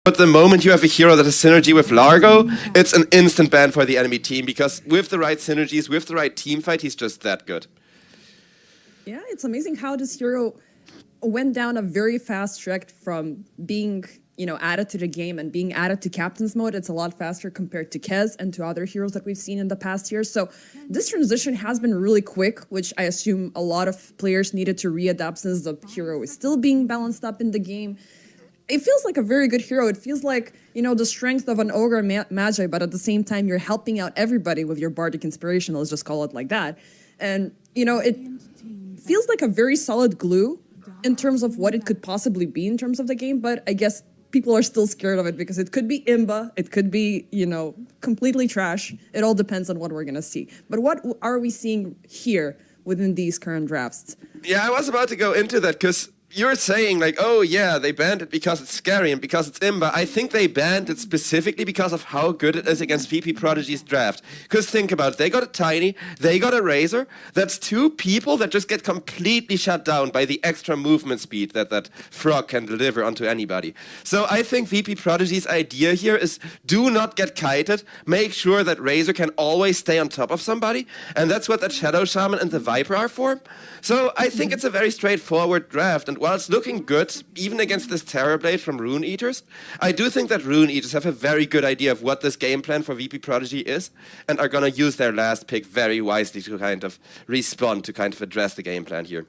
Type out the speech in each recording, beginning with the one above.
But the moment you have a hero that has synergy with Largo, it's an instant ban for the enemy team, because with the right synergies, with the right team fight, he's just that good. Yeah, it's amazing how this hero went down a very fast track from being, added to the game and being added to captain's mode. It's a lot faster compared to Kez and to other heroes that we've seen in the past years. So this transition has been really quick, which I assume a lot of players needed to readapt since the hero is still being balanced up in the game. It feels like a very good hero. It feels like, the strength of an Ogre Magi, but at the same time, you're helping out everybody with your Bardic Inspiration. Let's just call it like that. And, it feels like a very solid glue in terms of what it could possibly be in terms of the game, but I guess people are still scared of it because it could be imba, it could be, completely trash. It all depends on what we're going to see. But what are we seeing here within these current drafts? Yeah, I was about to go into that, because you're saying, like, oh yeah, they banned it because it's scary and because it's imba. I think they banned it specifically because of how good it is against VP Prodigy's draft. Because think about it, they got a Tiny, they got a Razor. That's two people that just get completely shut down by the extra movement speed that Frog can deliver onto anybody. So I think VP Prodigy's idea here is do not get kited, make sure that Razor can always stay on top of somebody, and that's what that Shadow Shaman and the Viper are for. So I think it's a very straightforward draft, and while it's looking good, even against this Terrorblade from Rune Eaters, I do think that Rune Eaters have a very good idea of what this game plan for VP Prodigy is, and are going to use their last pick very wisely to kind of respond, to kind of address the game plan here.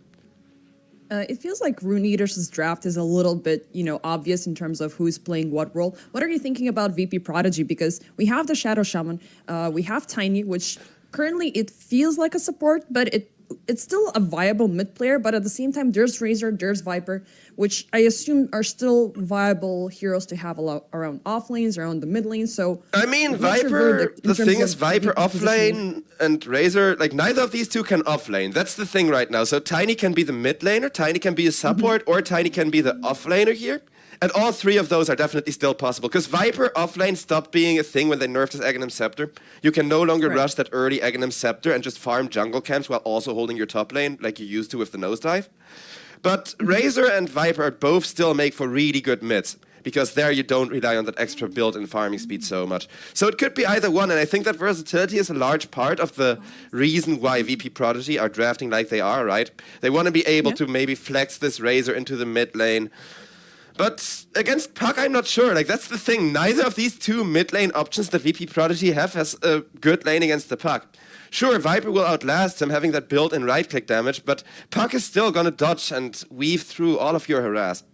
It feels like Rune Eaters' draft is a little bit, obvious in terms of who's playing what role. What are you thinking about VP Prodigy? Because we have the Shadow Shaman, we have Tiny, which currently it feels like a support, but it's still a viable mid player, but at the same time, there's Razor, there's Viper, which I assume are still viable heroes to have around off lanes, around the mid lane. So I mean, Viper, the thing is, Viper off lane and Razor, like, neither of these two can off lane. That's the thing right now. So Tiny can be the mid laner, Tiny can be a support, or Tiny can be the off laner here. And all three of those are definitely still possible, because Viper offlane stopped being a thing when they nerfed his Aghanim Scepter. You can no longer rush that early Aghanim Scepter and just farm jungle camps while also holding your top lane like you used to with the nosedive. But Razor and Viper both still make for really good mids, because there you don't rely on that extra build and farming speed so much. So it could be either one, and I think that versatility is a large part of the reason why VP Prodigy are drafting like they are, right? They want to be able to maybe flex this Razor into the mid lane. But against Puck, I'm not sure. Like, that's the thing. Neither of these two mid lane options that VP Prodigy have has a good lane against the Puck. Sure, Viper will outlast him having that build-in right-click damage, but Puck is still gonna dodge and weave through all of your harass.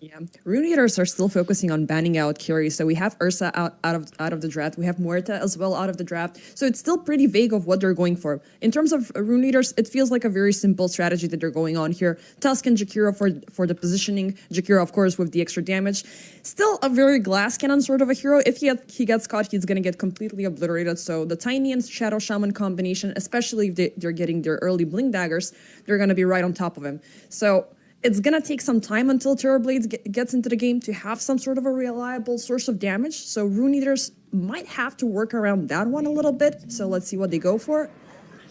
Yeah, Rune Eaters are still focusing on banning out Curie. So we have Ursa out of the draft. We have Muerta as well out of the draft. So it's still pretty vague of what they're going for. In terms of Rune Eaters, it feels like a very simple strategy that they're going on here. Tusk and Jakiro for the positioning. Jakiro, of course, with the extra damage. Still a very glass cannon sort of a hero. If he gets caught, he's going to get completely obliterated. So the Tiny and Shadow Shaman combination, especially if they're getting their early Blink Daggers, they're going to be right on top of him. So it's going to take some time until Terrorblades gets into the game to have some sort of a reliable source of damage. So Rune Eaters might have to work around that one a little bit. So let's see what they go for.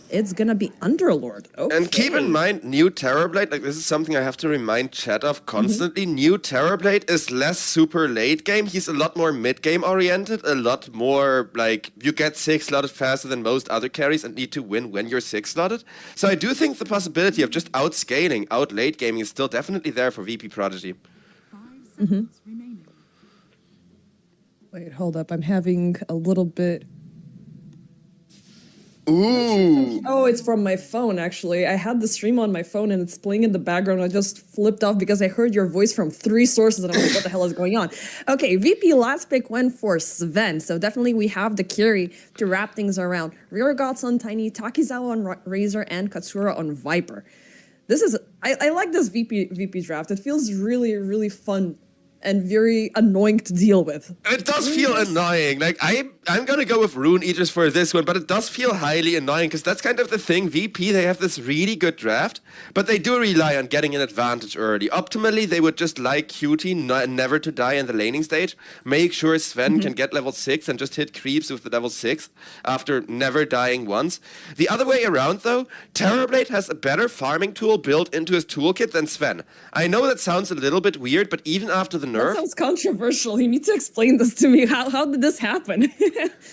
It's going to be Underlord. Okay. And keep in mind, new Terrorblade, like, this is something I have to remind chat of constantly. New Terrorblade is less super late game. He's a lot more mid-game oriented, a lot more, like, you get 6-slotted faster than most other carries and need to win when you're 6-slotted. So I do think the possibility of just outscaling, out late gaming is still definitely there for VP Prodigy. Wait, hold up. I'm having a little bit... Ooh. Oh, it's from my phone, actually. I had the stream on my phone and it's playing in the background. I just flipped off because I heard your voice from 3 sources and I'm like, what the hell is going on? Okay, VP last pick went for Sven. So definitely we have the carry to wrap things around. Rear Gods on Tiny, Takizawa on Razor, and Katsura on Viper. This is... I like this VP draft. It feels really, really fun and very annoying to deal with. It does feel annoying. Like, I'm gonna go with Rune Eaters for this one, but it does feel highly annoying because that's kind of the thing. VP, they have this really good draft, but they do rely on getting an advantage early. Optimally, they would just like QT never to die in the laning stage. Make sure Sven can get level 6 and just hit creeps with the level 6 after never dying once. The other way around, though, Terrorblade has a better farming tool built into his toolkit than Sven. I know that sounds a little bit weird, but even after the nerf... That sounds controversial. You need to explain this to me. How did this happen?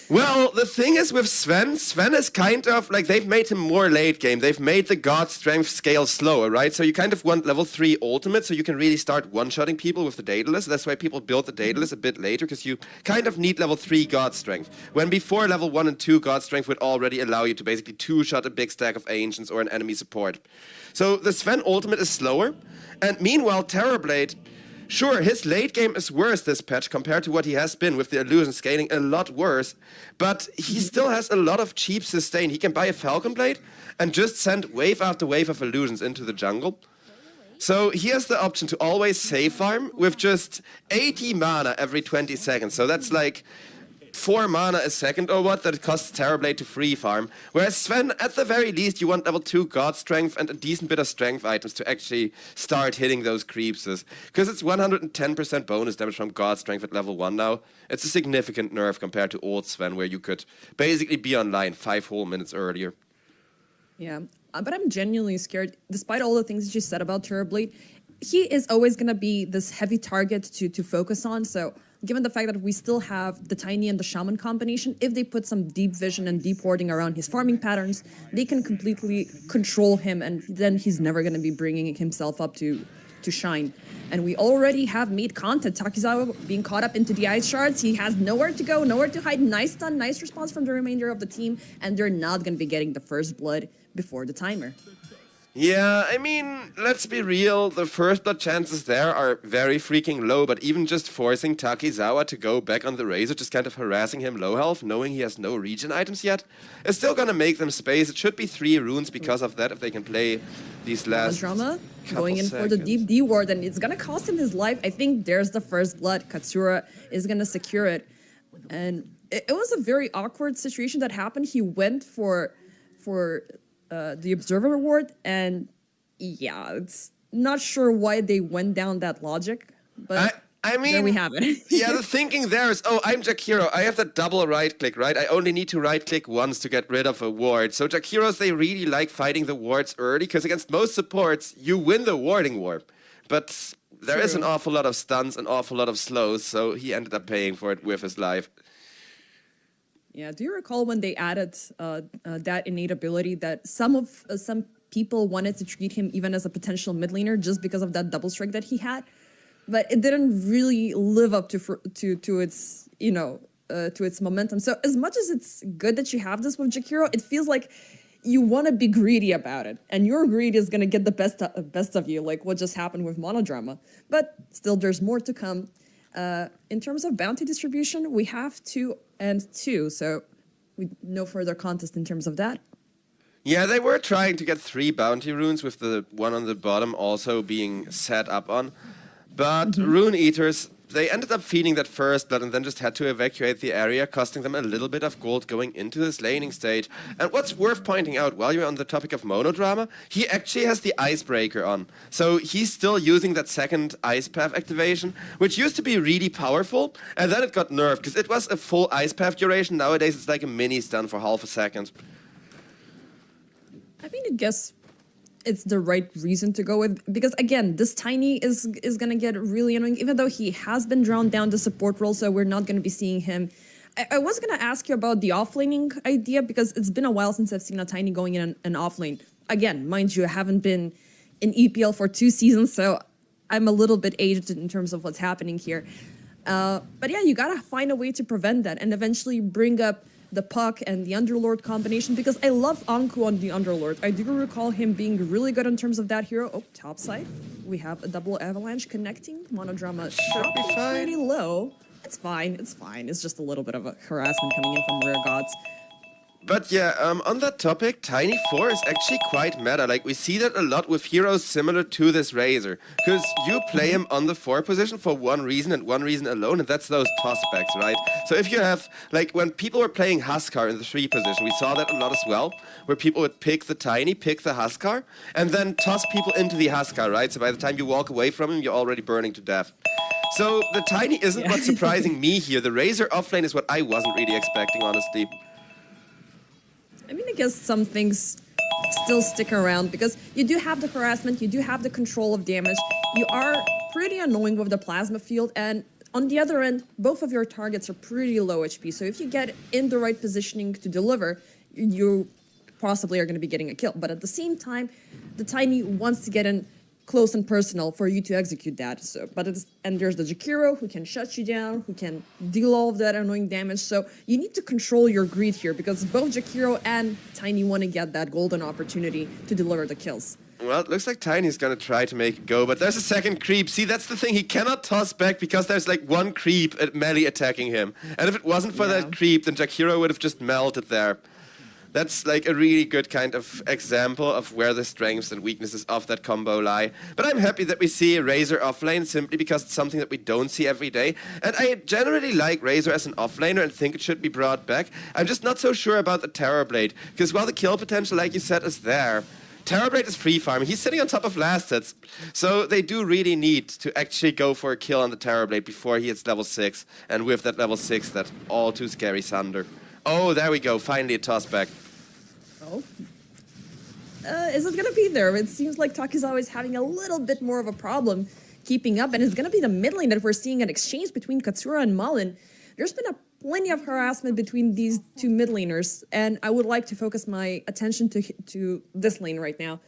Well, the thing is with Sven is kind of like they've made him more late game. They've made the god strength scale slower, right? So you kind of want level 3 ultimate so you can really start one-shotting people with the Daedalus. That's why people built the Daedalus a bit later, because you kind of need level 3 god strength. When before level 1 and 2 god strength would already allow you to basically two-shot a big stack of ancients or an enemy support. So the Sven ultimate is slower, and meanwhile Terrorblade... Sure, his late game is worse this patch compared to what he has been, with the illusion scaling a lot worse, but he still has a lot of cheap sustain. He can buy a Falcon Blade and just send wave after wave of illusions into the jungle. So he has the option to always save farm with just 80 mana every 20 seconds. So that's like 4 mana a second or what that it costs Terrorblade to free farm. Whereas Sven, at the very least, you want level 2 god strength and a decent bit of strength items to actually start hitting those creeps. Because it's 110% bonus damage from god strength at level 1 now. It's a significant nerf compared to old Sven, where you could basically be online 5 whole minutes earlier. Yeah, but I'm genuinely scared. Despite all the things that you said about Terrorblade, he is always going to be this heavy target to focus on, so... Given the fact that we still have the Tiny and the Shaman combination, if they put some deep vision and deep warding around his farming patterns, they can completely control him, and then he's never going to be bringing himself up to shine. And we already have made content. Takizawa being caught up into the ice shards. He has nowhere to go, nowhere to hide. Nice stun, nice response from the remainder of the team, and they're not going to be getting the first blood before the timer. Yeah, I mean, let's be real, the first blood chances there are very freaking low, but even just forcing Takizawa to go back on the Razor, just kind of harassing him low health, knowing he has no regen items yet, is still gonna make them space. It should be 3 runes because of that, if they can play these last drama going in for the deep D ward, and it's gonna cost him his life. I think there's the first blood. Katsura is gonna secure it. And it was a very awkward situation that happened. He went for the Observer reward, and yeah, it's not sure why they went down that logic, but I mean, there we have it. Yeah, the thinking there is, oh, I'm Jakiro, I have that double right click, right? I only need to right click once to get rid of a ward. So Jakiros, they really like fighting the wards early, because against most supports, you win the warding war. But there is an awful lot of stuns, an awful lot of slows, so he ended up paying for it with his life. Yeah, do you recall when they added that innate ability that some people wanted to treat him even as a potential mid laner just because of that double strike that he had, but it didn't really live up to its to its momentum. So as much as it's good that you have this with Jakiro, it feels like you want to be greedy about it, and your greed is gonna get the best of you, like what just happened with Monodrama. But still, there's more to come. In terms of bounty distribution, we have 2 and 2, so no further contest in terms of that. Yeah, they were trying to get 3 bounty runes, with the one on the bottom also being set up on. But Rune Eaters, they ended up feeding that first blood and then just had to evacuate the area, costing them a little bit of gold going into this laning stage. And what's worth pointing out, while you're on the topic of Monodrama, he actually has the Icebreaker on. So he's still using that second Ice Path activation, which used to be really powerful, and then it got nerfed, because it was a full Ice Path duration. Nowadays it's like a mini stun for half a second. I mean, I guess it's the right reason to go with, because again, this Tiny is gonna get really annoying, even though he has been drowned down the support role, so we're not gonna be seeing him. I was gonna ask you about the offlaning idea, because it's been a while since I've seen a Tiny going in an offlane. Again, mind you, I haven't been in EPL for 2 seasons, so I'm a little bit aged in terms of what's happening here. But yeah, you gotta find a way to prevent that and eventually bring up the Puck and the Underlord combination, because I love Anku on the Underlord. I do recall him being really good in terms of that hero. Oh, top side. We have a double avalanche connecting. Monodrama should be pretty low. It's fine, it's fine. It's just a little bit of a harassment coming in from Rare Gods. But yeah, on that topic, Tiny 4 is actually quite meta. Like, we see that a lot with heroes similar to this Razor. Because you play him on the 4 position for one reason and one reason alone, and that's those tossbacks, right? So if you have, like, when people were playing Huskar in the 3 position, we saw that a lot as well, where people would pick the Tiny, pick the Huskar, and then toss people into the Huskar, right? So by the time you walk away from him, you're already burning to death. So the Tiny isn't what's surprising me here. The Razor offlane is what I wasn't really expecting, honestly. I mean, I guess some things still stick around because you do have the harassment, you do have the control of damage, you are pretty annoying with the plasma field, and on the other end, both of your targets are pretty low HP, so if you get in the right positioning to deliver, you possibly are going to be getting a kill. But at the same time, the Tiny wants to get in close and personal for you to execute that. So, and there's the Jakiro who can shut you down, who can deal all of that annoying damage. So you need to control your greed here because both Jakiro and Tiny want to get that golden opportunity to deliver the kills. Well, it looks like Tiny's gonna try to make it go, but there's a second creep. See, that's the thing, he cannot toss back because there's like one creep at melee attacking him. And if it wasn't for that creep, then Jakiro would have just melted there. That's like a really good kind of example of where the strengths and weaknesses of that combo lie. But I'm happy that we see Razor offlane simply because it's something that we don't see every day. And I generally like Razor as an offlaner and think it should be brought back. I'm just not so sure about the Terrorblade, because while the kill potential, like you said, is there, Terrorblade is free farming. He's sitting on top of last hits. So they do really need to actually go for a kill on the Terrorblade before he hits level 6. And with that level 6, that all too scary Sunder. Oh, there we go. Finally a toss back. Oh. Is it going to be there? It seems like Takizawa is having a little bit more of a problem keeping up, and it's going to be the mid lane that we're seeing an exchange between Katsura and Malin. There's been plenty of harassment between these two mid laners, and I would like to focus my attention to this lane right now.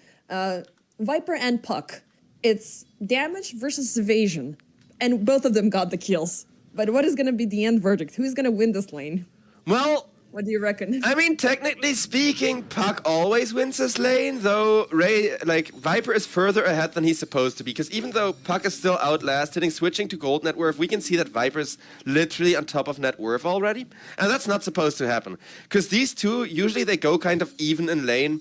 Viper and Puck. It's damage versus evasion, and both of them got the kills. But what is going to be the end verdict? Who's going to win this lane? Well, what do you reckon? I mean, technically speaking, Puck always wins this lane, though Viper is further ahead than he's supposed to be, because even though Puck is still outlasting, switching to gold net worth, we can see that Viper's literally on top of net worth already, and that's not supposed to happen, because these two, usually they go kind of even in lane.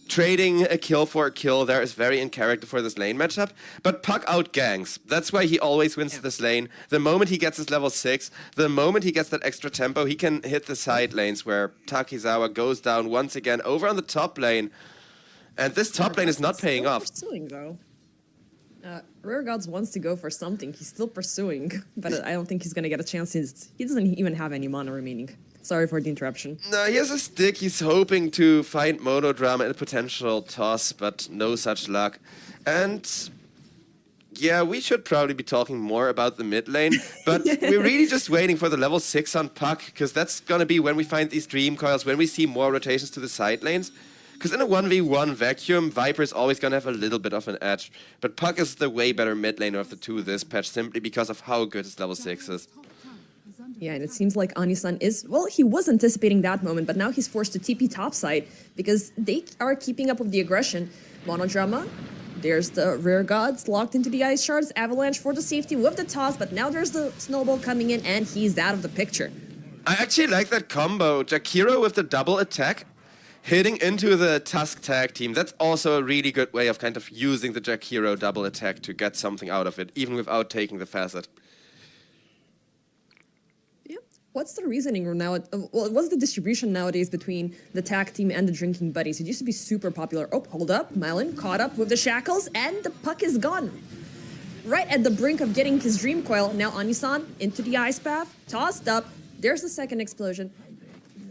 Trading a kill for a kill there is very in character for this lane matchup, but Puck outganks. That's why he always wins this lane. The moment he gets his level 6, the moment he gets that extra tempo, he can hit the side lanes where Takizawa goes down once again over on the top lane. And this top lane is not paying off. Pursuing, though. Rare Gods wants to go for something. He's still pursuing, but I don't think he's going to get a chance. He doesn't even have any mana remaining. Sorry for the interruption. No, he has a stick. He's hoping to find Monodrama and a potential toss, but no such luck. And yeah, we should probably be talking more about the mid lane, but we're really just waiting for the level 6 on Puck, because that's going to be when we find these Dream Coils, when we see more rotations to the side lanes. Because in a 1v1 vacuum, Viper is always going to have a little bit of an edge. But Puck is the way better mid laner of the two this patch, simply because of how good his level 6 is. Yeah, and it seems like Anisan is, well, he was anticipating that moment, but now he's forced to TP topside because they are keeping up with the aggression. Monodrama, there's the Rare Gods locked into the Ice Shards, Avalanche for the safety with the toss, but now there's the Snowball coming in and he's out of the picture. I actually like that combo. Jakiro with the double attack, hitting into the Tusk tag team. That's also a really good way of kind of using the Jakiro double attack to get something out of it, even without taking the facet. What's the reasoning now? Well, what's the distribution nowadays between the tag team and the drinking buddies? It used to be super popular. Oh, hold up. Malin caught up with the shackles and the Puck is gone. Right at the brink of getting his Dream Coil. Now Anisan into the ice path. Tossed up. There's the second explosion.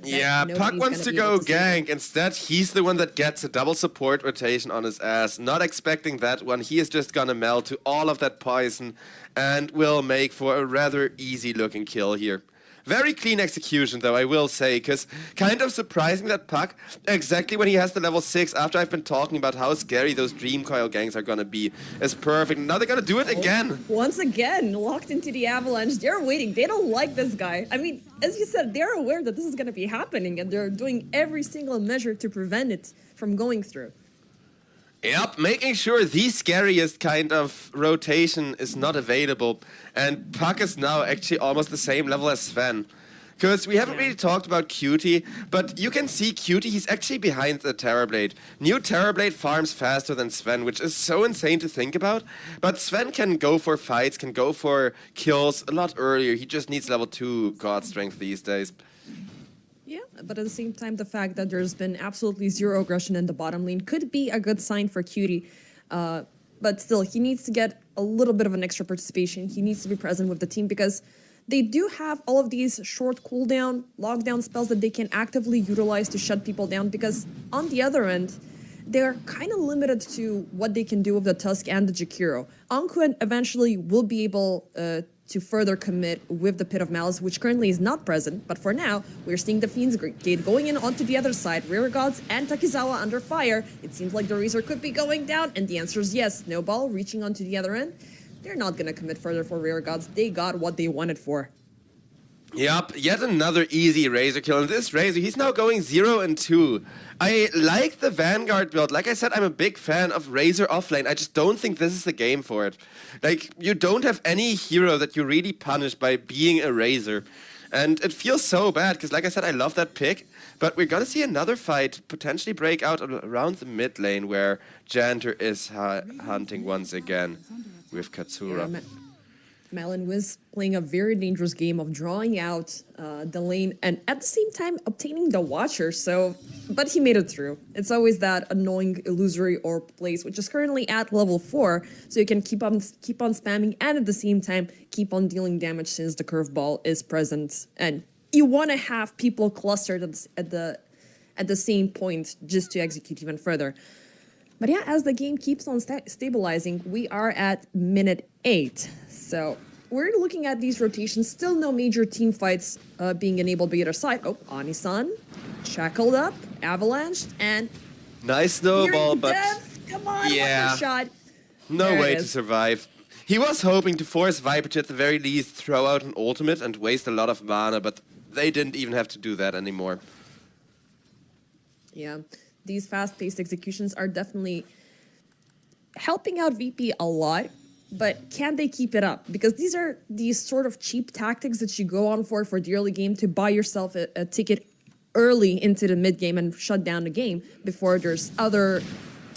Yeah, Puck wants to go gank. Instead, he's the one that gets a double support rotation on his ass. Not expecting that one. He is just gonna melt to all of that poison and will make for a rather easy looking kill here. Very clean execution, though, I will say, because kind of surprising that Puck, exactly when he has the level 6, after I've been talking about how scary those Dream Coil gangs are going to be, is perfect. Now they're going to do it again. Once again, locked into the Avalanche. They're waiting. They don't like this guy. I mean, as you said, they're aware that this is going to be happening, and they're doing every single measure to prevent it from going through. Yep, making sure the scariest kind of rotation is not available. And Puck is now actually almost the same level as Sven. Because we haven't really talked about Cutie, but you can see Cutie, he's actually behind the Terrorblade. New Terrorblade farms faster than Sven, which is so insane to think about. But Sven can go for fights, can go for kills a lot earlier. He just needs level 2 God Strength these days. Yeah, but at the same time, the fact that there's been absolutely zero aggression in the bottom lane could be a good sign for Cutie. But still, he needs to get a little bit of an extra participation. He needs to be present with the team because they do have all of these short cooldown, lockdown spells that they can actively utilize to shut people down because on the other end, they're kind of limited to what they can do with the Tusk and the Jakiro. Anku eventually will be able to further commit with the Pit of Malice, which currently is not present, but for now, we're seeing the Fiend's Gate going in onto the other side, Rear Gods and Takizawa under fire. It seems like the Razor could be going down, and the answer is yes. Snowball reaching onto the other end. They're not going to commit further for Rear Gods. They got what they wanted for. Yup, yet another easy Razor kill. And this Razor, he's now going 0 and 2. I like the Vanguard build. Like I said, I'm a big fan of Razor offlane. I just don't think this is the game for it. Like, you don't have any hero that you really punish by being a Razor. And it feels so bad, because like I said, I love that pick. But we're gonna see another fight potentially break out around the mid lane, where Janter is hunting once again with Katsura. Yeah, Malin was playing a very dangerous game of drawing out the lane and at the same time obtaining the Watcher. But he made it through. It's always that annoying illusory orb place, which is currently at level 4, so you can keep on spamming and at the same time keep on dealing damage since the curveball is present. And you want to have people clustered at the same point just to execute even further. But yeah, as the game keeps on stabilizing, we are at minute 8. So we're looking at these rotations. Still no major team fights being enabled by either side. Oh, Anisan, shackled up, avalanched, and nice snowball, but come on, yeah, one shot. No way to survive. He was hoping to force Viper to at the very least throw out an ultimate and waste a lot of mana, but they didn't even have to do that anymore. Yeah. These fast-paced executions are definitely helping out VP a lot, but can they keep it up? Because these are these sort of cheap tactics that you go on for the early game to buy yourself a ticket early into the mid game and shut down the game before there's other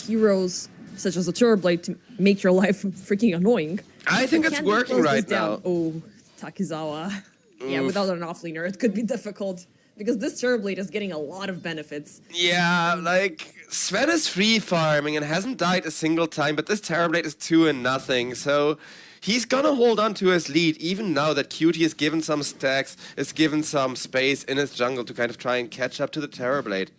heroes such as the Turboblade to make your life freaking annoying. I think it's working right now. Oh, Takizawa. Yeah, without an offlaner, it could be difficult. Because this Turboblade is getting a lot of benefits. Yeah, like, Sven is free farming and hasn't died a single time, but this Terrorblade is 2-0, so he's gonna hold on to his lead, even now that Cutie is given some stacks, is given some space in his jungle to kind of try and catch up to the Terrorblade.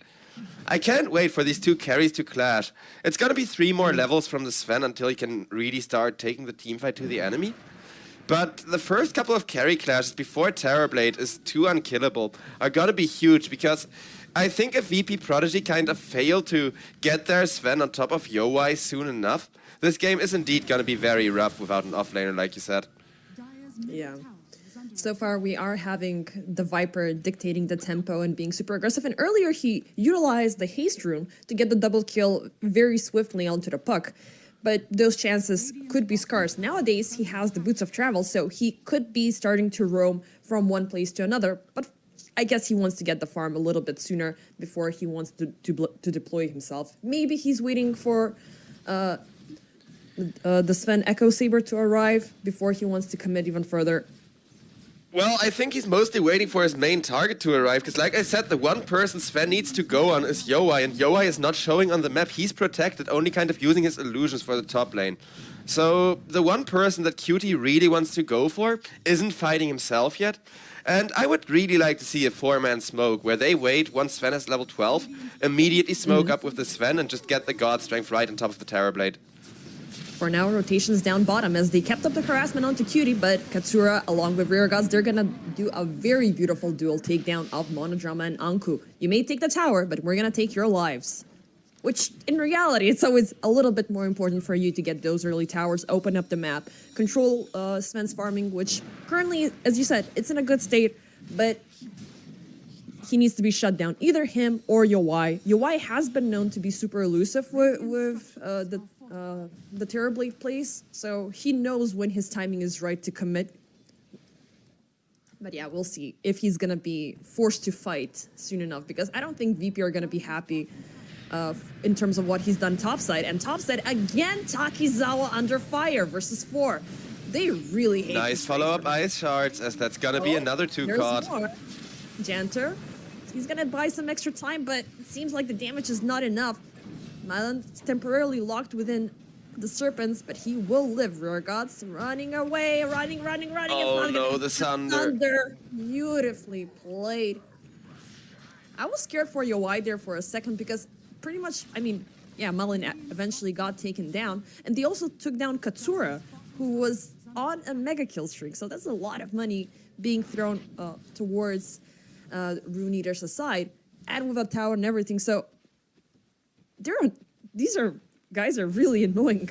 I can't wait for these two carries to clash. It's gonna be 3 more levels from the Sven until he can really start taking the teamfight to the enemy. But the first couple of carry clashes before Terrorblade is too unkillable are gonna be huge, because I think if VP Prodigy kind of failed to get their Sven on top of Yowai soon enough, this game is indeed gonna be very rough without an offlaner, like you said. Yeah. So far, we are having the Viper dictating the tempo and being super aggressive. And earlier, he utilized the haste rune to get the double kill very swiftly onto the puck. But those chances could be scarce. Nowadays, he has the Boots of Travel, so he could be starting to roam from one place to another. But I guess he wants to get the farm a little bit sooner before he wants to deploy himself. Maybe he's waiting for the Sven Echo Saber to arrive before he wants to commit even further. Well, I think he's mostly waiting for his main target to arrive, because like I said, the one person Sven needs to go on is Yowai, and Yowai is not showing on the map. He's protected, only kind of using his illusions for the top lane. So the one person that Cutie really wants to go for isn't fighting himself yet. And I would really like to see a 4-man smoke, where they wait once Sven is level 12, immediately smoke up with the Sven and just get the God Strength right on top of the Terrorblade. For now, rotations down bottom as they kept up the harassment onto Cutie, but Katsura, along with Rear Gods, they're gonna do a very beautiful dual takedown of Monodrama and Anku. You may take the tower, but we're gonna take your lives. Which, in reality, it's always a little bit more important for you to get those early towers, open up the map, control Sven's farming, which currently, as you said, it's in a good state, but he needs to be shut down. Either him or Yowai. Yowai has been known to be super elusive with the Terrorblade plays, so he knows when his timing is right to commit. But yeah, we'll see if he's going to be forced to fight soon enough, because I don't think VP are going to be happy in terms of what he's done topside. And topside, again, Takizawa under fire versus 4. They really hate Nice follow-up ice shards, as that's gonna be another 2 caught. More. Janter, he's going to buy some extra time, but it seems like the damage is not enough. Mylan's temporarily locked within the Serpents, but he will live. Rear Gods running away, running. Oh no, the Thunder. Beautifully played. I was scared for Yowai there for a second because pretty much, I mean, yeah, Malin eventually got taken down. And they also took down Katsura, who was on a mega kill streak. So that's a lot of money being thrown towards Rune Eater's side, and with a tower and everything. So these guys are really annoying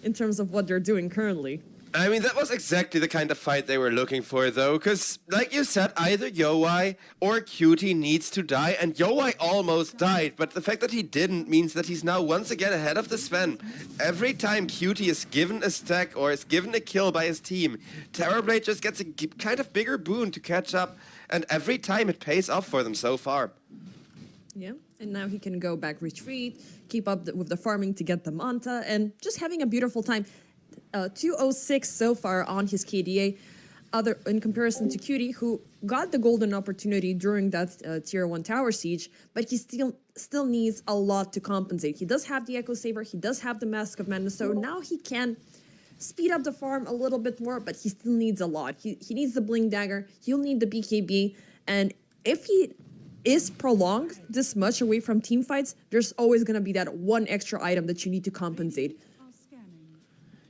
in terms of what they're doing currently. I mean, that was exactly the kind of fight they were looking for, though, because, like you said, either Yowai or Cutie needs to die, and Yowai almost died, but the fact that he didn't means that he's now once again ahead of the Sven. Every time Cutie is given a stack or is given a kill by his team, Terrorblade just gets a kind of bigger boon to catch up, and every time it pays off for them so far. Yeah, and now he can go back retreat, keep up with the farming to get the Manta, and just having a beautiful time. 206 so far on his KDA, in comparison to Cutie, who got the golden opportunity during that tier 1 tower siege, but he still needs a lot to compensate. He does have the Echo Saber, he does have the Mask of Madness, so now he can speed up the farm a little bit more, but he still needs a lot. He needs the Bling Dagger, he'll need the BKB, and if he is prolonged this much away from team fights, there's always going to be that one extra item that you need to compensate.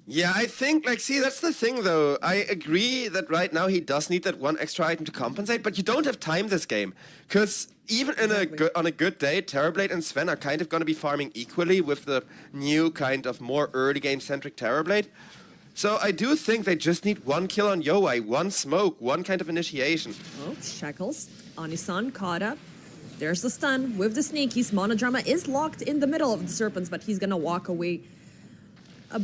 Yeah, I think, see, that's the thing, though. I agree that right now he does need that one extra item to compensate, but you don't have time this game. Because even on a good day, Terrorblade and Sven are kind of going to be farming equally with the new kind of more early game-centric Terrorblade. So I do think they just need one kill on Yowai, one smoke, one kind of initiation. Oh, Shackles, Anisan caught up. There's the stun with the Snakies. Monodrama is locked in the middle of the Serpents, but he's going to walk away. A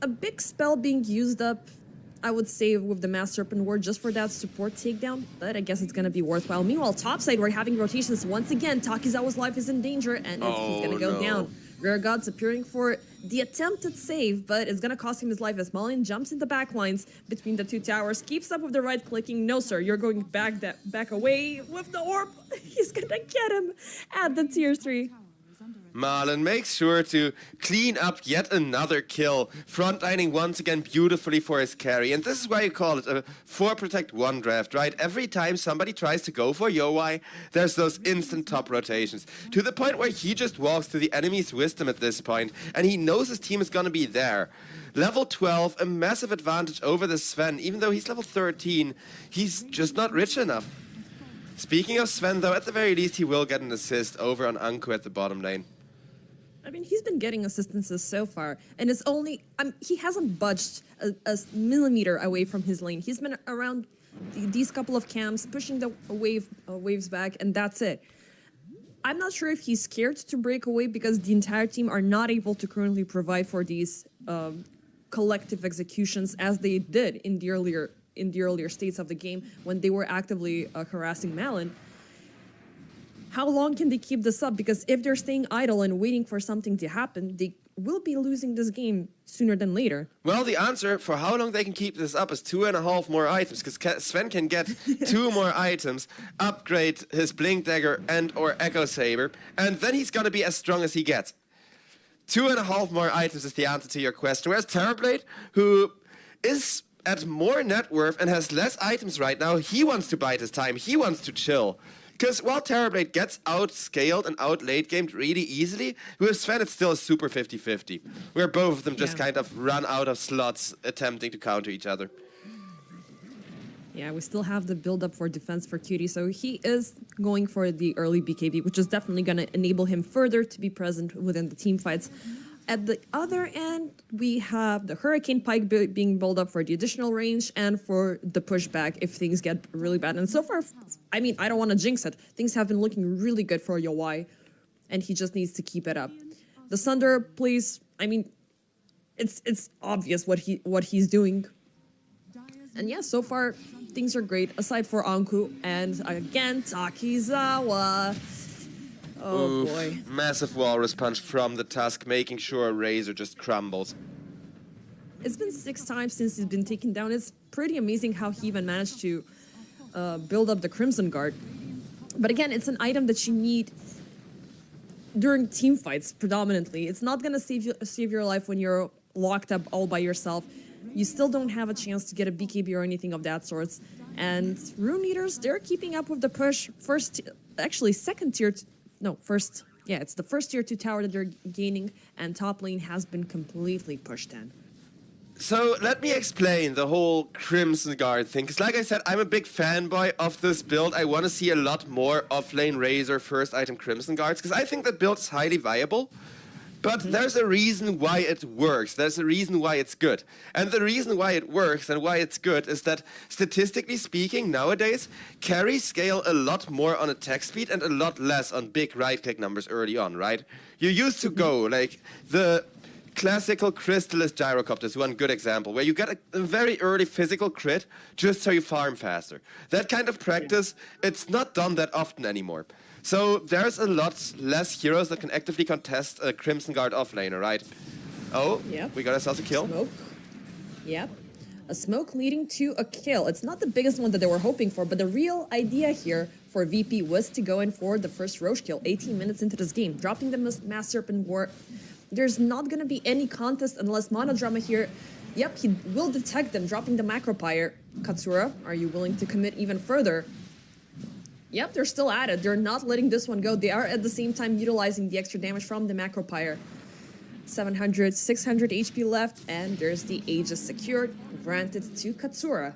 big spell being used up, I would say, with the Mass Serpent Ward just for that support takedown, but I guess it's going to be worthwhile. Meanwhile, topside, we're having rotations once again. Takizawa's life is in danger, and he's going to go down. Rare Gods appearing for the attempted save, but it's going to cost him his life as Malin jumps into backlines between the 2 towers, keeps up with the right-clicking. No, sir, you're going back away with the orb. He's going to get him at the tier 3. Malin makes sure to clean up yet another kill, frontlining once again beautifully for his carry. And this is why you call it a 4 Protect 1 draft, right? Every time somebody tries to go for Yowai, there's those instant top rotations. To the point where he just walks to the enemy's wisdom at this point, and he knows his team is gonna be there. Level 12, a massive advantage over the Sven. Even though he's level 13, he's just not rich enough. Speaking of Sven, though, at the very least, he will get an assist over on Anku at the bottom lane. I mean, he's been getting assistances so far, and it's only he hasn't budged a millimeter away from his lane. He's been around these couple of camps, pushing the waves back, and that's it. I'm not sure if he's scared to break away because the entire team are not able to currently provide for these collective executions as they did in the earlier states of the game when they were actively harassing Malin. How long can they keep this up? Because if they're staying idle and waiting for something to happen, they will be losing this game sooner than later. Well, the answer for how long they can keep this up is 2.5 more items, because Sven can get 2 more items, upgrade his Blink Dagger and or Echo Saber, and then he's gonna be as strong as he gets. 2.5 more items is the answer to your question. Whereas Terrorblade, who is at more net worth and has less items right now, he wants to bide his time, he wants to chill. Because while Terrorblade gets outscaled and out late gamed really easily, with Sven it's still a super 50-50, where both of them just kind of run out of slots attempting to counter each other. Yeah, we still have the build-up for defense for Cutie, so he is going for the early BKB, which is definitely going to enable him further to be present within the team fights. At the other end, we have the Hurricane Pike being built up for the additional range and for the pushback if things get really bad. And so far, I mean, I don't want to jinx it. Things have been looking really good for Yowai, and he just needs to keep it up. The Sunder plays, I mean, it's obvious what he's doing. And yeah, so far, things are great, aside for Anku. And again, Takizawa. Oh Oof. boy. Massive walrus punch from the Tusk, making sure Razor just crumbles. It's been 6 times since he's been taken down. It's pretty amazing how he even managed to build up the Crimson Guard. But again, it's an item that you need during team fights predominantly. It's not going to save your life when you're locked up all by yourself. You still don't have a chance to get a BKB or anything of that sort. And Rune Eaters, they're keeping up with the push. Second tier... first... Yeah, it's the first tier 2 tower that they're gaining, and top lane has been completely pushed in. So let me explain the whole Crimson Guard thing, because like I said, I'm a big fanboy of this build. I want to see a lot more off-lane Razor first item Crimson Guards, because I think that build is highly viable. But there's a reason why it works. There's a reason why it's good. And the reason why it works and why it's good is that, statistically speaking, nowadays, carries scale a lot more on attack speed and a lot less on big right-click numbers early on, right? You used to go, like, the classical Crystalist Gyrocopter is one good example, where you get a very early physical crit just so you farm faster. That kind of practice, it's not done that often anymore. So there's a lot less heroes that can actively contest a Crimson Guard offlaner, right? Oh, yep. We got ourselves a kill. Smoke. Yep. A smoke leading to a kill. It's not the biggest one that they were hoping for, but the real idea here for VP was to go in for the first Roche kill 18 minutes into this game, dropping the Mass Serpent Ward. There's not going to be any contest unless Monodrama here. Yep, he will detect them, dropping the Macropyre. Katsura, are you willing to commit even further? Yep, they're still at it. They're not letting this one go. They are at the same time utilizing the extra damage from the Macropyre. 700, 600 HP left, and there's the Aegis secured, granted to Katsura.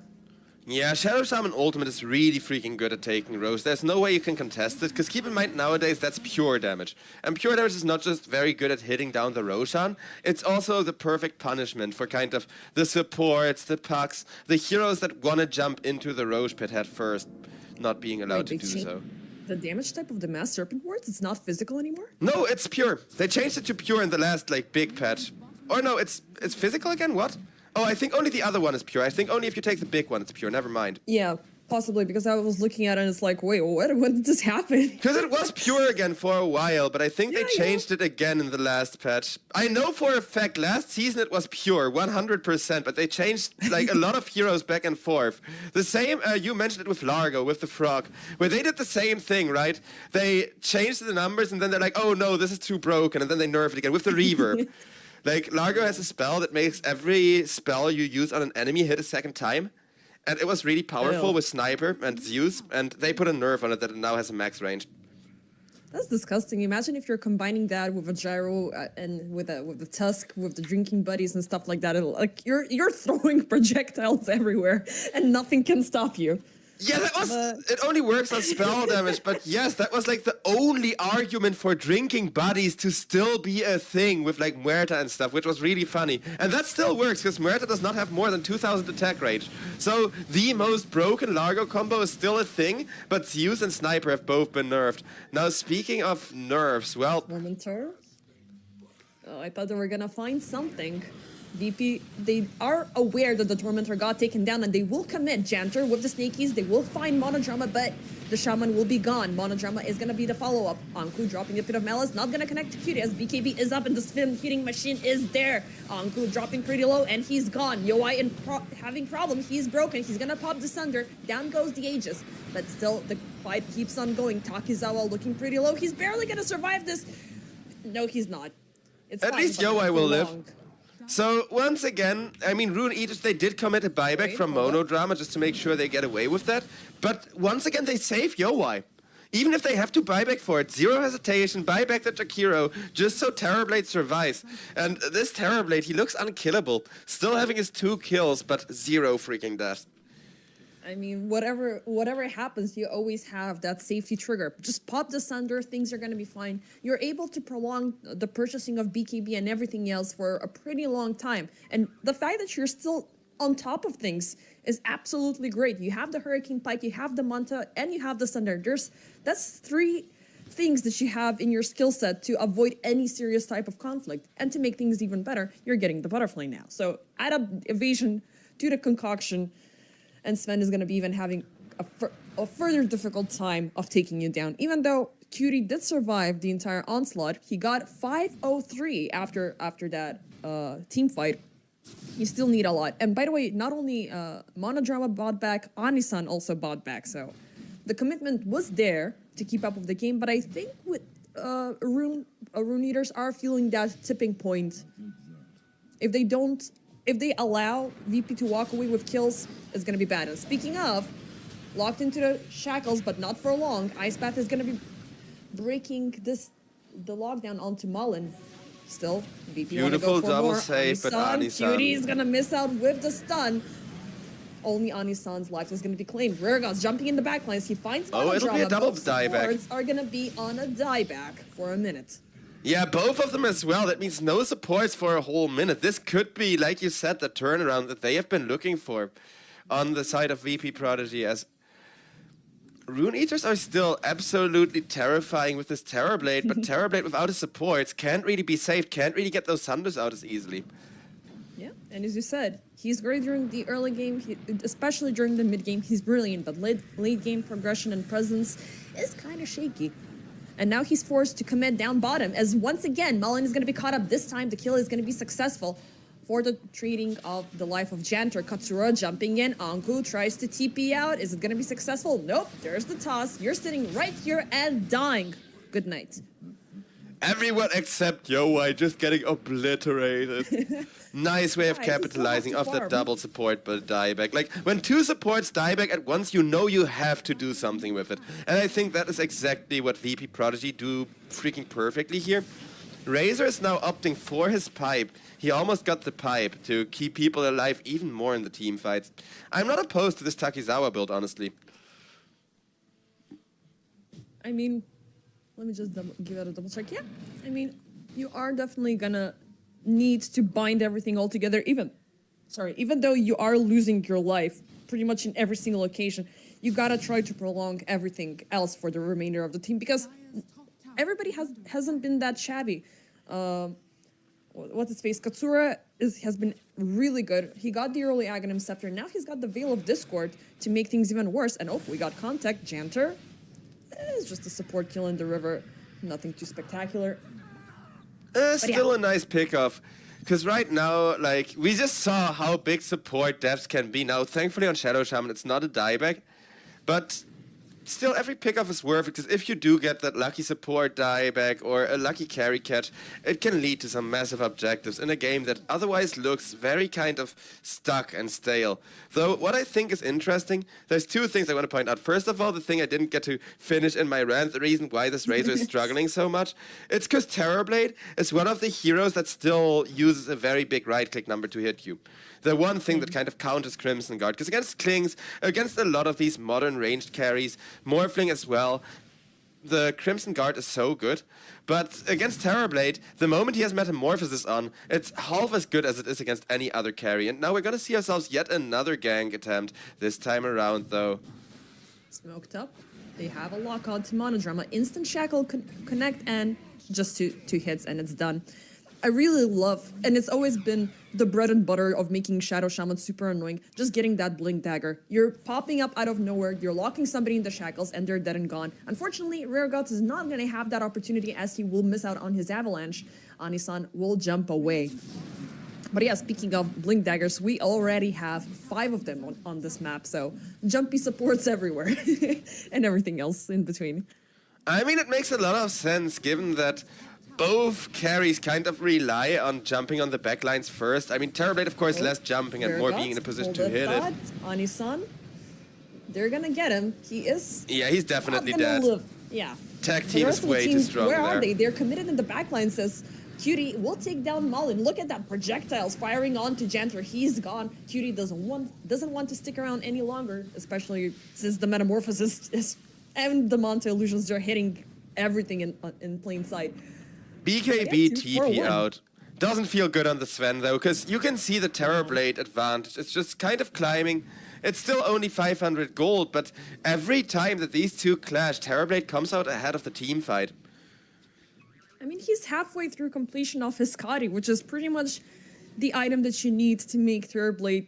Yeah, Shadow Shaman Ultimate is really freaking good at taking Rose. There's no way you can contest it, because keep in mind nowadays that's pure damage. And pure damage is not just very good at hitting down the Roshan, it's also the perfect punishment for kind of the supports, the pucks, the heroes that want to jump into the Roche pit head first, not being allowed to do so. The damage type of the Mass Serpent Wards, it's not physical anymore? No, it's pure. They changed it to pure in the last, like, big patch. Or no, it's physical again? What? Oh, I think only the other one is pure. I think only if you take the big one it's pure. Never mind. Yeah, possibly, because I was looking at it and it's like, wait, when did this happen? Because it was pure again for a while, but I think they changed it again in the last patch. I know for a fact last season it was pure, 100%, but they changed like a lot of heroes back and forth. The same, you mentioned it with Largo, with the frog, where they did the same thing, right? They changed the numbers and then they're like, oh no, this is too broken, and then they nerfed it again with the reverb. Like, Largo has a spell that makes every spell you use on an enemy hit a second time. And it was really powerful with Sniper and Zeus, and they put a nerf on it that it now has a max range. That's disgusting. Imagine if you're combining that with a gyro and with the tusk, with the drinking buddies and stuff like that. Like you're throwing projectiles everywhere, and nothing can stop you. Yeah, that was. It only works on spell damage, but yes, that was like the only argument for drinking buddies to still be a thing with like Muerta and stuff, which was really funny. And that still works because Muerta does not have more than 2000 attack range. So the most broken Largo combo is still a thing, but Zeus and Sniper have both been nerfed. Now, speaking of nerfs, well. Tormentor? Oh, I thought they were gonna find something. VP, they are aware that the Tormentor got taken down and they will commit Janter with the Snakies. They will find Monodrama, but the Shaman will be gone. Monodrama is going to be the follow-up. Anku dropping a Pit of Malice, not going to connect to Cutie as BKB is up and the spin hitting machine is there. Anku dropping pretty low and he's gone. Yoi having problems. He's broken. He's going to pop the Sunder. Down goes the Aegis. But still, the fight keeps on going. Takizawa looking pretty low. He's barely going to survive this. No, he's not. It's At least Yoi will live. So, once again, I mean, Rune Eaters, they did commit a buyback from Monodrama just to make sure they get away with that. But once again, they save Yoi. Even if they have to buyback for it, zero hesitation, buyback the Jakiro, just so Terrorblade survives. And this Terrorblade, he looks unkillable. Still having his 2 kills, but 0 freaking deaths. I mean, whatever happens, you always have that safety trigger. Just pop the Sunder, things are going to be fine. You're able to prolong the purchasing of BKB and everything else for a pretty long time. And the fact that you're still on top of things is absolutely great. You have the Hurricane Pike, you have the Manta, and you have the Sunder. That's 3 things that you have in your skill set to avoid any serious type of conflict. And to make things even better, you're getting the Butterfly now. So add up evasion to the concoction. and Sven is going to be even having a further difficult time of taking you down. Even though Cutie did survive the entire onslaught, he got 503 after that team fight. You still need a lot. And by the way, not only Monodrama bought back, Anisan also bought back. So the commitment was there to keep up with the game. But I think with Rune Eaters are feeling that tipping point. If they allow VP to walk away with kills, it's going to be bad. And speaking of, locked into the shackles, but not for long, Ice Path is going to be breaking the lockdown onto Mullen. Still, VP want to go for double more. save, but Anisan. Cutie is going to miss out with the stun. Only Anisan's life is going to be claimed. Reregod's jumping in the backlines. He finds Monodrama. It'll be a double dieback. Supports are going to be on a dieback for a minute. Yeah, both of them as well. That means no supports for a whole minute. This could be, like you said, the turnaround that they have been looking for on the side of VP Prodigy, as Rune Eaters are still absolutely terrifying with this Terrorblade, but Terrorblade without his supports can't really be saved, can't really get those Sunders out as easily. Yeah, and as you said, he's great during the early game, especially during the mid game, he's brilliant, but late game progression and presence is kind of shaky. And now he's forced to commit down bottom, as once again, Mullen is going to be caught up. This time, the kill is going to be successful for the trading of the life of Janter. Katsura jumping in. Anku tries to TP out. Is it going to be successful? Nope. There's the toss. You're sitting right here and dying. Good night. Everyone except Yowai just getting obliterated. Nice way of capitalizing off that double support but dieback. Like, when two supports dieback at once, you know you have to do something with it. And I think that is exactly what VP Prodigy do freaking perfectly here. Razor is now opting for his pipe. He almost got the pipe to keep people alive even more in the team fights. I'm not opposed to this Takizawa build, honestly. I mean, let me just give it a double check. Yeah, I mean, you are definitely gonna need to bind everything all together, even though you are losing your life pretty much in every single occasion, you gotta try to prolong everything else for the remainder of the team, because everybody hasn't been that shabby. What's his face? Katsura has been really good. He got the early Aghanim Scepter. Now he's got the Veil of Discord to make things even worse. And oh, we got contact. Janter is just a support kill in the river. Nothing too spectacular. Still a nice pickoff. Because right now, like, we just saw how big support devs can be. Now, thankfully on Shadow Shaman, it's not a dieback. But still, every pickoff is worth it, because if you do get that lucky support dieback or a lucky carry catch, it can lead to some massive objectives in a game that otherwise looks very kind of stuck and stale. Though, what I think is interesting, there's two things I want to point out. First of all, the thing I didn't get to finish in my rant, the reason why this Razor is struggling so much, it's because Terrorblade is one of the heroes that still uses a very big right-click number to hit you. The one thing that kind of counters Crimson Guard, because against Klings, against a lot of these modern ranged carries, Morphling as well, the Crimson Guard is so good. But against Terrorblade, the moment he has Metamorphosis on, it's half as good as it is against any other carry. And now we're going to see ourselves yet another gank attempt, this time around though. Smoked up. They have a lockout to Monodrama. Instant Shackle connect and just two hits and it's done. I really love, and it's always been the bread and butter of making Shadow Shaman super annoying, just getting that Blink Dagger. You're popping up out of nowhere, you're locking somebody in the shackles, and they're dead and gone. Unfortunately, Reregods is not going to have that opportunity, as he will miss out on his avalanche. Anisan will jump away. But yeah, speaking of Blink Daggers, we already have 5 of them on this map, so jumpy supports everywhere, and everything else in between. I mean, it makes a lot of sense, given that both carries kind of rely on jumping on the backlines first. I mean, Terrorblade, of course, less jumping and more being in a position to hit it. Anisan, they're gonna get him. He is. Yeah, he's definitely dead. Yeah. Tag team is way too strong there. Where are they? They're committed in the backline, says Cutie. We'll take down Mullen. Look at that, projectiles firing onto Janter. He's gone. Cutie doesn't want to stick around any longer, especially since the Metamorphosis is and the Manta Illusions are hitting everything in plain sight. BKB TP out. Doesn't feel good on the Sven though, because you can see the Terrorblade advantage. It's just kind of climbing. It's still only 500 gold, but every time that these two clash, Terrorblade comes out ahead of the team fight. I mean, he's halfway through completion of his Skadi, which is pretty much the item that you need to make Terrorblade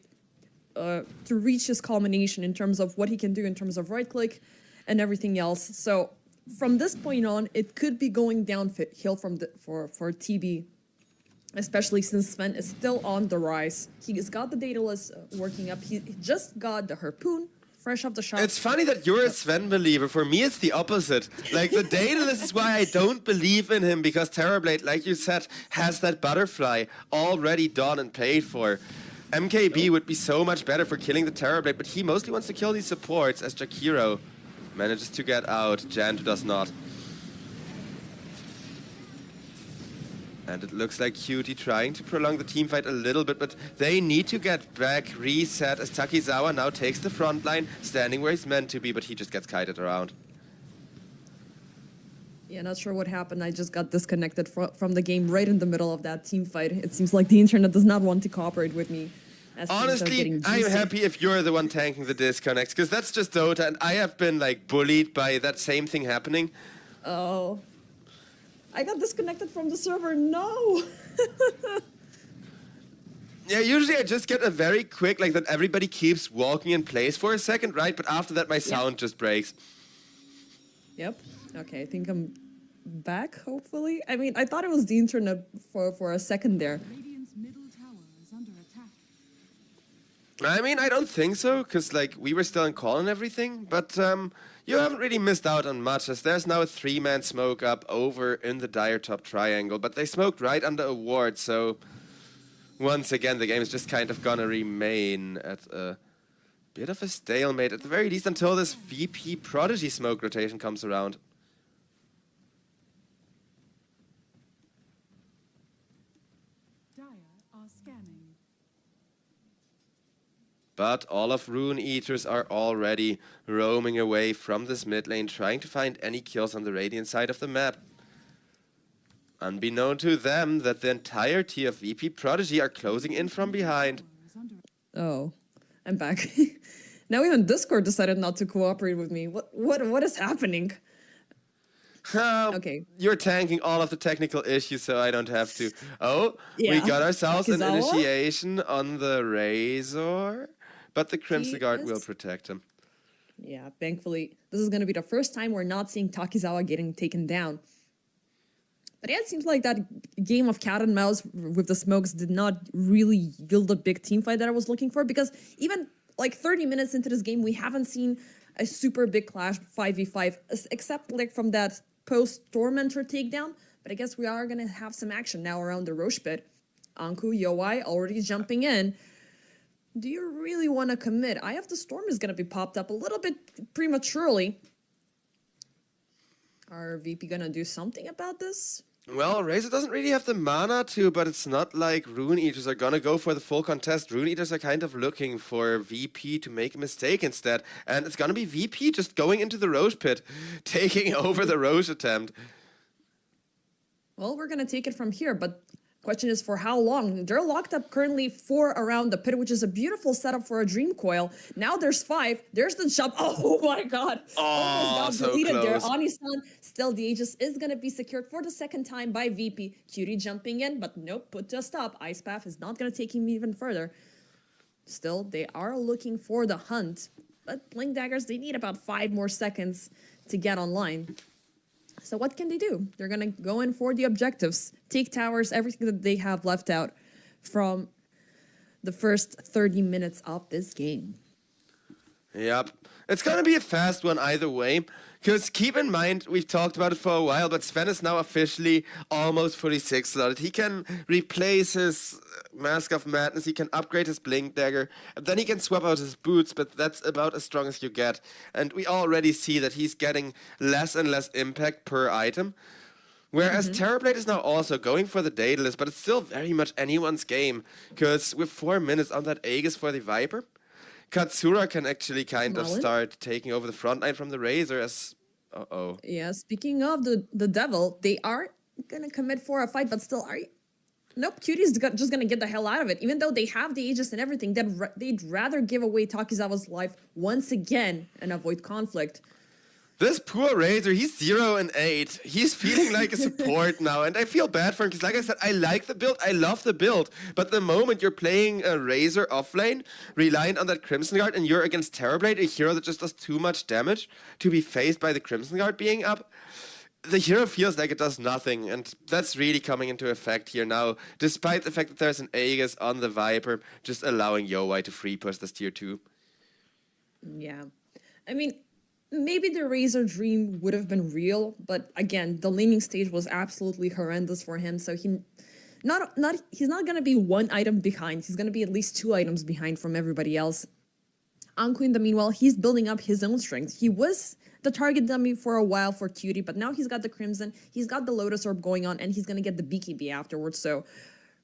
to reach his culmination in terms of what he can do in terms of right click and everything else. So from this point on, it could be going downhill for TB, especially since Sven is still on the rise. He's got the Daedalus working up. He just got the Harpoon fresh off the shop. It's funny that you're a Sven believer. For me, it's the opposite. Like, the Daedalus is why I don't believe in him, because Terrorblade, like you said, has that butterfly already done and paid for. MKB would be so much better for killing the Terrorblade, but he mostly wants to kill these supports, as Jakiro manages to get out. Jantu does not. And it looks like Cutie trying to prolong the teamfight a little bit, but they need to get back reset as Takizawa now takes the front line, standing where he's meant to be, but he just gets kited around. Yeah, not sure what happened. I just got disconnected from the game right in the middle of that team fight. It seems like the internet does not want to cooperate with me. Honestly, I'm happy if you're the one tanking the disconnects, because that's just Dota, and I have been like bullied by that same thing happening. Oh. I got disconnected from the server, no! Yeah, usually I just get a very quick, like that everybody keeps walking in place for a second, right? But after that my sound just breaks. Yep. Okay, I think I'm back, hopefully. I mean, I thought it was the internet for a second there. Radiant's middle tower is under attack. I mean, I don't think so, because like we were still in call and everything, but you haven't really missed out on much, as there's now a 3-man smoke up over in the dire top triangle, but they smoked right under a ward, so once again the game is just kind of gonna remain at a bit of a stalemate, at the very least until this VP Prodigy smoke rotation comes around. Dire are scanning. But all of Rune Eaters are already roaming away from this mid lane, trying to find any kills on the Radiant side of the map. Unbeknown to them that the entirety of VP Prodigy are closing in from behind. Oh, I'm back. Now even Discord decided not to cooperate with me. What is happening? Okay. You're tanking all of the technical issues, so I don't have to. Oh, we Yeah. got ourselves an Takizawa? initiation on the Razor, but the Crimson He Guard will is- protect him. Yeah, thankfully, this is going to be the first time we're not seeing Takizawa getting taken down. But yeah, it seems like that game of cat and mouse with the smokes did not really yield a big team fight that I was looking for, because even like 30 minutes into this game, we haven't seen a super big clash 5v5, except like from that post-Tormentor takedown. But I guess we are going to have some action now around the Roche pit. Anku, Yoai already jumping in. Do you really want to commit? Eye of the Storm is going to be popped up a little bit prematurely. Are VP going to do something about this? Well, Razor doesn't really have the mana to, but it's not like Rune Eaters are gonna go for the full contest. Rune Eaters are kind of looking for VP to make a mistake instead, and it's gonna be VP just going into the Roche pit, taking over the Roche attempt. Well, we're going to take it from here, but question is for how long? They're locked up currently 4 around the pit, which is a beautiful setup for a Dream Coil. Now there's 5. There's the jump. Oh my god. Almost got so deleted there. close. Anisan, still the Aegis is going to be secured for the second time by VP. Cutie jumping in, but nope, put to a stop. Ice Path is not going to take him even further. Still, they are looking for the hunt, but Blink Daggers, they need about 5 more seconds to get online. So what can they do? They're going to go in for the objectives, take towers, everything that they have left out from the first 30 minutes of this game. Yep. It's gonna be a fast one either way. Because keep in mind, we've talked about it for a while, but Sven is now officially almost 46 slotted. He can replace his Mask of Madness, he can upgrade his Blink Dagger, and then he can swap out his boots, but that's about as strong as you get. And we already see that he's getting less and less impact per item. Whereas Terrorblade is now also going for the Daedalus, but it's still very much anyone's game. Because with 4 minutes on that Aegis for the Viper, Katsura can actually kind of Marlon? start taking over the front line from the Razor as... Yeah, speaking of the devil, they are going to commit for a fight, but still are... Nope, Cutie's just going to get the hell out of it. Even though they have the Aegis and everything, they'd rather give away Takizawa's life once again and avoid conflict. This poor Razor, he's 0 and 8. He's feeling like a support now, and I feel bad for him because, like I said, I like the build, I love the build, but the moment you're playing a Razor offlane, reliant on that Crimson Guard, and you're against Terrorblade, a hero that just does too much damage to be faced by the Crimson Guard being up, the hero feels like it does nothing, and that's really coming into effect here now, despite the fact that there's an Aegis on the Viper, just allowing Yowei to free push this tier 2. Yeah. I mean, maybe the Razor dream would have been real, but again, the laning stage was absolutely horrendous for him, so he's not gonna be 1 item behind. He's gonna be at least 2 items behind from everybody else. Anku, in the meanwhile, he's building up his own strength. He was the target dummy for a while for Cutie, but now he's got the Crimson, he's got the Lotus Orb going on, and he's gonna get the BKB afterwards, so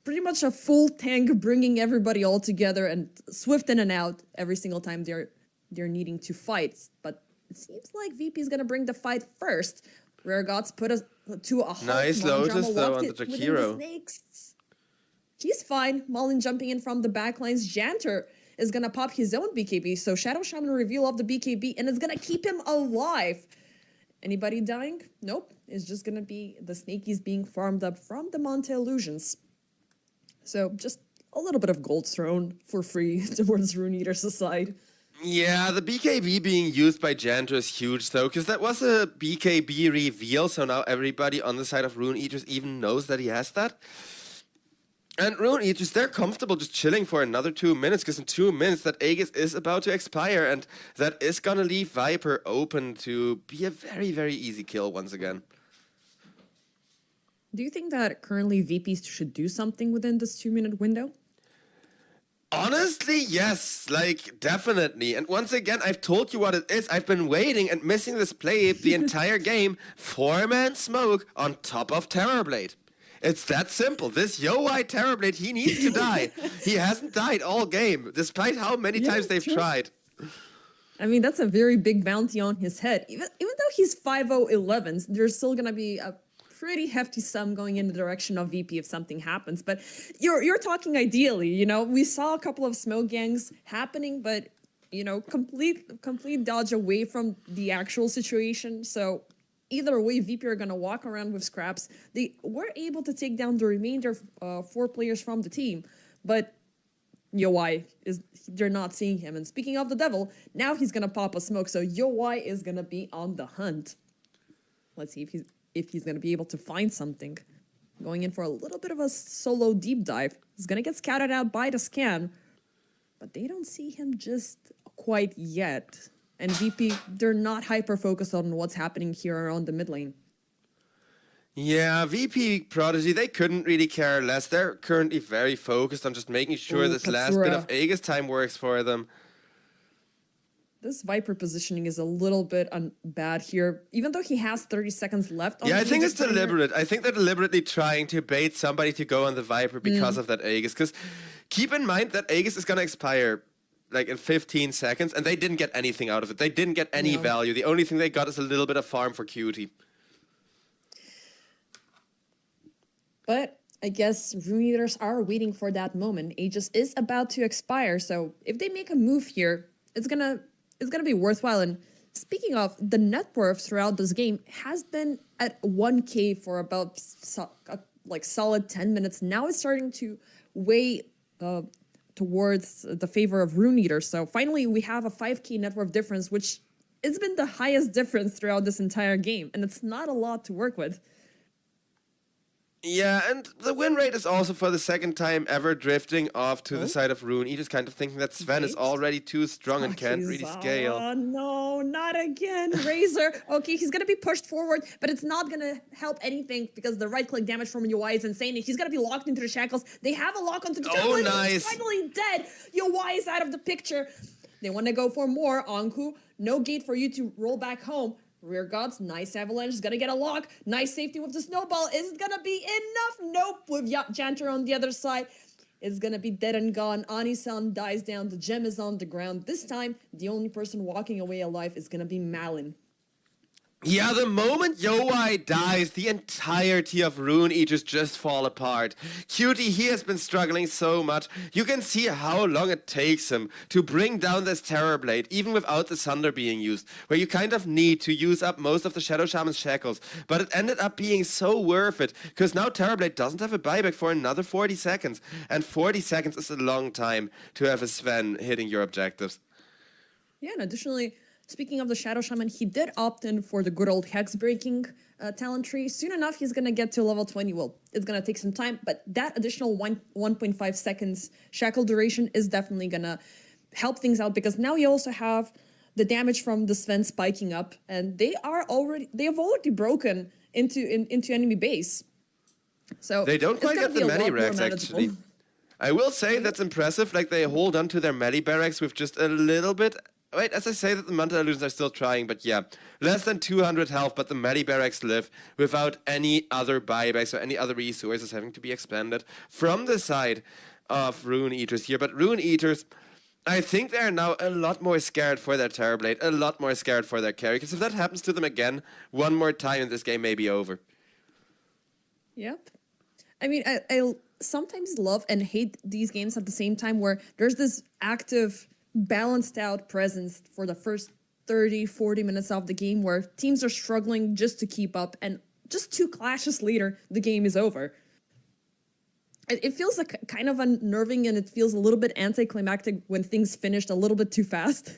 pretty much a full tank bringing everybody all together and swift in and out every single time they're needing to fight. But it seems like VP is gonna bring the fight first. Rare Gods put us to a halt. Nice Lotus though on the Jakiro. He's fine. Mullen jumping in from the backlines. Janter is gonna pop his own BKB. So Shadow Shaman reveal of the BKB, and it's gonna keep him alive. Anybody dying? Nope. It's just gonna be the Snakies being farmed up from the Monte Illusions. So just a little bit of gold thrown for free towards Rune Eater's side. Yeah, the BKB being used by Janter is huge though, because that was a BKB reveal, so now everybody on the side of Rune Eaters even knows that he has that. And Rune Eaters, they're comfortable just chilling for another 2 minutes, because in 2 minutes that Aegis is about to expire, and that is gonna leave Viper open to be a very, very easy kill once again. Do you think that currently VPs should do something within this 2-minute window? Honestly, yes, like, definitely. And once again, I've told you what it is. I've been waiting and missing this play the entire game. 4-man smoke on top of Terrorblade. It's that simple. This Yowei Terrorblade, he needs to die. He hasn't died all game, despite how many times they've tried. I mean, that's a very big bounty on his head. Even though he's 5-0-11, there's still going to be a pretty hefty sum going in the direction of VP if something happens. But you're talking ideally, you know. We saw a couple of smoke gangs happening, but, you know, complete dodge away from the actual situation. So either way, VP are going to walk around with scraps. They were able to take down the remainder 4 players from the team, but Yowei they're not seeing him. And speaking of the devil, now he's going to pop a smoke, so Yowei is going to be on the hunt. Let's see if he's going to be able to find something. Going in for a little bit of a solo deep dive. He's going to get scouted out by the scan, but they don't see him just quite yet. And VP, they're not hyper-focused on what's happening here around the mid lane. Yeah, VP Prodigy, they couldn't really care less. They're currently very focused on just making sure this last bit of Aegis time works for them. This Viper positioning is a little bit bad here, even though he has 30 seconds left. Yeah, I think it's deliberate. I think they're deliberately trying to bait somebody to go on the Viper because of that Aegis. Because keep in mind that Aegis is going to expire like in 15 seconds, and they didn't get anything out of it. They didn't get any value. The only thing they got is a little bit of farm for Cutie. But I guess Rune Eaters are waiting for that moment. Aegis is about to expire, so if they make a move here, it's gonna be worthwhile. And speaking of, the net worth throughout this game has been at 1k for about like solid 10 minutes. Now it's starting to weigh towards the favor of Rune Eaters. So finally we have a 5k net worth difference, which has been the highest difference throughout this entire game, and it's not a lot to work with. Yeah, and the win rate is also for the second time ever drifting off to the side of Rune. He just kind of thinking that Sven is already too strong and can't really scale. Oh no, not again, Razor. Okay, he's gonna be pushed forward, but it's not gonna help anything because the right-click damage from Yowei is insane. He's gonna be locked into the shackles. They have a lock onto the Oh, nice. He's finally dead. Yowei is out of the picture. They want to go for more. Anku, no gate for you to roll back home. Rear Gods, nice avalanche, is gonna get a lock. Nice safety with the snowball. Is it gonna be enough? Nope. With Janter on the other side, it's gonna be dead and gone. Anisan dies down. The gem is on the ground. This time, the only person walking away alive is gonna be Malin. Yeah, the moment Yowai dies, the entirety of Rune Eaters just fall apart. Cutie, he has been struggling so much. You can see how long it takes him to bring down this Terror Blade, even without the Sunder being used, where you kind of need to use up most of the Shadow Shaman's shackles. But it ended up being so worth it, because now Terror Blade doesn't have a buyback for another 40 seconds. And 40 seconds is a long time to have a Sven hitting your objectives. Yeah, and additionally, speaking of the Shadow Shaman, he did opt in for the good old Hex Breaking talent tree. Soon enough, he's going to get to level 20. Well, it's going to take some time, but that additional 1.5 seconds shackle duration is definitely going to help things out, because now you also have the damage from the Sven spiking up, and they have already broken into enemy base. So they don't quite get the many racks, actually. I will say that's impressive. Like, they hold on to their melee barracks with just a little bit. Wait, as I say that the Manta Illusions are still trying, but yeah. Less than 200 health, but the melee barracks live without any other buybacks or any other resources having to be expended from the side of Rune Eaters here. But Rune Eaters, I think they are now a lot more scared for their Terrorblade, a lot more scared for their carry, because if that happens to them again one more time, this game may be over. Yep. I mean, I sometimes love and hate these games at the same time, where there's this active, balanced out presence for the first 30, 40 minutes of the game, where teams are struggling just to keep up, and just 2 clashes later, the game is over. It feels like kind of unnerving, and it feels a little bit anticlimactic when things finished a little bit too fast.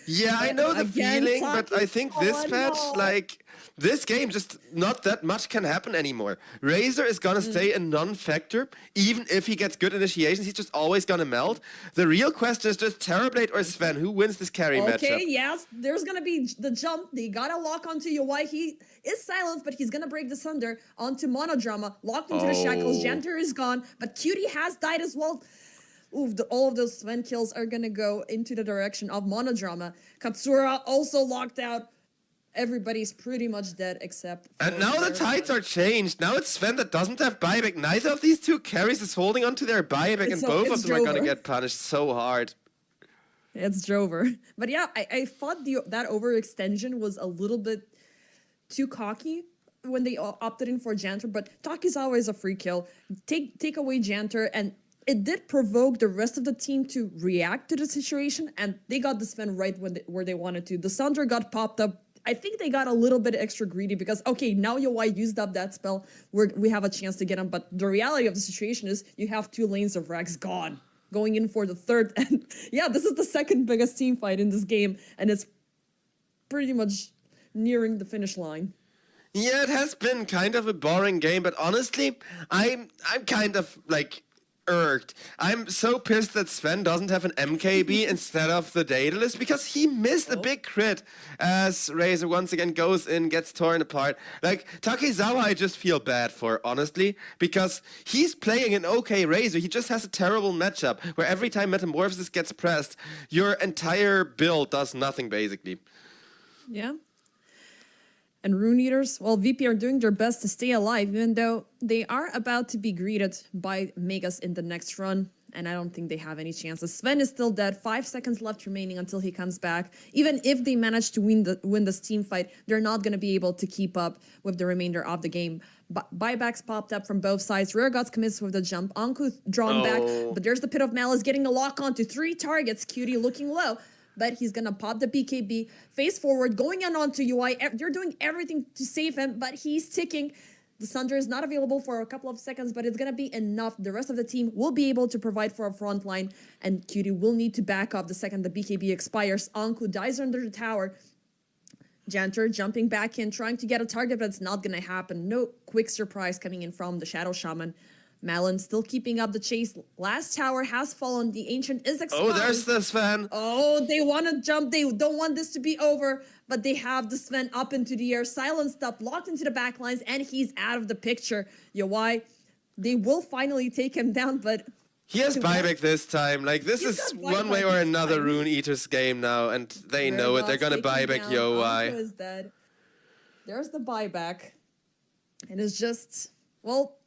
Yeah, I know the feeling, but I think this match, like, this game, just not that much can happen anymore. Razor is gonna stay a non-factor, even if he gets good initiations, he's just always gonna melt. The real question is just Terrorblade or Sven, who wins this carry matchup? Okay, yes, there's gonna be the jump, they gotta lock onto Yowai, he is silenced, but he's gonna break the Sunder onto Monodrama, locked into the shackles, Janter is gone, but Cutie has died as well. Oof, all of those Sven kills are gonna go into the direction of Monodrama. Katsura also locked out. Everybody's pretty much dead except for And now the tides are changed. Now it's Sven that doesn't have buyback. Neither of these two carries is holding onto their buyback, and both of them are gonna get punished so hard. It's Drover. But yeah, I thought that overextension was a little bit too cocky when they opted in for Janter, but Takizawa is a free kill. Take away Janter, and it did provoke the rest of the team to react to the situation, and they got the Sven right where they wanted to. The Sunder got popped up. I think they got a little bit extra greedy because, okay, now Yowai used up that spell, we have a chance to get him, but the reality of the situation is you have 2 lanes of Rax gone, going in for the third, and yeah, this is the second biggest team fight in this game, and it's pretty much nearing the finish line. Yeah, it has been kind of a boring game, but honestly, I'm kind of, like, irked. I'm so pissed that Sven doesn't have an MKB instead of the Daedalus, because he missed a big crit as Razor once again goes in, gets torn apart. Like, Takizawa I just feel bad for, honestly, because he's playing an okay Razor. He just has a terrible matchup where every time Metamorphosis gets pressed, your entire build does nothing, basically. Yeah. And Rune Eaters, well, VP are doing their best to stay alive, even though they are about to be greeted by Megas in the next run, and I don't think they have any chances. Sven is still dead, 5 seconds left remaining until he comes back. Even if they manage to win this team fight, they're not going to be able to keep up with the remainder of the game. Buybacks popped up from both sides. Rare Gods commits with the jump. Anku drawn back, but there's the Pit of Malice getting a lock onto 3 targets. Cutie looking low. But he's gonna pop the BKB, face forward, going in onto UI. They're doing everything to save him, but he's ticking. The Sunder is not available for a couple of seconds, but it's gonna be enough. The rest of the team will be able to provide for a front line, and Cutie will need to back up the second the BKB expires. Anku dies under the tower. Janter jumping back in, trying to get a target, but it's not gonna happen. No quick surprise coming in from the Shadow Shaman. Malin still keeping up the chase. Last tower has fallen. The Ancient is exposed. Oh, there's the Sven. Oh, they want to jump. They don't want this to be over, but they have the Sven up into the air, silenced up, locked into the backlines, and he's out of the picture. Yowai, they will finally take him down, but... He has buyback this time. Like, this is one way or another Rune Eaters game now, and they know it. They're gonna buyback Yowai. Is dead. There's the buyback. And it's just... Well...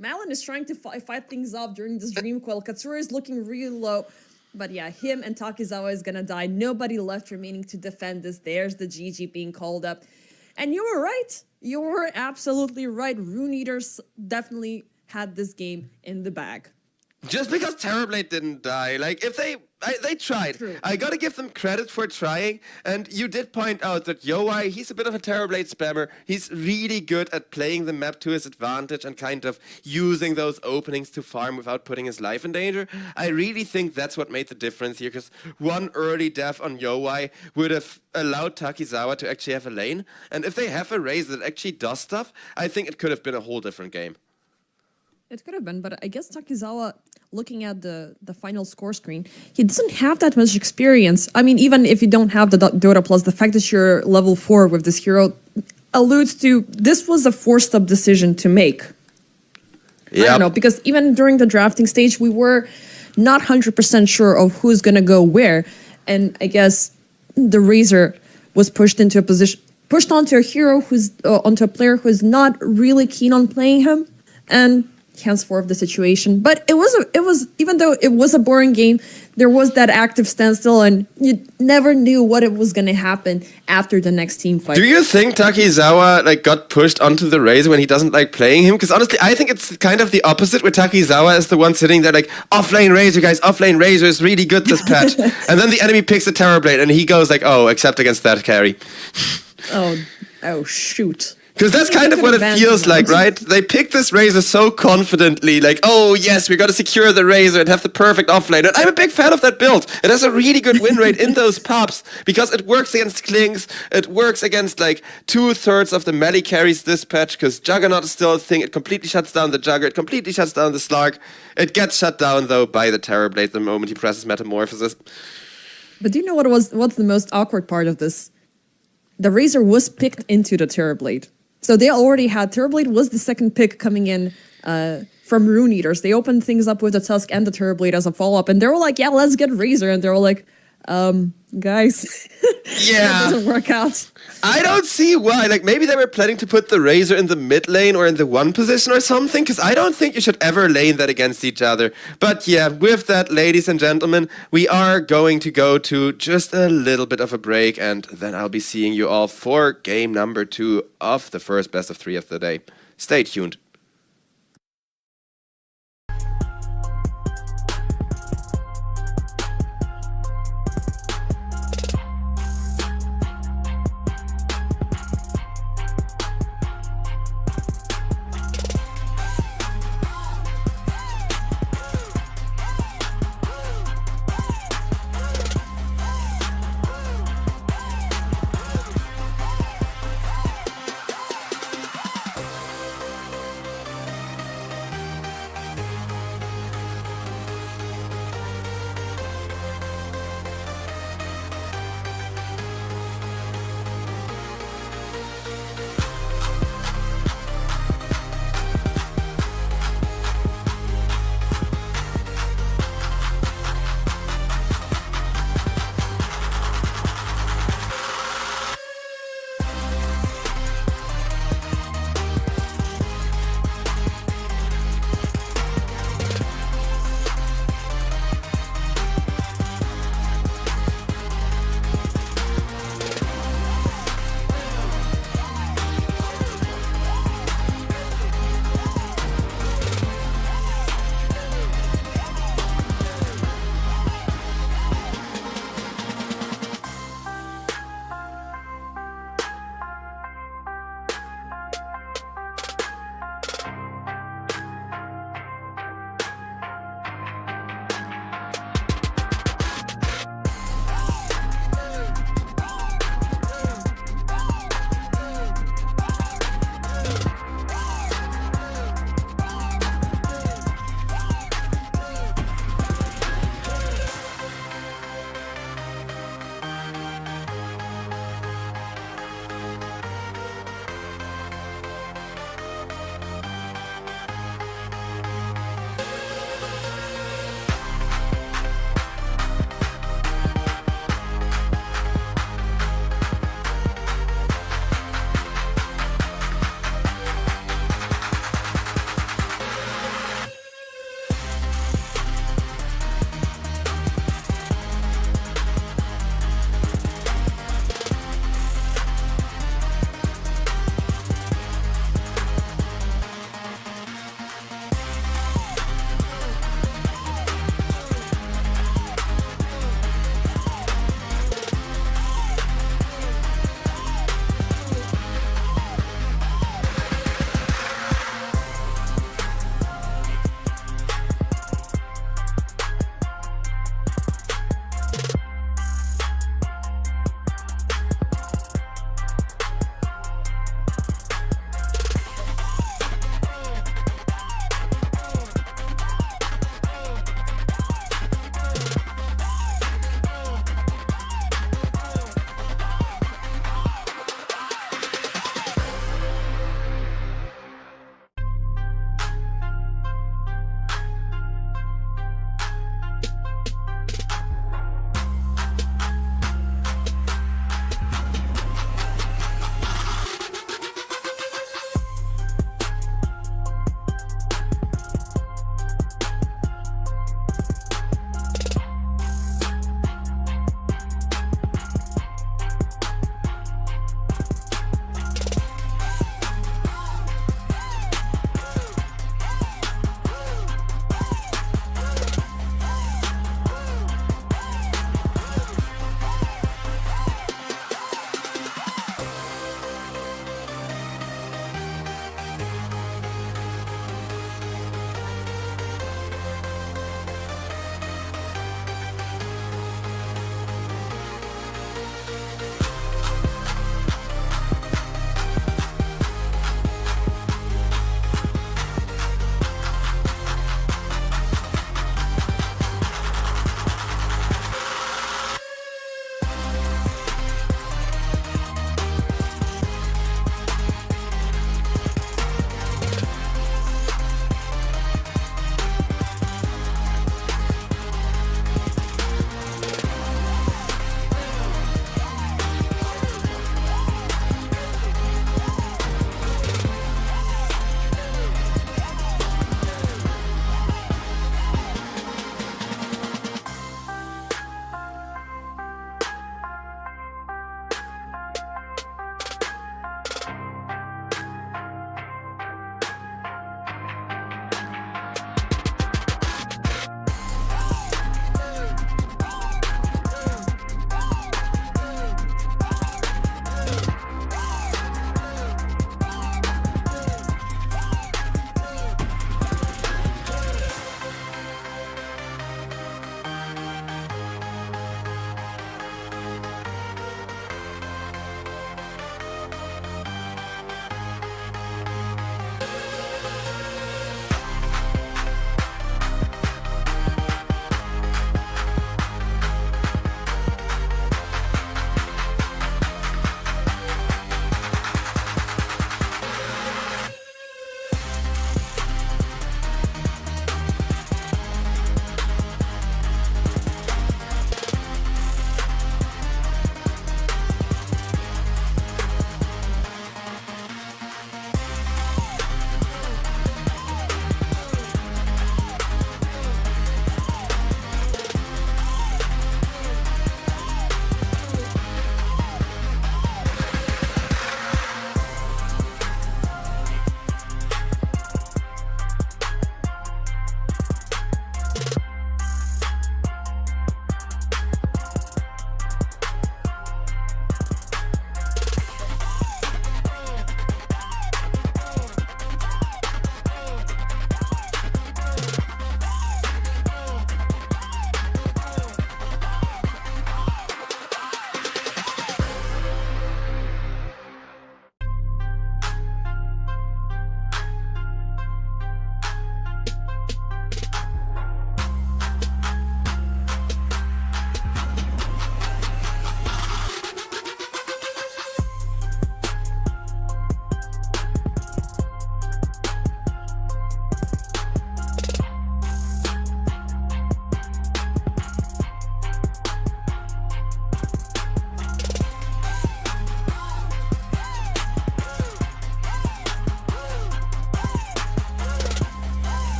Malin is trying to fight things off during this Dream Coil. Katsura is looking really low. But yeah, him and Takizawa is gonna die. Nobody left remaining to defend this. There's the GG being called up. And you were right. You were absolutely right. Rune Eaters definitely had this game in the bag. Just because Terrorblade didn't die, like if they tried. True. I gotta give them credit for trying. And you did point out that Yowai, he's a bit of a Terrorblade spammer. He's really good at playing the map to his advantage and kind of using those openings to farm without putting his life in danger. I really think that's what made the difference here, because one early death on Yowai would have allowed Takizawa to actually have a lane. And if they have a Razor that actually does stuff, I think it could have been a whole different game. It could have been, but I guess Takizawa, looking at the final score screen, he doesn't have that much experience. I mean, even if you don't have the Dota Plus, the fact that you're level 4 with this hero alludes to this was a forced-up decision to make. I don't know, because even during the drafting stage, we were not 100% sure of who's going to go where. And I guess the Razor was pushed into a position, pushed onto a hero onto a player who's not really keen on playing him. And henceforth the situation, but it was even though it was a boring game, there was that active standstill, and you never knew what it was going to happen after the next team fight. Do you think Takizawa like got pushed onto the Razor when he doesn't like playing him? Because honestly, I think it's kind of the opposite, where Takizawa is the one sitting there like, offlane Razor, guys, offlane Razor is really good this patch. And then the enemy picks a Terrorblade and he goes like, oh, except against that carry. Oh shoot. Because that's kind of what it feels like, right? They pick this Razor so confidently, like, oh yes, we got to secure the Razor and have the perfect offlane. And I'm a big fan of that build. It has a really good win rate in those pops, because it works against Klings, it works against like 2/3 of the melee carries this patch, because Juggernaut is still a thing. It completely shuts down the Jugger, it completely shuts down the Slark. It gets shut down though by the Terrorblade the moment he presses Metamorphosis. But do you know what's the most awkward part of this? The Razor was picked into the Terrorblade. So they already had, Terrorblade was the second pick coming in from Rune Eaters. They opened things up with the Tusk and the Terrorblade as a follow-up, and they were like, yeah, let's get Razor. And they were like, guys, yeah, that doesn't work out. I don't see why. Like, maybe they were planning to put the Razor in the mid lane or in the 1 position or something, because I don't think you should ever lane that against each other. But yeah, with that, ladies and gentlemen, we are going to go to just a little bit of a break, and then I'll be seeing you all for game number 2 of the first best of 3 of the day. Stay tuned.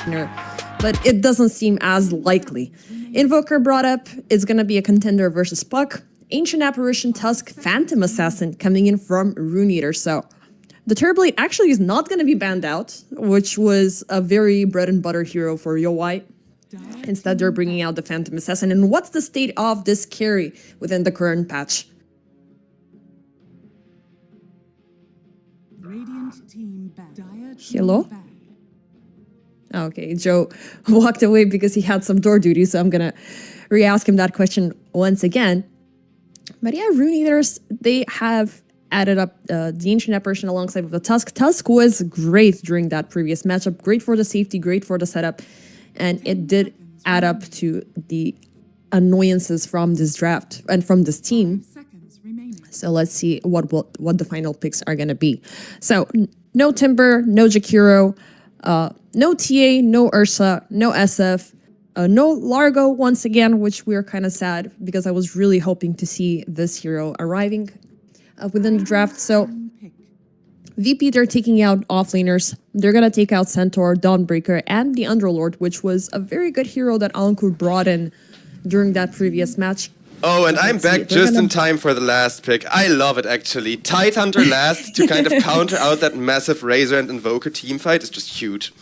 but it doesn't seem as likely. Invoker brought up is going to be a contender versus Puck. Ancient Apparition, Tusk, Phantom Assassin coming in from Rune Eater. So the Turblade actually is not going to be banned out, which was a very bread and butter hero for YoY. Instead, they're bringing out the Phantom Assassin. And what's the state of this carry within the current patch? Radiant team back. Dire team Hello? back. Okay, Joe walked away because he had some door duty, so I'm going to re-ask him that question once again. But yeah, Rune Eaters, they have added up the Ancient Apparition alongside with the Tusk. Tusk was great during that previous matchup. Great for the safety, great for the setup. And it did add up to the annoyances from this draft and from this team. Seconds remaining. So let's see what the final picks are going to be. So no Timber, no Jakiro, no TA, no Ursa, no SF, no Largo once again, which we're kind of sad because I was really hoping to see this hero arriving within the draft. So VP, they're taking out offlaners. They're going to take out Centaur, Dawnbreaker, and the Underlord, which was a very good hero that Alankur brought in during that previous match. Oh, and I'm back just in time for the last pick. I love it, actually. Tidehunter last to kind of counter out that massive Razor and Invoker teamfight is just huge.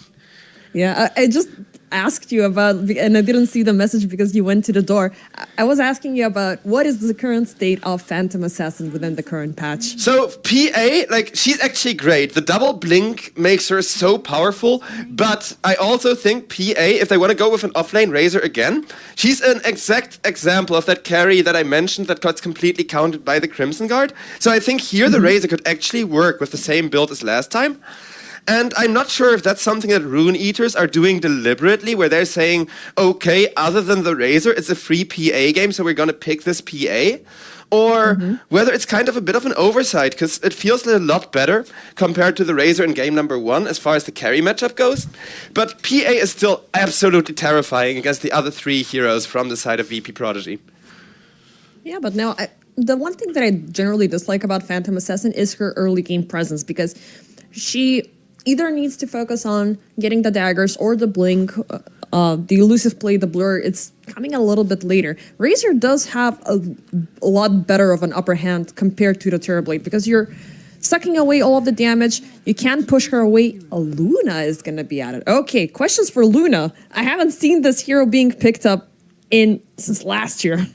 Yeah, I just asked you about, and I didn't see the message because you went to the door. I was asking you about what is the current state of Phantom Assassin within the current patch. So PA, like, she's actually great. The double blink makes her so powerful, but I also think PA, if they want to go with an offlane Razor again, she's an exact example of that carry that I mentioned that got completely countered by the Crimson Guard. So I think here the Razor could actually work with the same build as last time. And I'm not sure if that's something that Rune Eaters are doing deliberately, where they're saying, okay, other than the Razor, it's a free PA game, so we're going to pick this PA. Or whether it's kind of a bit of an oversight, because it feels a lot better compared to the Razor in game number 1 as far as the carry matchup goes. But PA is still absolutely terrifying against the other 3 heroes from the side of VP Prodigy. Yeah, but now, the one thing that I generally dislike about Phantom Assassin is her early game presence, because she either needs to focus on getting the daggers or the blink, the elusive play, the blur. It's coming a little bit later. Razor does have a lot better of an upper hand compared to the Terrorblade because you're sucking away all of the damage. You can't push her away. A Luna is going to be at it. Okay, questions for Luna. I haven't seen this hero being picked up since last year.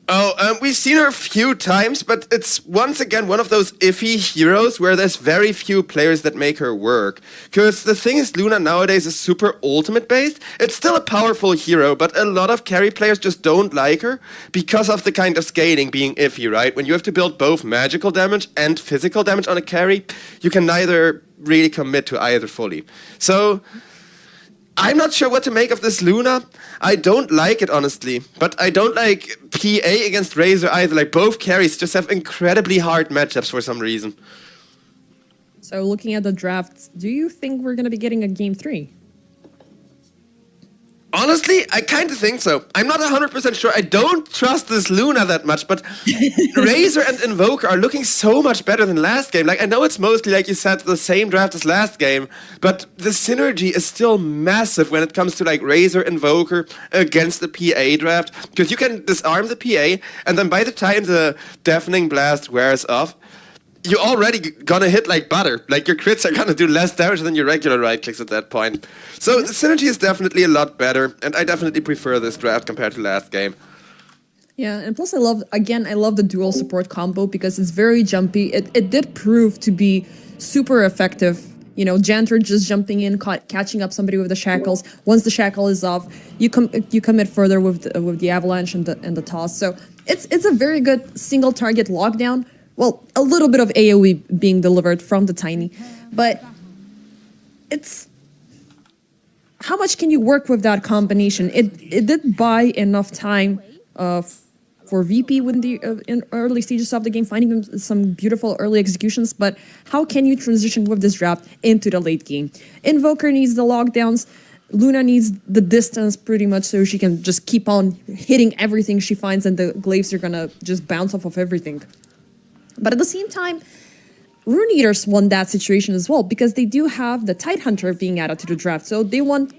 Oh, we've seen her a few times, but it's once again one of those iffy heroes where there's very few players that make her work. Because the thing is, Luna nowadays is super ultimate based. It's still a powerful hero, but a lot of carry players just don't like her because of the kind of scaling being iffy, right? When you have to build both magical damage and physical damage on a carry, you can neither really commit to either fully. So I'm not sure what to make of this Luna. I don't like it, honestly. But I don't like PA against Razor either. Like, both carries just have incredibly hard matchups for some reason. So looking at the drafts, do you think we're going to be getting a game 3? Honestly, I kind of think so. I'm not 100% sure. I don't trust this Luna that much, but Razor and Invoker are looking so much better than last game. Like, I know it's mostly, like you said, the same draft as last game, but the synergy is still massive when it comes to, like, Razor, Invoker against the PA draft, because you can disarm the PA, and then by the time the Deafening Blast wears off, you're already gonna hit like butter. Like, your crits are gonna do less damage than your regular right clicks at that point. So the synergy is definitely a lot better, and I definitely prefer this draft compared to last game. Yeah, and plus I love the dual support combo because it's very jumpy. It did prove to be super effective. You know, Janter just jumping in, catching up somebody with the shackles. Once the shackle is off, you commit further with the avalanche and the toss. So it's a very good single target lockdown. Well, a little bit of AoE being delivered from the Tiny, but it's how much can you work with that combination? It did buy enough time for VP in early stages of the game, finding some beautiful early executions, but how can you transition with this draft into the late game? Invoker needs the lockdowns. Luna needs the distance pretty much so she can just keep on hitting everything she finds, and the glaives are gonna just bounce off of everything. But at the same time, Rune Eaters won that situation as well because they do have the Tidehunter being added to the draft. So they want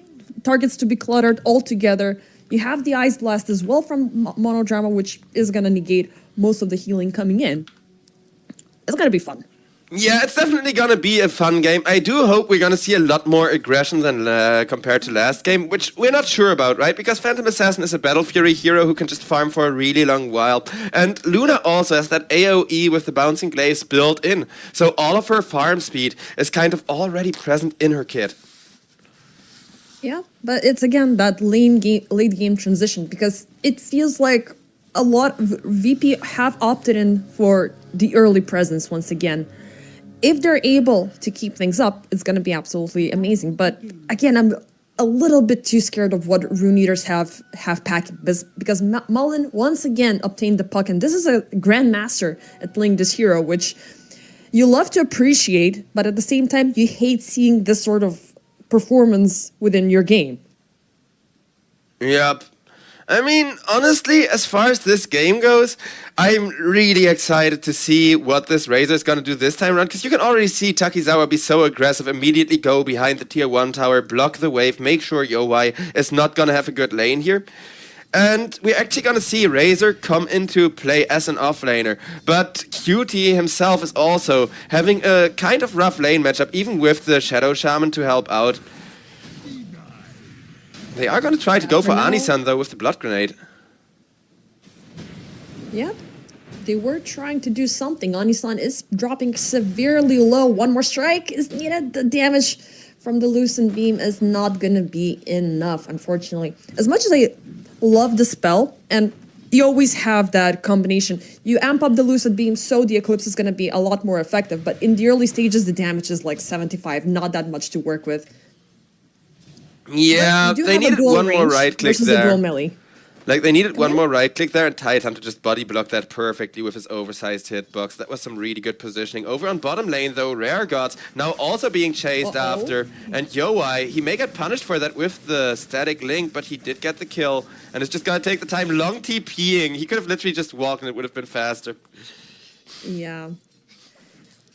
targets to be cluttered all together. You have the Ice Blast as well from Monodrama, which is going to negate most of the healing coming in. It's going to be fun. Yeah, it's definitely gonna be a fun game. I do hope we're gonna see a lot more aggression than compared to last game, which we're not sure about, right? Because Phantom Assassin is a Battle Fury hero who can just farm for a really long while. And Luna also has that AoE with the Bouncing Glaives built in. So all of her farm speed is kind of already present in her kit. Yeah, but it's again that late game transition, because it feels like a lot of VP have opted in for the early presence once again. If they're able to keep things up, it's going to be absolutely amazing. But again, I'm a little bit too scared of what Rune Eaters have packed, because Mullen once again obtained the puck, and this is a grandmaster at playing this hero, which you love to appreciate, but at the same time, you hate seeing this sort of performance within your game. Yep. I mean, honestly, as far as this game goes, I'm really excited to see what this Razor is going to do this time around, because you can already see Takizawa be so aggressive, immediately go behind the tier 1 tower, block the wave, make sure Yowai is not going to have a good lane here. And we're actually going to see Razor come into play as an offlaner. But QT himself is also having a kind of rough lane matchup, even with the Shadow Shaman to help out. They are going to try to go for Anisan, though, with the Blood Grenade. Yep. They were trying to do something. Anisan is dropping severely low. One more strike is needed. The damage from the Lucent Beam is not going to be enough, unfortunately. As much as I love the spell, and you always have that combination. You amp up the Lucent Beam, so the Eclipse is going to be a lot more effective. But in the early stages, the damage is like 75. Not that much to work with. Yeah, they needed one more right click there. Like, they needed one more right click there, and Titan to just body block that perfectly with his oversized hitbox. That was some really good positioning. Over on bottom lane, though, Rare Gods now also being chased after. And Yowai, he may get punished for that with the static link, but he did get the kill. And it's just gonna take the time. Long TPing. He could have literally just walked and it would have been faster. Yeah.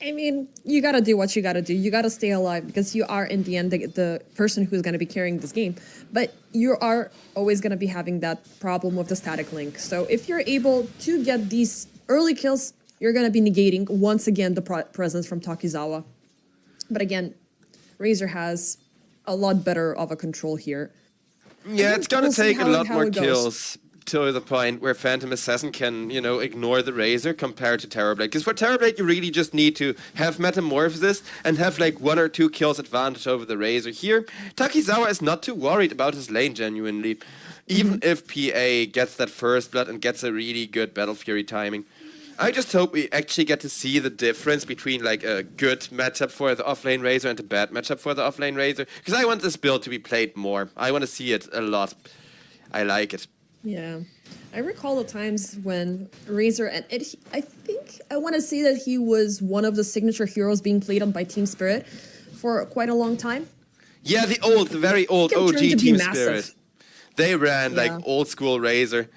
I mean, you gotta do what you gotta do. You gotta stay alive, because you are, in the end, the person who's gonna be carrying this game. But you are always gonna be having that problem with the static link. So if you're able to get these early kills, you're gonna be negating, once again, the presence from Takizawa. But again, Razor has a lot better of a control here. Yeah, it's gonna take a lot more kills to the point where Phantom Assassin can, you know, ignore the Razor compared to Terrorblade. Because for Terrorblade, you really just need to have Metamorphosis and have like 1 or 2 kills advantage over the Razor. Here, Takizawa is not too worried about his lane, genuinely. Even if PA gets that first blood and gets a really good Battle Fury timing. I just hope we actually get to see the difference between like a good matchup for the offlane Razor and a bad matchup for the offlane Razor. Because I want this build to be played more. I want to see it a lot. I like it. Yeah, I recall the times when Razor, and I think I want to say that he was one of the signature heroes being played on by Team Spirit for quite a long time. Yeah, the very old OG Team Spirit. They ran like old school Razor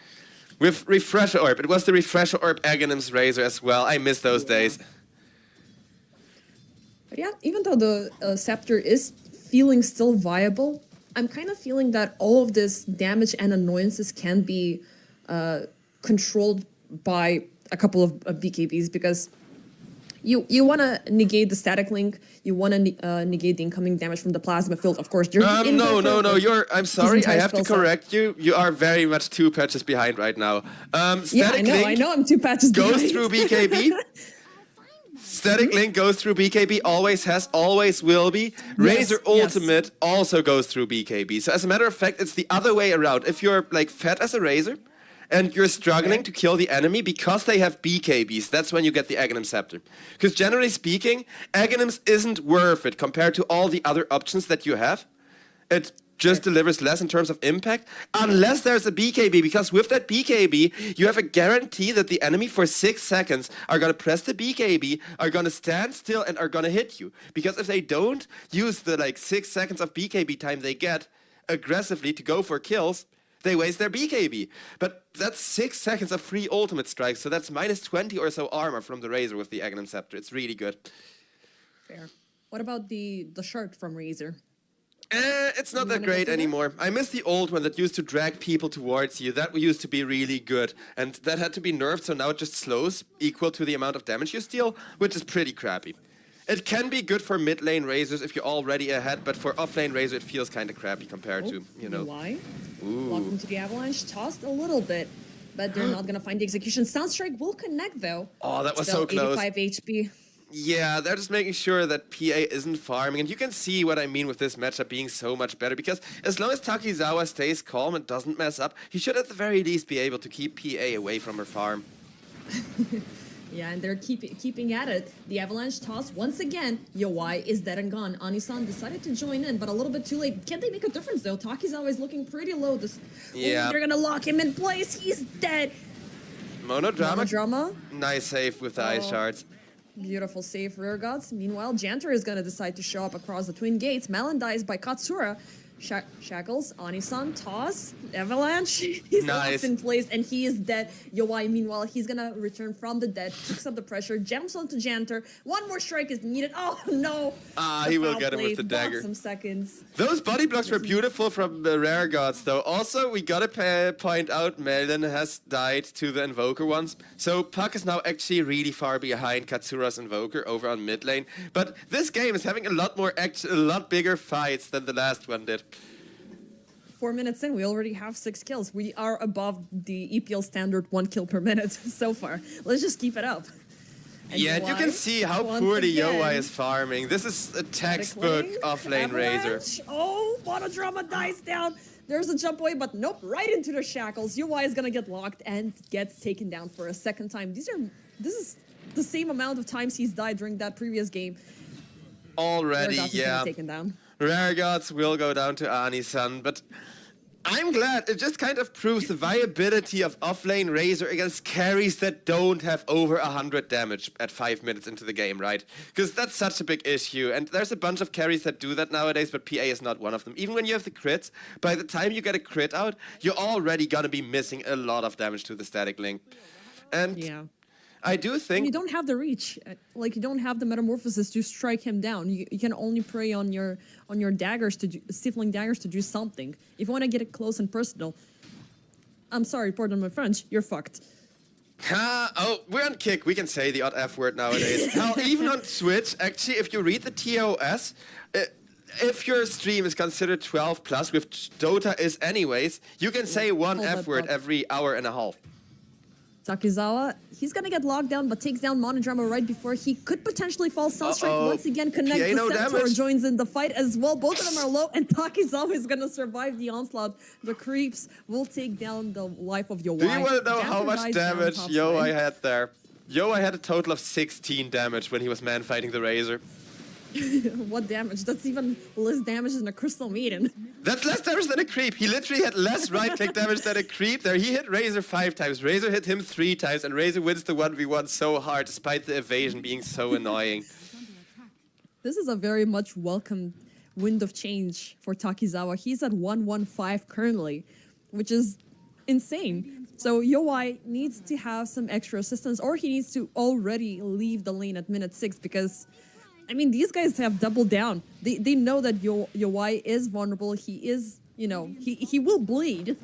with Refresher Orb. It was the Refresher Orb Aghanim's Razor as well. I miss those days. But yeah, even though the Scepter is feeling still viable, I'm kind of feeling that all of this damage and annoyances can be controlled by a couple of BKBs, because you want to negate the static link, you want to negate the incoming damage from the plasma field. Of course, no. I'm sorry, I have to correct you. You are very much 2 patches behind right now. Static Link I know. I'm 2 patches behind. Goes through BKB. Static Link goes through BKB, always has, always will be. Razor Ultimate also goes through BKB. So as a matter of fact, it's the other way around. If you're like fed as a Razor and you're struggling to kill the enemy because they have BKBs, that's when you get the Aghanim Scepter. Because generally speaking, Aghanims isn't worth it compared to all the other options that you have. It just delivers less in terms of impact, unless there's a BKB, because with that BKB, you have a guarantee that the enemy for 6 seconds are going to press the BKB, are going to stand still, and are going to hit you. Because if they don't use the like 6 seconds of BKB time they get aggressively to go for kills, they waste their BKB. But that's 6 seconds of free ultimate strikes, so that's minus 20 or so armor from the Razor with the Aghanim Scepter. It's really good. Fair. What about the shirt from Razor? It's not that wanna go great through that? anymore. I miss the old one that used to drag people towards you. That used to be really good. And that had to be nerfed, so now it just slows equal to the amount of damage you steal, which is pretty crappy. It can be good for mid lane Razors if you're already ahead, but for off lane Razor it feels kind of crappy compared to, you know. Why? Ooh. Locked into the avalanche, tossed a little bit, but they're not gonna find the execution. Soundstrike will connect though. Oh, that was Still so close. 85 HP. Yeah, they're just making sure that PA isn't farming, and you can see what I mean with this matchup being so much better, because as long as Takizawa stays calm and doesn't mess up, he should at the very least be able to keep PA away from her farm. Yeah, and they're keeping at it. The avalanche toss once again. Yowai is dead and gone. Anisan decided to join in, but a little bit too late. Can they make a difference though? Takizawa is looking pretty low. Yeah. They're gonna lock him in place. He's dead. Monodrama? Nice save with the ice shards. Beautiful save, Rear Gods. Meanwhile, Janter is gonna decide to show up across the twin gates. Malin dies by Katsura. Shackles, Anisan, toss, avalanche. He's Nice. locked in place and he is dead. Yowai, meanwhile, he's gonna return from the dead, picks up the pressure, jumps onto Janter. One more strike is needed. Oh no! He will get him with the dagger. Some seconds. Those body blocks were beautiful from the Rare Gods, though. Also, we gotta point out Melon has died to the Invoker once. So Puck is now actually really far behind Katsura's Invoker over on mid lane. But this game is having a lot bigger fights than the last one did. 4 minutes in, we already have 6 kills. We are above the EPL standard 1 kill per minute so far. Let's just keep it up. And Yeah, and you can see how poorly Yowai is farming. This is a textbook off-lane Razor. Oh, Monodrama dies down. There's a jump away, but nope, right into the shackles. Yowai is gonna get locked and gets taken down for a second time. This is the same amount of times he's died during that previous game. Already, Rare yeah. Taken down. Rare Gods will go down to Ani-san, but I'm glad. It just kind of proves the viability of offlane Razor against carries that don't have over 100 damage at 5 minutes into the game, right? Because that's such a big issue, and there's a bunch of carries that do that nowadays, but PA is not one of them. Even when you have the crits, by the time you get a crit out, you're already gonna be missing a lot of damage to the static link. And Yeah. I do think... You don't have the reach, like you don't have the metamorphosis to strike him down. You can only prey on your daggers stifling daggers to do something. If you want to get it close and personal, I'm sorry, pardon my French, you're fucked. Oh, we're on Kick. We can say the odd F word nowadays. Hell, even on Twitch, actually, if you read the TOS, if your stream is considered 12 plus, which Dota is anyways, you can say one F word every hour and a half. Takizawa, he's gonna get locked down, but takes down Monodrama right before he could potentially fall. Sunstrike once again connects. The Centaur joins in the fight as well. Both of them are low, and Takizawa is gonna survive the onslaught. The creeps will take down the life of Yowai. Do you want to know how much damage Yowai had there? Yowai had a total of 16 damage when he was man-fighting the Razor. What damage? That's even less damage than a Crystal Maiden. That's less damage than a creep. He literally had less right-click damage than a creep there. He hit Razor 5 times. Razor hit him 3 times, and Razor wins the 1v1 so hard, despite the evasion being so annoying. This is a very much welcome wind of change for Takizawa. He's at 115 currently, which is insane. So Yowai needs to have some extra assistance, or he needs to already leave the lane at minute 6, because I mean, these guys have doubled down. They know that Yowai is vulnerable. He is, you know, he will bleed.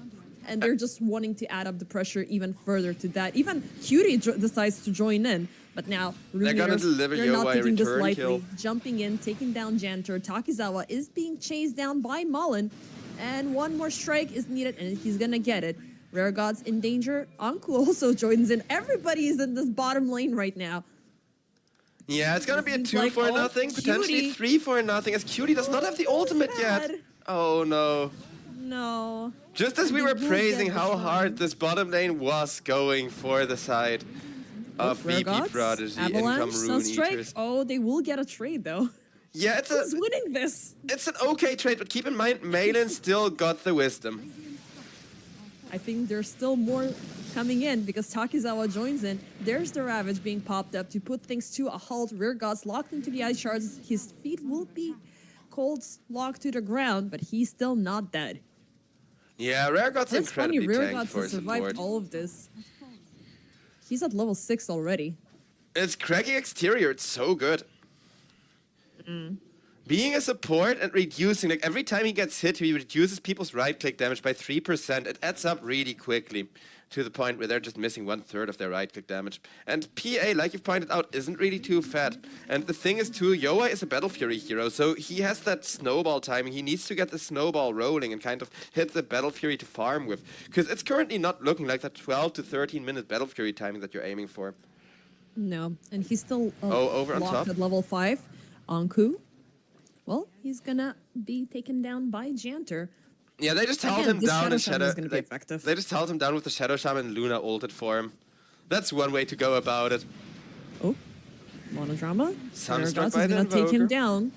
And they're just wanting to add up the pressure even further to that. Even Cutie decides to join in. But now, they're gonna deliver Yowai a return kill. Jumping in, taking down Janter. Takizawa is being chased down by Mullen. And one more strike is needed, and he's gonna get it. Rare Gods in danger. Anku also joins in. Everybody is in this bottom lane right now. Yeah, it's gonna be a 2-0, potentially 3-0, as Cutie does not have the ultimate yet. Oh no. No. Just as we were praising how hard this bottom lane was going for the side of VP Prodigy and come Rune Eaters. Oh, they will get a trade though. Yeah, Who's winning this? It's an okay trade, but keep in mind, Malin still got the wisdom. I think there's still more coming in because Takizawa joins in. There's the Ravage being popped up to put things to a halt. Rear Gods locked into the ice shards. His feet will be cold locked to the ground, but he's still not dead. Yeah, Rare Gods incredibly funny, Rear tanked Gods for has survived support. all of this. He's at level 6 already. It's cracking exterior, it's so good. Being a support and reducing, like every time he gets hit, he reduces people's right-click damage by 3%. It adds up really quickly to the point where they're just missing 1/3 of their right-click damage. And PA, like you've pointed out, isn't really too fat. And the thing is too, Yoa is a Battle Fury hero, so he has that snowball timing. He needs to get the snowball rolling and kind of hit the Battle Fury to farm with. Because it's currently not looking like that 12 to 13 minute Battle Fury timing that you're aiming for. No, and he's still over on locked top. at level 5. Anku, well, he's gonna be taken down by Janter. Yeah, they just held Again, him this down Shadow in Shaman Shadow. is gonna be effective. They just held him down with the Shadow Shaman Luna ulted for him. That's one way to go about it. Oh, monodrama. Sunstruck Is by the gonna take him Invoker. down.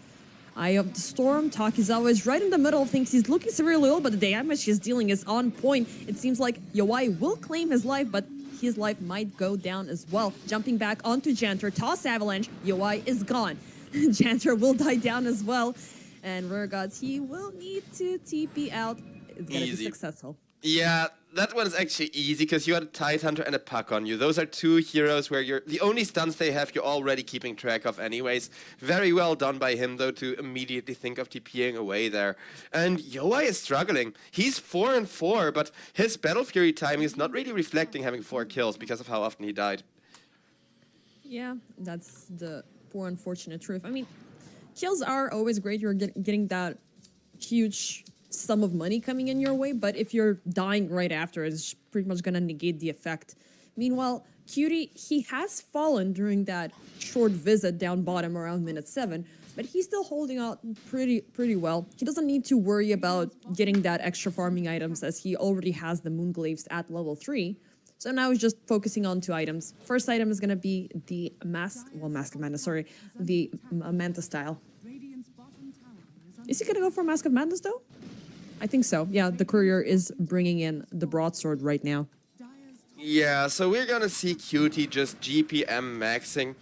Eye of the Storm. Takizawa is right in the middle of things. He's looking severely ill, but the damage he's dealing is on point. It seems like Yowai will claim his life, but his life might go down as well. Jumping back onto Janter. Toss Avalanche. Yowai is gone. Janter will die down as well. And Rare Gods, he will need to TP out. It's gonna be Easy. successful. Yeah, that one's actually easy because you had a Tidehunter and a Puck on you. Those are two heroes where you're the only stuns they have you're already keeping track of anyways. Very well done by him though to immediately think of TPing away there. And Yoai is struggling. He's 4-4, but his Battle Fury timing is not really reflecting having 4 kills because of how often he died. Yeah, that's the poor unfortunate truth. I mean, kills are always great. You're getting that huge sum of money coming in your way, but if you're dying right after, it's pretty much gonna negate the effect. Meanwhile, Cutie, he has fallen during that short visit down bottom around minute 7, but he's still holding out pretty well. He doesn't need to worry about getting that extra farming items as he already has the Moonglaves at level 3. So now he's just focusing on 2 items. First item is gonna be the Mask of Madness, sorry, the Manta style. Radiant's bottom tower is Is he gonna go for Mask of Madness though? I think so. Yeah, the courier is bringing in the broadsword right now. Yeah, so we're gonna see Cutie just GPM maxing.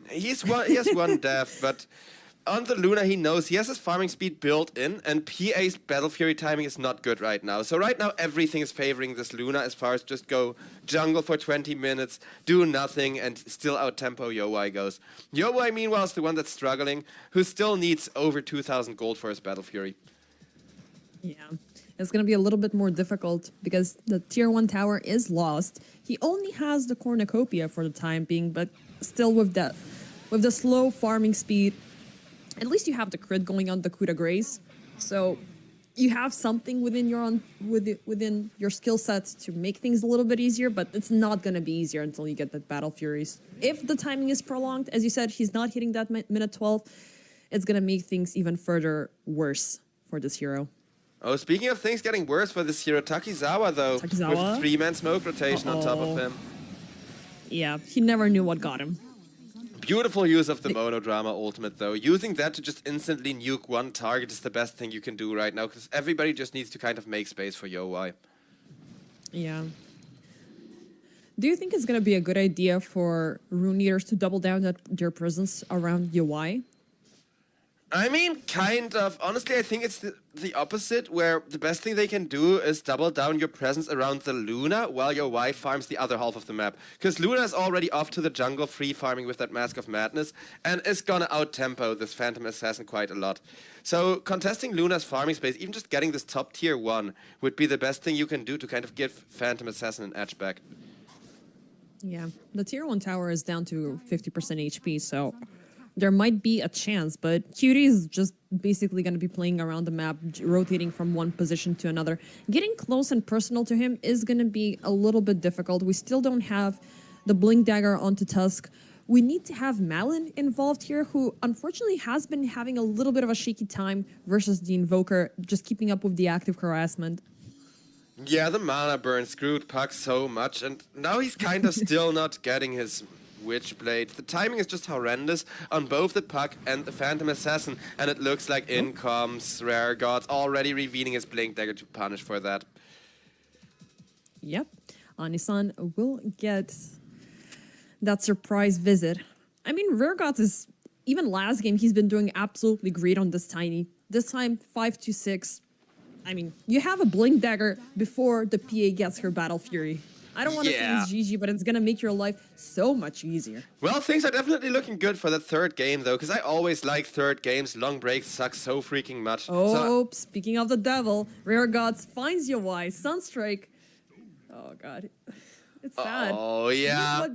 He has one death, but on the Luna he knows he has his farming speed built in, and PA's Battle Fury timing is not good right now. So right now everything is favoring this Luna as far as just go jungle for 20 minutes, do nothing, and still out-tempo Yowai goes. Yowai meanwhile is the one that's struggling, who still needs over 2,000 gold for his Battle Fury. Yeah, it's gonna be a little bit more difficult because the tier 1 tower is lost. He only has the cornucopia for the time being, but still with the slow farming speed, at least you have the crit going on the coup de grace. So you have something within your skill sets to make things a little bit easier, but it's not gonna be easier until you get the Battle Furies. If the timing is prolonged, as you said, he's not hitting that minute 12, it's gonna make things even further worse for this hero. Oh, speaking of things getting worse for this hero, Takizawa though, Takizawa? with 3-man smoke rotation on top of him. Yeah, he never knew what got him. Beautiful use of the monodrama ultimate though. Using that to just instantly nuke one target is the best thing you can do right now, because everybody just needs to kind of make space for Yowai. Yeah. Do you think it's going to be a good idea for Rune Eaters to double down their presence around Yowai? I mean, kind of. Honestly, I think it's the opposite, where the best thing they can do is double down your presence around the Luna while your wife farms the other half of the map. Because Luna is already off to the jungle free farming with that Mask of Madness and is gonna out-tempo this Phantom Assassin quite a lot. So contesting Luna's farming space, even just getting this top tier 1, would be the best thing you can do to kind of give Phantom Assassin an edge back. Yeah, the tier 1 tower is down to 50% HP, so there might be a chance, but Cutie is just basically going to be playing around the map, rotating from one position to another. Getting close and personal to him is going to be a little bit difficult. We still don't have the Blink Dagger onto Tusk. We need to have Malin involved here, who unfortunately has been having a little bit of a shaky time versus the Invoker, just keeping up with the active harassment. Yeah, the mana burn screwed Puck so much, and now he's kind of still not getting his Witchblade. The timing is just horrendous on both the Puck and the Phantom Assassin, and it looks like in comes Rare Gods, already revealing his Blink Dagger to punish for that. Yep, Anisan will get that surprise visit. I mean, Rare Gods is, even last game, he's been doing absolutely great on this Tiny. This time, 5-6. I mean, you have a Blink Dagger before the PA gets her Battle Fury. I don't want to say it's GG, but it's gonna make your life so much easier. Well, things are definitely looking good for the third game, though, because I always like third games. Long breaks suck so freaking much. Oh, speaking of the devil, Rare Gods finds UI, Sunstrike. Oh god, it's sad. Oh yeah.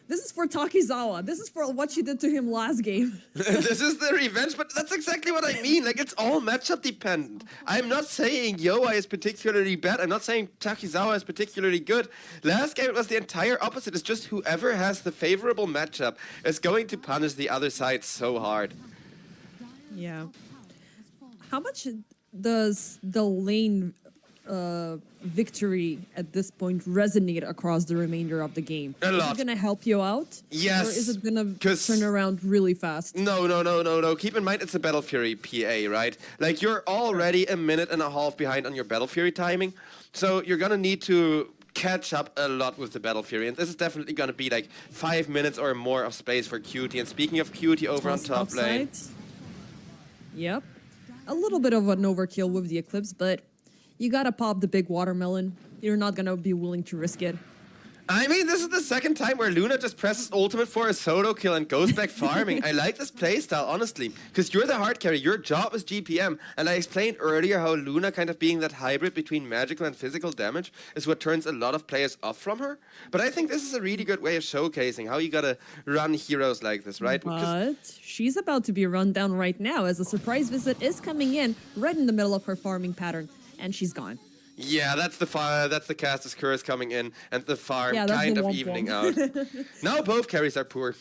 This is for Takizawa. This is for what you did to him last game. This is the revenge, but that's exactly what I mean. Like, it's all matchup dependent. I'm not saying Yoa is particularly bad. I'm not saying Takizawa is particularly good. Last game, it was the entire opposite. It's just whoever has the favorable matchup is going to punish the other side so hard. Yeah. How much does the lane victory at this point resonate across the remainder of the game? A lot. Is it going to help you out? Yes. Or is it going to turn around really fast? No. Keep in mind, it's a Battle Fury PA, right? Like, you're already a minute and a half behind on your Battle Fury timing. So you're going to need to catch up a lot with the Battle Fury. And this is definitely going to be like 5 minutes or more of space for Cutie. And speaking of Cutie, over on top lane. Yep. A little bit of an overkill with the Eclipse, but you gotta pop the big watermelon. You're not gonna be willing to risk it. I mean, this is the second time where Luna just presses ultimate for a solo kill and goes back farming. I like this playstyle, honestly, because you're the hard carry. Your job is GPM, and I explained earlier how Luna kind of being that hybrid between magical and physical damage is what turns a lot of players off from her. But I think this is a really good way of showcasing how you gotta run heroes like this, right? But she's about to be run down right now as a surprise visit is coming in right in the middle of her farming pattern, and she's gone. Yeah, that's the caster's curse coming in, and the farm kind of evening out. Now both carries are poor.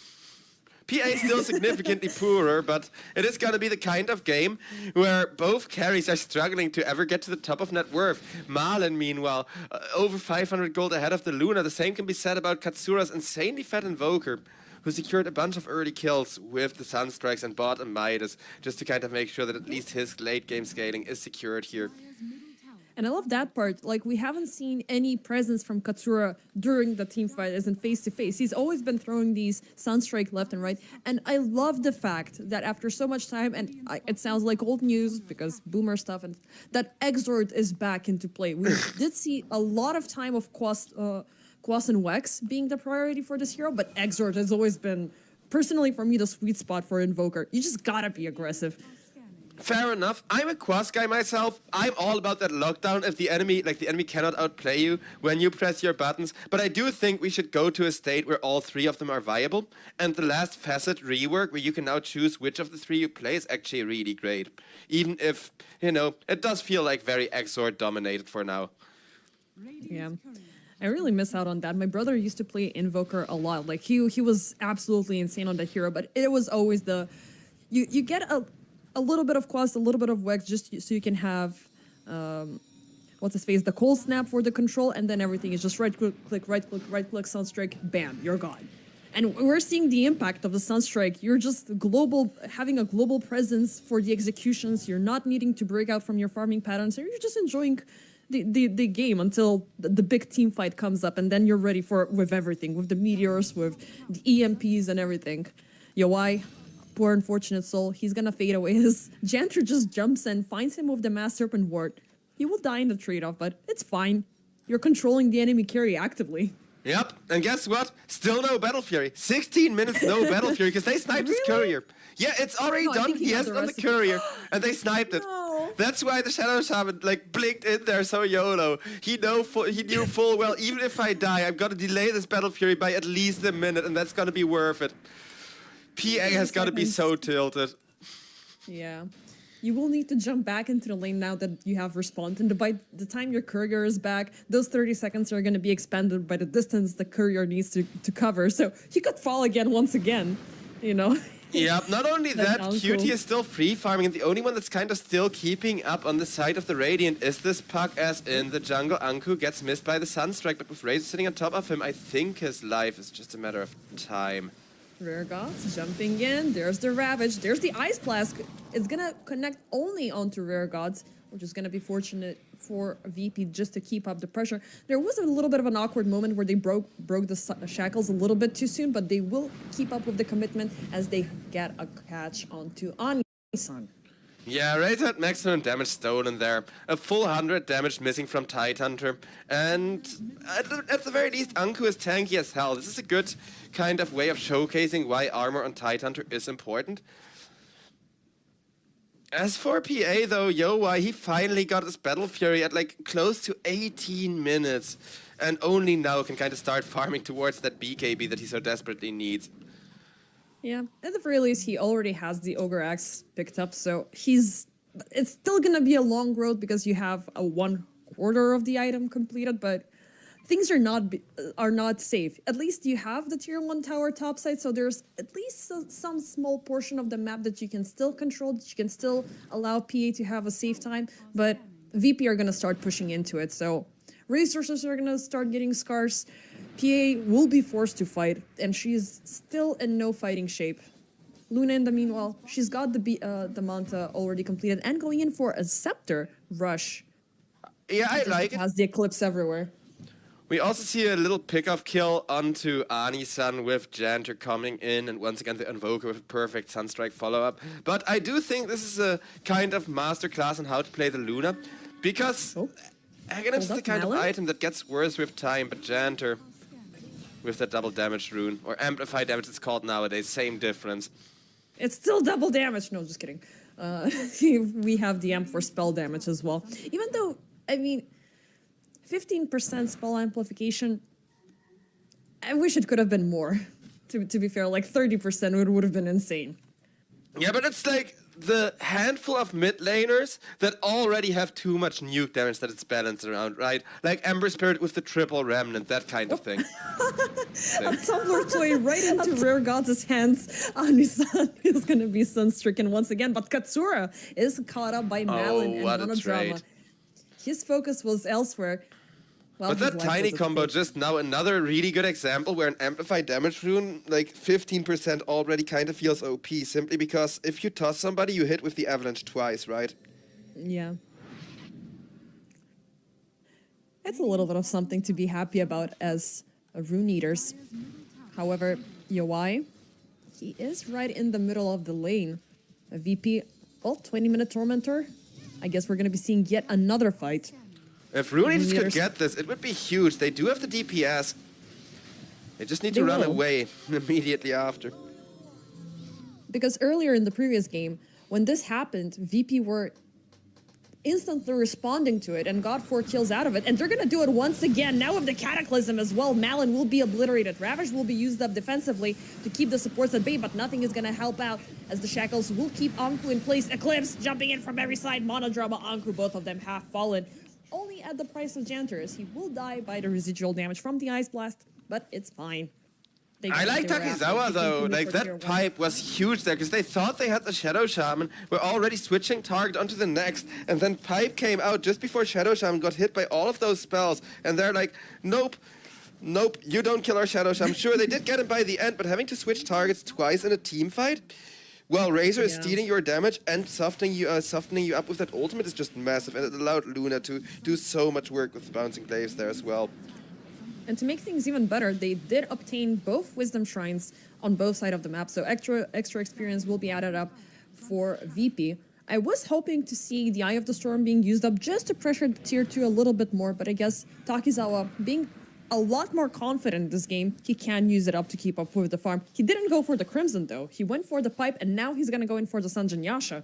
PA is still significantly poorer, but it is going to be the kind of game where both carries are struggling to ever get to the top of net worth. Marlin, meanwhile, over 500 gold ahead of the Luna. The same can be said about Katsura's insanely fat Invoker, who secured a bunch of early kills with the Sunstrikes and bought a Midas, just to kind of make sure that at least his late game scaling is secured here. And I love that part. Like, we haven't seen any presence from Katsura during the team fight as in face-to-face. He's always been throwing these Sunstrike left and right. And I love the fact that after so much time, and it sounds like old news because boomer stuff, and that Exort is back into play. We did see a lot of time of Quas and Wex being the priority for this hero, but Exort has always been, personally for me, the sweet spot for Invoker. You just gotta be aggressive. Fair enough. I'm a Quas guy myself. I'm all about that lockdown if the enemy cannot outplay you when you press your buttons. But I do think we should go to a state where all three of them are viable. And the last facet rework, where you can now choose which of the three you play, is actually really great. Even if, it does feel like very Exort dominated for now. Yeah. I really miss out on that. My brother used to play Invoker a lot. Like, he was absolutely insane on the hero, but it was always you get a little bit of Quas, a little bit of Wex, just so you can have, the cold snap for the control, and then everything is just right click, Sunstrike, bam, you're gone. And we're seeing the impact of the Sunstrike. You're just having a global presence for the executions. You're not needing to break out from your farming patterns. You're just enjoying the game until the big team fight comes up, and then you're ready with everything, with the meteors, with the EMPs and everything. Yowai, poor unfortunate soul, he's gonna fade away. His Jantr just jumps in, finds him with the Mass Serpent Ward. He will die in the trade-off, but it's fine. You're controlling the enemy carry actively. Yep, and guess what? Still no Battle Fury. 16 minutes no Battle Fury, because they sniped his courier. Yeah, it's already done. He has it on the courier, and they sniped it. No. That's why the Shadow Shaman blinked in there so YOLO. He knew full well, even if I die, I've got to delay this Battle Fury by at least a minute, and that's gonna be worth it. PA has got to be so tilted. Yeah. You will need to jump back into the lane now that you have respawned. And by the time your courier is back, those 30 seconds are going to be expanded by the distance the courier needs to cover. So he could fall again once again, Yeah, not only that, Cutie cool. is still free farming, and the only one that's kind of still keeping up on the side of the Radiant is this puck, as in the jungle. Anku gets missed by the Sunstrike, but with Razor sitting on top of him, I think his life is just a matter of time. Rare Gods jumping in. There's the Ravage. There's the Ice Blast. It's going to connect only onto Rare Gods, which is going to be fortunate for VP just to keep up the pressure. There was a little bit of an awkward moment where they broke the shackles a little bit too soon, but they will keep up with the commitment as they get a catch onto Anisan. Yeah, Razor had maximum damage stolen there. A full 100 damage missing from Tidehunter. And at the very least, Anku is tanky as hell. This is a good kind of way of showcasing why armor on Tidehunter is important. As for PA though, Yowai, he finally got his Battle Fury at like close to 18 minutes. And only now can kind of start farming towards that BKB that he so desperately needs. Yeah, at the very least, he already has the Ogre Axe picked up, so it's still gonna be a long road because you have a 1/4 of the item completed, but things are not safe. At least you have the tier 1 tower topside, so there's at least some small portion of the map that you can still control, that you can still allow PA to have a safe time, but VP are gonna start pushing into it, so resources are gonna start getting scarce. PA will be forced to fight, and she's still in no fighting shape. Luna, in the meanwhile, she's got the Manta already completed and going in for a Scepter rush. Yeah, I like it. Has the Eclipse everywhere. We also see a little pick-off kill onto Ani-san with Janter coming in, and once again the Invoker with a perfect Sunstrike follow-up. But I do think this is a kind of masterclass on how to play the Luna, because Aghanim is the kind of item that gets worse with time, but Janter with that double damage rune, or amplify damage it's called nowadays, same difference. It's still double damage. No, just kidding. We have the amp for spell damage as well. Even though, I mean, 15% spell amplification, I wish it could have been more. To be fair, like 30% would have been insane. Yeah, but it's like the handful of mid laners that already have too much nuke damage that it's balanced around, right? Like Ember Spirit with the triple remnant, that kind of thing. A Tumbler toy right into Rare Gods' hands. Anisan is going to be sun-stricken once again, but Katsura is caught up by Malin and Monodrama. His focus was elsewhere. Well, but that tiny combo, just now another really good example where an amplified damage rune, like 15% already kind of feels OP, simply because if you toss somebody, you hit with the avalanche twice, right? Yeah. It's a little bit of something to be happy about as rune eaters. However, Yowai, he is right in the middle of the lane. A VP, 20-minute Tormentor. I guess we're going to be seeing yet another fight. If Rune Eaters could get this, it would be huge. They do have the DPS. They just need to run away immediately after. Because earlier in the previous game, when this happened, VP were instantly responding to it and got 4 kills out of it. And they're going to do it once again. Now with the Cataclysm as well, Malin will be obliterated. Ravage will be used up defensively to keep the supports at bay, but nothing is going to help out as the Shackles will keep Anku in place. Eclipse jumping in from every side. Monodrama, Anku, both of them have fallen. Only at the price of Janter, as he will die by the residual damage from the Ice Blast, but it's fine. I like Takizawa though, like that pipe was huge there, because they thought they had the Shadow Shaman, were already switching target onto the next, and then pipe came out just before Shadow Shaman got hit by all of those spells, and they're like, nope, you don't kill our Shadow Shaman. Sure, they did get him by the end, but having to switch targets twice in a team fight? Well, Razor is stealing your damage and softening you up with that ultimate is just massive, and it allowed Luna to do so much work with the bouncing glaives there as well. And to make things even better, they did obtain both Wisdom Shrines on both sides of the map, so extra experience will be added up for VP. I was hoping to see the Eye of the Storm being used up just to pressure the tier 2 a little bit more, but I guess Takizawa, being a lot more confident in this game, he can use it up to keep up with the farm. He didn't go for the Crimson though. He went for the pipe, and now he's gonna go in for the Sanjin Yasha.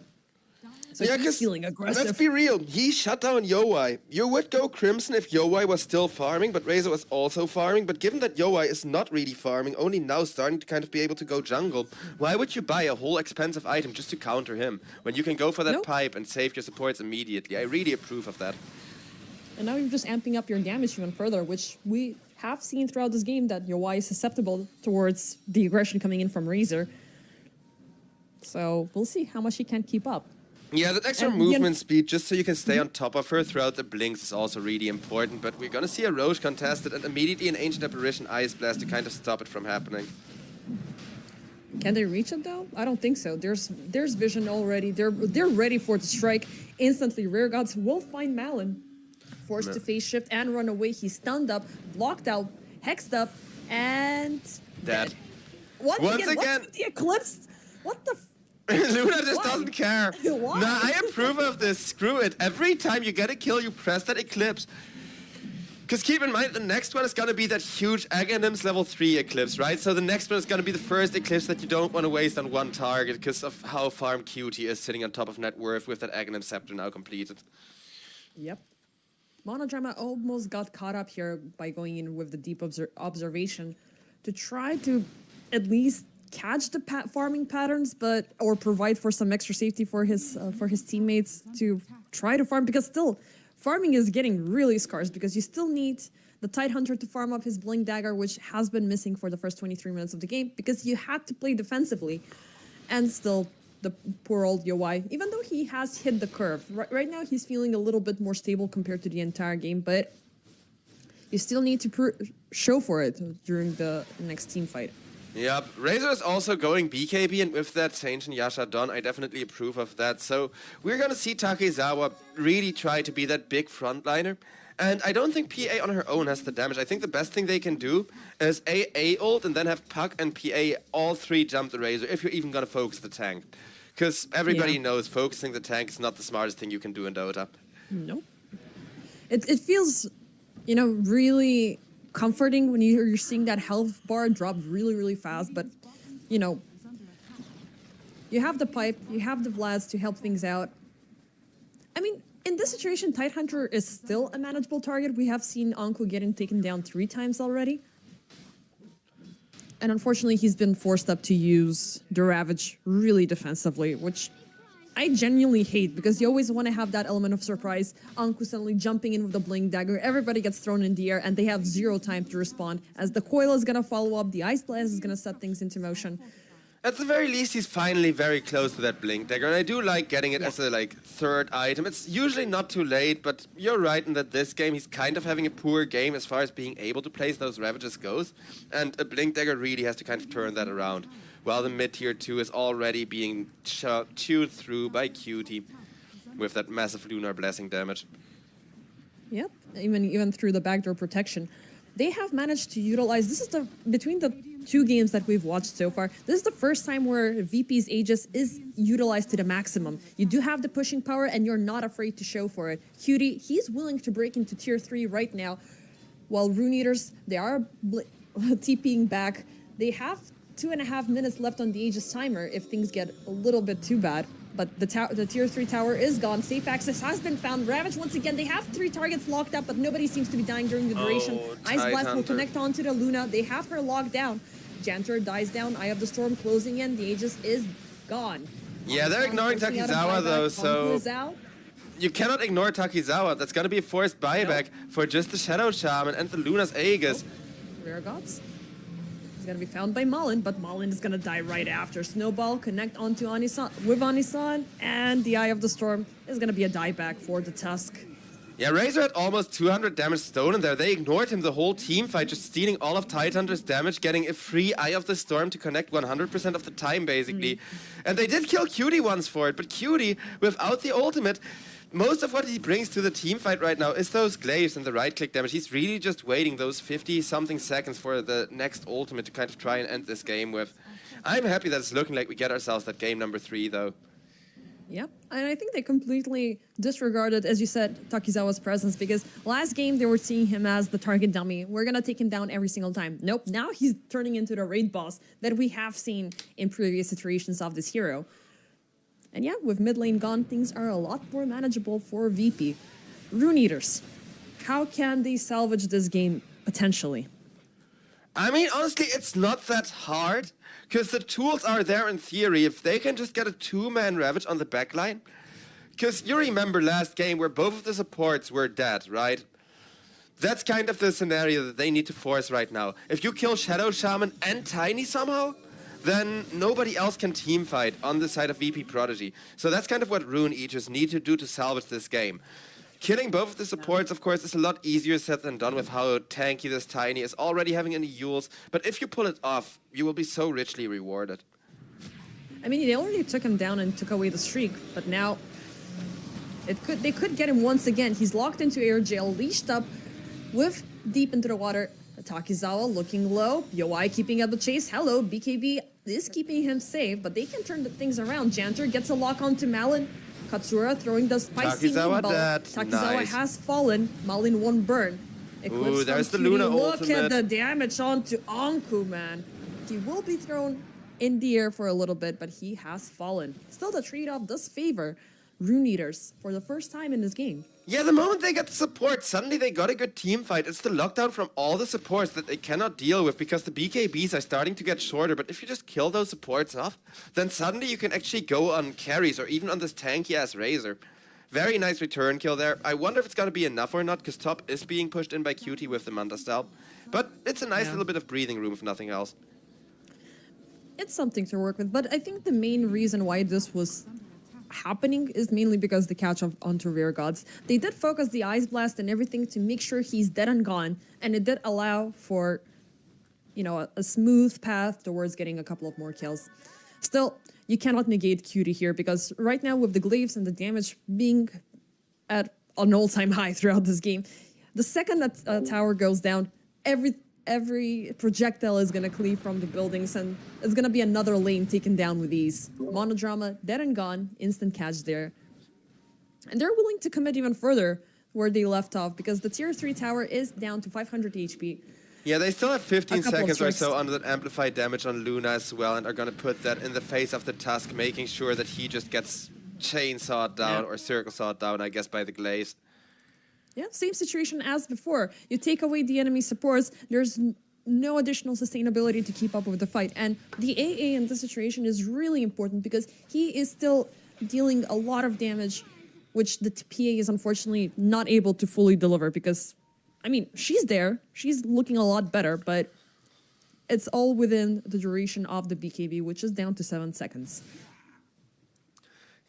So yeah, he's feeling aggressive. Let's be real, he shut down Yowai. You would go Crimson if Yowai was still farming, but Razor was also farming. But given that Yowai is not really farming, only now starting to kind of be able to go jungle, why would you buy a whole expensive item just to counter him, when you can go for that pipe and save your supports immediately? I really approve of that. And now you're just amping up your damage even further, which we have seen throughout this game that Yowai is susceptible towards the aggression coming in from Razor. So we'll see how much he can keep up. Yeah, that extra movement speed, just so you can stay on top of her throughout the blinks, is also really important. But we're gonna see a Roche contested and immediately an Ancient Apparition Ice Blast to kind of stop it from happening. Can they reach it though? I don't think so. There's vision already. They're ready for the strike. Instantly, Rare Gods will find Malin. Forced to face shift and run away. He's stunned up, blocked out, hexed up, and dead. Once again, what's with the Eclipse? What the Luna just Why? doesn't care. Why? Nah, I approve of this. Screw it. Every time you get a kill, you press that Eclipse. Because keep in mind, the next one is going to be that huge Aghanims level 3 Eclipse, right? So the next one is going to be the first Eclipse that you don't want to waste on one target because of how farm Cutie is sitting on top of net worth with that Aghanim Scepter now completed. Yep. Monodrama almost got caught up here by going in with the deep observation to try to at least catch the farming patterns, or provide for some extra safety for his teammates to try to farm, because still farming is getting really scarce because you still need the Tidehunter to farm up his Blink Dagger, which has been missing for the first 23 minutes of the game because you had to play defensively, and still the poor old Yowai, even though he has hit the curve, right now he's feeling a little bit more stable compared to the entire game, but you still need to show for it during the next team fight. Yep, Razor is also going BKB, and with that Saint and Yasha done, I definitely approve of that. So we're gonna see Takezawa really try to be that big frontliner. And I don't think PA on her own has the damage. I think the best thing they can do is A ult and then have Puck and PA all three jump the Razor if you're even gonna focus the tank. Because everybody knows focusing the tank is not the smartest thing you can do in Dota. Nope. It feels, really comforting when you're seeing that health bar drop really, really fast. But, you have the pipe, you have the Vlads to help things out. I mean, in this situation, Tidehunter is still a manageable target. We have seen Anku getting taken down 3 times already. And unfortunately, he's been forced up to use the Ravage really defensively, which I genuinely hate because you always want to have that element of surprise. Anku suddenly jumping in with the Blink Dagger, everybody gets thrown in the air, and they have 0 time to respond. As the Coil is going to follow up, the Ice Blast is going to set things into motion. At the very least, he's finally very close to that Blink Dagger, and I do like getting it as a third item. It's usually not too late, but you're right in that this game he's kind of having a poor game as far as being able to place those Ravages goes, and a Blink Dagger really has to kind of turn that around, while the mid tier 2 is already being chewed through by Cutie with that massive Lunar Blessing damage. Yep, even through the backdoor protection. They have managed to utilize, between the 2 games that we've watched so far, this is the first time where VP's Aegis is utilized to the maximum. You do have the pushing power and you're not afraid to show for it. Cutie, he's willing to break into tier 3 right now, while Rune Eaters, they are TPing back. They have 2.5 minutes left on the Aegis timer if things get a little bit too bad. But the tier 3 tower is gone. Safe access has been found. Ravage, once again, they have 3 targets locked up, but nobody seems to be dying during the duration. Ice Blast will connect onto the Luna. They have her locked down. Jantor dies down. Eye of the Storm closing in. The Aegis is gone. Yeah, they're ignoring Takezawa though, so you cannot ignore Takezawa. That's gonna be a forced buyback for just the Shadow Shaman and the Luna's Aegis. Rare Gods. He's gonna be found by Malin, but Malin is gonna die right after. Snowball connect onto Anisan, and the Eye of the Storm is gonna be a dieback for the Tusk. Yeah, Razor had almost 200 damage stolen there. They ignored him the whole team fight, just stealing all of Tidehunter's damage, getting a free Eye of the Storm to connect 100% of the time, basically. And they did kill Cutie once for it, but Cutie, without the ultimate, most of what he brings to the team fight right now is those glaives and the right-click damage. He's really just waiting those 50-something seconds for the next ultimate to kind of try and end this game with. I'm happy that it's looking like we get ourselves that game number 3, though. Yep, and I think they completely disregarded, as you said, Takezawa's presence, because last game they were seeing him as the target dummy. We're gonna take him down every single time. Nope, now he's turning into the raid boss that we have seen in previous iterations of this hero. And yeah, with mid lane gone, things are a lot more manageable for VP. Rune Eaters, how can they salvage this game potentially? I mean, honestly, it's not that hard, because the tools are there in theory. If they can just get a 2-man Ravage on the backline, because you remember last game where both of the supports were dead, right? That's kind of the scenario that they need to force right now. If you kill Shadow Shaman and Tiny somehow, then nobody else can teamfight on the side of VP Prodigy. So that's kind of what Rune Eaters need to do to salvage this game. Killing both of the supports, of course, is a lot easier said than done with how tanky this Tiny is already having any Yules. But if you pull it off, you will be so richly rewarded. I mean, they already took him down and took away the streak, but now they could get him once again. He's locked into air jail, leashed up with deep into the water. Takezawa looking low. Yowai keeping up the chase. Hello, BKB is keeping him safe, but they can turn the things around. Janter gets a lock onto Malin. Katsura throwing the spicy Takizawa meatball. dead. Takizawa Nice. has fallen. Malin won't burn. Eclipse there's from the Luna Cutie. Look ultimate. at the damage onto Anku, man. He will be thrown in the air for a little bit, but he has fallen. Still, the trade-off does favor Rune Eaters for the first time in this game. Yeah, the moment they get the support, suddenly they got a good team fight. It's the lockdown from all the supports that they cannot deal with because the BKBs are starting to get shorter. But if you just kill those supports off, then suddenly you can actually go on carries or even on this tanky-ass Razor. Very nice return kill there. I wonder if it's going to be enough or not, because top is being pushed in by Cutie with the Manta style. But it's a nice little bit of breathing room, if nothing else. It's something to work with, but I think the main reason why this was happening is mainly because the catch of onto Rear Gods. They did focus the Ice Blast and everything to make sure he's dead and gone, and it did allow for, you know, a smooth path towards getting a couple of more kills. Still, you cannot negate Cutie here, because right now with the glaives and the damage being at an all-time high throughout this game, the second that tower goes down, every projectile is going to cleave from the buildings, and it's going to be another lane taken down with ease. Monodrama, dead and gone, instant catch there. And they're willing to commit even further where they left off, because the tier 3 tower is down to 500 HP. Yeah, they still have 15 A couple of seconds or tricks. so under that amplified damage on Luna as well, and are going to put that in the face of the Tusk, making sure that he just gets chainsawed down or circle sawed down, I guess, by the glaze. Yeah, same situation as before. You take away the enemy supports, there's no additional sustainability to keep up with the fight. And the AA in this situation is really important because he is still dealing a lot of damage, which the PA is unfortunately not able to fully deliver because, I mean, she's there, she's looking a lot better, but it's all within the duration of the BKB, which is down to 7 seconds.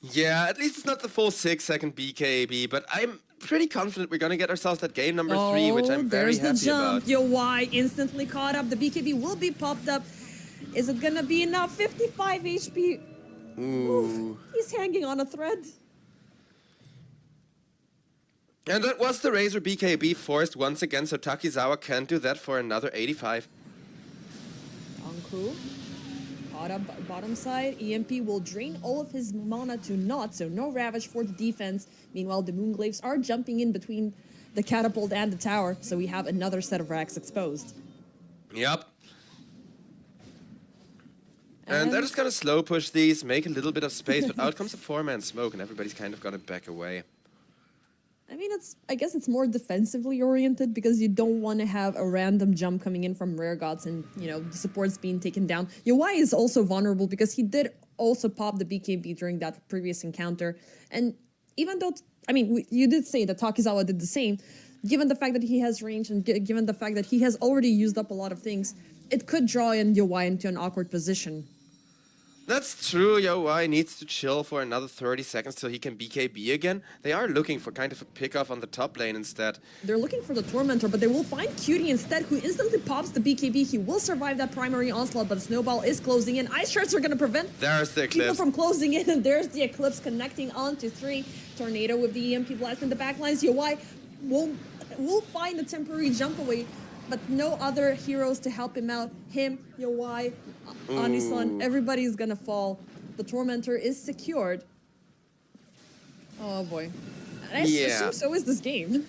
Yeah, at least it's not the full 6-second BKB, but I'm pretty confident we're going to get ourselves that game number 3, which I'm very happy there's the jump. about. Yo, Y instantly caught up. The BKB will be popped up. Is it going to be enough? 55 HP. Ooh. He's hanging on a thread. And that was the Razor BKB forced once again, so Takizawa can do that for another 85. Anku caught up bottom side. EMP will drain all of his mana to naught, so no Ravage for the defense. Meanwhile, the Moonglaves are jumping in between the catapult and the tower, so we have another set of racks exposed. Yep. And they're just gonna slow push these, make a little bit of space, but out comes a 4-man smoke, and everybody's kind of gonna back away. I mean, I guess it's more defensively oriented because you don't want to have a random jump coming in from Rare Gods and, you know, the supports being taken down. Yowai is also vulnerable because he did also pop the BKB during that previous encounter. And even though, I mean, you did say that Takizawa did the same, given the fact that he has range and given the fact that he has already used up a lot of things, it could draw in Yowai into an awkward position. That's true, Yowai needs to chill for another 30 seconds till he can BKB again. They are looking for kind of a pick-off on the top lane instead. They're looking for the Tormentor, but they will find Cutie instead, who instantly pops the BKB. He will survive that primary onslaught, but Snowball is closing in. Ice Shards are going to prevent There's the people Eclipse. from closing in, and there's the Eclipse connecting onto 3. Tornado with the EMP blast in the backlines. Yowai will find a temporary jump away, but no other heroes to help him out. Him, Yowai, Anisan, everybody's gonna fall. The Tormentor is secured. Oh boy. And I assume so is this game.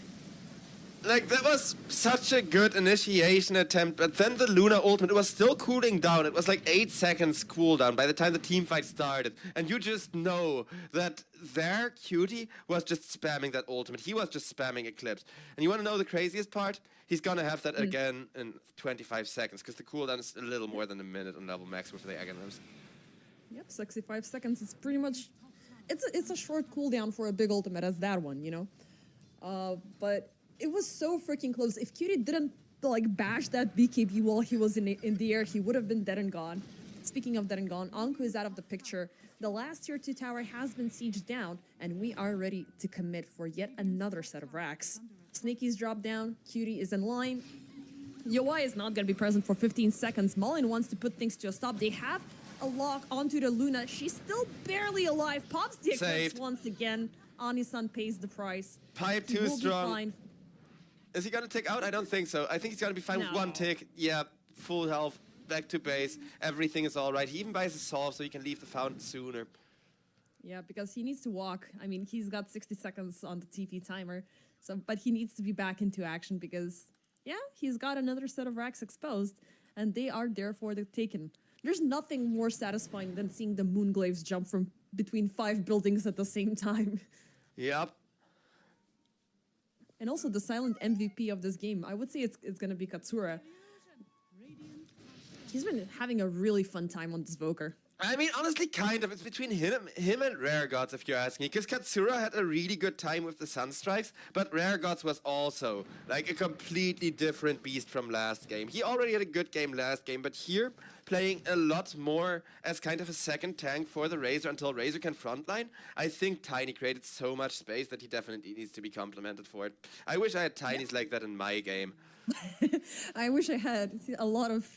Like, that was such a good initiation attempt, but then the Luna ultimate, it was still cooling down. It was like 8 seconds cooldown by the time the team fight started. And you just know that their Cutie was just spamming that ultimate. He was just spamming Eclipse. And you want to know the craziest part? He's gonna have that again in 25 seconds, because the cooldown is a little more than a minute on level max with the Aghanims. Yep, 65 seconds is pretty much... It's a short cooldown for a big ultimate as that one, you know? But... it was so freaking close. If Cutie didn't like bash that BKB while he was in the air, he would have been dead and gone. Speaking of dead and gone, Anku is out of the picture. The last tier 2 tower has been sieged down, and we are ready to commit for yet another set of racks. Snaky's dropped down, Cutie is in line. Yowai is not going to be present for 15 seconds. Mullen wants to put things to a stop. They have a lock onto the Luna. She's still barely alive. Pops the Eclipse once again. Anisan pays the price. Pipe too strong. Is he gonna tick out? I don't think so. I think he's gonna be fine with one tick. Yeah, full health. back to base. Everything is all right. He even buys a solve so he can leave the fountain sooner. Yeah, because he needs to walk. I mean, he's got 60 seconds on the TP timer, but he needs to be back into action because, yeah, he's got another set of racks exposed, and they are there for the taken. There's nothing more satisfying than seeing the Moonglaves jump from between 5 buildings at the same time. Yep. And also the silent MVP of this game, I would say it's going to be Katsura. He's been having a really fun time on this Voker. I mean, honestly, kind of. It's between him and Rare Gods, if you're asking me. Because Katsura had a really good time with the Sunstrikes, but Rare Gods was also like a completely different beast from last game. He already had a good game last game, but here, playing a lot more as kind of a second tank for the Razor until Razor can frontline, I think Tiny created so much space that he definitely needs to be complimented for it. I wish I had Tinies like that in my game. I wish I had a lot of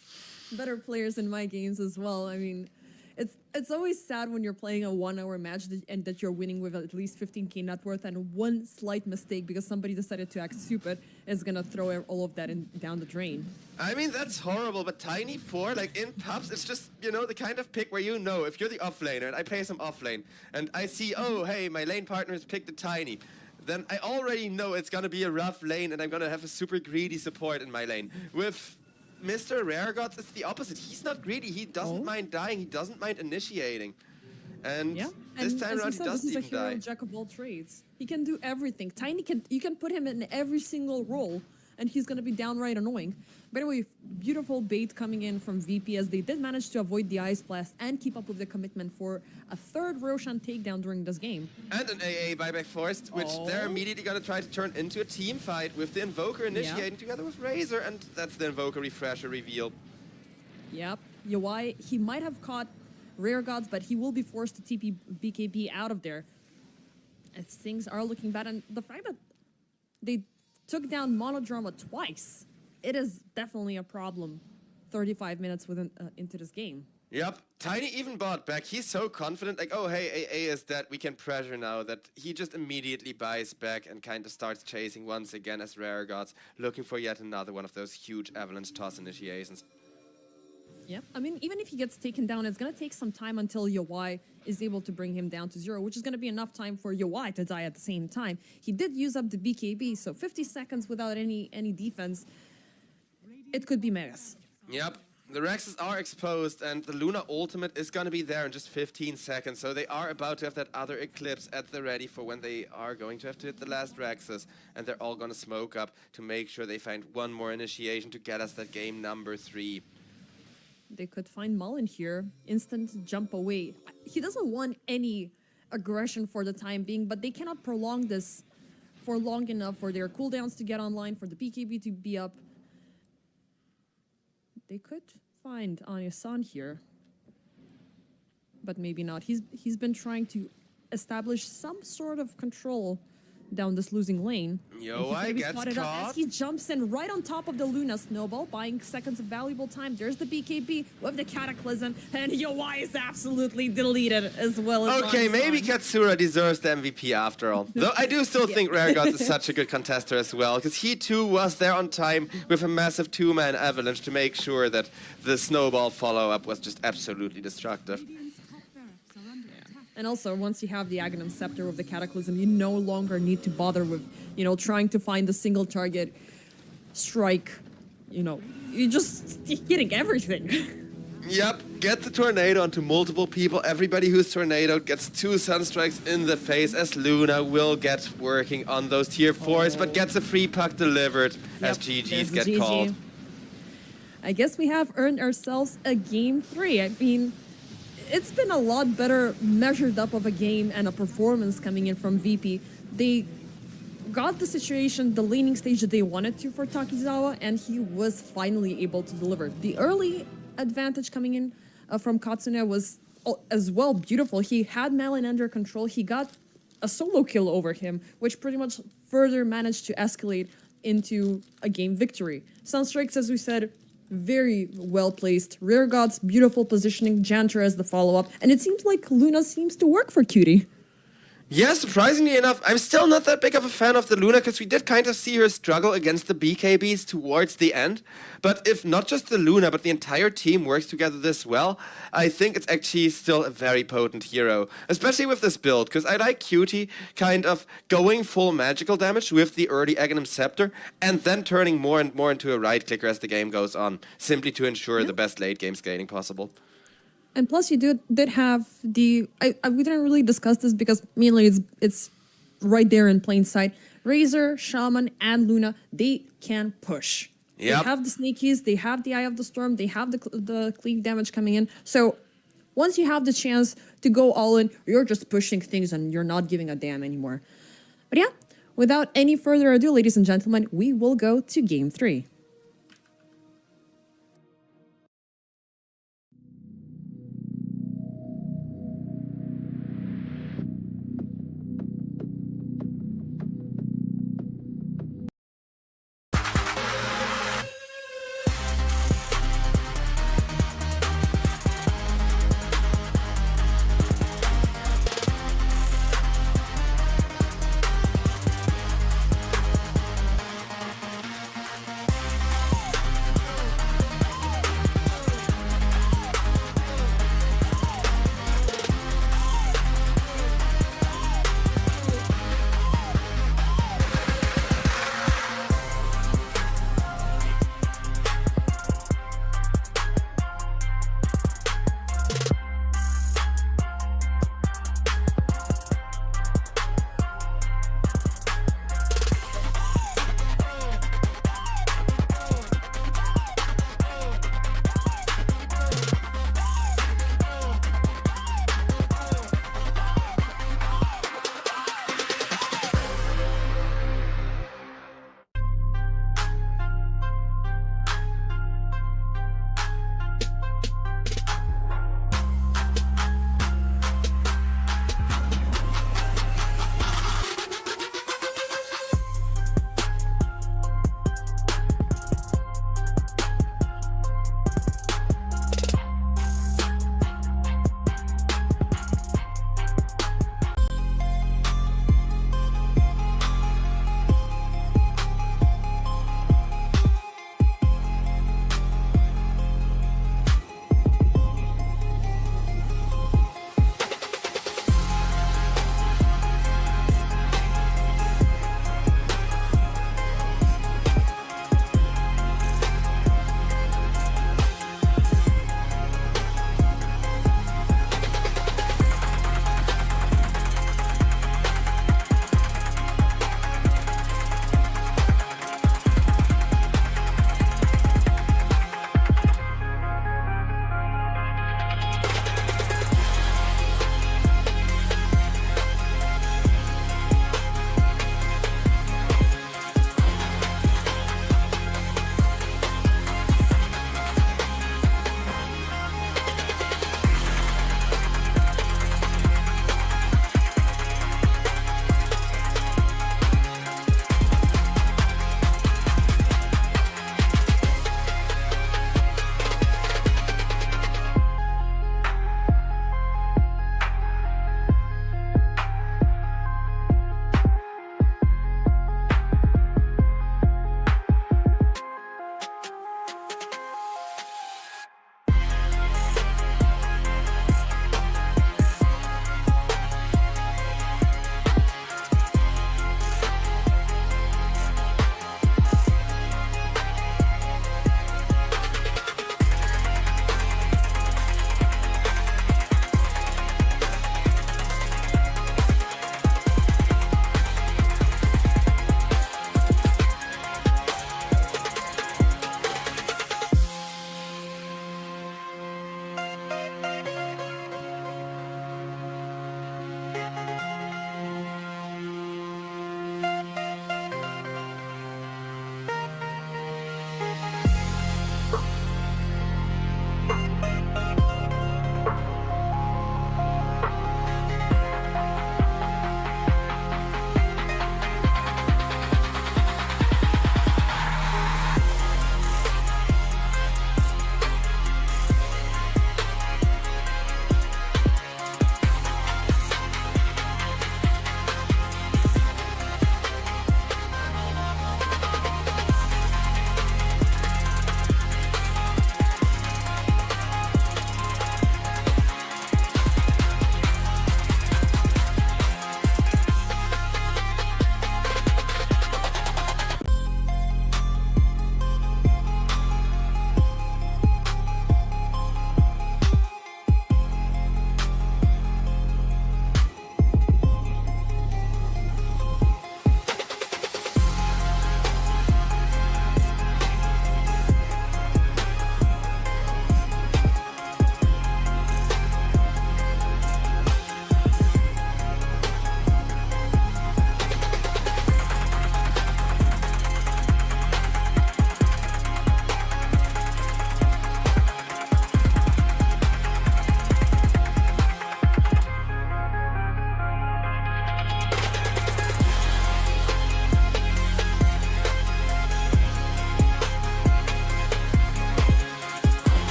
better players in my games as well. I mean, it's always sad when you're playing a 1-hour match and that you're winning with at least 15k net worth, and one slight mistake because somebody decided to act stupid is gonna throw all of that down the drain. I mean, that's horrible, but Tiny 4, like in pubs, it's just, you know, the kind of pick where you know, if you're the offlaner and I play some offlane and I see, oh, hey, my lane partner has picked a Tiny, then I already know it's gonna be a rough lane and I'm gonna have a super greedy support in my lane. With Mr. Rare Gods, it's the opposite. He's not greedy. He doesn't mind dying. He doesn't mind initiating. And this time around, he doesn't even die. This is a hero jack of all trades. He can do everything. You can put him in every single role, and he's going to be downright annoying. By the way, beautiful bait coming in from VP as they did manage to avoid the Ice Blast and keep up with the commitment for a third Roshan takedown during this game. And an AA buyback forced, which they're immediately going to try to turn into a team fight with the Invoker initiating together with Razor, and that's the Invoker refresher reveal. Yep. Yawai, he might have caught Rare Gods, but he will be forced to TP BKB out of there. As things are looking bad, and the fact that they took down Monodrama twice, it is definitely a problem 35 minutes into this game. Yep. Tiny even bought back. He's so confident, like, oh, hey, AA is dead, we can pressure now, that he just immediately buys back and kind of starts chasing once again as Rare Gods, looking for yet another one of those huge avalanche toss initiations. Yeah, I mean, even if he gets taken down, it's going to take some time until Yawai is able to bring him down to 0, which is going to be enough time for Yawai to die at the same time. He did use up the BKB, so 50 seconds without any defense, it could be megas. Yep. The Rexes are exposed, and the Luna ultimate is going to be there in just 15 seconds, so they are about to have that other Eclipse at the ready for when they are going to have to hit the last Rexes, and they're all going to smoke up to make sure they find one more initiation to get us that game number 3. They could find Mullen here, instant jump away. He doesn't want any aggression for the time being, but they cannot prolong this for long enough for their cooldowns to get online, for the BKB to be up. They could find Anya-san here, but maybe not. He's been trying to establish some sort of control down this losing lane. Yawai gets caught. As he jumps in right on top of the Luna Snowball, buying seconds of valuable time. There's the BKB with the Cataclysm, and Yawai is absolutely deleted as well. As okay, maybe Katsura deserves the MVP after all. Though I do still think Rare Gods is such a good contester as well, because he too was there on time with a massive 2-man avalanche to make sure that the Snowball follow-up was just absolutely destructive. And also, once you have the Aghanim Scepter with the Cataclysm, you no longer need to bother with, trying to find a single target strike. You're just hitting everything. Yep, get the tornado onto multiple people. Everybody who's tornadoed gets 2 Sunstrikes in the face, as Luna will get working on those tier 4s, but gets a free puck delivered as GGs get called. I guess we have earned ourselves a game 3. I mean, it's been a lot better measured up of a game and a performance coming in from VP. They got the situation, the laning stage that they wanted to for Takizawa, and he was finally able to deliver. The early advantage coming in from Katsune was as well beautiful. He had Malin under control. He got a solo kill over him, which pretty much further managed to escalate into a game victory. Sunstrikes, as we said, very well placed. Rare Gods, beautiful positioning. Janter as the follow-up. And it seems like Luna seems to work for Cutie. Yeah, surprisingly enough, I'm still not that big of a fan of the Luna because we did kind of see her struggle against the BKBs towards the end. But if not just the Luna, but the entire team works together this well, I think it's actually still a very potent hero. Especially with this build, because I like Cutie kind of going full magical damage with the early Aghanim Scepter and then turning more and more into a right clicker as the game goes on, simply to ensure the best late game scaling possible. And plus, you did have the. We didn't really discuss this because mainly it's right there in plain sight. Razor, Shaman, and Luna, they can push. Yep. They have the sneakies, they have the Eye of the Storm, they have the cleave damage coming in. So once you have the chance to go all in, you're just pushing things and you're not giving a damn anymore. But yeah, without any further ado, ladies and gentlemen, we will go to Game 3.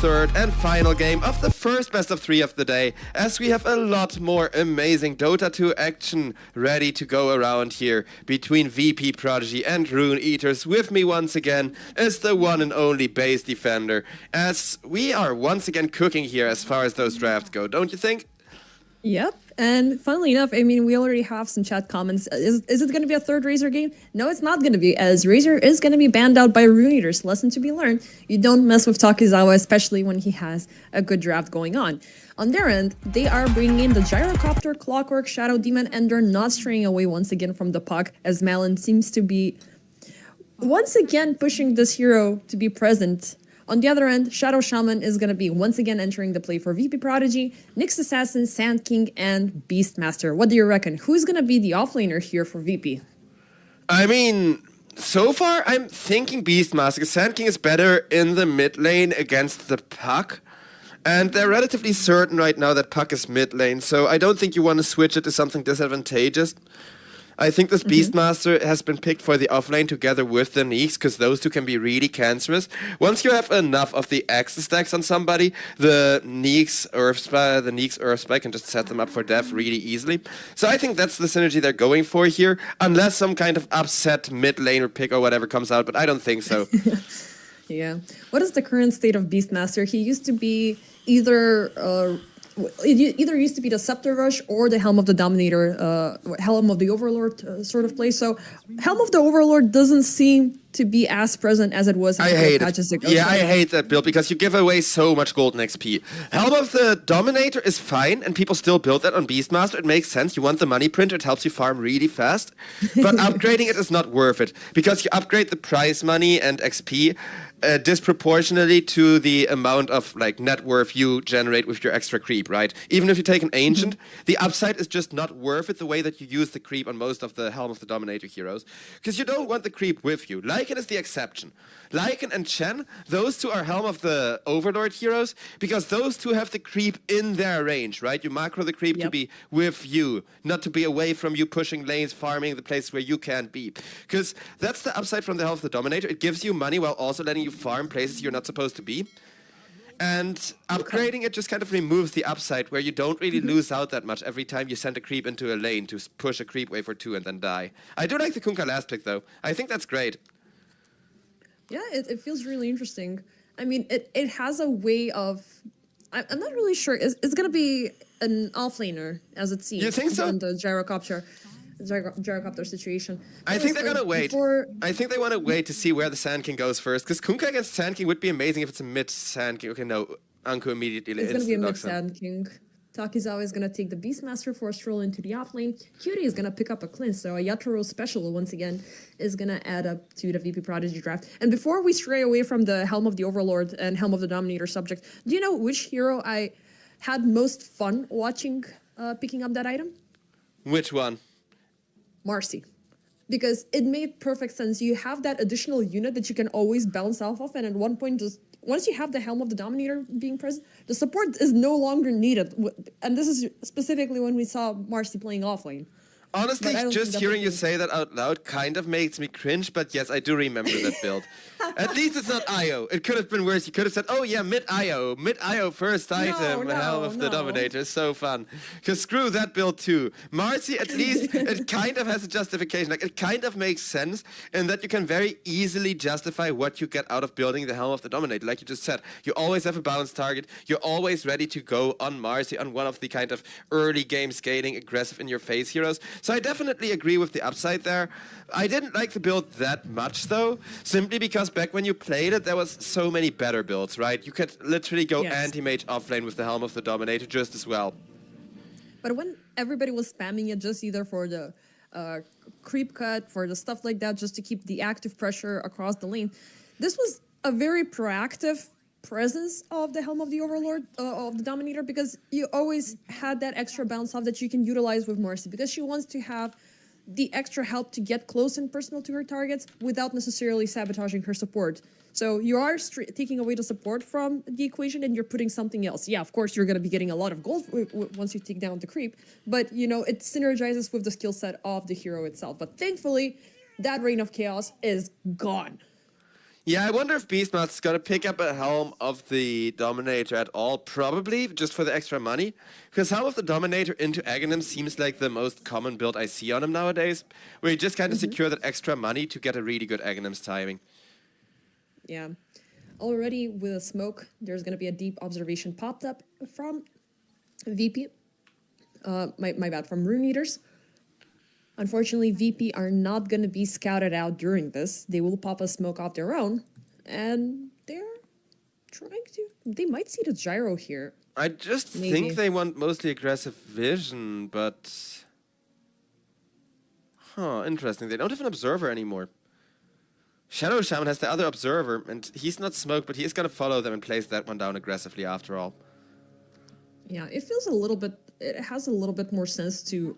third and final game of the first best of 3 of the day, as we have a lot more amazing Dota 2 action ready to go around here between VP Prodigy and Rune Eaters. With me once again is the one and only base defender, as we are once again cooking here as far as those drafts go, don't you think? Yep. And funnily enough, I mean, we already have some chat comments. Is it going to be a third Razor game? No, it's not going to be, as Razor is going to be banned out by Rune Eaters. Lesson to be learned. You don't mess with Takizawa, especially when he has a good draft going on. On their end, they are bringing in the Gyrocopter, Clockwork, Shadow Demon, and they're not straying away once again from the puck, as Malin seems to be once again pushing this hero to be present. On the other end, Shadow Shaman is going to be once again entering the play for VP Prodigy, Nyx Assassin, Sand King, and Beastmaster. What do you reckon? Who's going to be the offlaner here for VP? I mean, so far I'm thinking Beastmaster, because Sand King is better in the mid lane against the puck. And they're relatively certain right now that puck is mid lane, so I don't think you want to switch it to something disadvantageous. I think this Beastmaster has been picked for the offlane together with the Nyx, because those two can be really cancerous. Once you have enough of the Axis stacks on somebody, the Nyx Earth Spy can just set them up for death really easily. So I think that's the synergy they're going for here, unless some kind of upset mid laner pick or whatever comes out, but I don't think so. Yeah. What is the current state of Beastmaster? He used to be either used to be the Scepter Rush or the Helm of the Dominator, Helm of the Overlord sort of play. So Helm of the Overlord doesn't seem to be as present as it was. I hate it. Yeah, I hate that build because you give away so much golden XP. Helm of the Dominator is fine, and people still build that on Beastmaster. It makes sense. You want the money printer. It helps you farm really fast. But upgrading it is not worth it because you upgrade the prize money and XP disproportionately to the amount of like net worth you generate with your extra creep, right? Even if you take an ancient, the upside is just not worth it the way that you use the creep on most of the Helm of the Dominator heroes, because you don't want the creep with you. Lycan is the exception. Lycan and Chen, those two are Helm of the Overlord heroes because those two have the creep in their range, right? You macro the creep to be with you, not to be away from you, pushing lanes, farming the place where you can't be. Because that's the upside from the Helm of the Dominator. It gives you money while also letting you farm places you're not supposed to be. And upgrading it just kind of removes the upside where you don't really lose out that much every time you send a creep into a lane to push a creep wave or two and then die. I do like the Kunkka last pick though. I think that's great. Yeah, it feels really interesting. I mean, it has a way of... I'm not really sure. It's going to be an offlaner, as it seems. You think so? In the Gyrocopter situation. I think they're going to wait. I think they want to wait to see where the Sand King goes first, because Kunkka against Sand King would be amazing if it's a mid Sand King. Okay, no, Anko immediately it's going to be a mid Sand King. Takizawa is going to take the Beastmaster for a stroll into the offlane. Cutie is going to pick up a cleanse, so a Yatoro special once again is going to add up to the VP Prodigy draft. And before we stray away from the Helm of the Overlord and Helm of the Dominator subject, do you know which hero I had most fun watching picking up that item? Which one? Marcy. Because it made perfect sense. You have that additional unit that you can always bounce off of, and at one point just... Once you have the Helm of the Dominator being present, the support is no longer needed. And this is specifically when we saw Marcy playing offlane. Honestly, just hearing you say that out loud kind of makes me cringe, but yes, I do remember that build. At least it's not IO. It could have been worse. You could have said, oh yeah, mid-IO. Mid-IO first item, Helm of the Dominator. So fun. Because screw that build too. Marcy, at least, it kind of has a justification. Like, it kind of makes sense in that you can very easily justify what you get out of building the Helm of the Dominator. Like you just said, you always have a balanced target. You're always ready to go on Marcy, on one of the kind of early game scaling, aggressive in your face heroes. So I definitely agree with the upside there. I didn't like the build that much though, simply because back when you played it, there was so many better builds, right? You could literally go anti-mage offlane with the Helm of the Dominator just as well. But when everybody was spamming it just either for the creep cut, for the stuff like that, just to keep the active pressure across the lane, this was a very proactive presence of the Helm of the Overlord, of the Dominator, because you always had that extra bounce off that you can utilize with Marcy, because she wants to have the extra help to get close and personal to her targets without necessarily sabotaging her support. So you are taking away the support from the equation and you're putting something else. Yeah, of course, you're going to be getting a lot of gold once you take down the creep, but, you know, it synergizes with the skill set of the hero itself. But thankfully, that Reign of Chaos is gone. Yeah, I wonder if Beastmaster's gonna pick up a helm of the Dominator at all. Probably, just for the extra money. Because helm of the Dominator into Aghanim seems like the most common build I see on him nowadays. Where you just kind of secure that extra money to get a really good Aghanim's timing. Yeah. Already with a smoke, there's going to be a deep observation popped up from VP. My bad, from Rune Eaters. Unfortunately, VP are not going to be scouted out during this. They will pop a smoke off their own. And they're trying to... They might see the gyro here. I just Maybe. think they want mostly aggressive vision, but... Huh, interesting. They don't have an observer anymore. Shadow Shaman has the other observer, and he's not smoked, but he is going to follow them and place that one down aggressively after all. Yeah, it feels a little bit... It has a little bit more sense to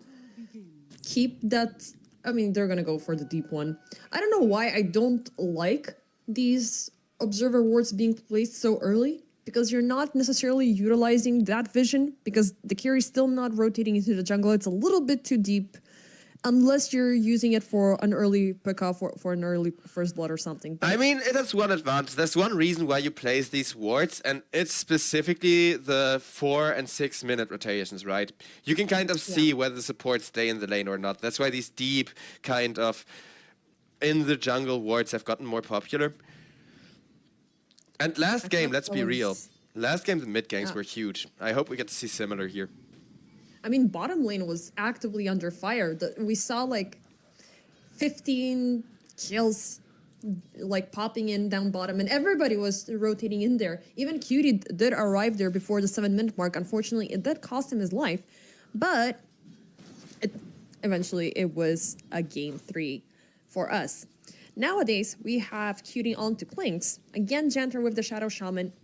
keep that... I mean, they're going to go for the deep one. I don't know why I don't like these observer wards being placed so early, because you're not necessarily utilizing that vision, because the carry's still not rotating into the jungle. It's a little bit too deep, unless you're using it for an early pickoff for an early first blood or something. But I mean, that's one advantage. There's one reason why you place these wards, and it's specifically the 4 and 6 minute rotations, right? You can kind of see whether the supports stay in the lane or not. That's why these deep kind of in the jungle wards have gotten more popular. And last game, let's be real. Last game, the mid ganks were huge. I hope we get to see similar here. I mean, bottom lane was actively under fire. We saw like 15 kills like popping in down bottom, and everybody was rotating in there. Even Cutie did arrive there before the 7-minute mark. Unfortunately, it did cost him his life, but eventually it was a game 3 for us. Nowadays, we have Cutie on to Clinks. Again, Janter with the Shadow Shaman.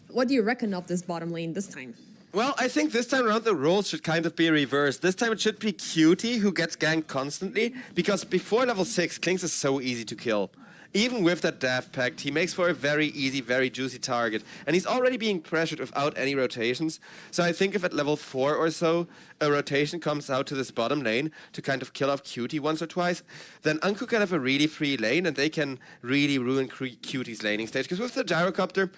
What do you reckon of this bottom lane this time? Well, I think this time around the roles should kind of be reversed. This time it should be Cutie who gets ganked constantly, because before level 6, Clinks is so easy to kill. Even with that Daft Pact, he makes for a very easy, very juicy target, and he's already being pressured without any rotations. So I think if at level 4 or so, a rotation comes out to this bottom lane to kind of kill off Cutie once or twice, then Anku can have a really free lane, and they can really ruin Cutie's laning stage. Because with the Gyrocopter,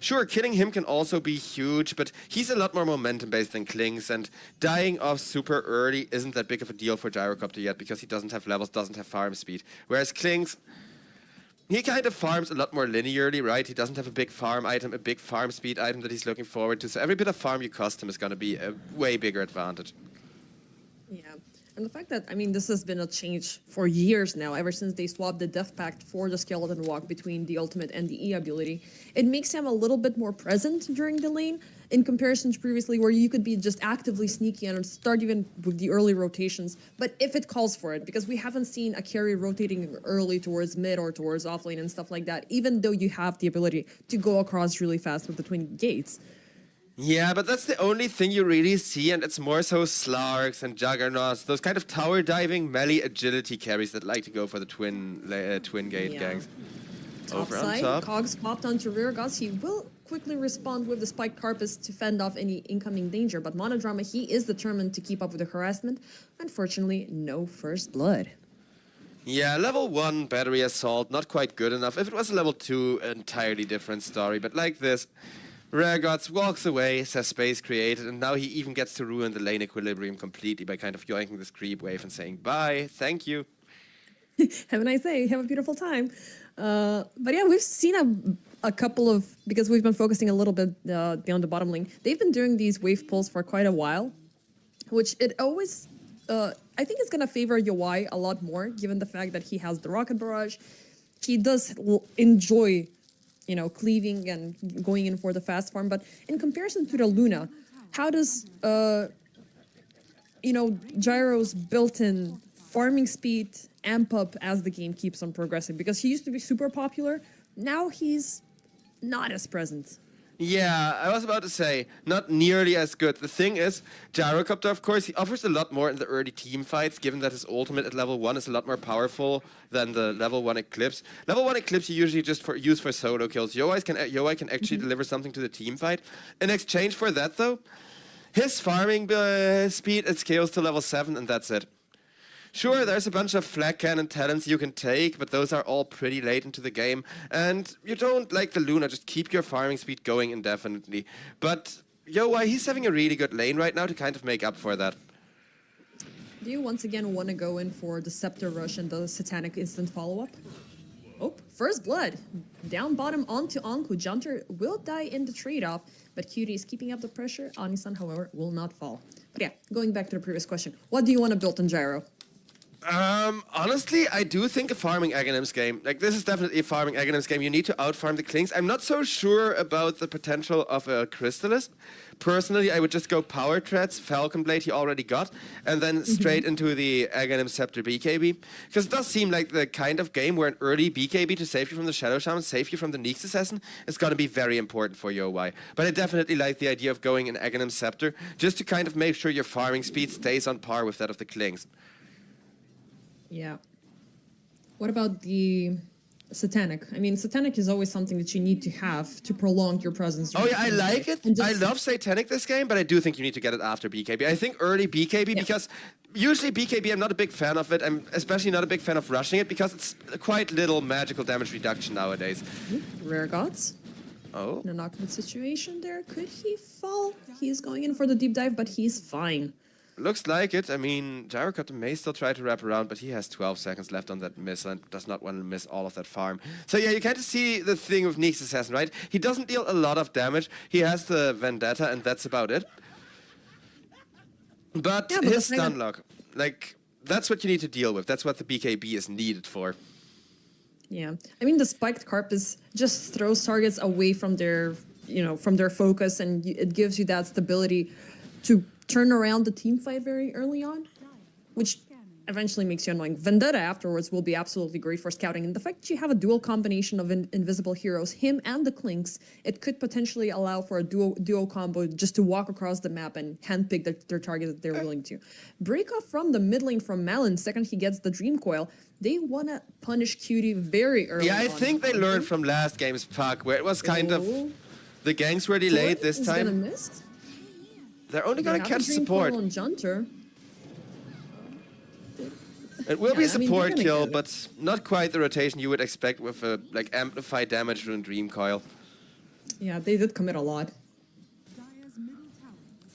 sure, killing him can also be huge, but he's a lot more momentum-based than Clinks, and dying off super early isn't that big of a deal for Gyrocopter yet, because he doesn't have levels, doesn't have farm speed. Whereas Clinks, he kind of farms a lot more linearly, right? He doesn't have a big farm item, a big farm speed item that he's looking forward to, so every bit of farm you cost him is going to be a way bigger advantage. Yeah, and the fact that, I mean, this has been a change for years now, ever since they swapped the Death Pact for the Skeleton Walk between the ultimate and the E ability. It makes him a little bit more present during the lane in comparison to previously, where you could be just actively sneaky and start even with the early rotations, but if it calls for it, because we haven't seen a carry rotating early towards mid or towards offlane and stuff like that, even though you have the ability to go across really fast with the twin gates. Yeah, but that's the only thing you really see, and it's more so Slarks and Juggernauts, those kind of tower diving melee agility carries that like to go for the twin gate gangs. Top Over on side, top. Cogs popped onto rear guards. He will quickly respond with the spiked carpus to fend off any incoming danger, but Monodrama, he is determined to keep up with the harassment. Unfortunately, no first blood. Yeah, level 1 battery assault, not quite good enough. If it was a level 2, entirely different story, but like this, Reregods walks away, says space created, and now he even gets to ruin the lane equilibrium completely by kind of yoinking this creep wave and saying bye, thank you. Have a nice day, have a beautiful time. But yeah, we've seen a couple of, because we've been focusing a little bit down the bottom lane, they've been doing these wave pulls for quite a while, which it always, I think it's going to favor Yowai a lot more, given the fact that he has the rocket barrage. He does enjoy, you know, cleaving and going in for the fast farm, but in comparison to the Luna, how does, you know, Gyro's built-in farming speed amp up as the game keeps on progressing? Because he used to be super popular, now he's not as present. Yeah, I was about to say, not nearly as good. The thing is, Gyrocopter, of course, he offers a lot more in the early team fights, given that his ultimate at level 1 is a lot more powerful than the level 1 Eclipse. Level 1 Eclipse you usually just use for solo kills. Yowai can actually deliver something to the team fight. In exchange for that, though, his farming speed, it scales to level 7, and that's it. Sure, there's a bunch of flag cannon talents you can take, but those are all pretty late into the game. And you don't, like the Luna, just keep your farming speed going indefinitely. But Yo, he's having a really good lane right now to kind of make up for that. Do you once again want to go in for the Scepter Rush and the Satanic instant follow-up? Oh, first blood. Down bottom onto Anku. Junter will die in the trade-off, but Cutie is keeping up the pressure. Anisan, however, will not fall. But yeah, going back to the previous question. What do you want to build in Gyro? Honestly, I do think a farming Aghanims game. Like, this is definitely a farming Aghanims game. You need to outfarm the Klings. I'm not so sure about the potential of a Crystalist. Personally, I would just go Power Treads, Falcon Blade he already got, and then straight into the Aghanim Scepter BKB. Because it does seem like the kind of game where an early BKB to save you from the Shadow Shaman, save you from the Nyx Assassin, is going to be very important for your UI. But I definitely like the idea of going in Aghanim Scepter, just to kind of make sure your farming speed stays on par with that of the Klings. Yeah. What about the Satanic? I mean, Satanic is always something that you need to have to prolong your presence. Oh yeah, I like it. I love Satanic this game, but I do think you need to get it after BKB. I think early BKB, because usually BKB I'm not a big fan of it. I'm especially not a big fan of rushing it because it's quite little magical damage reduction nowadays. Rare Gods. Oh. In an awkward situation there. Could he fall? He's going in for the deep dive, but he's fine. Looks like it. I mean, Gyrocopter may still try to wrap around, but he has 12 seconds left on that miss and does not want to miss all of that farm. So yeah, you kind of see the thing with Nyx Assassin, right? He doesn't deal a lot of damage. He has the Vendetta, and that's about it. But his stun lock, like, that's what you need to deal with. That's what the BKB is needed for. Yeah. I mean, the Spiked Carpus just throws targets away from their, from their focus, and it gives you that stability to turn around the team fight very early on, which eventually makes you annoying. Vendetta afterwards will be absolutely great for scouting, and the fact that you have a dual combination of invisible heroes, him and the Klinks, it could potentially allow for a duo combo just to walk across the map and handpick their target that they're willing to. Break off from the mid lane from Malin, second he gets the Dream Coil. They want to punish Cutie very early on. Yeah, I think they learned from last game's puck, where it was kind of... The ganks were delayed this time. Gonna miss. They're only going to catch support. On Junter. It will be a support kill, but not quite the rotation you would expect with a amplified damage from Dream Coil. Yeah, they did commit a lot.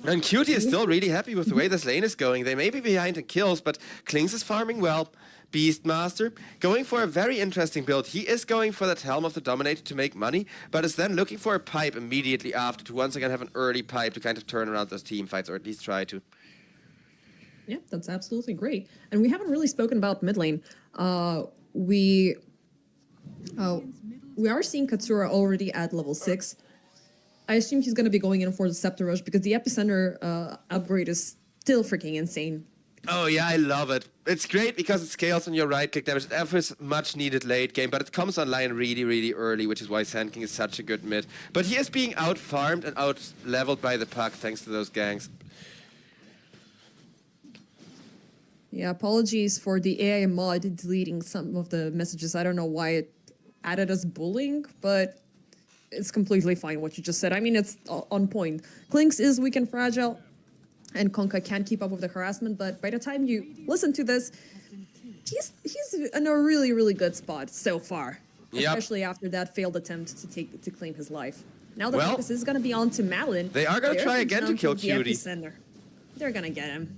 And Cutie is still really happy with the way this lane is going. They may be behind in kills, but Klings is farming well. Beastmaster, going for a very interesting build. He is going for that Helm of the Dominator to make money, but is then looking for a pipe immediately after to once again have an early pipe to kind of turn around those team fights, or at least try to. Yeah, that's absolutely great. And we haven't really spoken about mid lane. We are seeing Katsura already at level 6. I assume he's going to be going in for the Scepter Rush because the Epicenter upgrade is still freaking insane. Oh yeah, I love it. It's great because it scales on your right-click damage. It offers much needed late game, but it comes online really, really early, which is why Sand King is such a good mid. But he is being out-farmed and out-leveled by the puck thanks to those ganks. Yeah, apologies for the AI mod deleting some of the messages. I don't know why it added us bullying, but it's completely fine what you just said. I mean, it's on point. Klinks is weak and fragile, and Konka can't keep up with the harassment, but by the time you listen to this, he's in a really, really good spot so far. Yep. Especially after that failed attempt to claim his life. Now the focus is going to be on to Malin. They are going to try again to kill Cutie. They're going to get him.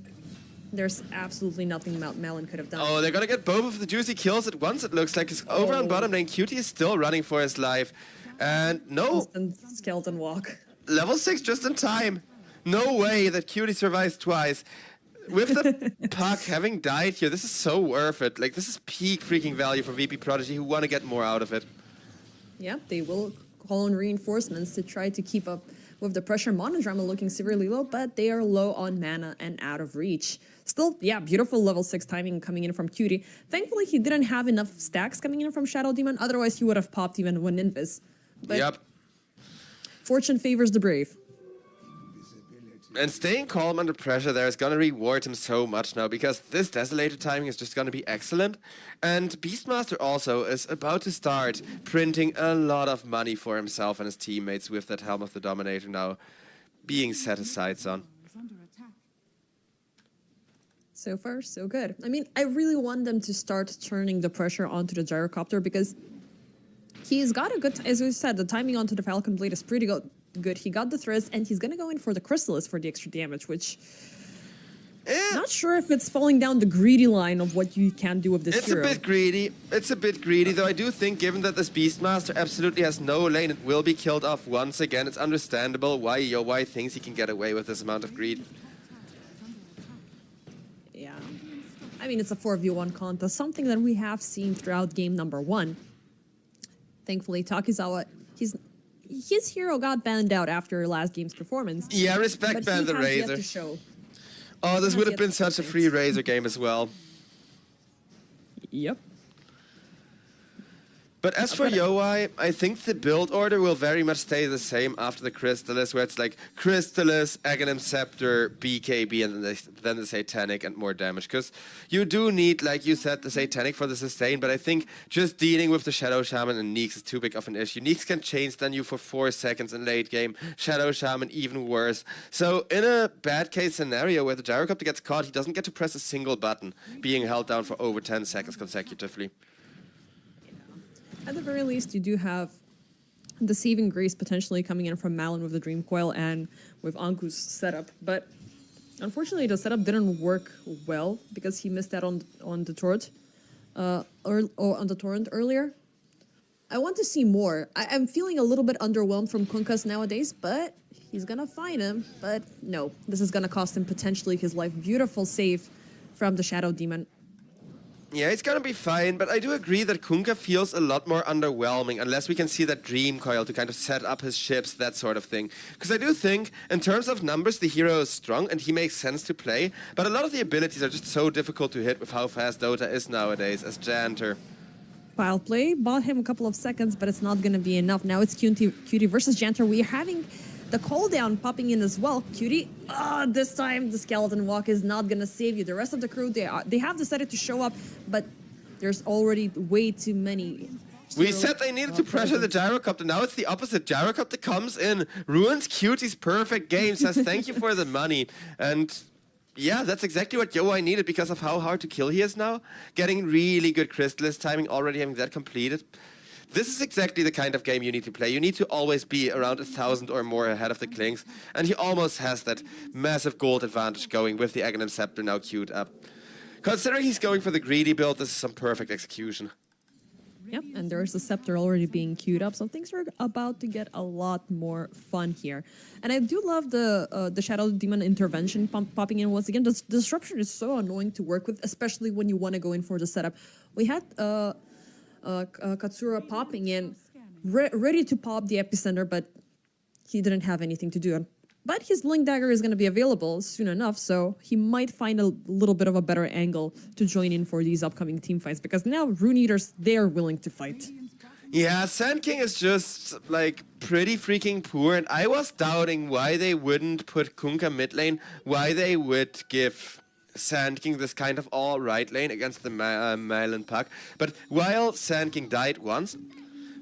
There's absolutely nothing Malin could have done. Oh, they're going to get both of the juicy kills at once, it looks like. Because over on bottom lane, Cutie is still running for his life. And no... Skeleton walk. Level 6 just in time. No way that Cutie survives twice. With the puck having died here, this is so worth it. Like, this is peak freaking value for VP Prodigy who want to get more out of it. Yeah, they will call in reinforcements to try to keep up with the pressure. Monodrama looking severely low, but they are low on mana and out of reach. Still, yeah, beautiful level 6 timing coming in from Cutie. Thankfully, he didn't have enough stacks coming in from Shadow Demon. Otherwise, he would have popped even one Invis. But yep. Fortune favors the brave. And staying calm under pressure there is going to reward him so much now, because this Desolator timing is just going to be excellent. And Beastmaster also is about to start printing a lot of money for himself and his teammates with that Helm of the Dominator now being set aside on. So far, so good. I mean, I really want them to start turning the pressure onto the gyrocopter because he's got a good, as we said, the timing onto the Falcon Blade is pretty good. He got the thrust, and he's gonna go in for the Chrysalis for the extra damage, which not sure if it's falling down the greedy line of what you can do with this It's hero. a bit greedy. It's a bit greedy, though I do think, given that this Beastmaster absolutely has no lane, it will be killed off once again. It's understandable why Yowai thinks he can get away with this amount of greed. Yeah. I mean, it's a 4v1 contest, something that we have seen throughout game number 1. Thankfully, Takizawa, his hero got banned out after last game's performance. Yeah, respect ban the Razor. Oh, this would have been such a free Razor game as well. Yep. But as for Yowai, I think the build order will very much stay the same after the Chrysalis, where it's like Chrysalis, Aghanim Scepter, BKB, and then the Satanic and more damage. Because you do need, like you said, the Satanic for the sustain, but I think just dealing with the Shadow Shaman and Neeks is too big of an issue. Neeks can chain stun you for 4 seconds in late game, Shadow Shaman even worse. So in a bad case scenario where the Gyrocopter gets caught, he doesn't get to press a single button, being held down for over 10 seconds consecutively. At the very least, you do have the Saving Grace potentially coming in from Malin with the Dream Coil and with Anku's setup. But unfortunately, the setup didn't work well because he missed out on the torrent, or on the torrent earlier. I want to see more. I'm feeling a little bit underwhelmed from Kunkas nowadays, but he's gonna find him. But no, this is gonna cost him potentially his life. Beautiful save from the Shadow Demon. Yeah, it's gonna be fine, but I do agree that Kunkka feels a lot more underwhelming unless we can see that Dream Coil to kind of set up his ships, that sort of thing. Because I do think, in terms of numbers, the hero is strong and he makes sense to play, but a lot of the abilities are just so difficult to hit with how fast Dota is nowadays as Janter. Pile play, bought him a couple of seconds, but it's not gonna be enough. Now it's Cutie versus Janter. We are having the cooldown popping in as well. Cutie, this time the Skeleton Walk is not gonna save you. The rest of the crew, they have decided to show up, but there's already way too many. We said they needed to pressure the Gyrocopter. Now it's the opposite. Gyrocopter comes in, ruins Cutie's perfect game, says thank you for the money. And yeah, that's exactly what Yowai needed because of how hard to kill he is now. Getting really good Chrysalis timing, already having that completed. This is exactly the kind of game you need to play. You need to always be around 1,000 or more ahead of the Klings. And he almost has that massive gold advantage going with the Aghanim Scepter now queued up. Considering he's going for the greedy build, this is some perfect execution. Yep, and there's the Scepter already being queued up, so things are about to get a lot more fun here. And I do love the Shadow Demon intervention popping in once again. The disruption is so annoying to work with, especially when you want to go in for the setup. We had Katsura popping in, ready to pop the epicenter, but he didn't have anything to do. But his Blink Dagger is going to be available soon enough, so he might find a little bit of a better angle to join in for these upcoming team fights, because now Rune Eaters, they're willing to fight. Yeah, Sand King is just, like, pretty freaking poor, and I was doubting why they wouldn't put Kunkka mid lane, why they would give Sand King this kind of all right lane against the Malin Puck. But while Sand King died once,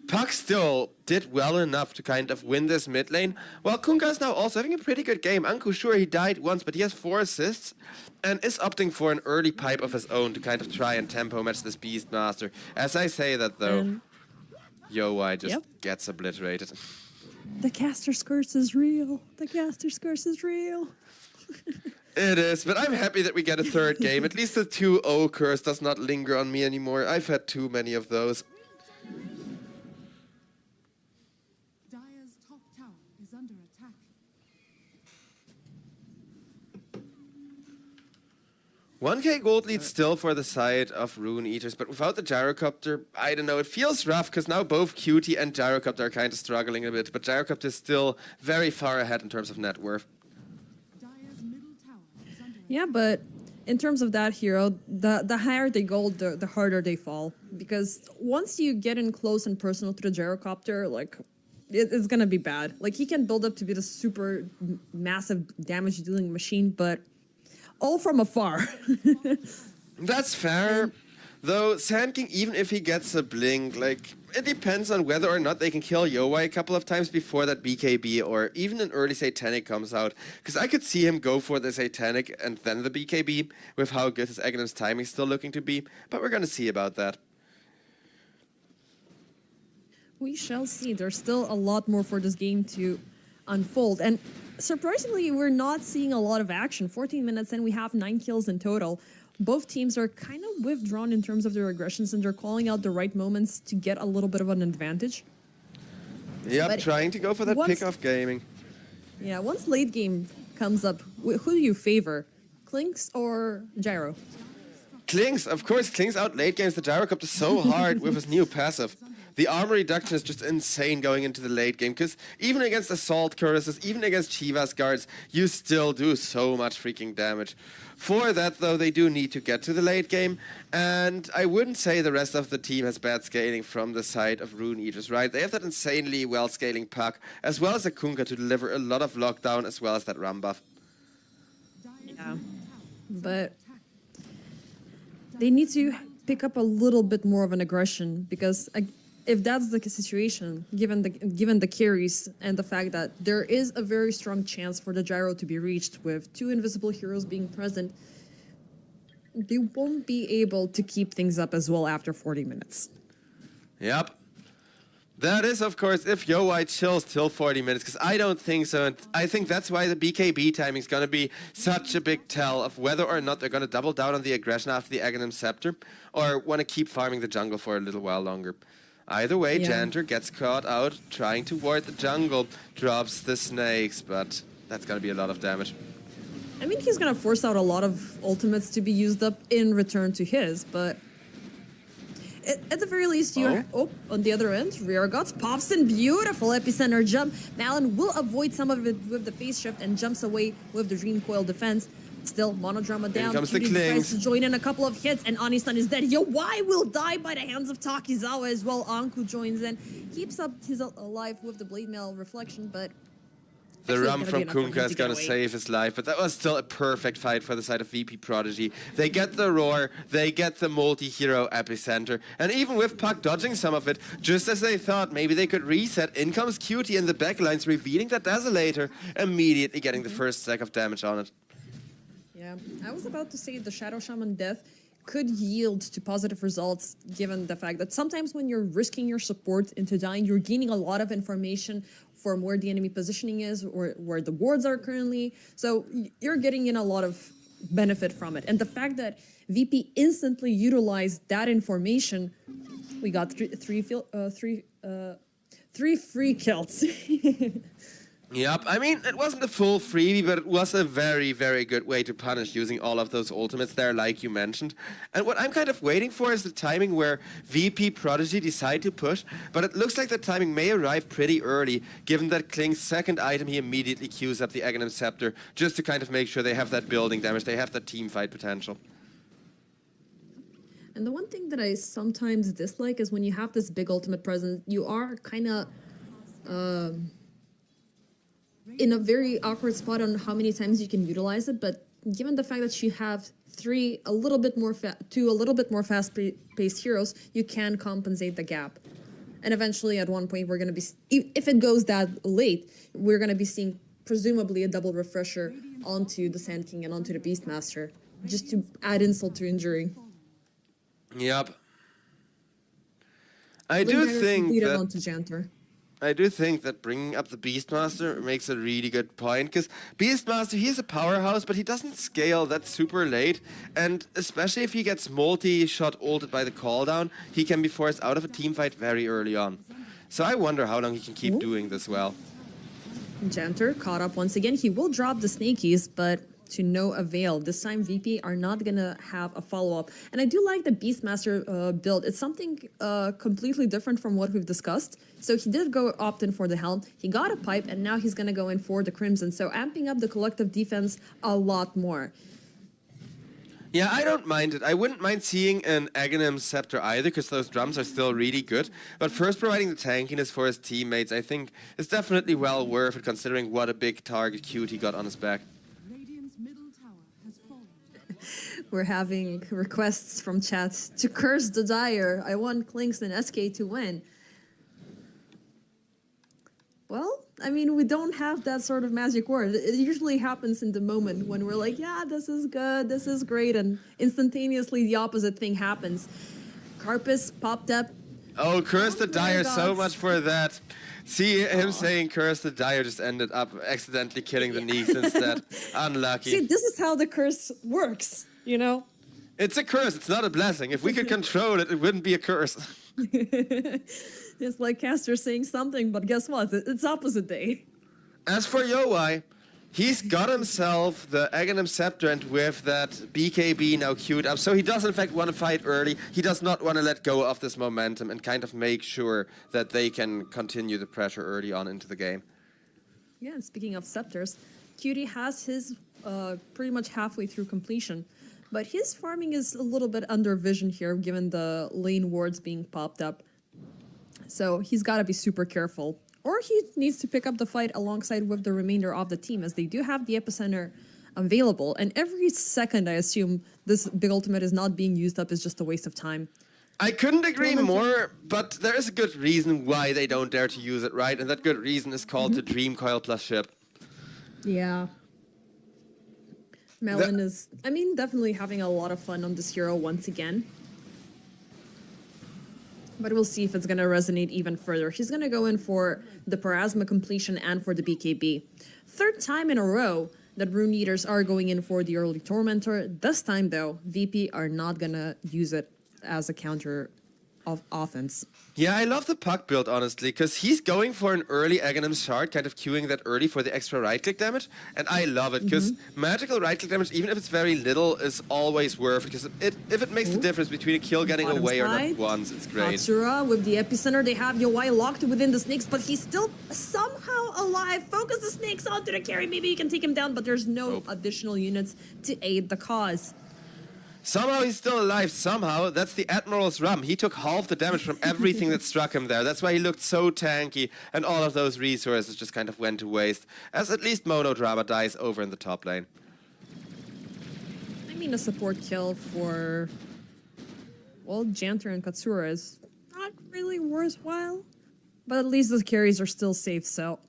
Puck still did well enough to kind of win this mid lane, while Kunkka is now also having a pretty good game. Anku, sure, he died once, but he has 4 assists, and is opting for an early pipe of his own to kind of try and tempo match this Beastmaster. As I say that, though, Yowai just gets obliterated. The caster's curse is real. The caster's curse is real. It is, but I'm happy that we get a third game. At least the 2-0 curse does not linger on me anymore. I've had too many of those. Dire's top tower is under attack. 1k gold lead still for the side of Rune Eaters, but without the Gyrocopter, I don't know, it feels rough because now both Cutie and Gyrocopter are kind of struggling a bit, but Gyrocopter is still very far ahead in terms of net worth. Yeah, but in terms of that hero, the higher they go, the harder they fall. Because once you get in close and personal to the Gyrocopter, like, it's gonna be bad. Like, he can build up to be the super massive damage-dealing machine, but all from afar. That's fair. Though Sand King, even if he gets a blink, like, it depends on whether or not they can kill Yowai a couple of times before that BKB or even an early Satanic comes out. Because I could see him go for the Satanic and then the BKB with how good his Aghanim's timing is still looking to be. But we're going to see about that. We shall see. There's still a lot more for this game to unfold. And surprisingly, we're not seeing a lot of action. 14 minutes in, we have 9 kills in total. Both teams are kind of withdrawn in terms of their aggressions, and they're calling out the right moments to get a little bit of an advantage. Yep, But trying to go for that pick-off gaming. Yeah, once late game comes up, who do you favor? Clinks or Gyro? Klings, of course, Klings out late games the Gyrocopter so hard with his new passive. The armor reduction is just insane going into the late game, because even against Assault Cuirasses, even against Chivas guards, you still do so much freaking damage. For that, though, they do need to get to the late game, and I wouldn't say the rest of the team has bad scaling from the side of Rune Eaters, right? They have that insanely well-scaling Puck, as well as a Kunkka to deliver a lot of lockdown, as well as that Ram buff. Yeah, but they need to pick up a little bit more of an aggression, because if that's the situation, given the carries and the fact that there is a very strong chance for the Gyro to be reached with 2 invisible heroes being present, they won't be able to keep things up as well after 40 minutes. Yep. That is, of course, if Yowai chills till 40 minutes, because I don't think so, and I think that's why the BKB timing is going to be such a big tell of whether or not they're going to double down on the aggression after the Aghanim Scepter, or want to keep farming the jungle for a little while longer. Either way, Yeah. Janter gets caught out trying to ward the jungle, drops the snakes, but that's going to be a lot of damage. I mean, he's going to force out a lot of ultimates to be used up in return to his, but at the very least, on the other end, Rear Gods pops in, beautiful epicenter jump. Malin will avoid some of it with the phase shift and jumps away with the Dream Coil defense. Still, Monodrama down. comes the Cutie tries Klings. to join in a couple of hits, and Anistan is dead. Yowai will die by the hands of Takizawa as well. Anku joins in, keeps up his alive with the Blade Mail reflection, but The actually rum it's from gonna be enough for him Kunkka is to going get to away. save his life, but that was still a perfect fight for the side of VP Prodigy. They get the roar, they get the multi-hero epicenter, and even with Puck dodging some of it, just as they thought maybe they could reset, in comes Cutie in the backlines, revealing that Desolator, immediately getting the first stack of damage on it. Yeah, I was about to say the Shadow Shaman death could yield to positive results, given the fact that sometimes when you're risking your support into dying, you're gaining a lot of information from where the enemy positioning is or where the wards are currently. So you're getting in a lot of benefit from it. And the fact that VP instantly utilized that information, we got three free kills. Yep, I mean, it wasn't a full freebie, but it was a very, very good way to punish using all of those ultimates there, like you mentioned. And what I'm kind of waiting for is the timing where VP Prodigy decide to push, but it looks like the timing may arrive pretty early, given that Kling's second item, he immediately queues up the Aghanim Scepter, just to kind of make sure they have that building damage, they have that team fight potential. And the one thing that I sometimes dislike is when you have this big ultimate presence, you are kind of in a very awkward spot on how many times you can utilize it. But given the fact that you have two a little bit more fast-paced heroes, you can compensate the gap. And eventually, at one point, we're going to be, if it goes that late, we're going to be seeing presumably a double refresher onto the Sand King and onto the Beastmaster, just to add insult to injury. Yep. I do think onto Janter. that bringing up the Beastmaster makes a really good point, because Beastmaster, he's a powerhouse, but he doesn't scale that super late, and especially if he gets multi-shot ulted by the cooldown, he can be forced out of a team fight very early on. So I wonder how long he can keep doing this well. Janter caught up once again. He will drop the Snakies, but to no avail. This time VP are not gonna have a follow-up. And I do like the Beastmaster build. It's something completely different from what we've discussed. So he did go opt in for the Helm. He got a pipe, and now he's gonna go in for the Crimson. So amping up the collective defense a lot more. Yeah, I don't mind it. I wouldn't mind seeing an Aghanim Scepter either, because those drums are still really good. But first providing the tankiness for his teammates, I think, is definitely well worth it, considering what a big target Cutie got on his back. Radiant's middle tower has fallen. We're having requests from chat to curse the Dire. I want Klinks and SK to win. Well, I mean, we don't have that sort of magic word. It usually happens in the moment when we're like, yeah, this is good, this is great, and instantaneously the opposite thing happens. Carpus popped up. Oh, Curse the Dire, so gods. much for that. See, him saying Curse the Dire just ended up accidentally killing the Neeks instead. Unlucky. See, this is how the curse works, you know? It's a curse, it's not a blessing. If we could control it, it wouldn't be a curse. It's like Caster saying something, but guess what? It's opposite day. As for Yowai, he's got himself the Aghanim Scepter and with that BKB now queued up. So he does in fact want to fight early. He does not want to let go of this momentum and kind of make sure that they can continue the pressure early on into the game. Yeah, and speaking of scepters, Cutie has his pretty much halfway through completion. But his farming is a little bit under vision here, given the lane wards being popped up. So he's got to be super careful. Or he needs to pick up the fight alongside with the remainder of the team, as they do have the epicenter available. And every second, I assume, this big ultimate is not being used up is just a waste of time. I couldn't agree more, but there is a good reason why they don't dare to use it, right? And that good reason is called the Dream Coil plus ship. Yeah. Melon is, I mean, definitely having a lot of fun on this hero once again. But we'll see if it's going to resonate even further. She's going to go in for the Parasma completion and for the BKB. Third time in a row that Rune Eaters are going in for the early Tormentor. This time, though, VP are not going to use it as a counter of offense. Yeah, I love the puck build, honestly, because he's going for an early Aghanim Shard, kind of queuing that early for the extra right-click damage, and I love it, because magical right-click damage, even if it's very little, is always worth it, because if it makes the difference between a kill getting Bottom away or side, not once, it's great. Katsura with the epicenter. They have Yowai locked within the snakes, but he's still somehow alive. Focus the snakes onto the carry. Maybe you can take him down, but there's no additional units to aid the cause. Somehow he's still alive, somehow. That's the Admiral's rum. He took half the damage from everything that struck him there. That's why he looked so tanky, and all of those resources just kind of went to waste, as at least Monodrama dies over in the top lane. I mean, a support kill for, well, Janter and Katsura is not really worthwhile, but at least the carries are still safe, so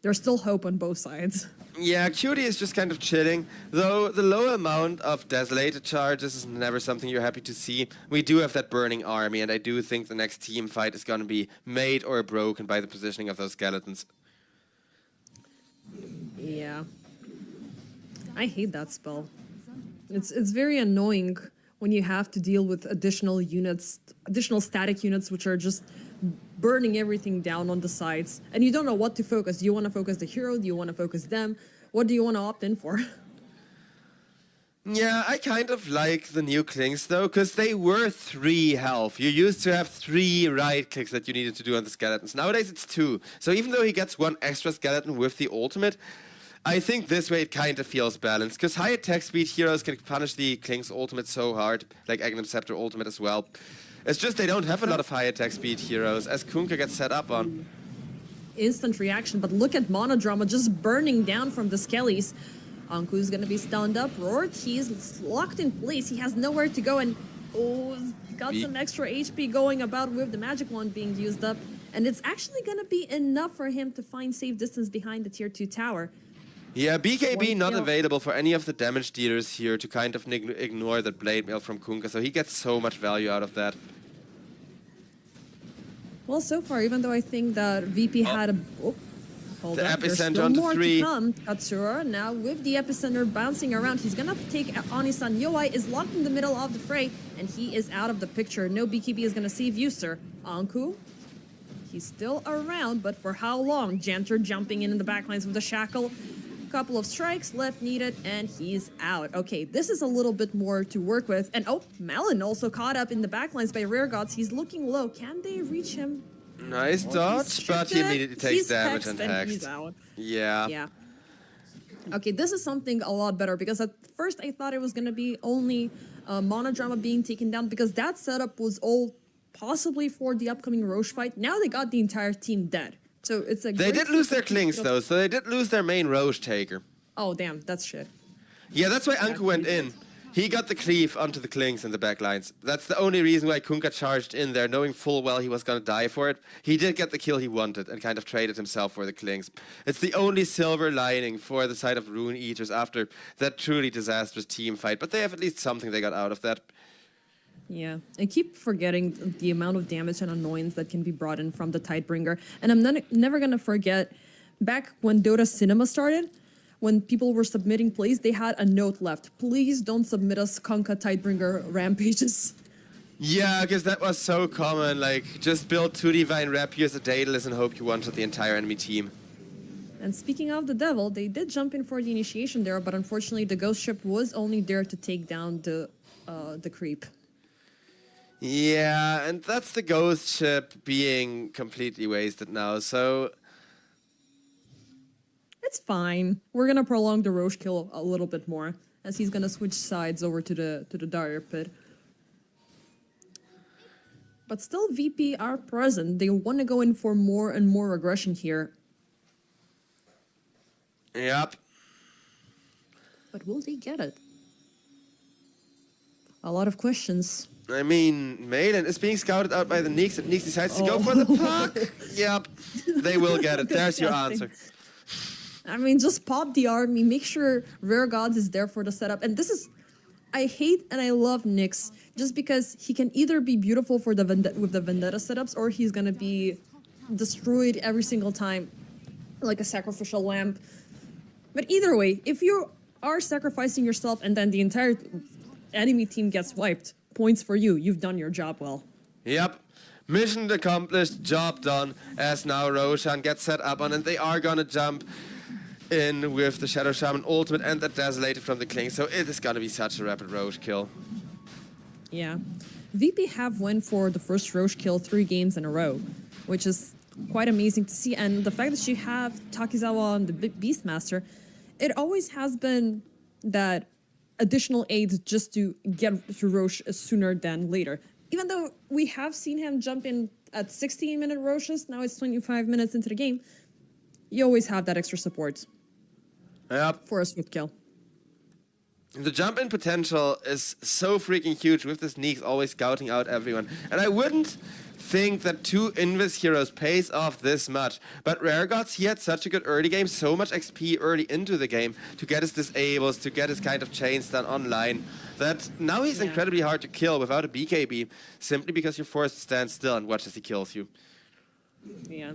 there's still hope on both sides. Yeah, Cutie is just kind of chilling, though the low amount of desolated charges is never something you're happy to see. We do have that burning army, and I do think the next team fight is going to be made or broken by the positioning of those skeletons. Yeah. I hate that spell. It's very annoying when you have to deal with additional units, additional static units, which are just burning everything down on the sides, and you don't know what to focus. Do you want to focus the hero? Do you want to focus them? What do you want to opt in for? Yeah, I kind of like the new Klings though, because they were 3 health. You used to have 3 right clicks that you needed to do on the skeletons. Nowadays it's 2. So even though he gets 1 extra skeleton with the ultimate, I think this way it kind of feels balanced, because high attack speed heroes can punish the Kling's ultimate so hard, like Aghanim Scepter ultimate as well. It's just they don't have a lot of high attack speed heroes, as Kunkka gets set up on. Instant reaction, but look at Monodrama just burning down from the skellies. Anku's gonna be stunned up. Roared, he's locked in place. He has nowhere to go, and got some extra HP going about with the magic wand being used up. And it's actually gonna be enough for him to find safe distance behind the tier 2 tower. Yeah, BKB not kill. available for any of the damage dealers here to kind of ignore that blade mail from Kunkka, so he gets so much value out of that. Well, so far, even though I think that VP had a... Oh, hold The on. There's epicenter still on the more 3. to come. Katsura, now with the epicenter bouncing around, he's gonna take Onisan. Yowai is locked in the middle of the fray, and he is out of the picture. No BKB is gonna save you, sir. Anku, he's still around, but for how long? Janter jumping in the backlines with the shackle. Couple of strikes left needed, and he's out. Okay, this is a little bit more to work with. And oh, Malin also caught up in the backlines by Rare Gods. He's looking low. Can they reach him? Nice dodge, but he immediately takes He's damage hexed and and hexed. he's out. Yeah. Yeah. Okay, this is something a lot better, because at first I thought it was going to be only Monodrama being taken down, because that setup was all possibly for the upcoming Roche fight. Now they got the entire team dead. So it's a They great did lose their situation Klings to- though, so they did lose their main Roche taker. Oh, damn, that's shit. Yeah, that's why Anku went in. He got the cleave onto the Klings in the back lines. That's the only reason why Kunkka charged in there, knowing full well he was going to die for it. He did get the kill he wanted and kind of traded himself for the Klings. It's the only silver lining for the side of Rune Eaters after that truly disastrous team fight. But they have at least something they got out of that. Yeah, I keep forgetting the amount of damage and annoyance that can be brought in from the Tidebringer. And I'm never going to forget, back when Dota Cinema started, when people were submitting plays, they had a note left. Please don't submit us Kunkka Tidebringer rampages. Yeah, because that was so common. Like, just build 2 Divine Rapiers, a Daedalus, and hope you one-shot the entire enemy team. And speaking of the devil, they did jump in for the initiation there, but unfortunately the ghost ship was only there to take down the creep. Yeah, and that's the ghost ship being completely wasted now, so... It's fine. We're gonna prolong the Roche kill a little bit more, as he's gonna switch sides over to the Dire Pit. But still, VP are present. They want to go in for more and more aggression here. Yep. But will they get it? A lot of questions. I mean, Maiden is being scouted out by the Neeks, and Neeks decides to go for the puck. Yep, they will get it. There's your answer. I mean, just pop the army, make sure Rare Gods is there for the setup. And this is, I hate and I love Nyx, just because he can either be beautiful for the with the Vendetta setups, or he's gonna be destroyed every single time, like a sacrificial lamb. But either way, if you are sacrificing yourself and then the entire enemy team gets wiped, points for you. You've done your job well. Yep. Mission accomplished, job done, as now Roshan gets set up on, and they are gonna jump in with the Shadow Shaman ultimate and the Desolated from the Kling, so it is gonna be such a rapid Roche kill. Yeah. VP have went for the first Roche kill 3 games in a row, which is quite amazing to see, and the fact that you have Takizawa on the Beastmaster, it always has been that additional aid just to get to Roche sooner than later. Even though we have seen him jump in at 16-minute Roches, now it's 25 minutes into the game, you always have that extra support. Yep. For a swift kill. The jump-in potential is so freaking huge with this Neeks always scouting out everyone. And I wouldn't think that 2 Invis heroes pays off this much. But Rare Gods, he had such a good early game, so much XP early into the game to get his disables, to get his kind of chains done online, that now he's incredibly hard to kill without a BKB, simply because you're forced to stand still and watch as he kills you. Yeah.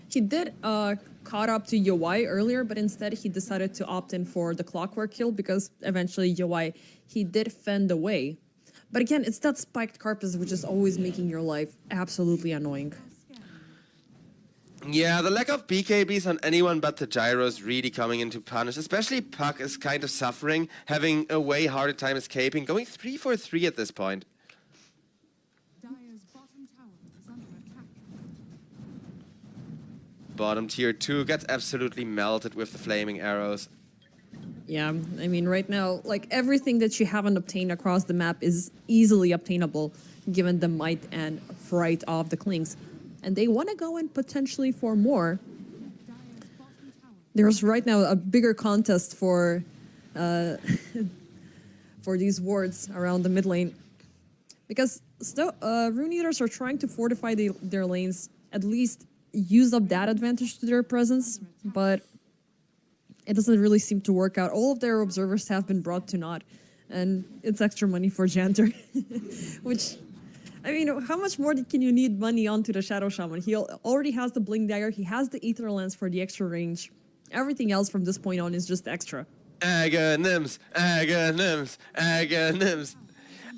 He did caught up to Yowai earlier, but instead he decided to opt in for the clockwork kill because eventually Yowai, he did fend away. But again, it's that spiked Carpus which is always making your life absolutely annoying. Yeah, the lack of BKBs on anyone but the Gyros really coming into punish. Especially Puck is kind of suffering, having a way harder time escaping, going 3-for-3 at this point. Dire's bottom tower is under attack. Bottom tier 2 gets absolutely melted with the flaming arrows. Yeah, I mean, right now, like, everything that you haven't obtained across the map is easily obtainable, given the might and fright of the Klings. And they want to go in potentially for more. There's right now a bigger contest for for these wards around the mid lane. Because Rune Eaters are trying to fortify their lanes, at least use up that advantage to their presence, but it doesn't really seem to work out. All of their observers have been brought to naught, and it's extra money for Janter. Which, I mean, how much more can you need money onto the Shadow Shaman? He already has the Blink Dagger, he has the Aether Lance for the extra range. Everything else from this point on is just extra. Agonyms, Agonyms, Agonyms.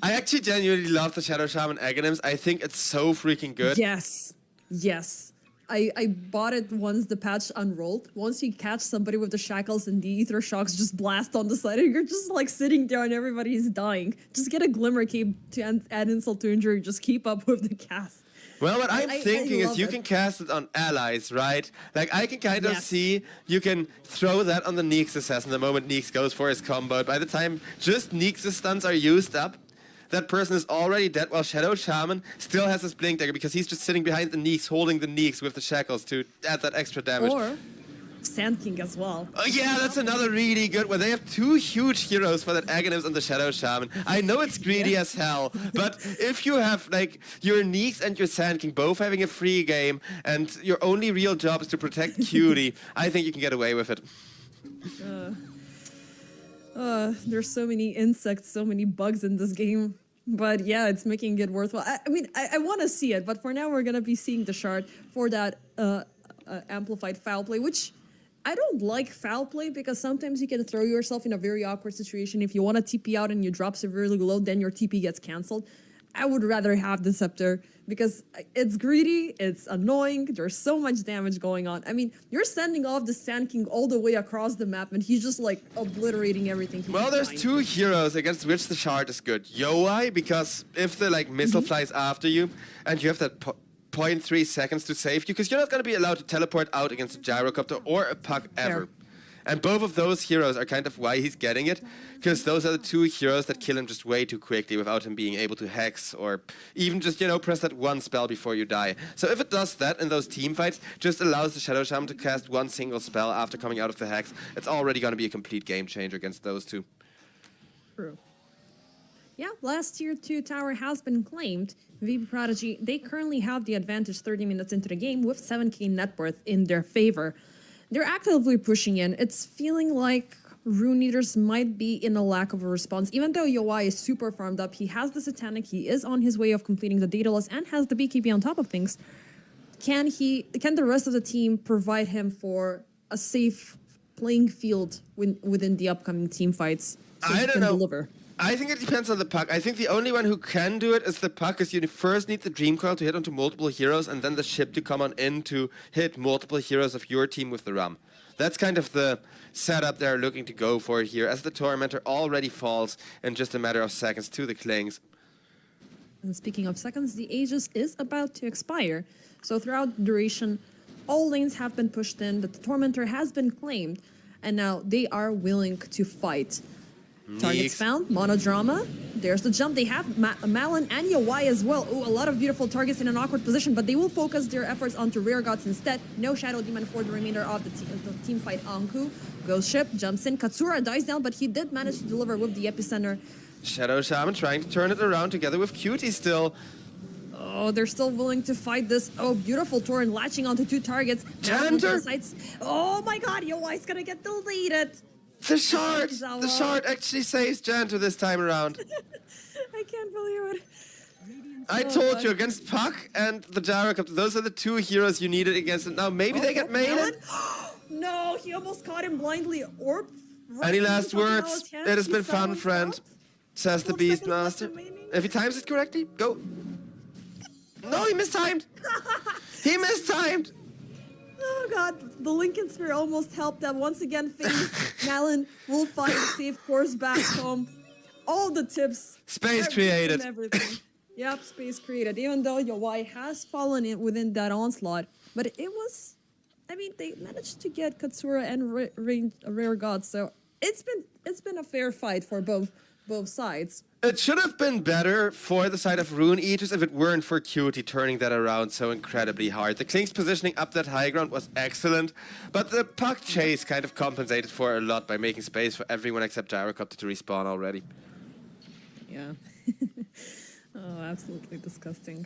I actually genuinely love the Shadow Shaman Agonyms. I think it's so freaking good. Yes, yes. I bought it once the patch unrolled. Once you catch somebody with the shackles and the ether shocks just blast on the side, and you're just like sitting there and everybody's dying. Just get a Glimmer Cape to add insult to injury. Just keep up with the cast. Well, what I'm thinking is you can cast it on allies, right? Like, I can kind of see you can throw that on the Neeks assassin the moment Neeks goes for his combo. By the time just Neeks' stuns are used up, that person is already dead, while Shadow Shaman still has his Blink Dagger because he's just sitting behind the Neeks, holding the Neeks with the shackles to add that extra damage. Sand King as well. Oh yeah, that's another really good one. They have two huge heroes for that Aghanims and the Shadow Shaman. I know it's greedy as hell, but if you have like your Neeks and your Sand King both having a free game and your only real job is to protect Cutie, I think you can get away with it. There's so many insects, so many bugs in this game. But yeah, it's making it worthwhile. I mean, I want to see it, but for now we're going to be seeing the shard for that amplified foul play, which I don't like foul play because sometimes you can throw yourself in a very awkward situation. If you want to TP out and you drop severely low, then your TP gets cancelled. I would rather have the Scepter because it's greedy, it's annoying, there's so much damage going on. I mean, you're sending off the Sand King all the way across the map and he's just like obliterating everything. Well, there's two heroes against which the shard is good. Yowai, because if the like missile flies after you and you have that 0.3 seconds to save you, because you're not going to be allowed to teleport out against a gyrocopter or a puck ever. Fair. And both of those heroes are kind of why he's getting it, because those are the two heroes that kill him just way too quickly without him being able to hex or even just, you know, press that one spell before you die. So if it does that in those team fights, just allows the Shadow Shaman to cast one single spell after coming out of the hex, it's already going to be a complete game changer against those two. True. Yeah, last tier 2 tower has been claimed. VP Prodigy, they currently have the advantage 30 minutes into the game with 7k net worth in their favor. They're actively pushing in. It's feeling like Rune Eaters might be in a lack of a response. Even though Yowai is super farmed up, he has the Satanic, he is on his way of completing the Daedalus and has the BKB on top of things. Can the rest of the team provide him for a safe playing field within the upcoming team fights? So I don't know. Deliver? I think it depends on the puck. I think the only one who can do it is the puck, because you first need the Dream Coil to hit onto multiple heroes, and then the ship to come on in to hit multiple heroes of your team with the Ram. That's kind of the setup they're looking to go for here, as the Tormentor already falls in just a matter of seconds to the Klings. And speaking of seconds, the Aegis is about to expire. So throughout the duration, all lanes have been pushed in, the Tormentor has been claimed, and now they are willing to fight. Targets found, Monodrama. There's the jump. They have Malin and Yowai as well. Ooh, a lot of beautiful targets in an awkward position, but they will focus their efforts onto Rare Gods instead. No Shadow Demon for the remainder of the team fight. Anku, Ghost Ship, jumps in. Katsura dies down, but he did manage to deliver with the Epicenter. Shadow Shaman trying to turn it around together with Cutie still. Oh, they're still willing to fight this. Oh, beautiful Torrent latching onto two targets. Janitor! Oh my god, Yowai's gonna get deleted. The shard actually saves Janitor this time around. I can't believe it. I told you, against Puck and the Gyrocopter, those are the two heroes you needed against it. Now maybe they get made. No, he almost caught him blindly. Orb. Any last words? It has been fun, friend, says the Beastmaster. If he times it correctly, go. No, he mistimed. He mistimed. Oh god, the Lincoln Sphere almost helped them. Once again, face Malin will find safe course back home. All the tips. Space created. Everything. Yep, space created. Even though Yowai has fallen in within that onslaught, but it was, I mean, they managed to get Katsura and Rare Gods, so it's been a fair fight for both sides. It should have been better for the side of Rune Eaters if it weren't for Cutie turning that around so incredibly hard. The Kling's positioning up that high ground was excellent, but the puck chase kind of compensated for a lot by making space for everyone except Gyrocopter to respawn already. Yeah. Oh, absolutely disgusting.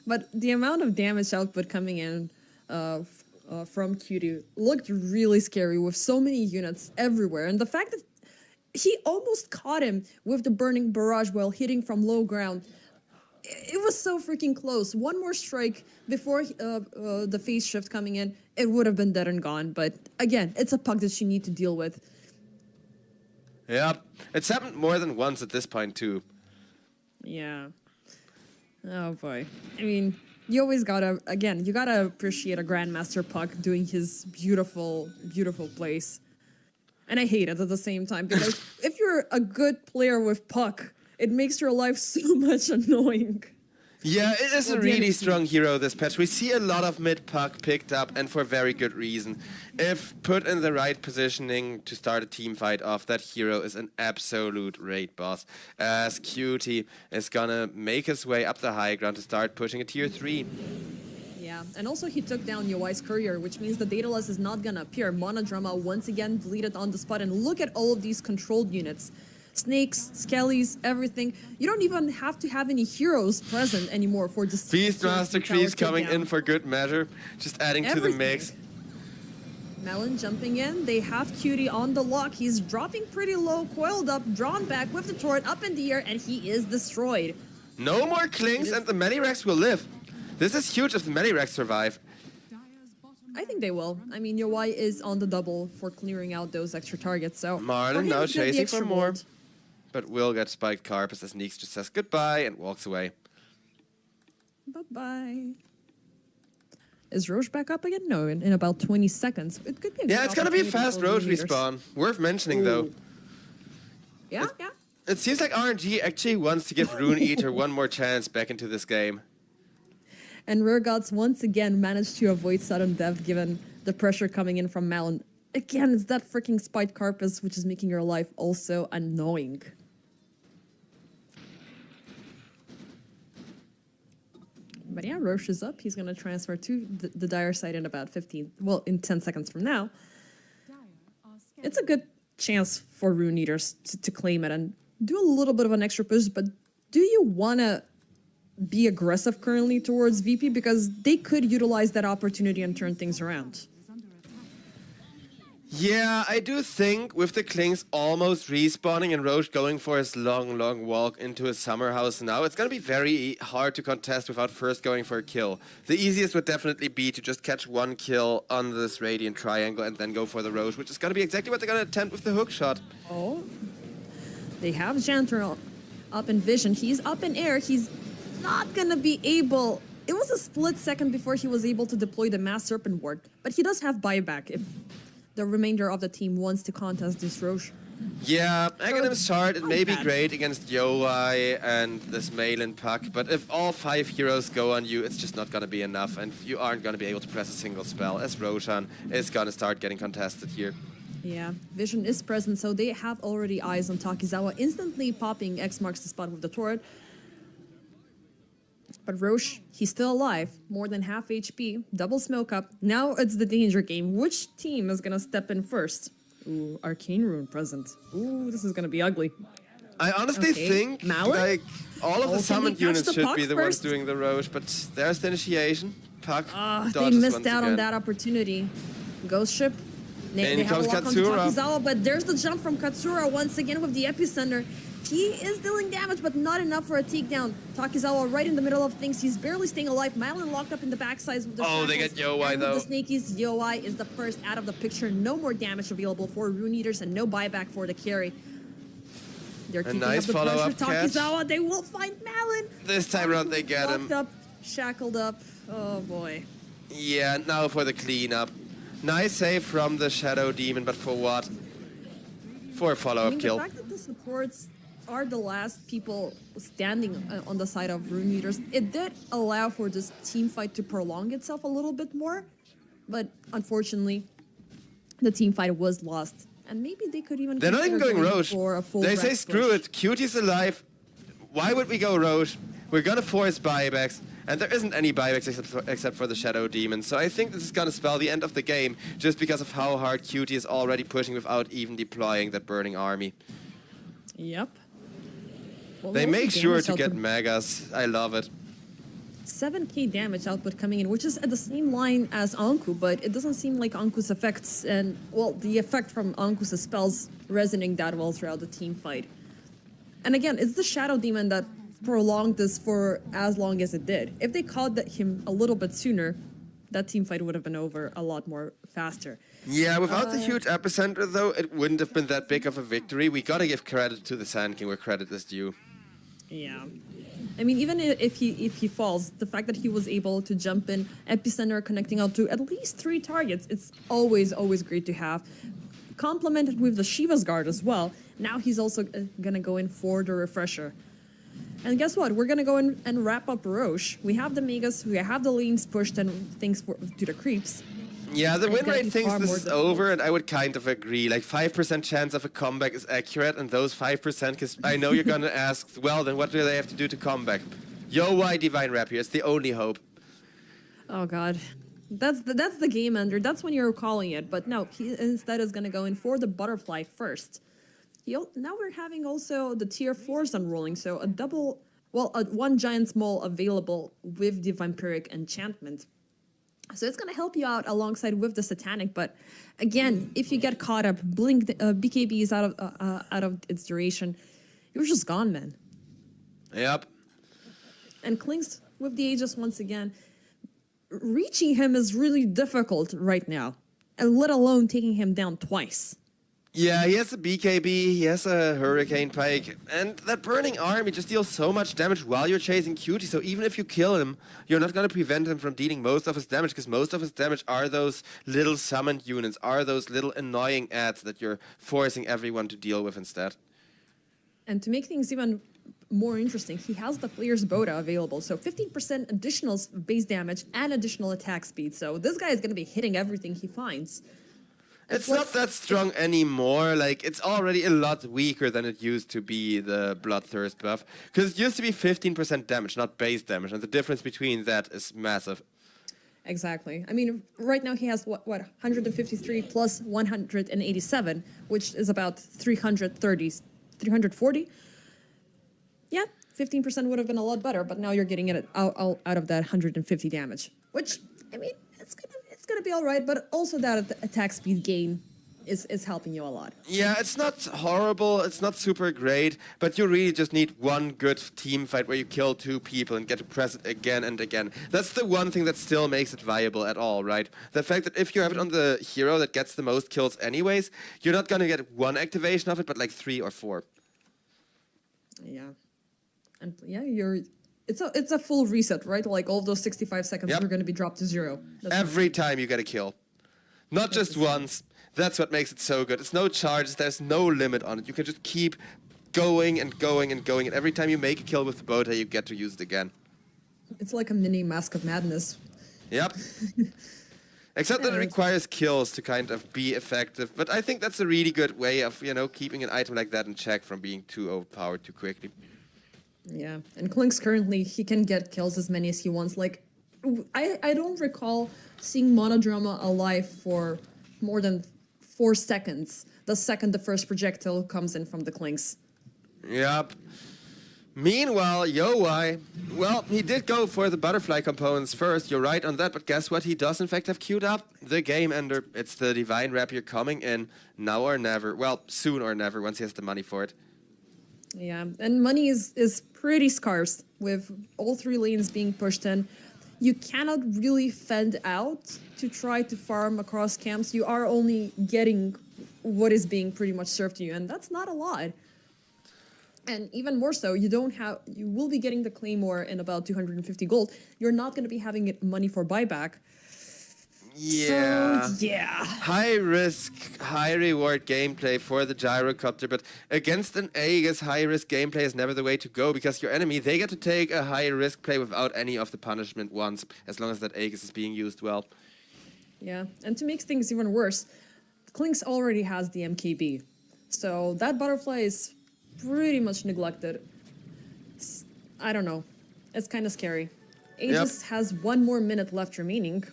But the amount of damage output coming in from Cutie looked really scary with so many units everywhere. And the fact that he almost caught him with the burning barrage while hitting from low ground. It was so freaking close. One more strike before the phase shift coming in, it would have been dead and gone. But again, it's a puck that you need to deal with. Yep. It's happened more than once at this point, too. Yeah. Oh, boy. I mean, you always gotta, again, you gotta appreciate a Grandmaster puck doing his beautiful, beautiful plays. And I hate it at the same time, because if you're a good player with puck, it makes your life so much annoying. Yeah, it is a really strong hero this patch. We see a lot of mid-puck picked up, and for very good reason. If put in the right positioning to start a team fight off, that hero is an absolute raid boss. As Cutie is gonna make his way up the high ground to start pushing a tier 3. Yeah, Yeah, and also he took down Yoi's courier, which means the Daedalus is not gonna appear. Monodrama once again deleted on the spot, and look at all of these controlled units. Snakes, skellies, everything. You don't even have to have any heroes present anymore for this. Beastmaster creeps coming in for good measure, just adding to the mix. Melon jumping in. They have Cutie on the lock. He's dropping pretty low, coiled up, drawn back with the turret up in the air, and he is destroyed. No more clings, and the Medirex will live. This is huge if the Medirex survive. I think they will. I mean, Yoi is on the double for clearing out those extra targets, so... Marlon now chasing for more, but will get spiked Carpus as Neeks just says goodbye and walks away. Bye-bye. Is Roche back up again? No, in about 20 seconds. It could be a good it's gonna be a fast Roche meters. respawn. Worth mentioning, though. Yeah. It seems like RNG actually wants to give Rune Eater one more chance back into this game. And Rare Gods once again managed to avoid sudden death given the pressure coming in from Malon. Again, it's that freaking spiked Carpus which is making your life also annoying. But yeah, Roche is up. He's going to transfer to the Dire side in about 10 seconds from now. It's a good chance for Rune Eaters to claim it and do a little bit of an extra push, but do you want to be aggressive currently towards VP? Because they could utilize that opportunity and turn things around. Yeah, I do think with the Klings almost respawning and Roche going for his long walk into his summer house now, it's going to be very hard to contest without first going for a kill. The easiest would definitely be to just catch one kill on this Radiant Triangle and then go for the Roche, which is going to be exactly what they're going to attempt with the hook shot. Oh, they have Jantor up in vision. He's up in air. He's not going to be able... It was a split second before he was able to deploy the Mass Serpent Ward, but he does have buyback if the remainder of the team wants to contest this Roche. Yeah, Aghanim's shard, it may be great against Yoi and this Malin puck, but if all 5 heroes go on you, it's just not going to be enough, and you aren't going to be able to press a single spell, as Roshan is going to start getting contested here. Yeah, Vision is present, so they have already eyes on Takizawa, instantly popping X marks the spot with the turret. But Roche, he's still alive, more than half HP, double smoke up. Now it's the danger game. Which team is gonna step in first? Ooh, Arcane Rune present. Ooh, this is gonna be ugly. I honestly think like all of the summoned units should be the ones doing the Roche, but there's the initiation. Puck they missed out on that opportunity. Ghost Ship. They have a lock on Takizawa, but there's the jump from Katsura once again with the epicenter. He is dealing damage, but not enough for a takedown. Takizawa right in the middle of things. He's barely staying alive. Malin locked up in the backsides with the shackles. They get Yoi though. With the Snakies, Yoi is the first out of the picture. No more damage available for Rune Eaters and no buyback for the carry. They're keeping up the pressure. Takizawa, they will find Malin. This time around they get him. Locked up, shackled up. Oh boy. Yeah, now for the cleanup. Nice save from the Shadow Demon, but for what? For a follow-up kill. The fact that the supports are the last people standing on the side of Rune Eaters, it did allow for this team fight to prolong itself a little bit more, but unfortunately, the team fight was lost. And maybe they could even... They're not even going Roche. They say, screw push. it, Cutie's alive. Why would we go Roche? We're gonna force buybacks. And there isn't any buybacks except for the Shadow Demon. So I think this is gonna spell the end of the game, just because of how hard Cutie is already pushing without even deploying that burning army. Yep. Well, they make sure to get megas. I love it. 7k damage output coming in, which is at the same line as Anku, but it doesn't seem like Anku's effects and, well, the effect from Anku's spells resonating that well throughout the team fight. And again, it's the Shadow Demon that prolonged this for as long as it did. If they caught him a little bit sooner, that team fight would have been over a lot more faster. Yeah, without the huge epicenter, though, it wouldn't have been that big of a victory. We gotta give credit to the Sand King where credit is due. Yeah. I mean, even if he falls, the fact that he was able to jump in, epicenter connecting out to at least 3 targets, it's always great to have. Complemented with the Shiva's Guard as well. Now he's also gonna go in for the refresher. And guess what? We're gonna go in and wrap up Roche. We have the Megas, we have the lanes pushed and things to the creeps. Yeah, the win rate thinks this is over, and I would kind of agree. Like, 5% chance of a comeback is accurate, and those 5%, because I know you're gonna ask, well, then what do they have to do to come back? Yoi Divine Rapier, it's the only hope. Oh god. That's the game ender. That's when you're calling it. But no, he instead is gonna go in for the butterfly first. Now we're having also the tier 4s unrolling, so a double, well, one giant small available with the vampiric enchantment. So it's gonna help you out alongside with the satanic, but again, if you get caught up, blink BKB is out of its duration, you're just gone, man. Yep. And Clinks with the Aegis once again. Reaching him is really difficult right now, and let alone taking him down twice. Yeah, he has a BKB, he has a Hurricane Pike, and that Burning Army just deals so much damage while you're chasing Cutie, so even if you kill him, you're not going to prevent him from dealing most of his damage, because most of his damage are those little summoned units, are those little annoying ads that you're forcing everyone to deal with instead. And to make things even more interesting, he has the Flayer's Boda available, so 15% additional base damage and additional attack speed, so this guy is going to be hitting everything he finds. It's not that strong anymore, like, it's already a lot weaker than it used to be, the Bloodthirst buff. Because it used to be 15% damage, not base damage, and the difference between that is massive. Exactly. I mean, right now he has, what 153 plus 187, which is about 340. Yeah, 15% would have been a lot better, but now you're getting it out of that 150 damage, which, I mean, it's gonna be all right, but also that attack speed gain is helping you a lot. Yeah, it's not horrible, it's not super great, but you really just need one good team fight where you kill two people and get to press it again and again. That's the one thing that still makes it viable at all, right? The fact that if you have it on the hero that gets the most kills anyways, you're not gonna get one activation of it, but like 3 or 4. Yeah. And yeah, it's a full reset, right? Like all those 65 seconds are going to be dropped to 0. Every time you get a kill. Not just once. That's what makes it so good. It's no charges, there's no limit on it. You can just keep going and going and going, and every time you make a kill with the Bota, you get to use it again. It's like a mini Mask of Madness. Yep. Except that it requires kills to kind of be effective, but I think that's a really good way of, you know, keeping an item like that in check from being too overpowered too quickly. Yeah, and Clinks currently, he can get kills as many as he wants. Like, I don't recall seeing Monodrama alive for more than 4 seconds the second the first projectile comes in from the Clinks. Yep. Meanwhile, Yowai, well, he did go for the butterfly components first, you're right on that, but guess what he does in fact have queued up? The game ender. It's the Divine Rapier coming in now or never. Well, soon or never, once he has the money for it. Yeah, and money is pretty scarce with all 3 lanes being pushed in. You cannot really fend out to try to farm across camps. You are only getting what is being pretty much served to you, and that's not a lot. And even more so, you will be getting the Claymore in about 250 gold. You're not going to be having money for buyback. Yeah. So, yeah. High risk, high reward gameplay for the gyrocopter, but against an Aegis, high risk gameplay is never the way to go because your enemy, they get to take a high risk play without any of the punishment once, as long as that Aegis is being used well. Yeah, and to make things even worse, Clinks already has the MKB. So that butterfly is pretty much neglected. I don't know. It's kind of scary. Aegis has 1 more minute left remaining.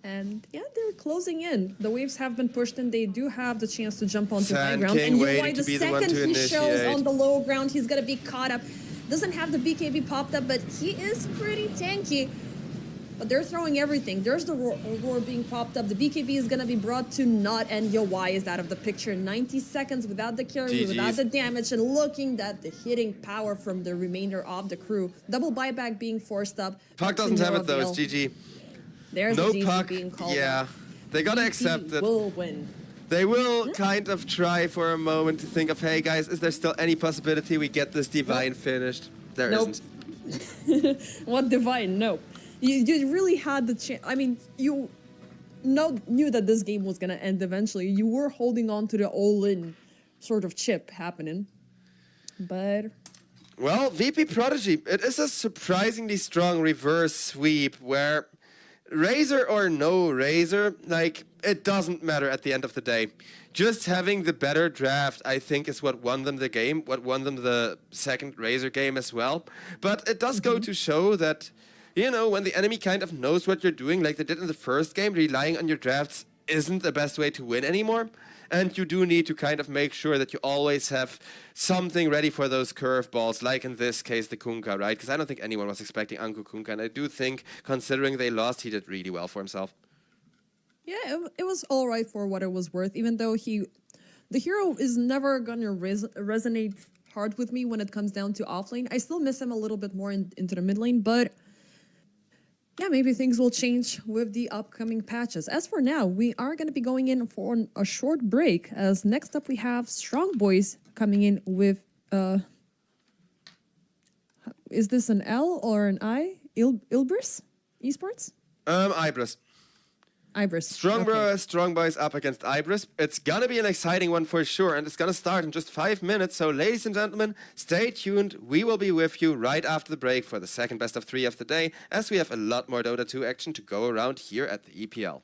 And yeah, they're closing in. The waves have been pushed and they do have the chance to jump onto high ground. And Yowai, the second he shows on the low ground, he's gonna be caught up. Doesn't have the BKB popped up, but he is pretty tanky. But they're throwing everything. There's the roar being popped up. The BKB is gonna be brought to naught, and Yowai is out of the picture. 90 seconds without the carry, without the damage, and looking at the hitting power from the remainder of the crew. Double buyback being forced up. Puck doesn't have it though, it's GG. There's no the puck, being called yeah. They gotta accept it. Will win. They will kind of try for a moment to think of, hey guys, is there still any possibility we get this Divine finished? There isn't. What Divine? No. You really had the chance. I mean, you knew that this game was gonna end eventually. You were holding on to the all-in sort of chip happening. But... Well, VP Prodigy, it is a surprisingly strong reverse sweep where... Razor or no Razor, like, it doesn't matter at the end of the day. Just having the better draft, I think, is what won them the game, what won them the second Razor game as well. But it does go to show that, you know, when the enemy kind of knows what you're doing, like they did in the first game, relying on your drafts isn't the best way to win anymore. And you do need to kind of make sure that you always have something ready for those curveballs, like in this case, the Kunkka, right? Because I don't think anyone was expecting Anko Kunkka, and I do think, considering they lost, he did really well for himself. Yeah, it was all right for what it was worth, even though the hero is never going to resonate hard with me when it comes down to offlane. I still miss him a little bit more into the mid lane, but yeah, maybe things will change with the upcoming patches. As for now, we are going to be going in for a short break, as next up we have Strong Boys coming in with, is this an L or an I? Ilbris Esports? Ibris. Ibris. Strong Boys up against Ibris. It's gonna be an exciting one for sure, and it's gonna start in just 5 minutes. So, ladies and gentlemen, stay tuned. We will be with you right after the break for the second best of 3 of the day, as we have a lot more Dota 2 action to go around here at the EPL.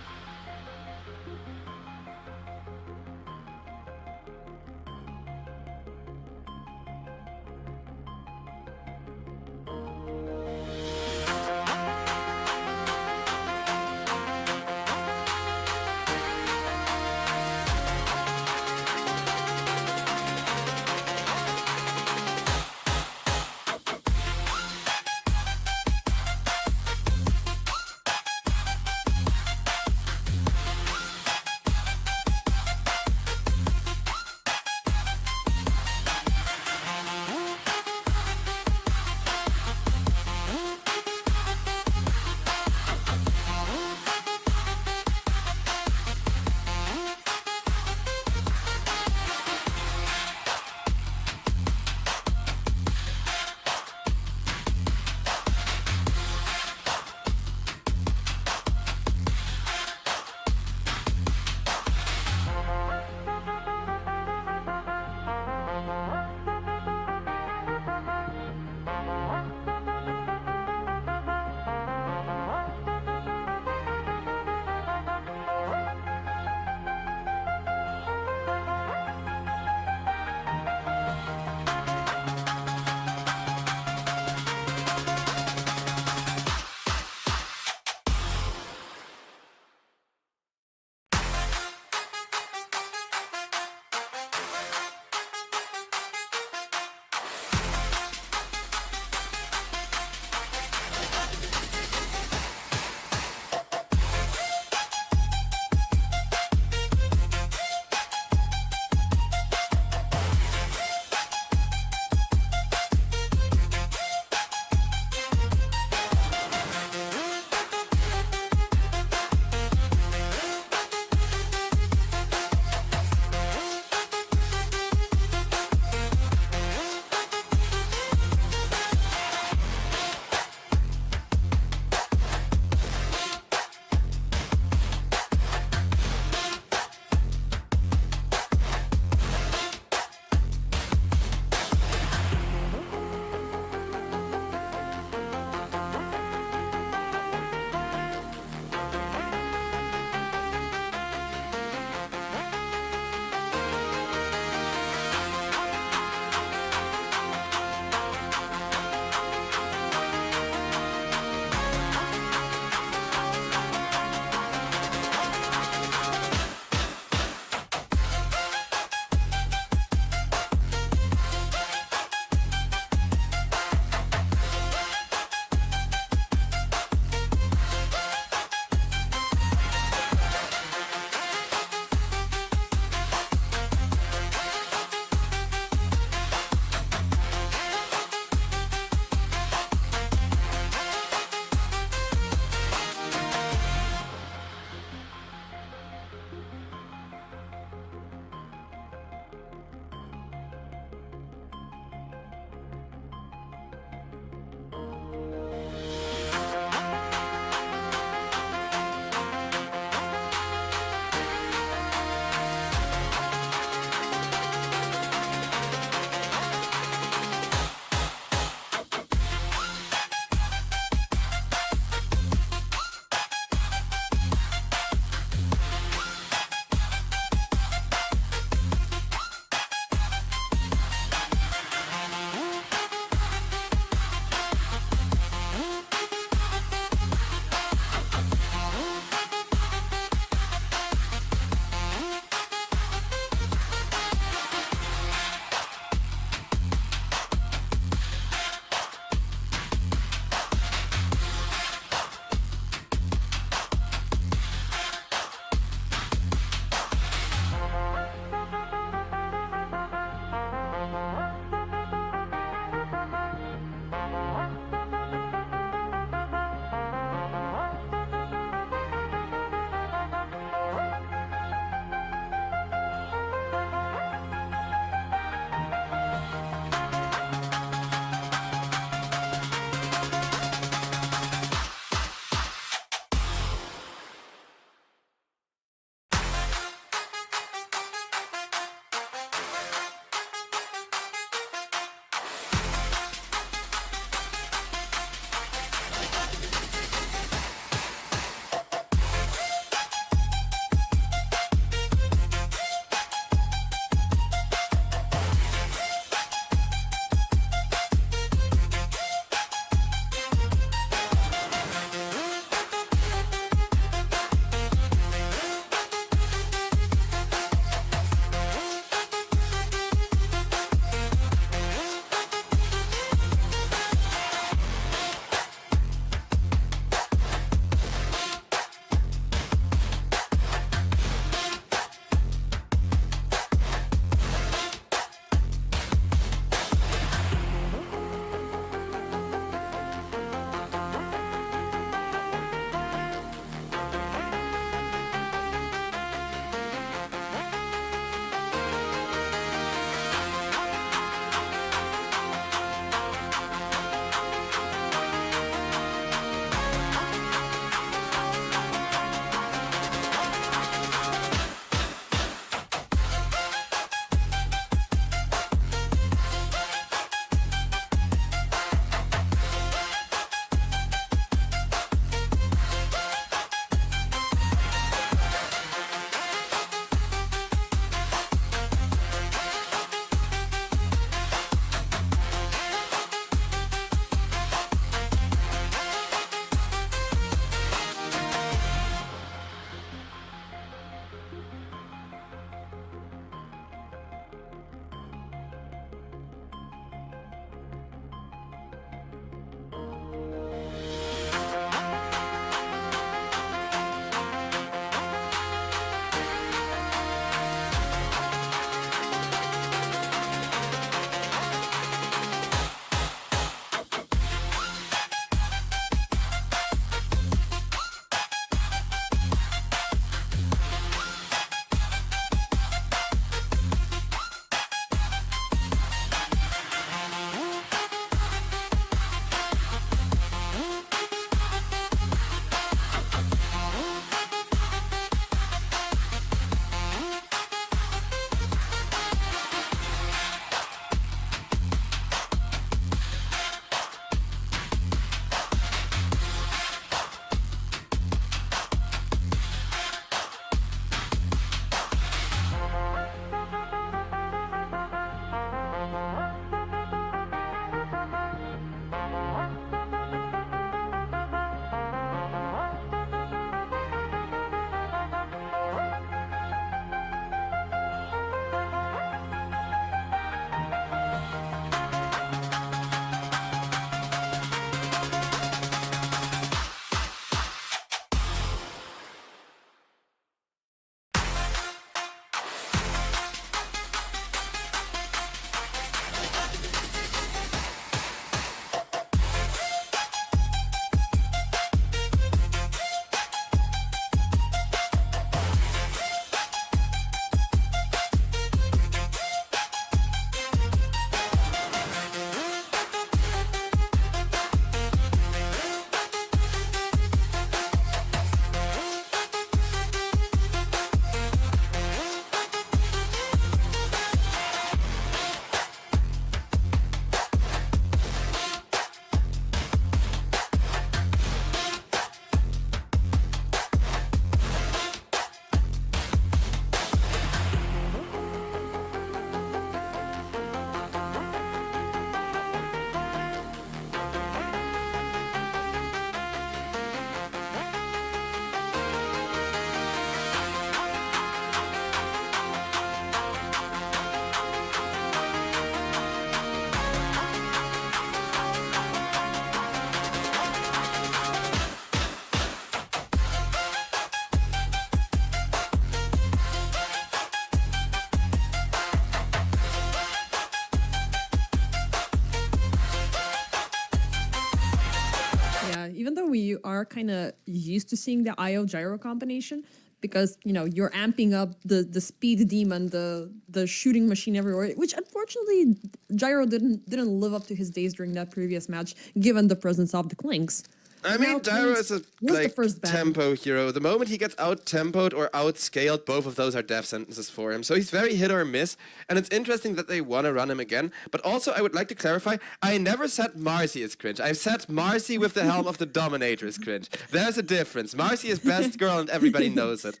even though we are kind of used to seeing the IO gyro combination, because you're amping up the speed demon, the shooting machine everywhere, which unfortunately Gyro didn't live up to his days during that previous match, given the presence of the Clinks. I mean, Gyro is a the first ban. tempo hero. The moment he gets out-tempoed or outscaled, both of those are death sentences for him. So he's very hit or miss, and it's interesting that they want to run him again. But also, I would like to clarify, I never said Marcy is cringe. I've said Marcy with the helm of the Dominator is cringe. There's a difference. Marcy is best girl, and everybody knows it.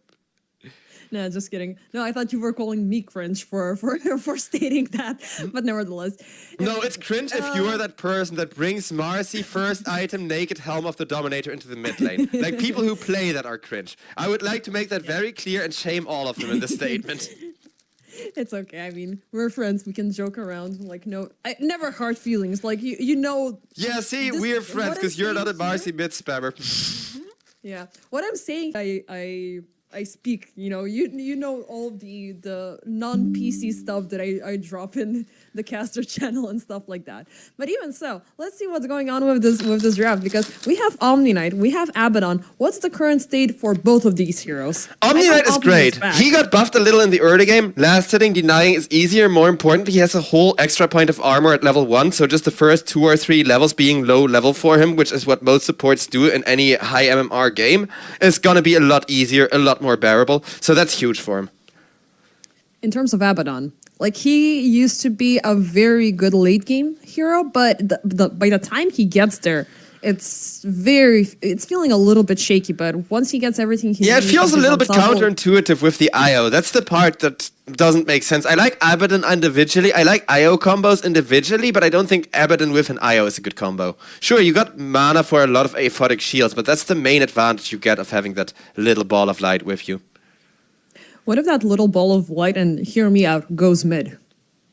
No, just kidding. No, I thought you were calling me cringe for stating that, but nevertheless. No, it's cringe if you are that person that brings Marcy first item naked helm of the Dominator into the mid lane. Like people who play that are cringe. I would like to make that very clear and shame all of them in the statement. It's okay. I mean, we're friends. We can joke around. Like, no, I never hard feelings. Like, you know. Yeah, see, we're friends because you're not a Marcy mid spammer. Yeah. What I'm saying, I speak, you know all the non-PC stuff that I drop in the caster channel and stuff like that. But even so, let's see what's going on with this draft, because we have Omni Knight, we have Abaddon. What's the current state for both of these heroes? Omni Knight is great. He got buffed a little in the early game. Last hitting, denying is easier. More importantly, he has a whole extra point of armor at level 1, so just the first 2 or 3 levels being low level for him, which is what most supports do in any high MMR game, is gonna be a lot easier, a lot more bearable. So that's huge for him. In terms of Abaddon, like, he used to be a very good late game hero, but by the time he gets there, it's feeling a little bit shaky. But once he gets everything he it needs, feels a little bit ensemble, counterintuitive with the IO. That's the part that doesn't make sense. I like Abaddon individually. I like IO combos individually, but I don't think Abaddon with an IO is a good combo. Sure, you got mana for a lot of aphotic shields, but that's the main advantage you get of having that little ball of light with you. What if that little ball of light, and hear me out, goes mid?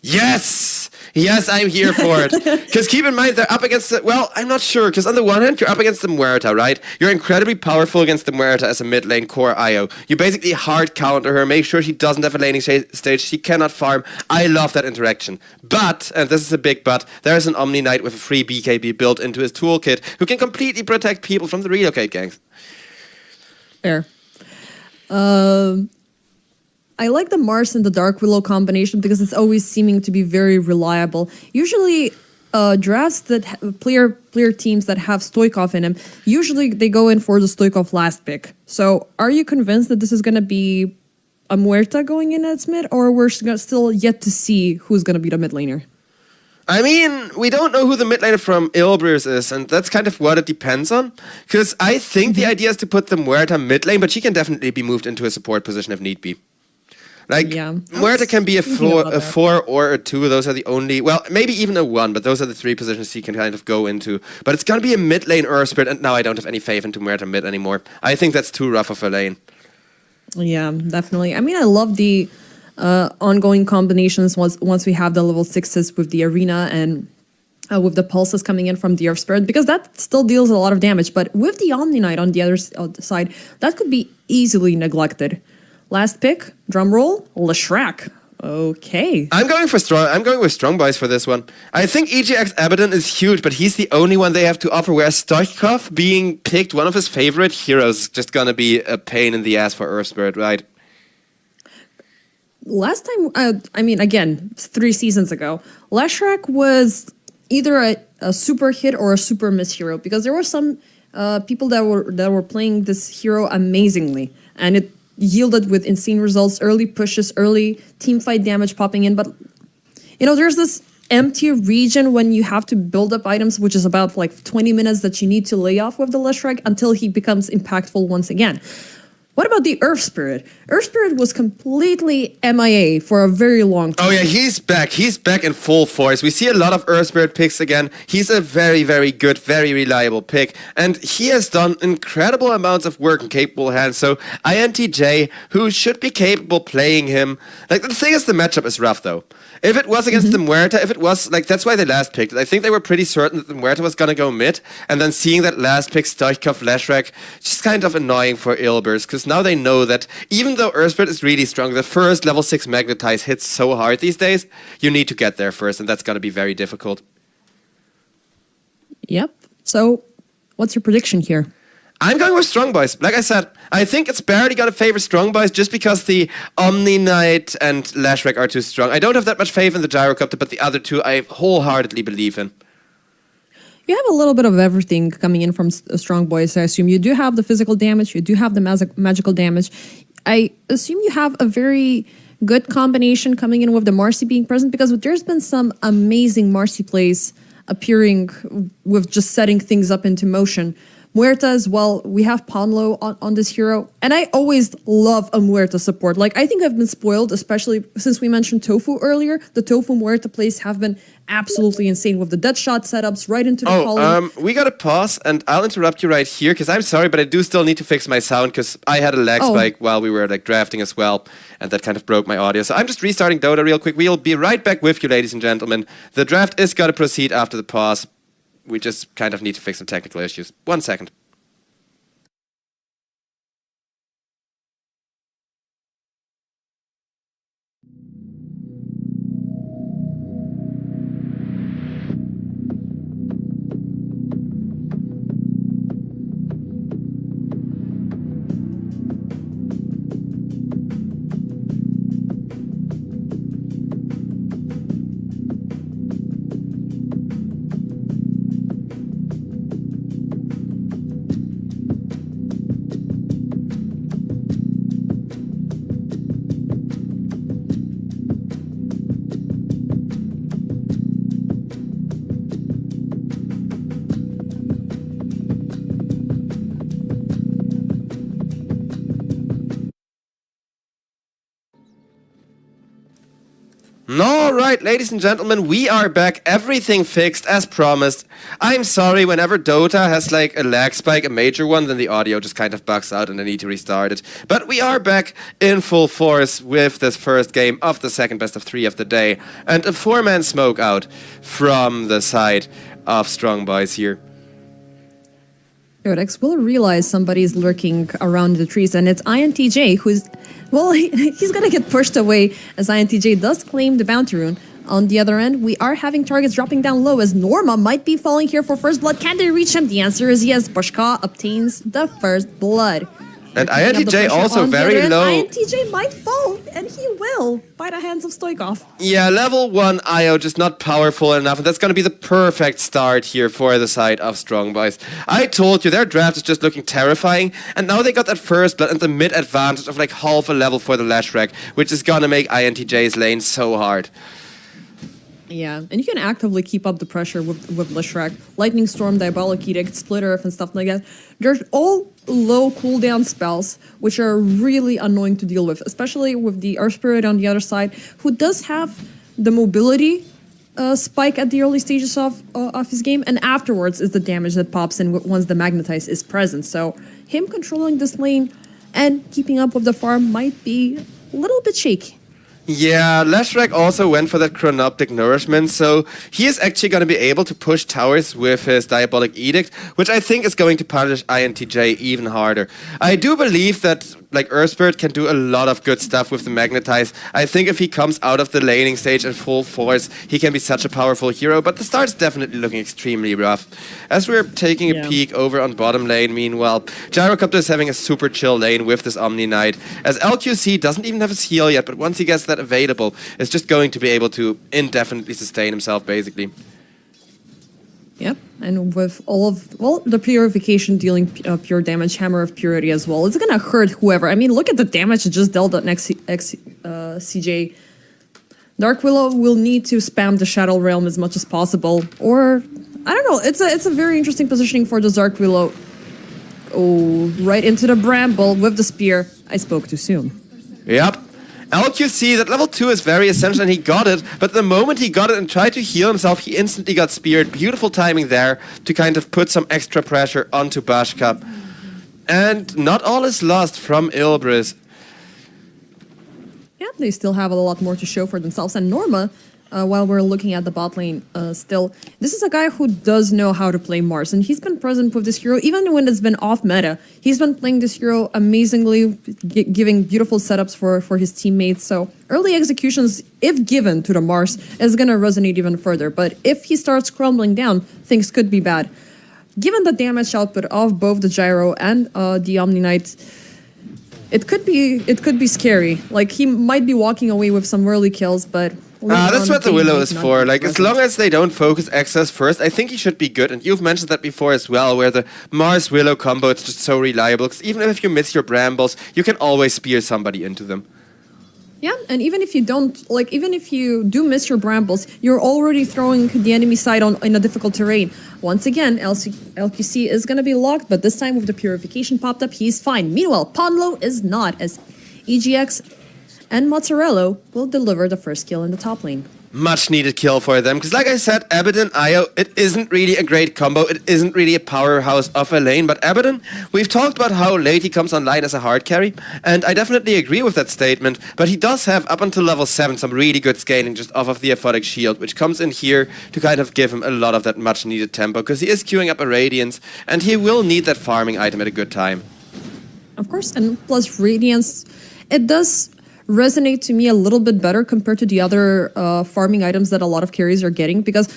Yes! Yes, I'm here for it. Because keep in mind, they're up against well, I'm not sure. Because on the one hand, you're up against the Muerta, right? You're incredibly powerful against the Muerta as a mid lane core IO. You basically hard counter her, make sure she doesn't have a laning stage, she cannot farm. I love that interaction. But, and this is a big but, there is an Omni Knight with a free BKB built into his toolkit who can completely protect people from the relocate gangs. Fair. I like the Mars and the Dark Willow combination because it's always seeming to be very reliable. Usually, drafts that player teams that have Stoikov in them, usually they go in for the Stoikov last pick. So, are you convinced that this is going to be a Muerta going in as mid, or we're still yet to see who's going to be the mid laner? I mean, we don't know who the mid laner from Ilbers is, and that's kind of what it depends on. Because I think the idea is to put the Muerta mid lane, but she can definitely be moved into a support position if need be. Like, yeah, Muerta can be a 4 or a 2. Those are the only, well, maybe even a 1, but those are the 3 positions he can kind of go into. But it's going to be a mid lane Earth Spirit, and now I don't have any faith into Muerta mid anymore. I think that's too rough of a lane. Yeah, definitely. I mean, I love the ongoing combinations once we have the level 6s with the arena and with the pulses coming in from the Earth Spirit, because that still deals a lot of damage. But with the Omni Knight on the other side, that could be easily neglected. Last pick, drum roll, Leshrac. Okay. I'm going with Strong Boys for this one. I think EGX Abaddon is huge, but he's the only one they have to offer, whereas Stoikov being picked, one of his favorite heroes, is just gonna be a pain in the ass for Earth Spirit, right? Last time, I mean, again, 3 seasons ago, Leshrac was either a super hit or a super miss hero, because there were some people that were playing this hero amazingly, and it yielded with insane results, early pushes, early team fight damage popping in. But, there's this empty region when you have to build up items, which is about like 20 minutes that you need to lay off with the Leshrac until he becomes impactful once again. What about the Earth Spirit? Earth Spirit was completely MIA for a very long time. Oh yeah, he's back. He's back in full force. We see a lot of Earth Spirit picks again. He's a very, very good, very reliable pick. And he has done incredible amounts of work in capable hands. So INTJ, who should be capable playing him. Like, the thing is, the matchup is rough though. If it was against the Muerta, if it was, like, that's why they last picked it. I think they were pretty certain that the Muerta was going to go mid, and then seeing that last pick, Stoikov, Leshrac, just kind of annoying for Ilbers, because now they know that even though Earthspirit is really strong, the first level 6 Magnetize hits so hard these days, you need to get there first, and that's going to be very difficult. Yep. So, What's your prediction here? I'm going with Strong Boys. Like I said, I think it's barely got to favor Strong Boys just because the Omni Knight and Lashrack are too strong. I don't have that much faith in the Gyrocopter, but the other two I wholeheartedly believe in. You have a little bit of everything coming in from Strong Boys, I assume. You do have the physical damage, you do have the magical damage. I assume you have a very good combination coming in with the Marcy being present, because there's been some amazing Marcy plays appearing with just setting things up into motion. Muerta as well, we have Ponlo on this hero, and I always love a Muerta support. Like, I think I've been spoiled, especially since we mentioned Tofu earlier. The Tofu Muerta plays have been absolutely insane with the Deadshot setups right into the column. We gotta pause, and I'll interrupt you right here, because I'm sorry, but I do still need to fix my sound, because I had a lag spike while we were like drafting as well, and that kind of broke my audio. So I'm just restarting Dota real quick. We'll be right back with you, ladies and gentlemen. The draft is gonna proceed after the pause. We just kind of need to fix some technical issues. 1 second. Alright, ladies and gentlemen, we are back. Everything fixed as promised. I'm sorry, whenever Dota has like a lag spike, a major one, then the audio just kind of bugs out and I need to restart it. But we are back in full force with this first game of the second best of 3 of the day. And a 4-man smoke out from the side of Strong Boys here. Codex will realize somebody's lurking around the trees, and it's INTJ who's, well, he's gonna get pushed away as INTJ does claim the bounty rune. On the other end, we are having targets dropping down low as Norma might be falling here for first blood. Can they reach him? The answer is yes. Bushka obtains the first blood. And INTJ also very low. INTJ might fall, and he will, by the hands of Stoikov. Yeah, level 1 IO just not powerful enough, and that's going to be the perfect start here for the side of Strong Boys. I told you, their draft is just looking terrifying, and now they got that first blood and the mid advantage of like half a level for the Lashrack, which is gonna make INTJ's lane so hard. Yeah, and you can actively keep up the pressure with Lashrack. Lightning Storm, Diabolic Edict, Split Earth, and stuff like that. They're all low cooldown spells, which are really annoying to deal with, especially with the Earth Spirit on the other side, who does have the mobility spike at the early stages of his game, and afterwards is the damage that pops in once the Magnetize is present. So him controlling this lane and keeping up with the farm might be a little bit shaky. Yeah, Lashrack also went for that Chronoptic Nourishment, so he is actually going to be able to push towers with his Diabolic Edict, which I think is going to punish INTJ even harder. I do believe that like Earth Spirit can do a lot of good stuff with the Magnetize. I think if he comes out of the laning stage in full force, he can be such a powerful hero, but the start's definitely looking extremely rough. As we're taking a peek over on bottom lane, meanwhile, Gyrocopter is having a super chill lane with this Omni Knight, as LQC doesn't even have his heal yet, but once he gets that available, is just going to be able to indefinitely sustain himself, basically. Yep, and with all of, well, the purification dealing pure damage, Hammer of Purity as well, it's gonna hurt whoever. I mean, look at the damage it just dealt at next CJ. Dark Willow will need to spam the Shadow Realm as much as possible, or, I don't know, it's a very interesting positioning for the Dark Willow. Oh, right into the Bramble with the Spear. I spoke too soon. Yep. LQC, that level 2 is very essential, and he got it, but the moment he got it and tried to heal himself, he instantly got speared. Beautiful timing there to kind of put some extra pressure onto Bashka. And not all is lost from Ilbris. Yeah, they still have a lot more to show for themselves, and Norma, while we're looking at the bot lane still, this is a guy who does know how to play Mars, and he's been present with this hero even when it's been off meta. He's been playing this hero amazingly, giving beautiful setups for his teammates. So early executions, if given to the Mars, is going to resonate even further. But if he starts crumbling down, things could be bad. given the damage output of both the Gyro and the Omni Knight, it could be scary. Like, he might be walking away with some early kills, but that's what the Willow is for. Like, as present. long as they don't focus excess first, I think he should be good. And you've mentioned that before as well, where the Mars Willow combo is just so reliable. Because even if you miss your brambles, you can always spear somebody into them. Yeah, and even if you don't, like, even if you do miss your brambles, you're already throwing the enemy side in a difficult terrain. Once again, LQC is going to be locked, but this time with the purification popped up, he's fine. Meanwhile, Ponlo is not, as EGX and Mozzarella will deliver the first kill in the top lane. Much needed kill for them, because like I said, Abaddon, Io, it isn't really a great combo, it isn't really a powerhouse of a lane, but Abaddon, we've talked about how late he comes online as a hard carry, and I definitely agree with that statement, but he does have, up until level 7, some really good scaling just off of the Aphotic Shield, which comes in here to kind of give him a lot of that much needed tempo, because he is queuing up a Radiance, and he will need that farming item at a good time. Of course, and plus Radiance, it does resonate to me a little bit better compared to the other farming items that a lot of carries are getting, because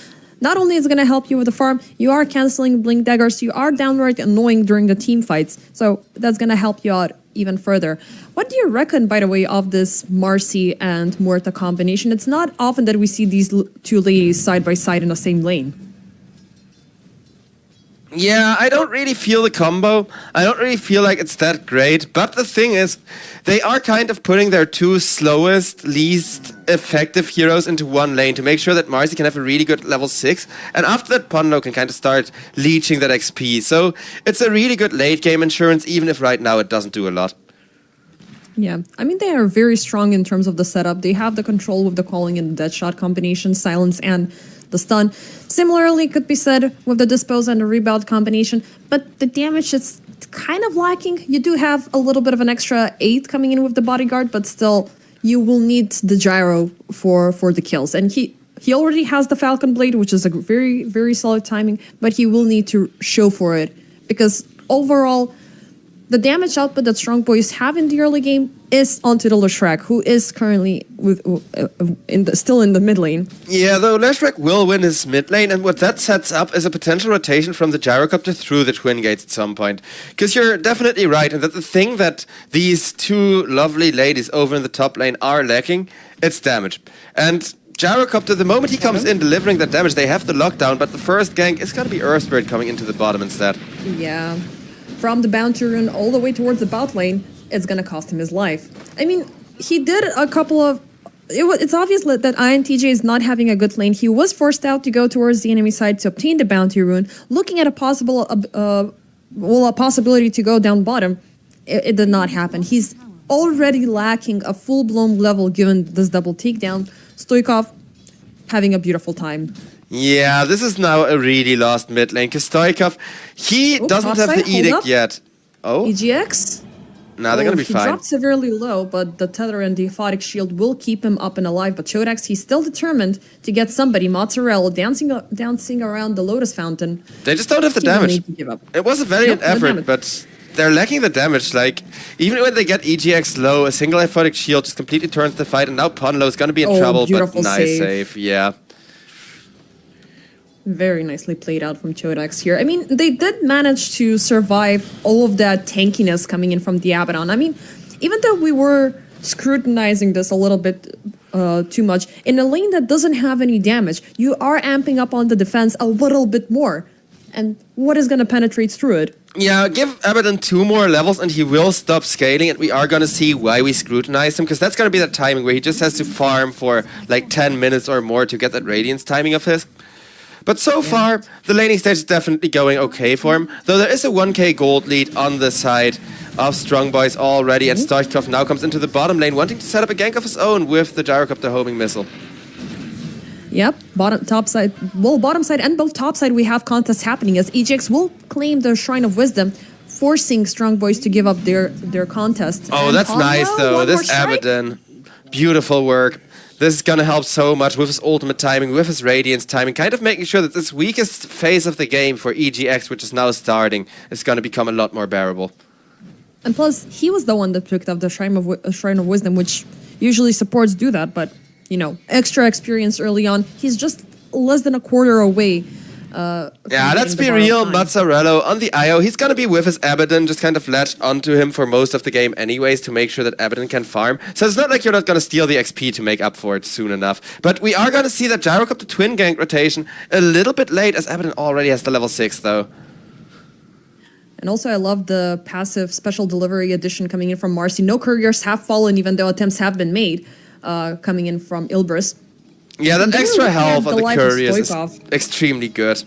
not only is it going to help you with the farm, you are canceling blink daggers, you are downright annoying during the team fights, so that's going to help you out even further. What do you reckon, by the way, of this Marcy and Morta combination? It's not often that we see these two ladies side by side in the same lane. Yeah, I don't really feel the combo. I don't really feel like it's that great. But the thing is, they are kind of putting their two slowest, least effective heroes into one lane to make sure that Marcy can have a really good level 6. And after that, Ponlo can kind of start leeching that XP. So it's a really good late game insurance, even if right now it doesn't do a lot. Yeah, I mean, they are very strong in terms of the setup. They have the control with the calling and dead shot combination, silence and the stun. Similarly, could be said with the dispose and the rebound combination, but the damage is kind of lacking. You do have a little bit of an extra 8 coming in with the bodyguard, but still, you will need the gyro for the kills. And he already has the Falcon Blade, which is a very, very solid timing, but he will need to show for it, because overall, the damage output that Strong Boys have in the early game is onto the Leshrac, who is currently still in the mid lane. Yeah, though Leshrac will win his mid lane, and what that sets up is a potential rotation from the Gyrocopter through the Twin Gates at some point. Because you're definitely right, and that the thing that these two lovely ladies over in the top lane are lacking, it's damage. And Gyrocopter, the moment he comes in delivering that damage, they have the lockdown, but the first gank is going to be Earth Spirit coming into the bottom instead. Yeah. From the bounty rune all the way towards the bot lane, it's going to cost him his life. I mean, he did a couple of... It's obvious that INTJ is not having a good lane. He was forced out to go towards the enemy side to obtain the bounty rune, looking at a possibility to go down bottom. It did not happen. He's already lacking a full-blown level given this double takedown. Stoikov having a beautiful time. Yeah, this is now a really lost mid lane, because Stoikov, he doesn't have the edict yet. Oh? EGX? Nah, they're gonna be fine. He dropped severely low, but the tether and the aphotic shield will keep him up and alive. But Chodax, he's still determined to get somebody, Mozzarella, dancing around the Lotus Fountain. They just don't have the damage. It was a valiant effort, but they're lacking the damage. Like, even when they get EGX low, a single aphotic shield just completely turns the fight, and now Ponlo is gonna be in trouble, but nice save, yeah. Very nicely played out from Chodax here. I mean, they did manage to survive all of that tankiness coming in from the Abaddon. I mean, even though we were scrutinizing this a little bit too much, in a lane that doesn't have any damage, you are amping up on the defense a little bit more. And what is going to penetrate through it? Yeah, give Abaddon 2 more levels and he will stop scaling, and we are going to see why we scrutinize him, because that's going to be the timing where he just has to farm for like 10 minutes or more to get that Radiance timing of his. But so far, the laning stage is definitely going okay for him, though there is a 1k gold lead on the side of Strong Boys already, and Stoikov now comes into the bottom lane, wanting to set up a gank of his own with the Gyrocopter homing missile. Yep, bottom side and both top side we have contests happening, as EGX will claim the Shrine of Wisdom, forcing Strong Boys to give up their contests. Oh, and that's nice though, this Abaddon. Beautiful work. This is going to help so much with his ultimate timing, with his Radiance timing, kind of making sure that this weakest phase of the game for EGX, which is now starting, is going to become a lot more bearable. And plus, he was the one that picked up the Shrine of Wisdom, which usually supports do that, but, you know, extra experience early on. He's just less than a quarter away Yeah, let's be real. Mazzarello on the IO, he's gonna be with his Abaddon, just kind of latch onto him for most of the game anyways to make sure that Abaddon can farm. So it's not like you're not gonna steal the XP to make up for it soon enough. But we are gonna see that Gyrocopter twin gank rotation a little bit late, as Abaddon already has the level 6 though. And also, I love the passive special delivery addition coming in from Marcy. No couriers have fallen, even though attempts have been made, coming in from Ilbris. Yeah, that extra health on the couriers is Stoikov. extremely good.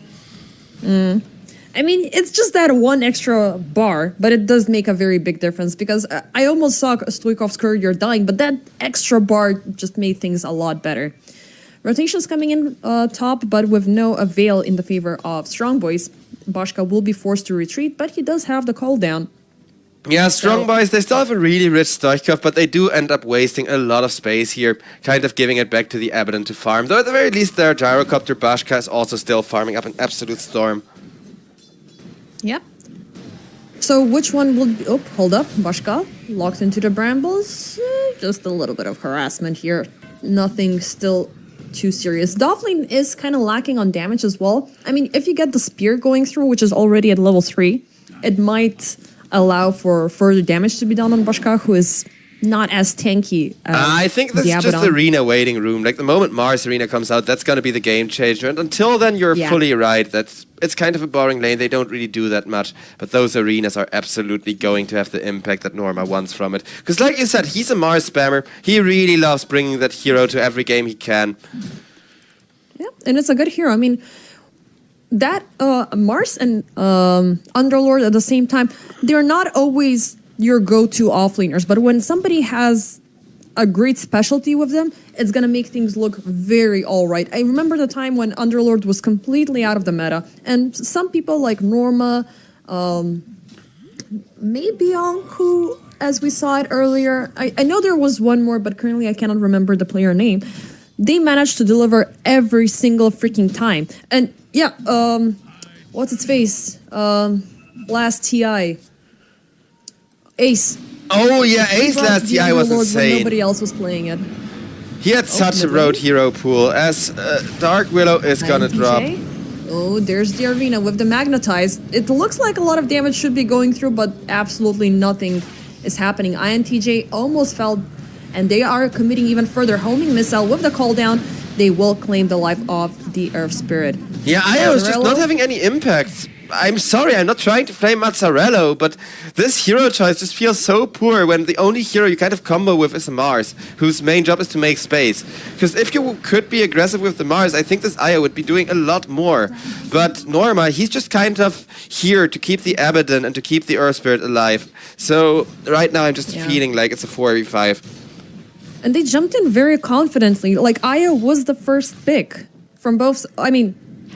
I mean, it's just that one extra bar, but it does make a very big difference because I almost saw Stoikov's courier dying, but that extra bar just made things a lot better. Rotations coming in top, but with no avail in the favor of Strong Boys. Bashka will be forced to retreat, but he does have the cooldown. Yeah, Strong Boys, they still have a really rich Stoikov, but they do end up wasting a lot of space here, kind of giving it back to the Abaddon to farm. Though at the very least, their Gyrocopter Bashka is also still farming up an absolute storm. Yep. So which one will be... Oh, hold up. Bashka locked into the brambles. Just a little bit of harassment here. Nothing still too serious. Doflane is kind of lacking on damage as well. I mean, if you get the spear going through, which is already at level 3, it might allow for further damage to be done on Bashka, who is not as tanky as I think this is just arena waiting room. Like the moment Mars Arena comes out, that's going to be the game changer. And until then, you're fully right. It's kind of a boring lane. They don't really do that much. But those arenas are absolutely going to have the impact that Norma wants from it. Because like you said, he's a Mars spammer. He really loves bringing that hero to every game he can. Yeah, and it's a good hero. I mean, that Mars and Underlord at the same time, they're not always your go-to offlaners, but when somebody has a great specialty with them, it's gonna make things look very alright. I remember the time when Underlord was completely out of the meta, and some people like Norma, maybe Anku, as we saw it earlier. I know there was one more, but currently I cannot remember the player name. They managed to deliver every single freaking time. And yeah, what's its face? Last TI. Ace. Oh yeah, Ace last TI was insane. Nobody else was playing it. He had such a road hero pool. As Dark Willow is gonna drop. Oh, there's the arena with the magnetize. It looks like a lot of damage should be going through, but absolutely nothing is happening. INTJ almost fell, and they are committing even further. Homing missile with the call down. They will claim the life of the Earth Spirit. Yeah, Io is just not having any impact. I'm sorry, I'm not trying to flame Mazzarello, but this hero choice just feels so poor when the only hero you kind of combo with is a Mars, whose main job is to make space. Because if you could be aggressive with the Mars, I think this Io would be doing a lot more. But Norma, he's just kind of here to keep the Abaddon and to keep the Earth Spirit alive. So right now I'm just feeling like it's a 4v5. And they jumped in very confidently. Like, Io was the first pick from both... I mean...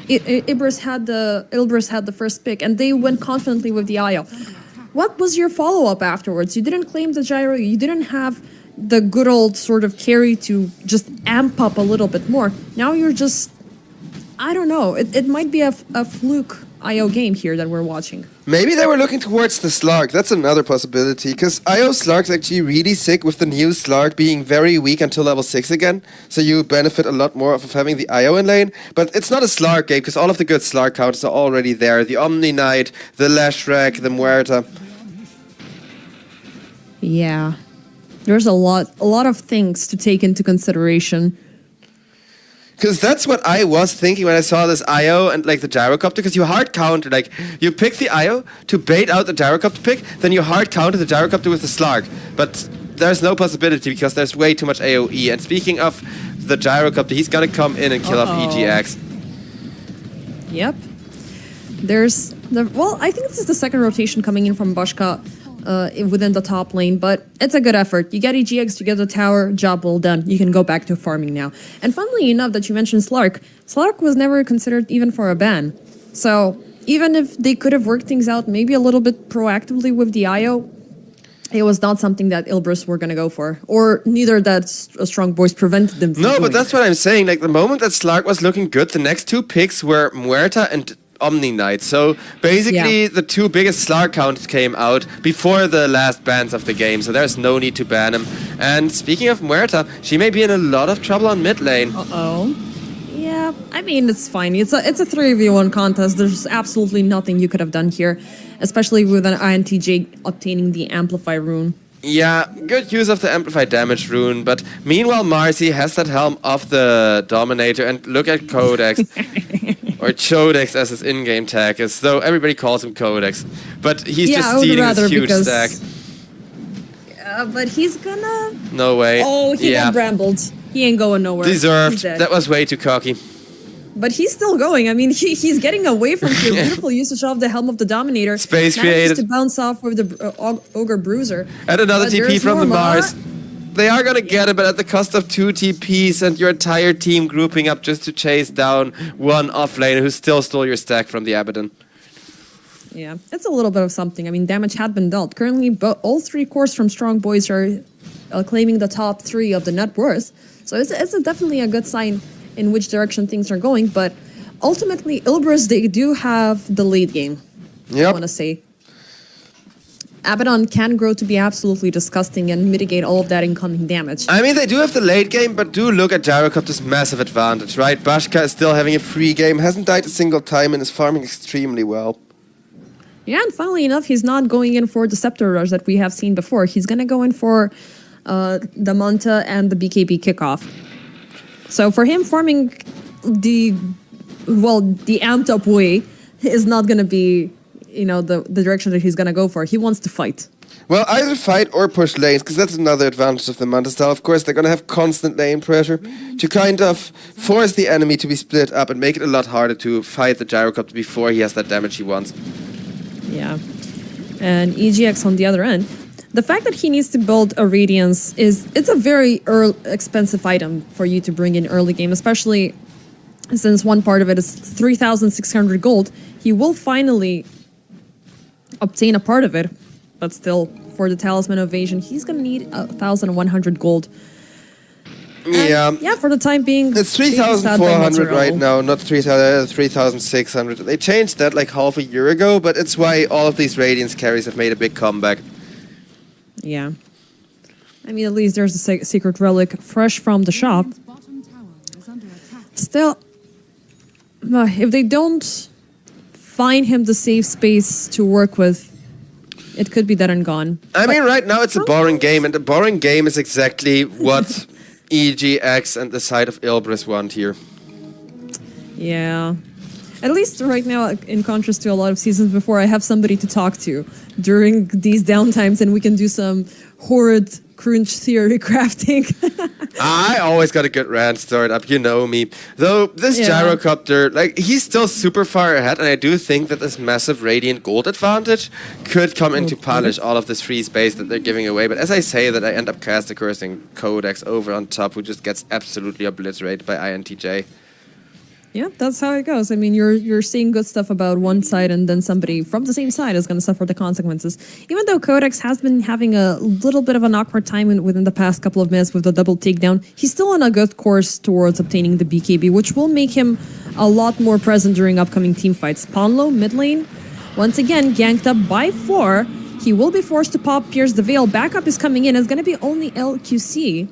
Ilbris had the first pick, and they went confidently with the IO. What was your follow-up afterwards? You didn't claim the gyro, you didn't have the good old sort of carry to just amp up a little bit more. Now you're just... I don't know, it might be a fluke IO game here that we're watching. Maybe they were looking towards the Slark. That's another possibility, because IO Slark's actually really sick with the new Slark being very weak until level 6 again, so you benefit a lot more of having the IO in lane. But it's not a Slark game, because all of the good Slark counters are already there. The Omni Knight, the Lashrak, the Muerta. Yeah. There's a lot of things to take into consideration. Because that's what I was thinking when I saw this IO and like the Gyrocopter, because you hard counter, like you pick the IO to bait out the Gyrocopter pick, then you hard counter the Gyrocopter with the Slark. But there's no possibility because there's way too much AoE. And speaking of the Gyrocopter, he's gonna come in and kill off EGX. Yep. There's the... Well, I think this is the second rotation coming in from Bashka within the top lane, but it's a good effort. You get EGX to get the tower, job well done. You can go back to farming now. And funnily enough that you mentioned Slark, Slark was never considered even for a ban. So even if they could have worked things out maybe a little bit proactively with the IO, it was not something that Ilbris were going to go for, or neither that Strong Boys prevented them from doing. But that's what I'm saying. Like the moment that Slark was looking good, the next two picks were Muerta and Omni Knight. So basically the two biggest Slark counts came out before the last bans of the game, so there's no need to ban him. And speaking of Muerta, she may be in a lot of trouble on mid lane. Yeah, Yeah, I mean, it's fine. It's a 3v1 contest. There's absolutely nothing you could have done here, especially with an INTJ obtaining the Amplify rune. Yeah, good use of the Amplify damage rune, but meanwhile Marcy has that helm of the Dominator, and look at Codex. Or Chodex as his in-game tag is, though everybody calls him Codex. But he's just stealing his huge stack. Yeah, but he's gonna... No way. Oh, he got brambled. He ain't going nowhere. Deserved. That was way too cocky. But he's still going. I mean, he's getting away from your beautiful usage of the Helm of the Dominator. Space created. To bounce off with the Ogre Bruiser. And another TP from the Mars. They are gonna get it, but at the cost of 2 TPs and your entire team grouping up just to chase down one offlaner who still stole your stack from the Abaddon. Yeah, it's a little bit of something. I mean, damage had been dealt. Currently, all 3 cores from Strong Boys are claiming the top 3 of the net worth. So it's definitely a good sign in which direction things are going. But ultimately, Ilbris, they do have the late game. Yep. I want to say. Abaddon can grow to be absolutely disgusting and mitigate all of that incoming damage. I mean, they do have the late game, but do look at Gyrocopter's massive advantage, right? Bashka is still having a free game, hasn't died a single time, and is farming extremely well. Yeah, and funnily enough, he's not going in for the Scepter Rush that we have seen before. He's going to go in for the Manta and the BKB kickoff. So for him, farming the amped up way is not going to be... the direction that he's gonna go for. He wants to fight. Well, either fight or push lanes, because that's another advantage of the Manta style. Of course, they're gonna have constant lane pressure to kind of force the enemy to be split up and make it a lot harder to fight the Gyrocopter before he has that damage he wants. Yeah. And EGX on the other end, the fact that he needs to build a Radiance it's a very expensive item for you to bring in early game, especially since one part of it is 3,600 gold. He will finally obtain a part of it, but still, for the Talisman of Evasion, he's gonna need 1,100 gold. And yeah, for the time being, it's 3,400 right now, not 3,600. They changed that like half a year ago, but it's why all of these Radiance carries have made a big comeback. Yeah. I mean, at least there's a secret relic fresh from the shop. Still, if they don't find him the safe space to work with, it could be dead and gone. I mean, right now it's a boring game, and the boring game is exactly what EGX and the side of Ilbris want here. Yeah. At least right now, in contrast to a lot of seasons before, I have somebody to talk to during these downtimes, and we can do some horrid crunch theory crafting. I always got a good rant stored up, you know me. Though this Gyrocopter, like, he's still super far ahead, and I do think that this massive Radiant Gold advantage could come into polish all of this free space that they're giving away. But as I say that, I end up caster cursing Codex over on top, who just gets absolutely obliterated by INTJ. Yeah, that's how it goes. I mean, you're seeing good stuff about one side, and then somebody from the same side is going to suffer the consequences. Even though Codex has been having a little bit of an awkward time within the past couple of minutes with the double takedown, he's still on a good course towards obtaining the BKB, which will make him a lot more present during upcoming team fights. Ponlo, mid lane, once again ganked up by 4. He will be forced to pop Pierce the Veil. Backup is coming in. It's going to be only LQC.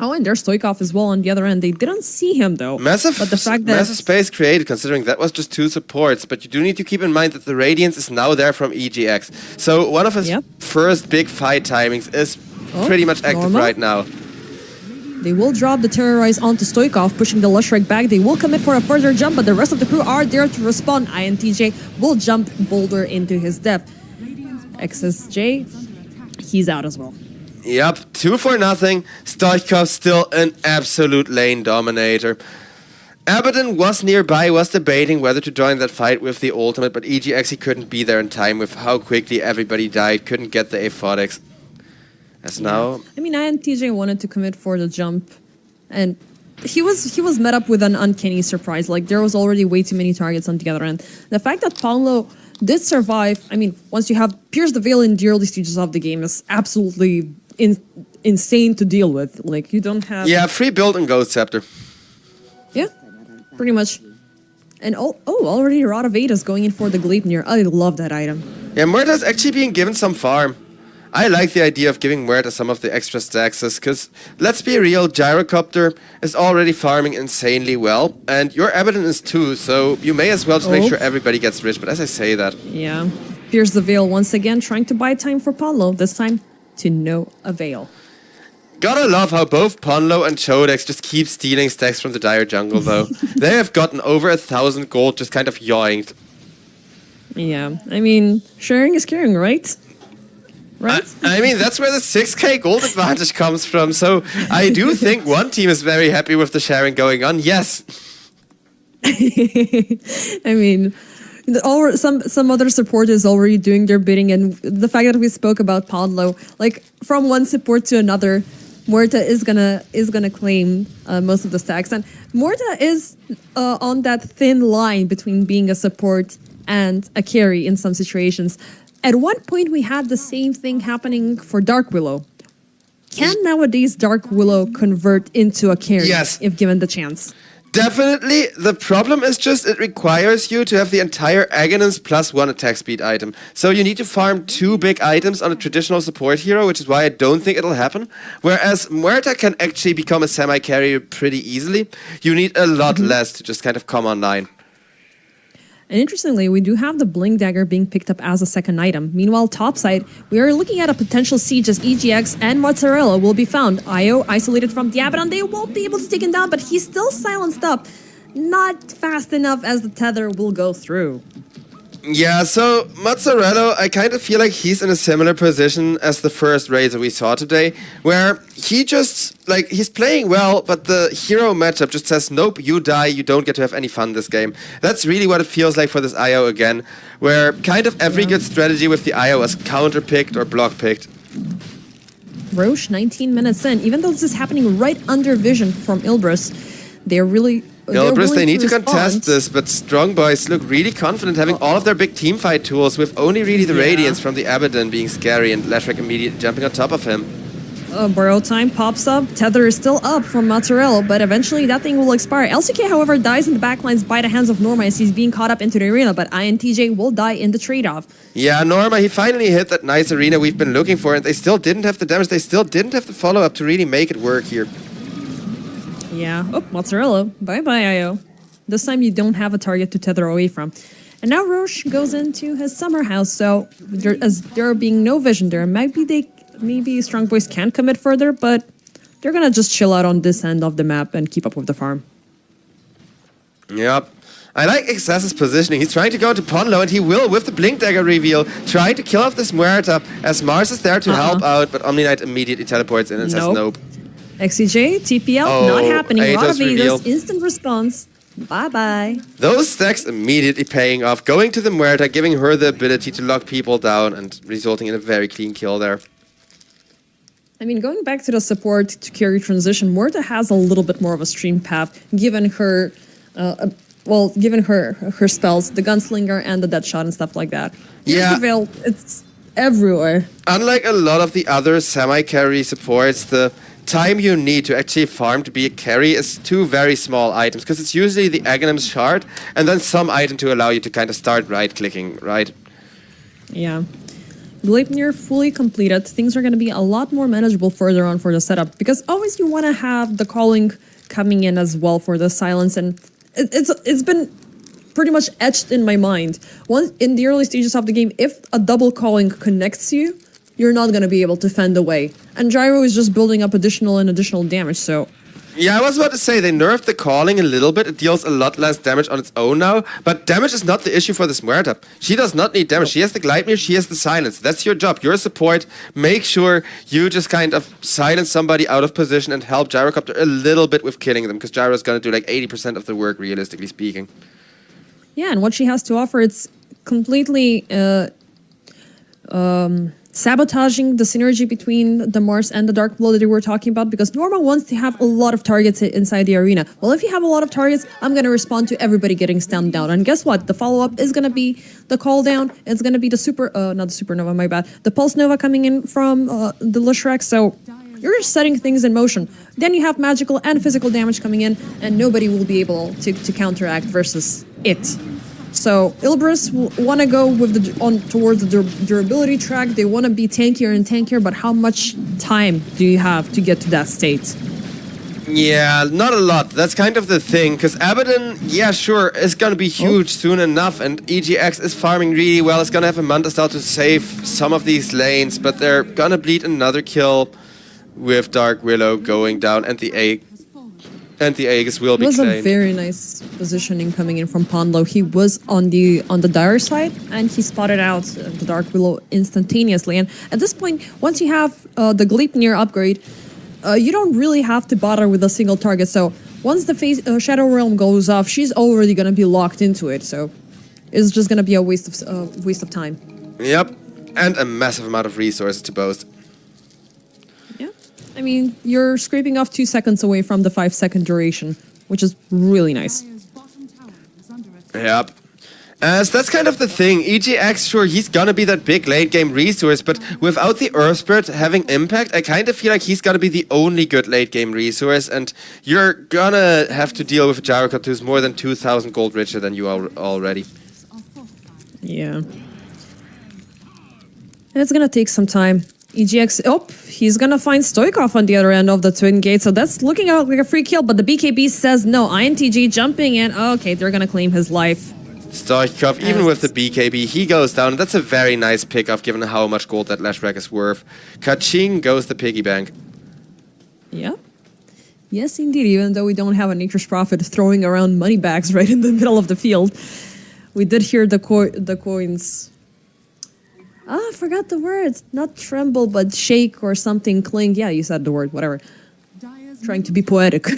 Oh, and there's Stoikov as well on the other end. They didn't see him, though. Massive space created, considering that was just 2 supports. But you do need to keep in mind that the Radiance is now there from EGX. So one of his first big fight timings is pretty much active right now. They will drop the Terrorize onto Stoikov, pushing the Lushrek back. They will commit for a further jump, but the rest of the crew are there to respond. INTJ will jump Boulder into his death. XSJ, he's out as well. Yep, 2-0. Stoikov still an absolute lane dominator. Abaddon was nearby, was debating whether to join that fight with the ultimate, but EGX, he couldn't be there in time with how quickly everybody died, couldn't get the aphotics. As now... I mean, INTJ wanted to commit for the jump, and he was met up with an uncanny surprise. Like, there was already way too many targets on the other end. The fact that Paulo did survive, I mean, once you have Pierce the Veil in the early stages of the game, is absolutely insane to deal with. Like, you don't have... Yeah, free build and Ghost Scepter. Yeah, pretty much. And already Rod of Ada's going in for the Gleipnir. I love that item. Yeah, Murta's actually being given some farm. I like the idea of giving Muerta some of the extra stacks, because let's be real, Gyrocopter is already farming insanely well, and your Abaddon is too, so you may as well just make sure everybody gets rich, but as I say that... Yeah. Here's the Veil once again, trying to buy time for Ponlo, this time to no avail. Gotta love how both Ponlo and Chodex just keep stealing stacks from the Dire jungle, though. They have gotten over 1,000 gold just kind of yoinked. Yeah, I mean, sharing is caring, right? Right? I mean, that's where the 6k gold advantage comes from, so I do think one team is very happy with the sharing going on, yes. I mean, some other support is already doing their bidding, and the fact that we spoke about Ponlo, like, from one support to another, Muerta is gonna claim most of the stacks, and Muerta is on that thin line between being a support and a carry in some situations. At one point, we had the same thing happening for Dark Willow. Can nowadays Dark Willow convert into a carry if given the chance? Definitely. The problem is just it requires you to have the entire Aghanim's +1 attack speed item. So you need to farm 2 big items on a traditional support hero, which is why I don't think it'll happen. Whereas Muerta can actually become a semi-carry pretty easily. You need a lot less to just kind of come online. And interestingly, we do have the Blink Dagger being picked up as a second item. Meanwhile, topside, we are looking at a potential siege as EGX and Mozzarella will be found. Io isolated from the Abaddon, they won't be able to take him down, but he's still silenced up. Not fast enough as the tether will go through. Yeah, so Mozzarella, I kind of feel like he's in a similar position as the first Razor we saw today, where he just, like, he's playing well, but the hero matchup just says, nope, you die, you don't get to have any fun this game. That's really what it feels like for this IO again, where kind of every good strategy with the IO is counter-picked or block-picked. Roche, 19 minutes in, even though this is happening right under vision from Ilbris, they're really... Ilbris, they need to contest this, but Strong Boys look really confident having all of their big teamfight tools with only really the Radiance from the Abaddon being scary and Leshrac immediately jumping on top of him. Borrow time pops up, tether is still up from Mozzarella, but eventually that thing will expire. LCK, however, dies in the backlines by the hands of Norma as he's being caught up into the arena, but INTJ will die in the trade-off. Yeah, Norma, he finally hit that nice arena we've been looking for, and they still didn't have the damage, they still didn't have the follow-up to really make it work here. Yeah. Oh, Mozzarella. Bye-bye, IO. This time you don't have a target to tether away from. And now Roche goes into his summer house, so as there being no vision there, maybe Strong Boys can commit further, but they're gonna just chill out on this end of the map and keep up with the farm. Yep. I like Excess's positioning. He's trying to go to Ponlo, and he will with the Blink Dagger reveal, trying to kill off this Muerta, as Mars is there to help out, but Omni Knight immediately teleports in and says nope. XCJ, TPL, not happening. A lot of Aegis, instant response. Bye-bye. Those stacks immediately paying off, going to the Muerta, giving her the ability to lock people down and resulting in a very clean kill there. I mean, going back to the support to carry transition, Muerta has a little bit more of a stream path, given her, given her spells, the Gunslinger and the Deadshot and stuff like that. Yeah. Veil, it's everywhere. Unlike a lot of the other semi-carry supports, the time you need to actually farm to be a carry is 2 very small items, because it's usually the Aghanim's shard and then some item to allow you to kind of start right-clicking, right? Yeah. Gleipnir fully completed. Things are going to be a lot more manageable further on for the setup, because always you want to have the calling coming in as well for the silence, and it's been pretty much etched in my mind. Once in the early stages of the game, if a double calling connects you, you're not going to be able to fend away. And Gyro is just building up additional damage, so... Yeah, I was about to say, they nerfed the calling a little bit. It deals a lot less damage on its own now, but damage is not the issue for this Muerta. She does not need damage. She has the Gleipnir, she has the silence. That's your job. You're a support. Make sure you just kind of silence somebody out of position and help Gyrocopter a little bit with killing them, because Gyro's going to do like 80% of the work, realistically speaking. Yeah, and what she has to offer, it's completely... sabotaging the synergy between the Mars and the Dark Blow that we were talking about, because Norma wants to have a lot of targets inside the arena. Well, if you have a lot of targets, I'm going to respond to everybody getting stunned down. And guess what? The follow-up is going to be the call down. It's going to be the not the Supernova, my bad. The Pulse Nova coming in from the Leshrac. So you're just setting things in motion. Then you have magical and physical damage coming in, and nobody will be able to counteract versus it. So Ilbris want to go with towards the durability track. They want to be tankier and tankier, but how much time do you have to get to that state? Yeah, not a lot. That's kind of the thing, because Abaddon, yeah, sure, is gonna be huge soon enough, and EGX is farming really well. It's gonna have a Manta to save some of these lanes, but they're gonna bleed another kill with Dark Willow going down, and the Aegis will be It was claimed. a very nice positioning coming in from Ponlo. He was on the dire side, and he spotted out the Dark Willow instantaneously. And at this point, once you have the Gleipnir upgrade, you don't really have to bother with a single target. So once the Shadow Realm goes off, she's already gonna be locked into it. So it's just gonna be a waste of time. Yep, and a massive amount of resources to boast. Yeah, I mean, you're scraping off 2 seconds away from the 5-second duration, which is really nice. Dire's bottom tower is under attack. Yep. So that's kind of the thing. EGX, sure, he's gonna be that big late game resource, but without the Earth Spirit having impact, I kind of feel like he's gonna be the only good late game resource, and you're gonna have to deal with a Gyrocopter who's more than 2,000 gold richer than you are already. Are fortified. Yeah. And it's gonna take some time. EGX, he's gonna find Stoikov on the other end of the twin gate, so that's looking out like a free kill, but the BKB says no. INTG jumping in. Okay, they're gonna claim his life. Stoichkov, even with the BKB, he goes down. That's a very nice pickup given how much gold that Lashback is worth. Kaching goes the piggy bank. Yeah. Yes, indeed, even though we don't have a Nature's Prophet throwing around money bags right in the middle of the field. We did hear the coins. I forgot the words. Not tremble, but shake or something clink. Yeah, you said the word, whatever. Dire's Trying to be poetic.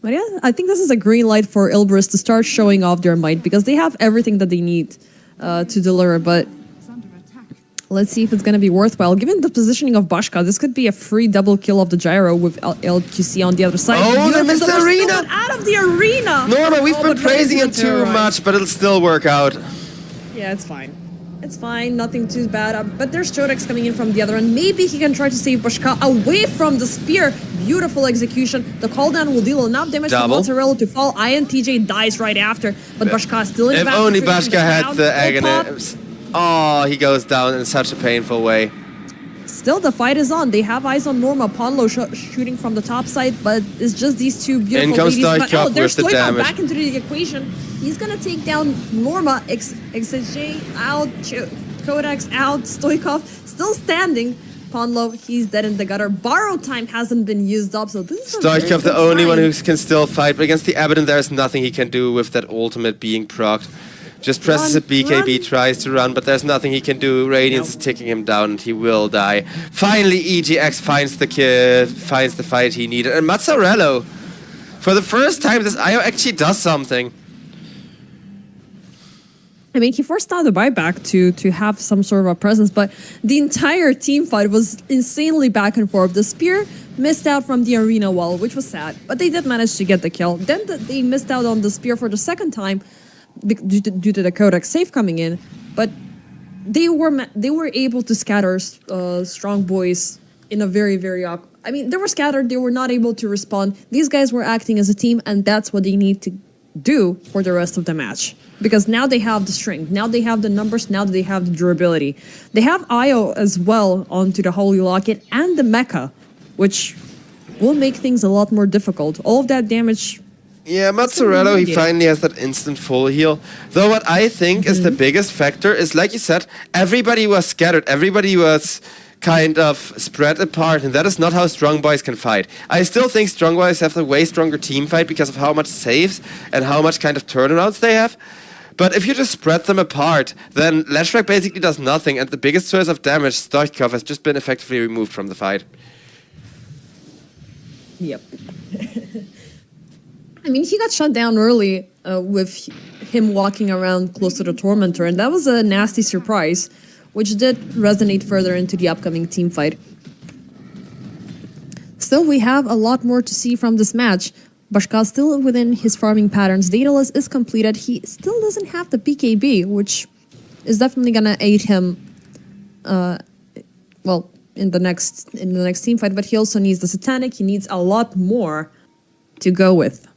But yeah, I think this is a green light for Ilbris to start showing off their might, because they have everything that they need to deliver. But is under attack. let's see if it's going to be worthwhile. Given the positioning of Bashka, this could be a free double kill of the Gyro with LGC on the other side. Oh, they Beautiful, missed so the they're arena! still not out of the arena! Norma, we've been but praising him Razer too terrorized. much, but it'll still work out. Yeah, it's fine. It's fine, nothing too bad. But there's Chodex coming in from the other end. Maybe he can try to save Bashka away from the spear. Beautiful execution. The call down will deal enough damage to Double. Mozzarella to fall. INTJ dies right after. But Bashka still in If the only situation. Bashka had Down, the full pop. Aghanim. Oh, he goes down in such a painful way. Still, the fight is on. They have eyes on Norma. Ponlo shooting from the top side, but it's just these two beautiful In comes ladies. But Stoikov there's with the Stoikov damage. back into the equation. He's gonna take down Norma. XJ out. Codex out. Stoikov still standing. Ponlo, he's dead in the gutter. Borrow time hasn't been used up, so this is a very Stoichkov, the good only one sign. who can still fight, but against the Abaddon, there's nothing he can do with that ultimate being procced. Just presses Run, a BKB, run. tries to run, but there's nothing he can do. Radiance is ticking him down, and he will die. Finally, EGX finds the kid, finds the fight he needed, and Mazzarello, for the first time, this IO actually does something. I mean, he forced out the buyback to have some sort of a presence, but the entire team fight was insanely back and forth. The spear missed out from the arena wall, which was sad, but they did manage to get the kill. Then they missed out on the spear for the second time due to the Codex save coming in, but they were able to scatter strong boys in a very, very I mean, they were scattered. They were not able to respond. These guys were acting as a team, and that's what they need to do for the rest of the match. Because now they have the strength, now they have the numbers, now they have the durability. They have Io as well onto the Holy Locket and the Mecha, which will make things a lot more difficult. All of that damage. Yeah, Mazzarello, he Yeah. finally has that instant full heal. Though what I think is the biggest factor is, like you said, everybody was scattered, everybody was kind of spread apart, and that is not how Strong Boys can fight. I still think Strong Boys have a way stronger team fight because of how much saves and how much kind of turnarounds they have. But if you just spread them apart, then Lashback basically does nothing, and the biggest source of damage, Stoichkov, has just been effectively removed from the fight. Yep. I mean, he got shut down early with him walking around close to the Tormentor, and that was a nasty surprise, which did resonate further into the upcoming team fight. Still, we have a lot more to see from this match. Bashka still within his farming patterns. Daedalus is completed. He still doesn't have the BKB, which is definitely gonna aid him. Well, in the next team fight. But he also needs the Satanic. He needs a lot more to go with.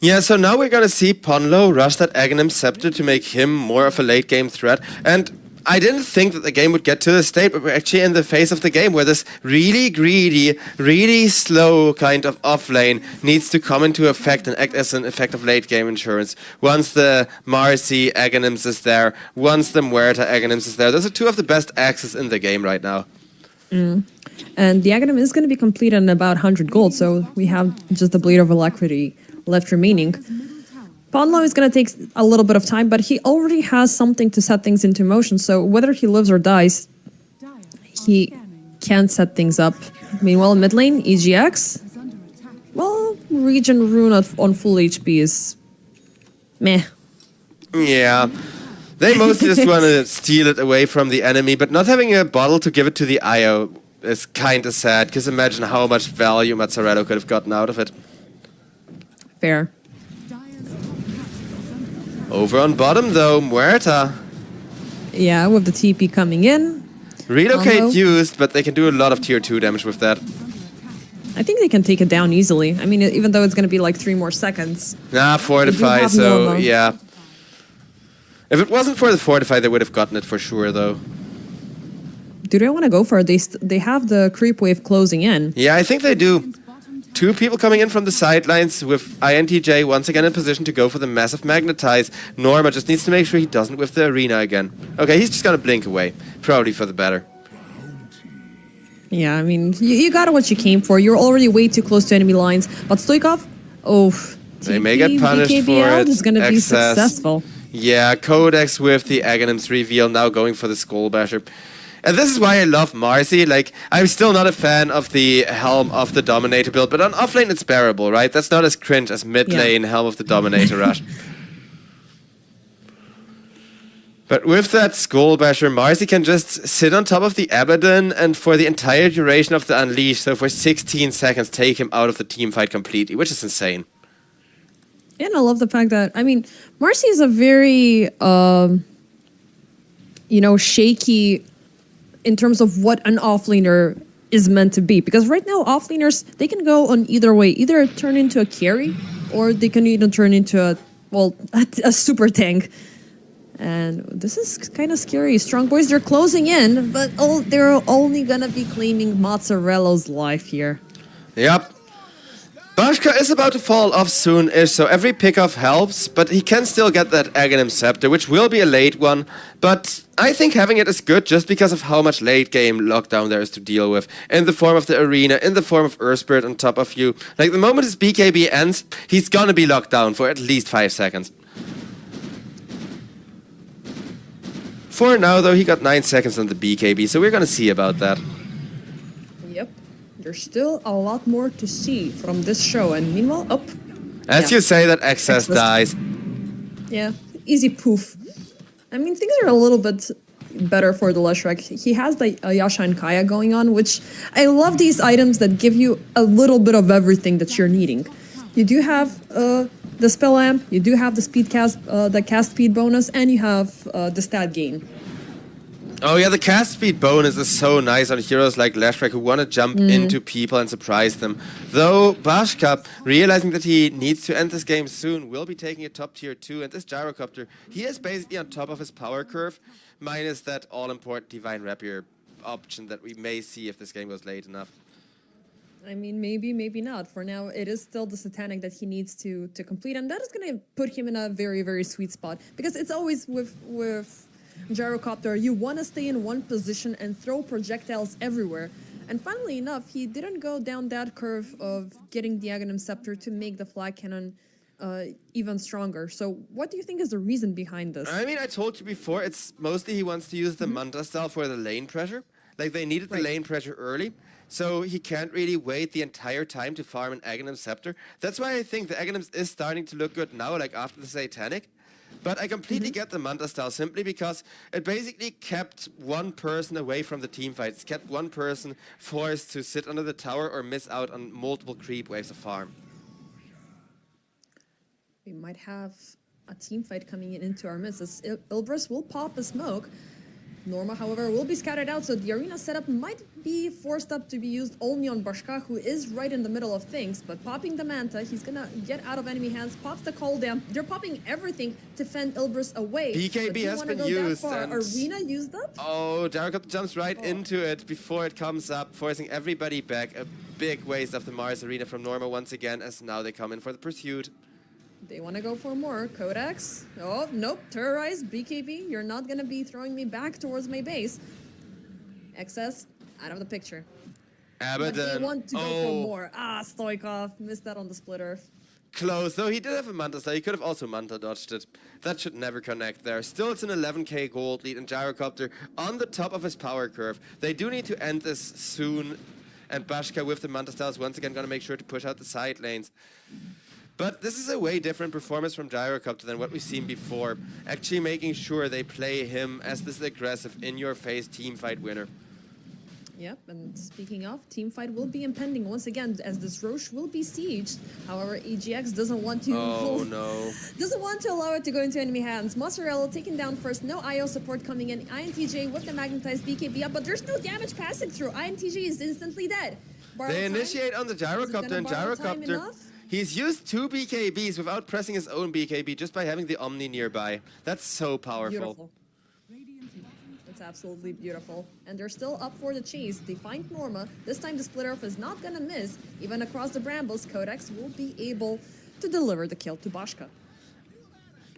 Yeah, so now we're gonna see Ponlo rush that Aghanim Scepter to make him more of a late game threat. And I didn't think that the game would get to this state, but we're actually in the phase of the game where this really greedy, really slow kind of off-lane needs to come into effect and act as an effective late game insurance. Once the Marcy Aghanims is there, once the Muerta Aghanims is there, those are two of the best axes in the game right now. And the Aghanim is going to be complete in about 100 gold, so we have just the Blade of Alacrity left remaining. Ponlo is going to take a little bit of time, but he already has something to set things into motion, so whether he lives or dies, he can set things up. Meanwhile, mid lane, EGX, well, Regen Rune on full HP is meh. Yeah. They mostly just want to steal it away from the enemy, but not having a bottle to give it to the IO is kind of sad, because imagine how much value Mazzarello could have gotten out of it. Fair. Over on bottom, though, Muerta. Yeah, with the TP coming in. Relocate Ponlo. used, but they can do a lot of tier 2 damage with that. I think they can take it down easily. I mean, even though it's going to be like 3 more seconds. Nah, Fortify, have so Norma. yeah. If it wasn't for the Fortify, they would have gotten it for sure, though. Do they want to go for it? They have the creep wave closing in. Yeah, I think they do. 2 people coming in from the sidelines with INTJ once again in position to go for the massive magnetize. Norma just needs to make sure he doesn't with the arena again. Okay, he's just gonna blink away. Probably for the better. Yeah, I mean, you got what you came for. You're already way too close to enemy lines. But Stoikov, They may get punished for BKBL it. is going to be Excess. successful. Yeah, Codex with the Aghanim's reveal, now going for the Skull Basher. And this is why I love Marcy. Like, I'm still not a fan of the Helm of the Dominator build, but on offlane it's bearable, right? That's not as cringe as mid lane Helm of the Dominator rush. But with that Skull Basher, Marcy can just sit on top of the Abaddon and for the entire duration of the Unleash, so for 16 seconds, take him out of the team fight completely, which is insane. And I love the fact that, I mean, Marcy is a very, shaky in terms of what an offlaner is meant to be. Because right now, offlaners, they can go on either way. Either turn into a carry, or they can even turn into a super tank. And this is kind of scary. Strong boys, they're closing in, but they're only going to be claiming Mozzarello's life here. Yep. Bashka is about to fall off soon-ish, so every pickoff helps, but he can still get that Aghanim Scepter, which will be a late one, but I think having it is good just because of how much late-game lockdown there is to deal with, in the form of the arena, in the form of Earth Spirit on top of you. Like, the moment his BKB ends, he's gonna be locked down for at least 5 seconds. For now, though, he got 9 seconds on the BKB, so we're gonna see about that. Yep. There's still a lot more to see from this show, and meanwhile, As you say, that excess dies. Yeah, easy poof. I mean, things are a little bit better for the Leshrac. He has the Yasha and Kaya going on, which I love these items that give you a little bit of everything that you're needing. You do have the spell amp, you do have the speed cast, the cast speed bonus, and you have the stat gain. Oh yeah, the cast speed bonus is so nice on heroes like Leshrac who want to jump into people and surprise them. Though Bashka, realizing that he needs to end this game soon, will be taking a top tier 2, and this Gyrocopter, he is basically on top of his power curve, minus that all-important Divine Rapier option that we may see if this game goes late enough. I mean, maybe, maybe not. For now, it is still the Satanic that he needs to complete, and that is going to put him in a very, very sweet spot. Because it's always with Gyrocopter, you want to stay in one position and throw projectiles everywhere. And funnily enough, he didn't go down that curve of getting the Aghanim Scepter to make the flag cannon even stronger. So what do you think is the reason behind this? I mean, I told you before, it's mostly he wants to use the Manta style for the lane pressure. Like, they needed the lane pressure early, so he can't really wait the entire time to farm an Aghanim Scepter. That's why I think the Aghanim is starting to look good now, like after the Satanic. But I completely get the Manta style simply because it basically kept one person away from the team fight. It's kept one person forced to sit under the tower or miss out on multiple creep waves of farm. We might have a team fight coming into our midst. Ilbris will pop a smoke. Norma, however, will be scouted out, so the arena setup might be forced up to be used only on Bashka, who is right in the middle of things. But popping the Manta, he's gonna get out of enemy hands, pops the cooldown. They're popping everything to fend Ilbris away. BKB has been used. And Arena used up? Oh, Gyrocopter jumps right into it before it comes up, forcing everybody back. A big waste of the Mars Arena from Norma once again, as now they come in for the pursuit. They want to go for more. Codex. Oh, nope. Terrorize. BKB. You're not going to be throwing me back towards my base. XS. Out of the picture. But they want to go for more. Ah, Stoikov. Missed that on the splitter. Close. Though he did have a Manta Star. He could have also Manta dodged it. That should never connect there. Still, it's an 11k gold lead, and Gyrocopter on the top of his power curve. They do need to end this soon. And Bashka with the Manta Stars once again going to make sure to push out the side lanes. But this is a way different performance from Gyrocopter than what we've seen before. Actually making sure they play him as this aggressive, in-your-face teamfight winner. Yep, and speaking of, teamfight will be impending once again as this Roche will be sieged. However, EGX doesn't want to doesn't want to allow it to go into enemy hands. Mozzarella taken down first, no IO support coming in. INTJ with the magnetized BKB up, but there's no damage passing through. INTJ is instantly dead. They initiate on the Gyrocopter, and Gyrocopter... He's used 2 BKBs without pressing his own BKB, just by having the Omni nearby. That's so powerful. Beautiful. It's absolutely beautiful. And they're still up for the chase. They find Norma. This time the splitter off is not gonna miss. Even across the brambles, Codex will be able to deliver the kill to Bashka.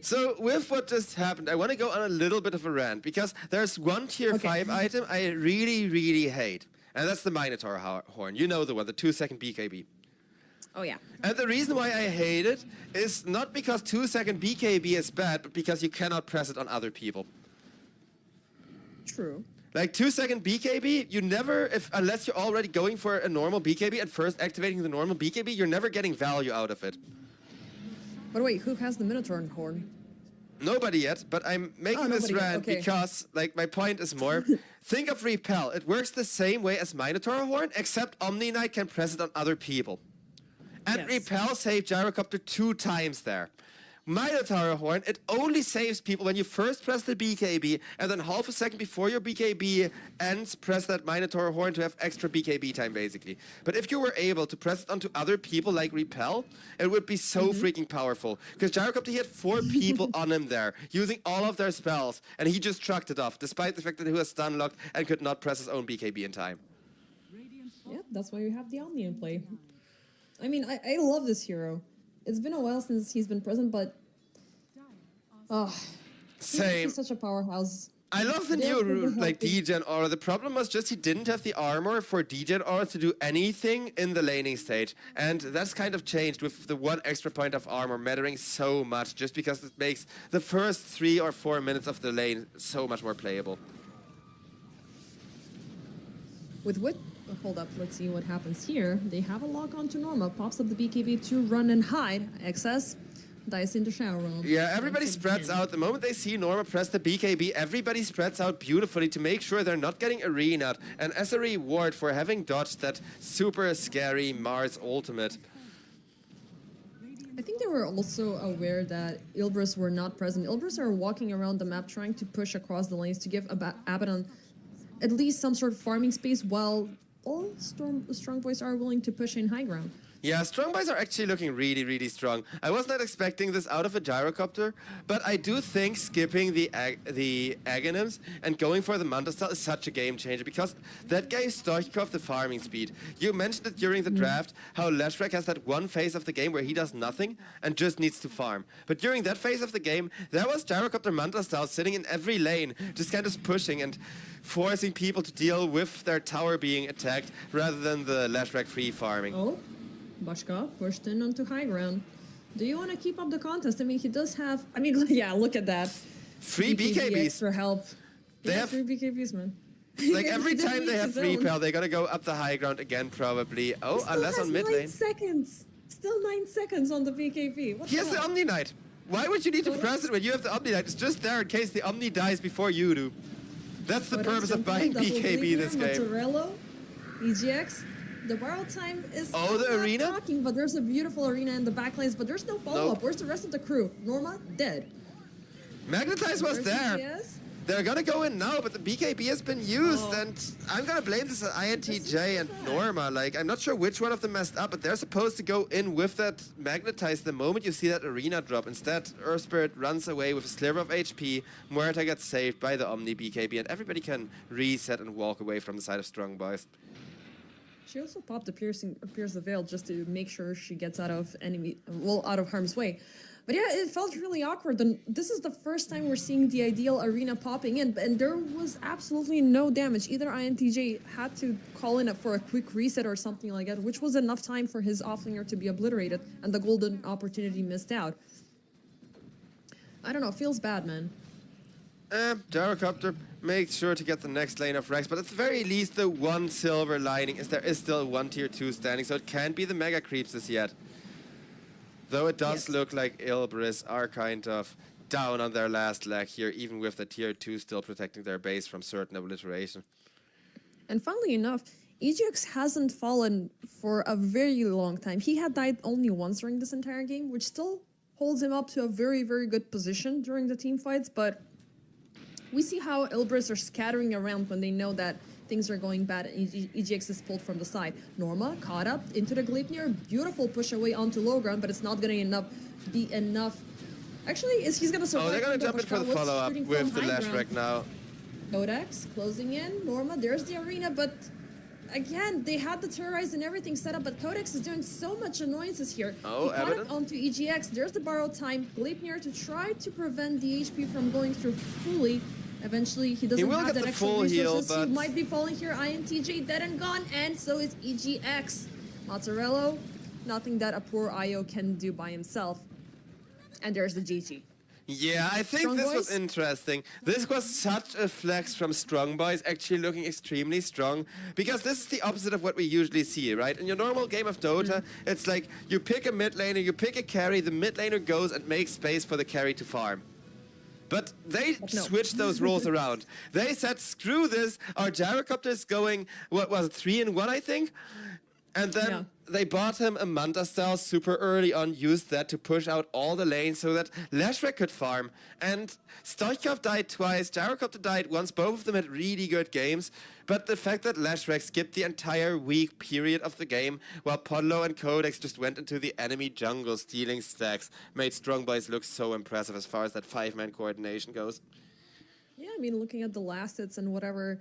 So, with what just happened, I want to go on a little bit of a rant, because there's one tier 5 item I really, really hate. And that's the Minotaur horn. You know the one, the 2-second BKB. Oh, yeah. And the reason why I hate it is not because 2-second BKB is bad, but because you cannot press it on other people. True. Like 2-second BKB, you never, unless you're already going for a normal BKB and first activating the normal BKB, you're never getting value out of it. But wait, who has the Minotaur horn? Nobody yet, but I'm making this rant because, like, my point is more, think of Repel. It works the same way as Minotaur horn, except Omni Knight can press it on other people. And Repel saved Gyrocopter 2 times there. Minotaur horn, it only saves people when you first press the BKB, and then half a second before your BKB ends, press that Minotaur horn to have extra BKB time, basically. But if you were able to press it onto other people like Repel, it would be so freaking powerful. Because Gyrocopter, he had 4 people on him there, using all of their spells, and he just trucked it off, despite the fact that he was stun locked and could not press his own BKB in time. Yeah, that's why we have the Omni in play. I mean, I love this hero. It's been a while since he's been present, but... Same. He's such a powerhouse. I love the new route, like Degen Aura. The problem was just he didn't have the armor for Degen Aura to do anything in the laning stage. And that's kind of changed with the 1 extra point of armor mattering so much, just because it makes the first 3 or 4 minutes of the lane so much more playable. With what... Hold up, let's see what happens here. They have a lock onto Norma, pops up the BKB to run and hide. XS dies into shower room. Yeah, everybody spreads out. The moment they see Norma press the BKB, everybody spreads out beautifully to make sure they're not getting arena'd. And as a reward for having dodged that super scary Mars ultimate. I think they were also aware that Ilbris were not present. Ilbris are walking around the map trying to push across the lanes to give Abaddon at least some sort of farming space, while all strong boys are willing to push in high ground. Yeah, strong boys are actually looking really, really strong. I was not expecting this out of a Gyrocopter, but I do think skipping the Aghanims and going for the Manta Star is such a game changer, because that gave Stoikov the farming speed. You mentioned it during the draft, how Leshrac has that one phase of the game where he does nothing and just needs to farm. But during that phase of the game, there was Gyrocopter Manta Star sitting in every lane, just kind of pushing and forcing people to deal with their tower being attacked rather than the Leshrac free farming. Oh. Bashka pushed in onto high ground. Do you want to keep up the contest? I mean, he does have... I mean, yeah, look at that. 3 BKBs. For help. They have 3 BKBs, man. Like, every time they have Repel, they gotta go up the high ground again, probably. Oh, unless on mid lane. 9 seconds. Still 9 seconds on the BKB. He has the Omni Knight. Why would you need to press it when you have the Omni Knight? It's just there in case the Omni dies before you do. That's the purpose of buying BKB this game. Mozzarella, EGX. The borrow time is the arena? Talking, but there's a beautiful arena in the backlines, but there's no follow-up. Nope. Where's the rest of the crew? Norma, dead. Magnetize was there. They're gonna go in now, but the BKB has been used, and I'm gonna blame this on INTJ and Norma. Like, I'm not sure which one of them messed up, but they're supposed to go in with that Magnetize the moment you see that arena drop. Instead, Earth Spirit runs away with a sliver of HP, Muerta gets saved by the Omni BKB, and everybody can reset and walk away from the side of Strong Boys. She also popped the Pierce the Veil just to make sure she gets out of out of harm's way. But yeah, it felt really awkward, and this is the first time we're seeing the ideal arena popping in, and there was absolutely no damage. Either INTJ had to call in for a quick reset or something like that, which was enough time for his offlaner to be obliterated, and the golden opportunity missed out. I don't know, feels bad, man. Gyrocopter makes sure to get the next lane of Rex, but at the very least the one silver lining is there is still one tier 2 standing, so it can't be the mega creeps as yet. Though it does look like Ilbris are kind of down on their last leg here, even with the tier 2 still protecting their base from certain obliteration. And funnily enough, EGX hasn't fallen for a very long time. He had died only once during this entire game, which still holds him up to a very, very good position during the team fights, but we see how Ilbris are scattering around when they know that things are going bad and EGX is pulled from the side. Norma caught up into the Gleipnir, beautiful push away onto low ground, but it's not going to be enough. Actually, he's going to survive. Oh, they're going to jump in for the follow-up with the Lashwreck now. Codex closing in. Norma, there's the arena, but again, they had the terrorize and everything set up, but Codex is doing so much annoyances here. Oh, he caught up onto EGX. There's the borrowed time. Gleipnir to try to prevent the HP from going through fully. Eventually, he doesn't have that extra resources. He might be falling here. INTJ dead and gone, and so is EGX. Mozzarella, nothing that a poor IO can do by himself. And there's the GG. Yeah, I think this was interesting. This was such a flex from Strong Boys, actually looking extremely strong, because this is the opposite of what we usually see, right? In your normal game of Dota, it's like you pick a mid laner, you pick a carry, the mid laner goes and makes space for the carry to farm. But they switched those roles around. They said, screw this, our Gyrocopter is going, what was it, 3-1, I think? And then they bought him a Manta style super early on, used that to push out all the lanes so that Lashwreck could farm. And Stoichkov died twice, Gyrocopter died once, both of them had really good games. But the fact that Lashwreck skipped the entire week period of the game, while Podlo and Codex just went into the enemy jungle stealing stacks, made Strong Boys look so impressive as far as that 5-man coordination goes. Yeah, I mean, looking at the last hits and whatever...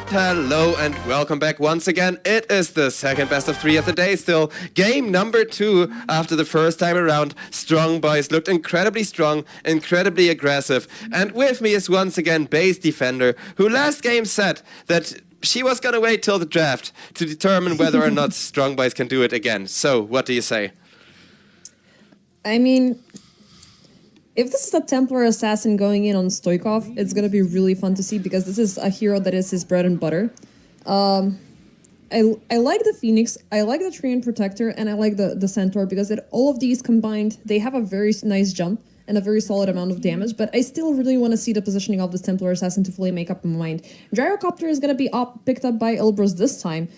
Hello and welcome back once again. It is the second best of 3 of the day still. Game number 2 after the first time around. Strong Boys looked incredibly strong, incredibly aggressive. And with me is once again Base Defender, who last game said that she was gonna wait till the draft to determine whether or not Strong Boys can do it again. So, what do you say? I mean, if this is a Templar Assassin going in on Stoikov, it's going to be really fun to see because this is a hero that is his bread and butter. I like the Phoenix, I like the Treant Protector, and I like the Centaur because all of these combined, they have a very nice jump and a very solid amount of damage, but I still really want to see the positioning of this Templar Assassin to fully make up my mind. Gyrocopter is going to be picked up by Ilbros this time.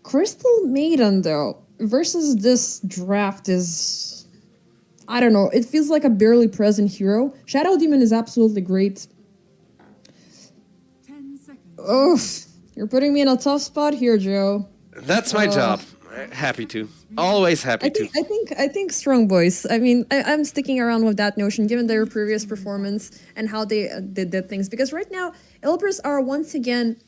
Crystal Maiden, though, versus this draft is... I don't know, it feels like a barely present hero. Shadow Demon is absolutely great. 10 seconds. Oh, you're putting me in a tough spot here, Joe. That's my job. Happy to. Always happy to. I think Strong Boys. I mean, I'm sticking around with that notion given their previous performance and how they did things. Because right now, Ilbers are once again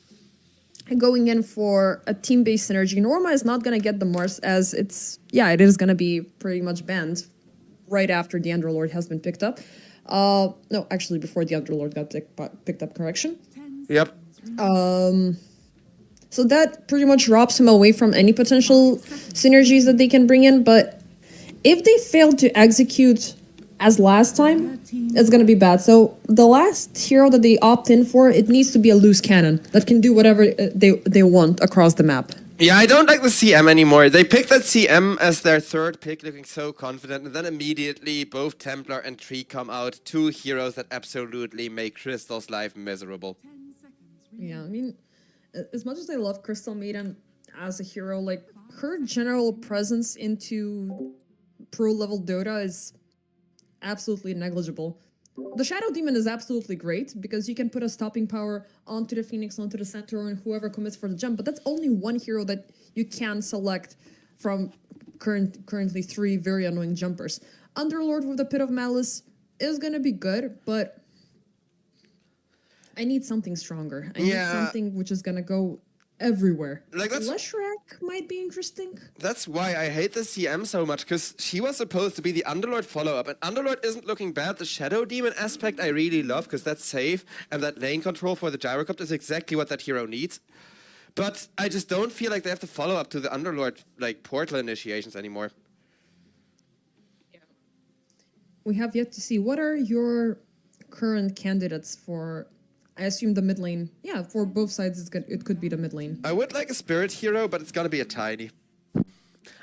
going in for a team-based synergy. Norma is not going to get the Mars as it is going to be pretty much banned right after the Underlord has been picked up. No, actually before the Underlord got picked up, correction. Yep. So that pretty much robs him away from any potential synergies that they can bring in, but if they fail to execute as last time, it's gonna be bad. So the last hero that they opt in for, it needs to be a loose cannon that can do whatever they want across the map. Yeah, I don't like the CM anymore. They picked that CM as their third pick, looking so confident, and then immediately both Templar and Tree come out, two heroes that absolutely make Crystal's life miserable. 10 seconds. Yeah, I mean, as much as I love Crystal Maiden as a hero, like, her general presence into pro-level Dota is absolutely negligible. The Shadow Demon is absolutely great because you can put a stopping power onto the Phoenix, onto the Centaur, and whoever commits for the jump, but that's only one hero that you can select from currently 3 very annoying jumpers. Underlord with the Pit of Malice is gonna be good, but I need something stronger. I need something which is gonna go everywhere. Like Leshrac might be interesting. That's why I hate the CM so much, because she was supposed to be the Underlord follow-up, and Underlord isn't looking bad. The Shadow Demon aspect I really love, because that's safe, and that lane control for the Gyrocopter is exactly what that hero needs. But I just don't feel like they have to follow up to the Underlord, like, portal initiations anymore. We have yet to see. What are your current candidates for... I assume the mid lane. Yeah, for both sides, it could be the mid lane. I would like a spirit hero, but it's gonna be a tiny.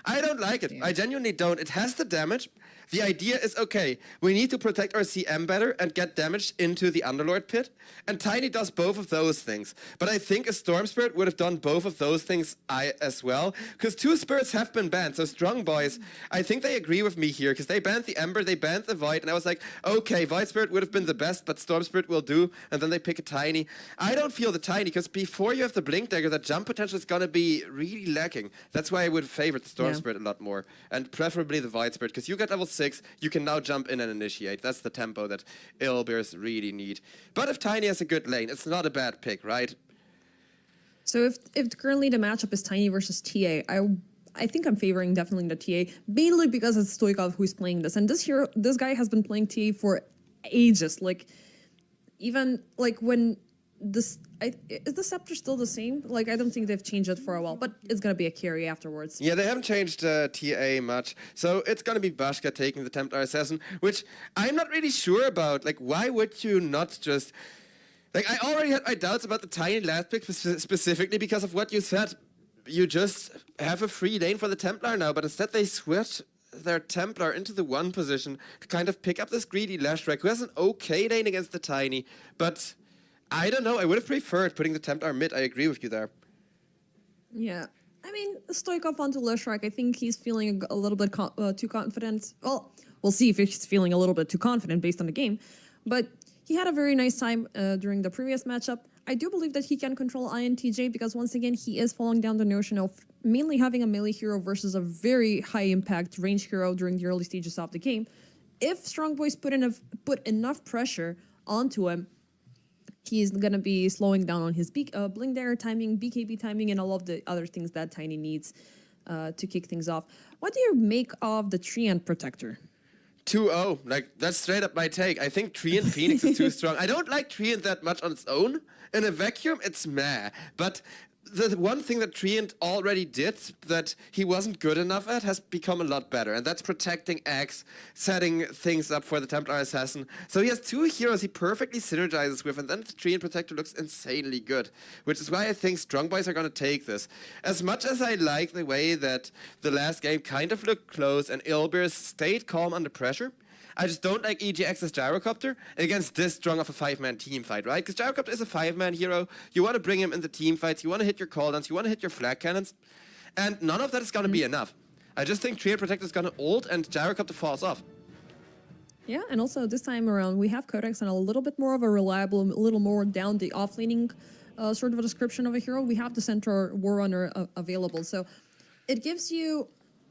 I don't like it. I genuinely don't. It has the damage. The idea is, okay, we need to protect our CM better and get damage into the Underlord pit. And Tiny does both of those things. But I think a Storm Spirit would have done both of those things as well. Because 2 spirits have been banned. So Strong Boys, I think they agree with me here. Because they banned the Ember, they banned the Void. And I was like, okay, Void Spirit would have been the best, but Storm Spirit will do. And then they pick a Tiny. I don't feel the Tiny, because before you have the Blink Dagger, that jump potential is going to be really lacking. That's why I would favor the Storm Spirit a lot more. And preferably the Void Spirit. Because you get level 6, you can now jump in and initiate. That's the tempo that Ilbers really need. But if Tiny has a good lane, it's not a bad pick, right? So if currently the matchup is Tiny versus TA, I think I'm favoring definitely the TA, mainly because it's Stoikov who's playing this. And this guy has been playing TA for ages. Like, even like when this... is the scepter still the same? Like, I don't think they've changed it for a while, but it's gonna be a carry afterwards. Yeah, they haven't changed TA much, so it's gonna be Bashka taking the Templar Assassin, which I'm not really sure about. Like, why would you not just... Like, I already had my doubts about the Tiny last pick specifically because of what you said. You just have a free lane for the Templar now, but instead they switch their Templar into the 1 position to kind of pick up this greedy Leshrac, who has an okay lane against the Tiny, but... I don't know. I would have preferred putting the Templar mid. I agree with you there. Yeah. I mean, Stoikov onto Leshrac, I think he's feeling a little bit too confident. Well, we'll see if he's feeling a little bit too confident based on the game. But he had a very nice time during the previous matchup. I do believe that he can control INTJ because, once again, he is falling down the notion of mainly having a melee hero versus a very high-impact range hero during the early stages of the game. If Strong Boys put enough pressure onto him, He's gonna be slowing down on his blink dagger timing, BKB timing, and all of the other things that Tiny needs to kick things off. What do you make of the Treant Protector? 2-0. Like, that's straight up my take. I think Treant Phoenix is too strong. I don't like Treant that much on its own. In a vacuum, it's meh. But the one thing that Treant already did that he wasn't good enough at has become a lot better. And that's protecting X, setting things up for the Templar Assassin. So he has two heroes he perfectly synergizes with. And then the Treant Protector looks insanely good. Which is why I think Strong Boys are going to take this. As much as I like the way that the last game kind of looked close and Ilbir stayed calm under pressure, I just don't like EGX's Gyrocopter against this strong of a 5-man team fight, right? Because Gyrocopter is a 5-man hero. You want to bring him into team fights. You want to hit your cooldowns. You want to hit your flag cannons. And none of that is going to be enough. I just think Treant Protector is going to ult and Gyrocopter falls off. Yeah, and also this time around, we have Codex and a little bit more of a reliable, a little more down the off-laning sort of a description of a hero. We have the Centaur Warrunner available. So it gives you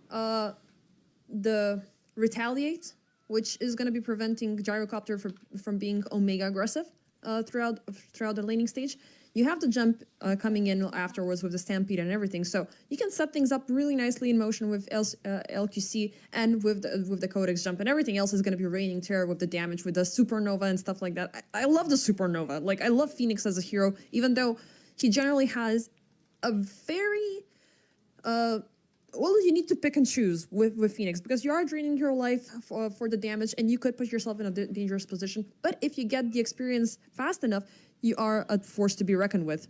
the Retaliate, which is going to be preventing Gyrocopter from being Omega aggressive throughout the laning stage. You have the jump coming in afterwards with the Stampede and everything, so you can set things up really nicely in motion with LQC and with the Codex jump, and everything else is going to be raining terror with the damage, with the Supernova and stuff like that. I love the Supernova. Like, I love Phoenix as a hero, even though he generally has a very well, you need to pick and choose with Phoenix, because you are draining your life for the damage, and you could put yourself in a dangerous position. But if you get the experience fast enough, you are a force to be reckoned with.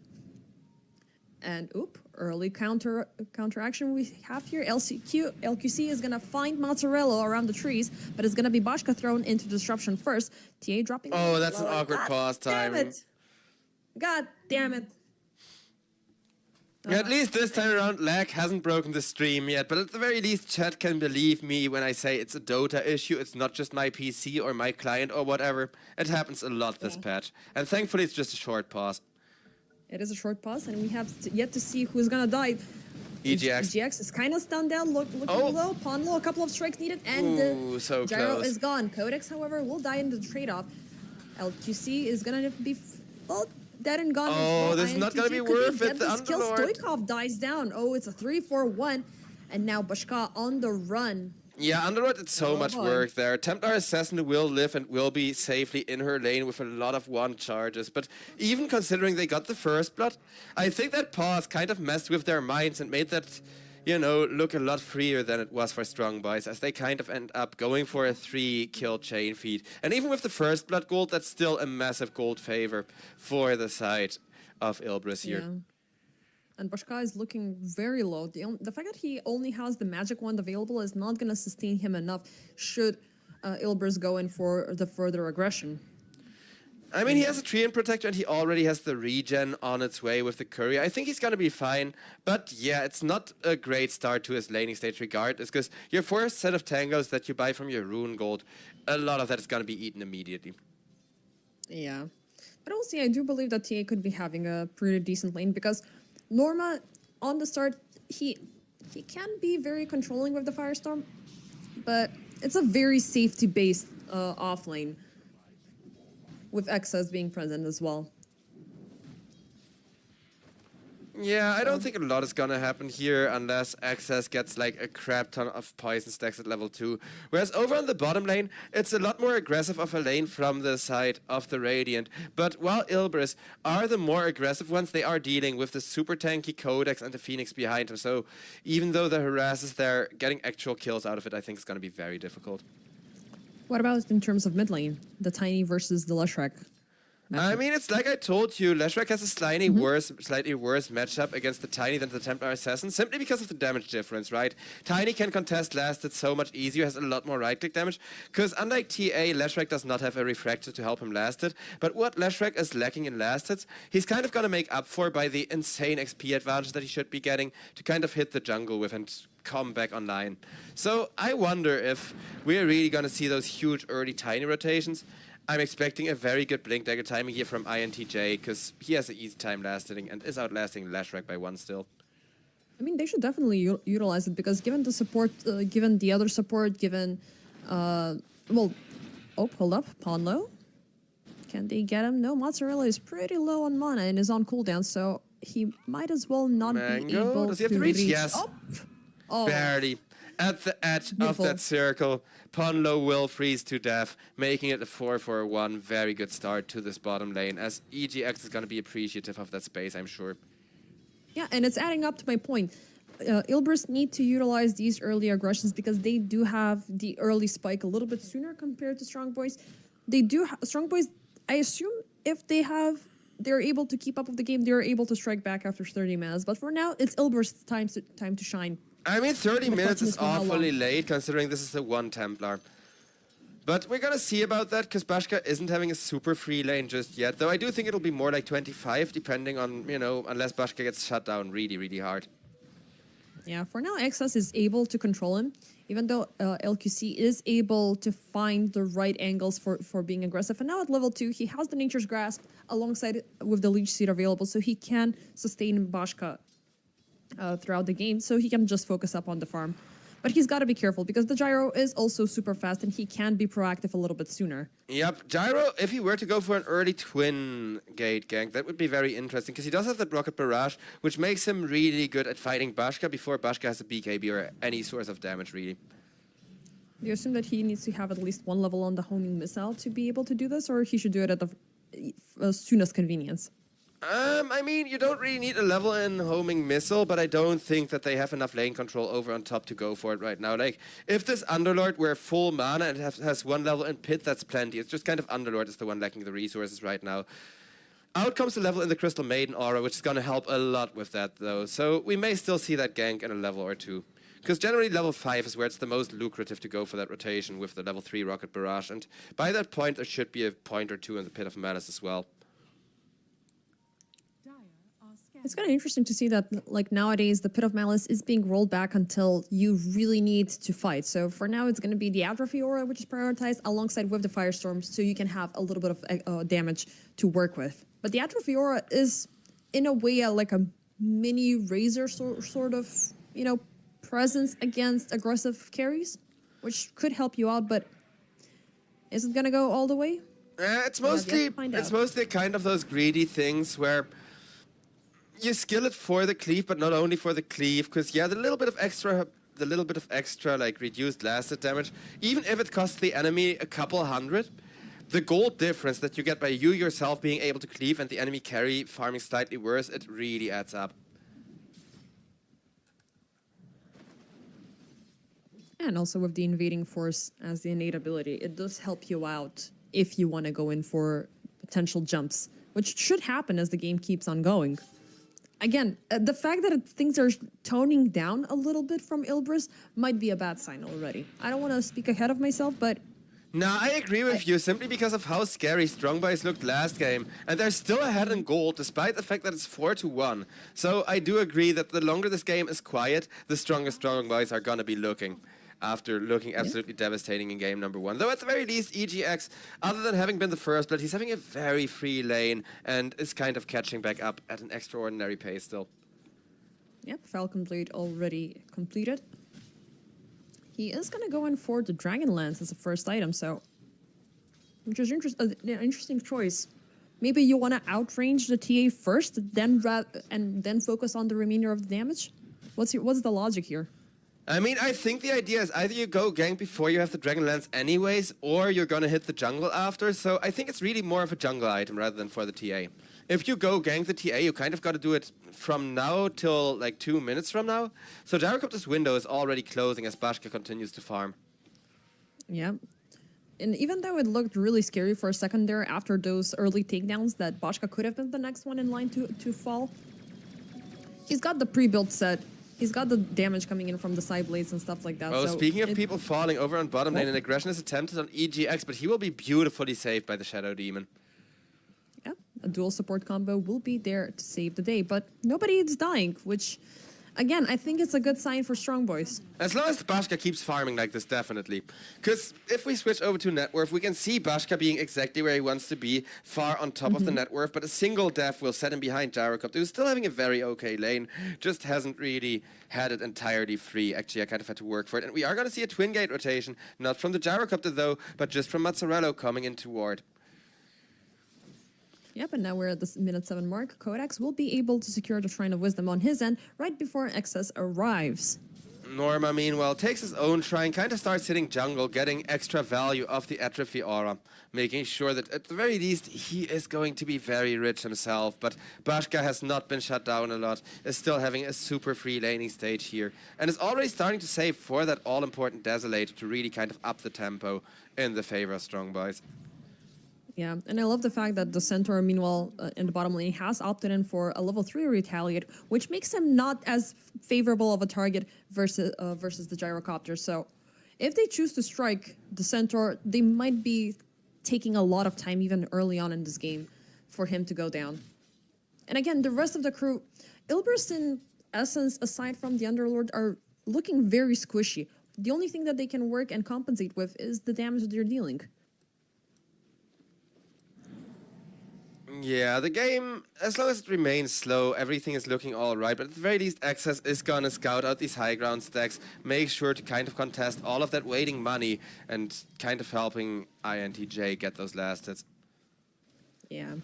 And early counteraction we have here. LQC is gonna find Mozzarella around the trees, but it's gonna be Bashka thrown into disruption first. TA dropping. Oh, that's an awkward pause time. God damn it. Yeah, at least this time around, lag hasn't broken the stream yet, but at the very least, chat can believe me when I say it's a Dota issue. It's not just my PC or my client or whatever. It happens a lot this patch. And thankfully, it's just a short pause. It is a short pause, and we have yet to see who's gonna die. EGX is kind of stunned down, looking low. Pawn low, a couple of strikes needed, and so Gyro close. is gone. Codex, however, will die in the trade-off. LQC is gonna be dead and gone. Oh, this is not gonna be worth it. The Underlord. Stoikov dies down. Oh, it's a 3-4-1, and now Bashka on the run. Yeah, Underlord did so much work there. Templar Assassin will live and will be safely in her lane with a lot of one charges. But even considering they got the first blood, I think that pause kind of messed with their minds and made that, you know, look a lot freer than it was for Strong Boys, as they kind of end up going for a 3-kill chain feed. And even with the first blood gold, that's still a massive gold favor for the side of Ilbris here. Yeah. And Bashka is looking very low. The fact that he only has the magic wand available is not going to sustain him enough should Ilbris go in for the further aggression. I mean, he has a Treant Protector and he already has the regen on its way with the Courier. I think he's going to be fine. But yeah, it's not a great start to his laning stage regardless, because your first set of tangos that you buy from your Rune Gold, a lot of that is going to be eaten immediately. Yeah. But also, I do believe that TA could be having a pretty decent lane, because Norma, on the start, he can be very controlling with the Firestorm, but it's a very safety-based off lane, with Excess being present as well. Yeah, I don't think a lot is gonna happen here unless Access gets like a crap ton of poison stacks at level 2. Whereas over on the bottom lane, it's a lot more aggressive of a lane from the side of the Radiant. But while Ilbris are the more aggressive ones, they are dealing with the super tanky Codex and the Phoenix behind him. So even though the harass is there, getting actual kills out of it I think is gonna be very difficult. What about in terms of mid lane? The Tiny versus the Leshrac? I mean, it's like I told you, Leshrac has a slightly worse matchup against the Tiny than the Templar Assassin, simply because of the damage difference, right? Tiny can contest Lasted so much easier, has a lot more right-click damage, because unlike TA, Leshrac does not have a Refractor to help him Lasted, but what Leshrac is lacking in Lasted, he's kind of gonna make up for by the insane XP advantage that he should be getting to kind of hit the jungle with and come back online. So I wonder if we're really gonna see those huge early Tiny rotations. I'm expecting a very good Blink Dagger timing here from INTJ, because he has an easy time lasting and is outlasting Leshrac by 1 still. I mean, they should definitely utilize it, because given the support, given the other support, given, well, oh, hold up, pawn low. Can they get him? No, Mozzarella is pretty low on mana and is on cooldown, so he might as well not be Mango? able Does he have to reach? Yes. Oh! Oh, Barely. At the edge Beautiful. of that circle, Ponlo will freeze to death, making it a 4-4-1. Very good start to this bottom lane, as EGX is going to be appreciative of that space, I'm sure. yeah, and it's adding up to my point. Ilbris need to utilize these early aggressions because they do have the early spike a little bit sooner compared to Strong Boys. They do Strong Boys, I assume if they're able to keep up with the game, they're able to strike back after 30 minutes. But for now, it's Ilbris' time to shine. I mean, 30 The minutes question is is for how awfully long. late, considering this is a 1 Templar. But we're gonna see about that, because Bashka isn't having a super free lane just yet. Though I do think it'll be more like 25, depending on, you know, unless Bashka gets shut down really, really hard. Yeah, for now, XS is able to control him, even though LQC is able to find the right angles for being aggressive. And now at level 2, he has the Nature's Grasp alongside with the Leech Seed available, so he can sustain Bashka throughout the game, so he can just focus up on the farm. But he's got to be careful because the Gyro is also super fast and he can be proactive a little bit sooner. Yep, Gyro, if he were to go for an early twin gate gank, that would be very interesting, because he does have that Rocket Barrage, which makes him really good at fighting Bashka before Bashka has a BKB or any source of damage, really. Do you assume that he needs to have at least one level on the homing missile to be able to do this, or he should do it at the soonest convenience? I mean, you don't really need a level in homing missile, but I don't think that they have enough lane control over on top to go for it right now. Like, if this Underlord were full mana and has one level in Pit, that's plenty. It's just kind of Underlord is the one lacking the resources right now. Out comes the level in the Crystal Maiden aura, which is going to help a lot with that, though. So we may still see that gank in a level or two. Because generally level 5 is where it's the most lucrative to go for that rotation with the level 3 Rocket Barrage. And by that point, there should be a point or two in the Pit of Malice as well. It's kind of interesting to see that, like, nowadays the Pit of Malice is being rolled back until you really need to fight. So for now, it's going to be the Atrophy Aura, which is prioritized alongside with the Firestorm, so you can have a little bit of damage to work with. But the Atrophy Aura is, in a way, like a mini Razor sort of, you know, presence against aggressive carries, which could help you out. But is it going to go all the way? It's mostly kind of those greedy things where you skill it for the cleave, but not only for the cleave, because yeah, the little bit of extra like reduced lasted damage, even if it costs the enemy a couple hundred, the gold difference that you get by you yourself being able to cleave and the enemy carry farming slightly worse, it really adds up. And also with the Invading Force as the innate ability, it does help you out if you want to go in for potential jumps, which should happen as the game keeps on going. Again, the fact that things are toning down a little bit from Ilbris might be a bad sign already. I don't want to speak ahead of myself, but... No, I agree with you, simply because of how scary Strong Boys looked last game. And they're still ahead in gold, despite the fact that it's 4-1. So I do agree that the longer this game is quiet, the stronger Strong Boys are gonna be looking. After looking absolutely devastating in game number 1. Though at the very least, EGX, other than having been the first blood, he's having a very free lane and is kind of catching back up at an extraordinary pace still. Yep, Falcon Blade already completed. He is going to go in for the Dragon Lance as a first item, so... Which is an interesting choice. Maybe you want to outrange the TA first, then focus on the remainder of the damage? What's the logic here? I mean, I think the idea is either you go gank before you have the Dragon Lance anyways, or you're gonna hit the jungle after, so I think it's really more of a jungle item rather than for the TA. If you go gank the TA, you kind of gotta do it from now till like 2 minutes from now. So Gyrocopter's window is already closing as Bashka continues to farm. Yeah. And even though it looked really scary for a second there after those early takedowns that Bashka could have been the next one in line to fall, he's got the pre-built set. He's got the damage coming in from the side blades and stuff like that. Well, so speaking of people falling over on bottom lane, an aggression is attempted on EGX, but he will be beautifully saved by the Shadow Demon. Yeah, a dual support combo will be there to save the day, but nobody is dying, which, again, I think it's a good sign for Strong Boys. As long as Bashka keeps farming like this, definitely. Because if we switch over to net worth, we can see Bashka being exactly where he wants to be, far on top of the net worth, but a single death will set him behind Gyrocopter, who's still having a very okay lane, just hasn't really had it entirely free. Actually, I kind of had to work for it. And we are going to see a twin gate rotation, not from the Gyrocopter though, but just from Mazzarello coming into ward. Yep, and now we're at the minute 7 mark. Codex will be able to secure the Shrine of Wisdom on his end right before Excess arrives. Norma, meanwhile, takes his own shrine, kind of starts hitting jungle, getting extra value off the Atrophy aura, making sure that at the very least he is going to be very rich himself. But Bashka has not been shut down a lot, is still having a super free laning stage here, and is already starting to save for that all-important Desolator to really kind of up the tempo in the favor of Strong Boys. Yeah, and I love the fact that the Centaur, meanwhile, in the bottom lane, has opted in for a level 3 Retaliate, which makes him not as favorable of a target versus the Gyrocopter. So if they choose to strike the Centaur, they might be taking a lot of time, even early on in this game, for him to go down. And again, the rest of the crew, Ilbris in essence, aside from the Underlord, are looking very squishy. The only thing that they can work and compensate with is the damage that they're dealing. Yeah, the game, as long as it remains slow, everything is looking alright, but at the very least, Access is gonna scout out these high ground stacks, make sure to kind of contest all of that waiting money, and kind of helping INTJ get those last hits. Yeah,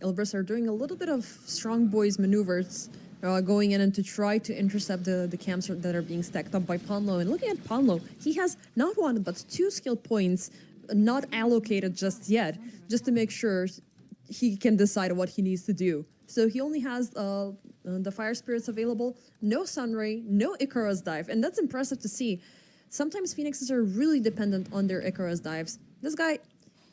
Ilbris are doing a little bit of strong boys maneuvers, going in and to try to intercept the camps that are being stacked up by Ponlo. And looking at Ponlo, he has not one, but 2 skill points not allocated just yet, just to make sure he can decide what he needs to do. So he only has the Fire Spirits available, no Sunray, no Icarus Dive, and that's impressive to see. Sometimes Phoenixes are really dependent on their Icarus Dives. This guy,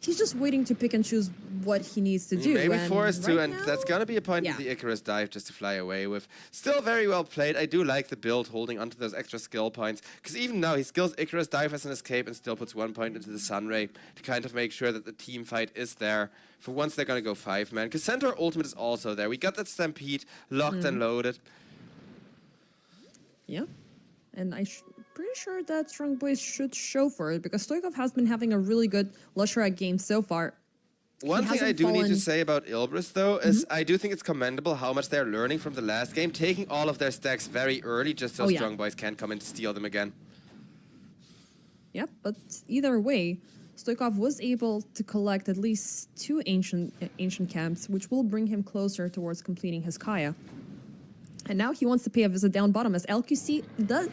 he's just waiting to pick and choose what he needs to do. Maybe forced to, right and now, that's gonna be a point yeah. with the Icarus Dive just to fly away with. Still very well played. I do like the build holding onto those extra skill points, because even now he skills Icarus Dive as an escape and still puts 1 point into the Sunray to kind of make sure that the team fight is there for once they're gonna go 5-man. Because Centaur Ultimate is also there. We got that Stampede locked and loaded. Yeah, and pretty sure that Strong Boys should show for it, because Stoikov has been having a really good Lusharak game so far. One thing I do need to say about Ilbris, though, is I do think it's commendable how much they're learning from the last game, taking all of their stacks very early just so Strong Boys can't come and steal them again. Yep, but either way, Stoikov was able to collect at least 2 ancient camps, which will bring him closer towards completing his Kaya. And now he wants to pay a visit down bottom, as LQC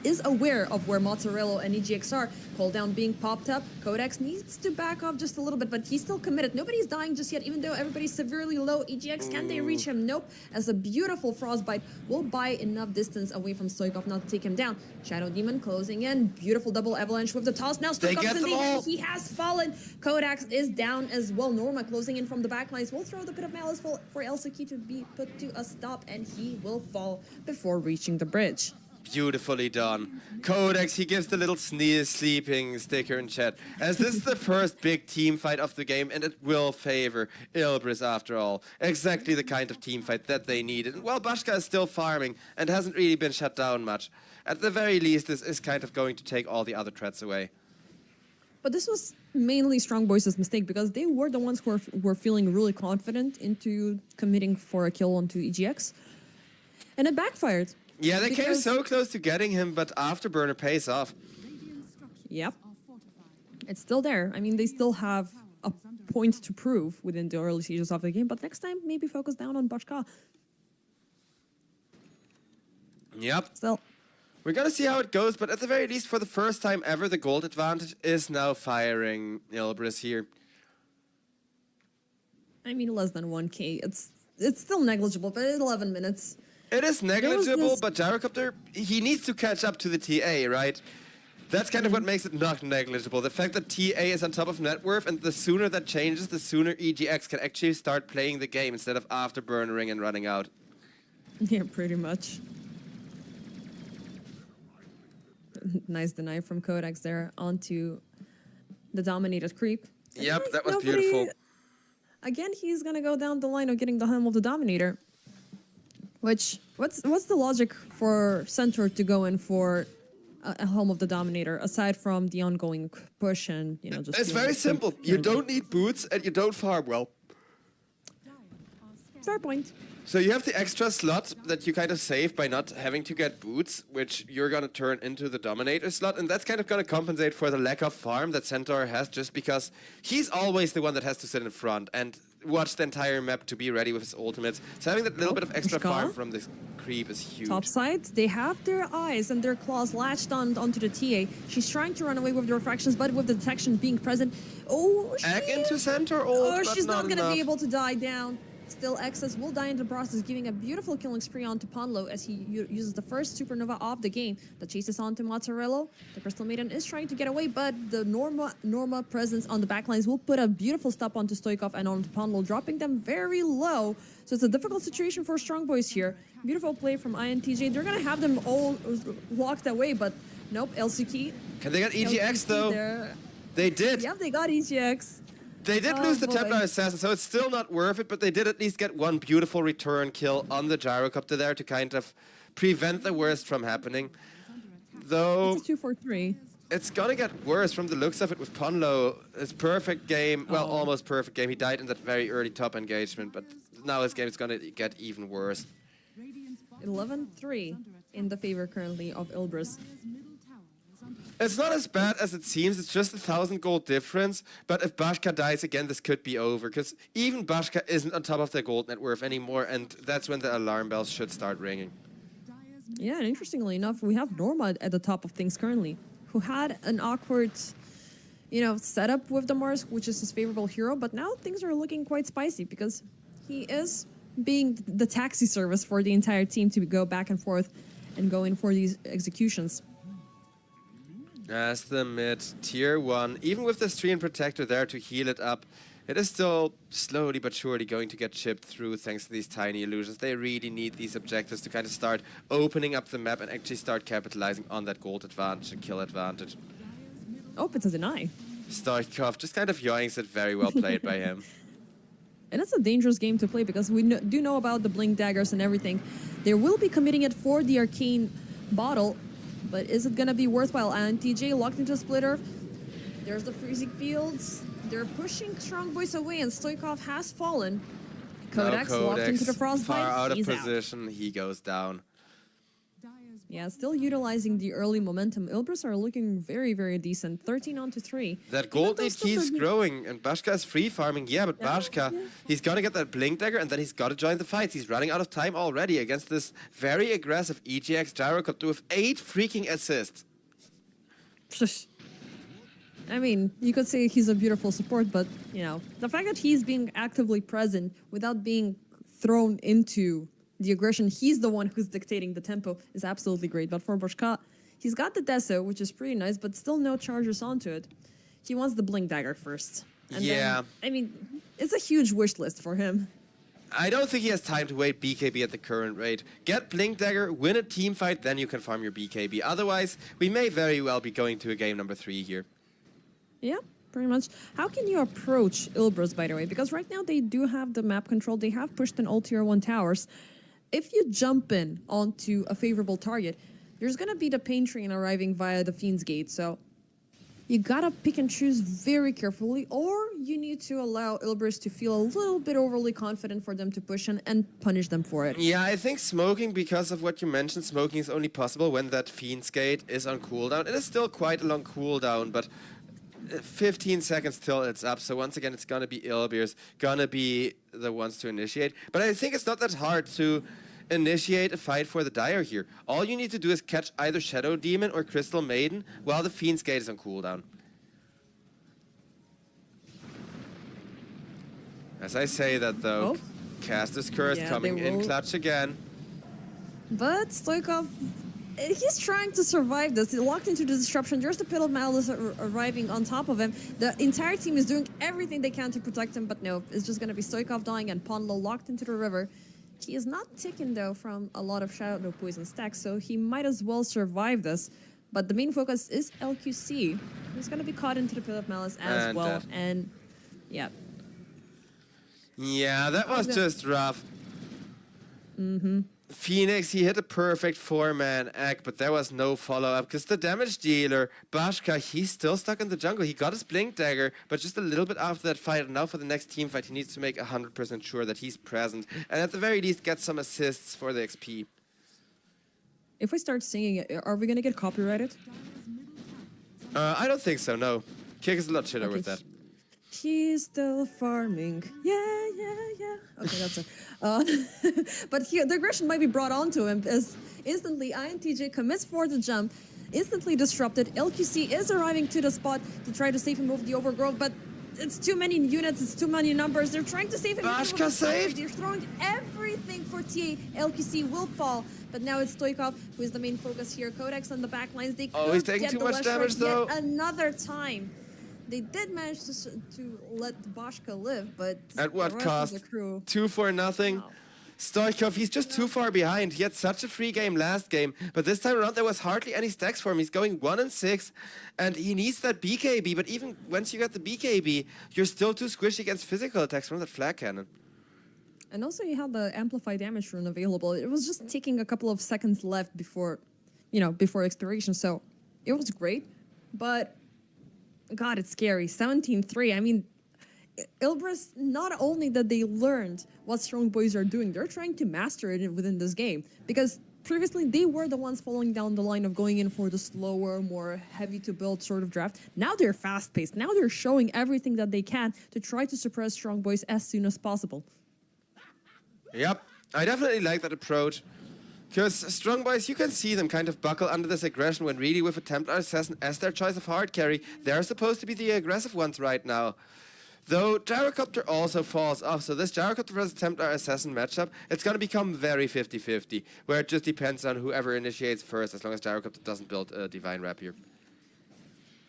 is aware of where Mozzarella and EGX are. Cooldown being popped up. Codex needs to back off just a little bit, but he's still committed. Nobody's dying just yet, even though everybody's severely low. EGX, can they reach him? Nope. As a beautiful Frostbite will buy enough distance away from Stoikov not to take him down. Shadow Demon closing in. Beautiful double avalanche with the toss. Now Stoikov is in the air. He has fallen. Codex is down as well. Norma closing in from the backlines. Will throw the Pit of Malice for Elsaki to be put to a stop, and he will fall before reaching the bridge. Beautifully done. Codex, he gives the little sneeze sleeping sticker in chat, as this is the first big team fight of the game, and it will favor Ilbris after all. Exactly the kind of team fight that they needed. And while Bashka is still farming and hasn't really been shut down much, at the very least this is kind of going to take all the other threats away. But this was mainly Strong Boys' mistake, because they were the ones who were feeling really confident into committing for a kill onto EGX. And it backfired. Yeah, they came so close to getting him, but Afterburner pays off. Yep. It's still there. I mean, they still have a point to prove within the early stages of the game, but next time, maybe focus down on Bashka. Yep. Still. We're gonna see how it goes, but at the very least, for the first time ever, the gold advantage is now firing Ilbris here. I mean, less than 1k. It's still negligible, but it's 11 minutes. It is negligible, but Gyrocopter, he needs to catch up to the TA, right? That's kind of what makes it not negligible. The fact that TA is on top of net worth, and the sooner that changes, the sooner EGX can actually start playing the game instead of afterburnering and running out. Yeah, pretty much. Nice deny from Codex there onto the dominated creep. Yep, that was beautiful. Again, he's gonna go down the line of getting the helm of the Dominator. Which, what's the logic for Centaur to go in for a helm of the Dominator, aside from the ongoing push and, you know, just... It's very simple. You don't need boots and you don't farm well. Fair point. So you have the extra slot that you kind of save by not having to get boots, which you're going to turn into the Dominator slot, and that's kind of going to compensate for the lack of farm that Centaur has, just because he's always the one that has to sit in front, and watch the entire map to be ready with his ultimates. So having that little bit of extra Pushka. farm from this creep is huge. Top side, they have their eyes and their claws latched onto the TA. She's trying to run away with the refractions, but with the detection being present, Egg into center ult, but she's not not gonna enough. be able to die down. Still, Excess will die in the process, giving a beautiful killing spree onto Ponlo as he uses the first supernova of the game that chases onto Mozzarella. The Crystal Maiden is trying to get away, but the Norma presence on the backlines will put a beautiful stop onto Stoikov and onto Ponlo, dropping them very low. So it's a difficult situation for Strong Boys here. Beautiful play from INTJ. They're gonna have them all locked away, but nope, LCK. Can they get EGX though? They did. Yep, they got EGX. They did lose the Templar Assassin, so it's still not worth it, but they did at least get one beautiful return kill on the Gyrocopter there to kind of prevent the worst from happening. Though It's a 2-4-3. it's gonna get worse from the looks of it with Ponlo. His perfect game, well, almost perfect game. He died in that very early top engagement, but now his game is gonna get even worse. 11-3 in the favor currently of Ilbris. It's not as bad as it seems, it's just 1,000 gold difference, but if Bashka dies again, this could be over, because even Bashka isn't on top of their gold net worth anymore, and that's when the alarm bells should start ringing. Yeah, and interestingly enough, we have Norma at the top of things currently, who had an awkward, setup with the Mars, which is his favorable hero, but now things are looking quite spicy, because he is being the taxi service for the entire team to go back and forth and go in for these executions. As the mid tier 1, even with the Stream Protector there to heal it up, it is still slowly but surely going to get chipped through thanks to these tiny illusions. They really need these objectives to kind of start opening up the map and actually start capitalizing on that gold advantage and kill advantage. Oh, it's a deny. Stoikov just kind of yoinks it, very well played by him. And it's a dangerous game to play because we do know about the Blink Daggers and everything. They will be committing it for the Arcane Bottle, but is it going to be worthwhile? INTJ locked into a splitter. There's the freezing fields. They're pushing Strong Boys away, and Stoikov has fallen. Codex locked into the frostbite. Far out of He's position, he goes down. Yeah, still utilizing the early momentum. Ilbris are looking very, very decent. 13-3. That gold lead keeps growing, and Bashka is free farming. Yeah, but Bashka, he's gonna get that Blink Dagger, and then he's gotta join the fights. He's running out of time already against this very aggressive EGX Gyrocopter with 8 freaking assists. I mean, you could say he's a beautiful support, but, the fact that he's being actively present without being thrown into the aggression, he's the one who's dictating the tempo, is absolutely great. But for Bashka, he's got the Deso, which is pretty nice, but still no chargers onto it. He wants the Blink Dagger first. And then, it's a huge wish list for him. I don't think he has time to wait BKB at the current rate. Get Blink Dagger, win a team fight, then you can farm your BKB. Otherwise, we may very well be going to a game number 3 here. Yeah, pretty much. How can you approach Ilbris, by the way? Because right now they do have the map control. They have pushed in all tier 1 towers. If you jump in onto a favorable target, there's going to be the pain train arriving via the Fiend's Gate. So you got to pick and choose very carefully, or you need to allow Ilbris to feel a little bit overly confident for them to push in and punish them for it. Yeah, I think smoking, because of what you mentioned, smoking is only possible when that Fiend's Gate is on cooldown. It is still quite a long cooldown, but 15 seconds till it's up, so once again it's gonna be Ilbris, gonna be the ones to initiate. But I think it's not that hard to initiate a fight for the Dire here. All you need to do is catch either Shadow Demon or Crystal Maiden while the Fiend's Gate is on cooldown. As I say that though, Caster's Curse coming in clutch again. But Stoikov, he's trying to survive this. He's locked into the disruption. There's the Pit of Malice arriving on top of him. The entire team is doing everything they can to protect him, but no, it's just going to be Stoikov dying and Ponlo locked into the river. He is not ticking, though, from a lot of Shadow Poison stacks, so he might as well survive this. But the main focus is LQC. He's going to be caught into the Pit of Malice as well, and yeah. Yeah, that was just rough. Phoenix, he hit a perfect 4-man egg, but there was no follow-up because the damage dealer, Bashka, he's still stuck in the jungle. He got his Blink Dagger, but just a little bit after that fight, and now for the next team fight, he needs to make 100% sure that he's present, and at the very least get some assists for the XP. If we start singing it, are we going to get copyrighted? I don't think so, no. Kick is a lot shitter with that. He's still farming. Yeah, yeah, yeah. Okay, that's it. But here, the aggression might be brought onto him as instantly INTJ commits for the jump, instantly disrupted. LQC is arriving to the spot to try to save him over the overgrowth, but it's too many units, it's too many numbers. They're trying to save him. Bashka saved. They're throwing everything for TA. LQC will fall, but now it's Stoikov who is the main focus here. Codex on the back lines. They Oh, he's could taking get too the much left damage, right though. yet another time. They did manage to let Bashka live, but At what the rest cost? of the crew. 2-0. Wow. Stoikov, he's just too far behind. He had such a free game last game, but this time around there was hardly any stacks for him. He's going 1-6, and he needs that BKB, but even once you get the BKB, you're still too squishy against physical attacks from that flag cannon. And also you had the amplify damage rune available. It was just taking a couple of seconds left before, before expiration, so it was great, but God, it's scary. 17-3. I mean, Ilbris, not only that they learned what Strong Boys are doing, they're trying to master it within this game. Because previously, they were the ones following down the line of going in for the slower, more heavy-to-build sort of draft. Now they're fast-paced. Now they're showing everything that they can to try to suppress Strong Boys as soon as possible. Yep, I definitely like that approach. Because Strong Boys, you can see them kind of buckle under this aggression when really with a Templar Assassin as their choice of hard carry, they're supposed to be the aggressive ones right now. Though Gyrocopter also falls off, so this Gyrocopter versus Templar Assassin matchup, it's going to become very 50-50, where it just depends on whoever initiates first, as long as Gyrocopter doesn't build a Divine Rapier.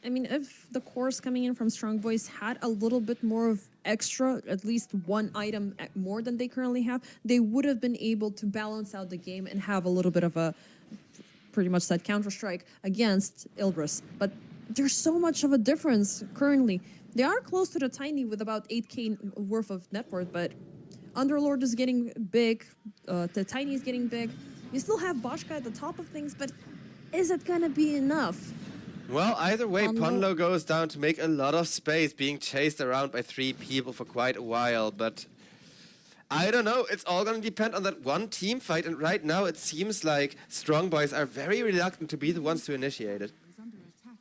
I mean, if the cores coming in from Strong Boys had a little bit more of extra, at least one item more than they currently have, they would have been able to balance out the game and have a little bit of a pretty much that Counter-Strike against Ilbris. But there's so much of a difference currently. They are close to the Tiny with about 8k worth of net worth, but Underlord is getting big, the Tiny is getting big. You still have Bashka at the top of things, but is it gonna be enough? Well, either way, Ponlo goes down to make a lot of space, being chased around by 3 people for quite a while, but I don't know, it's all gonna depend on that one team fight, and right now it seems like Strong Boys are very reluctant to be the ones to initiate it. Is under attack.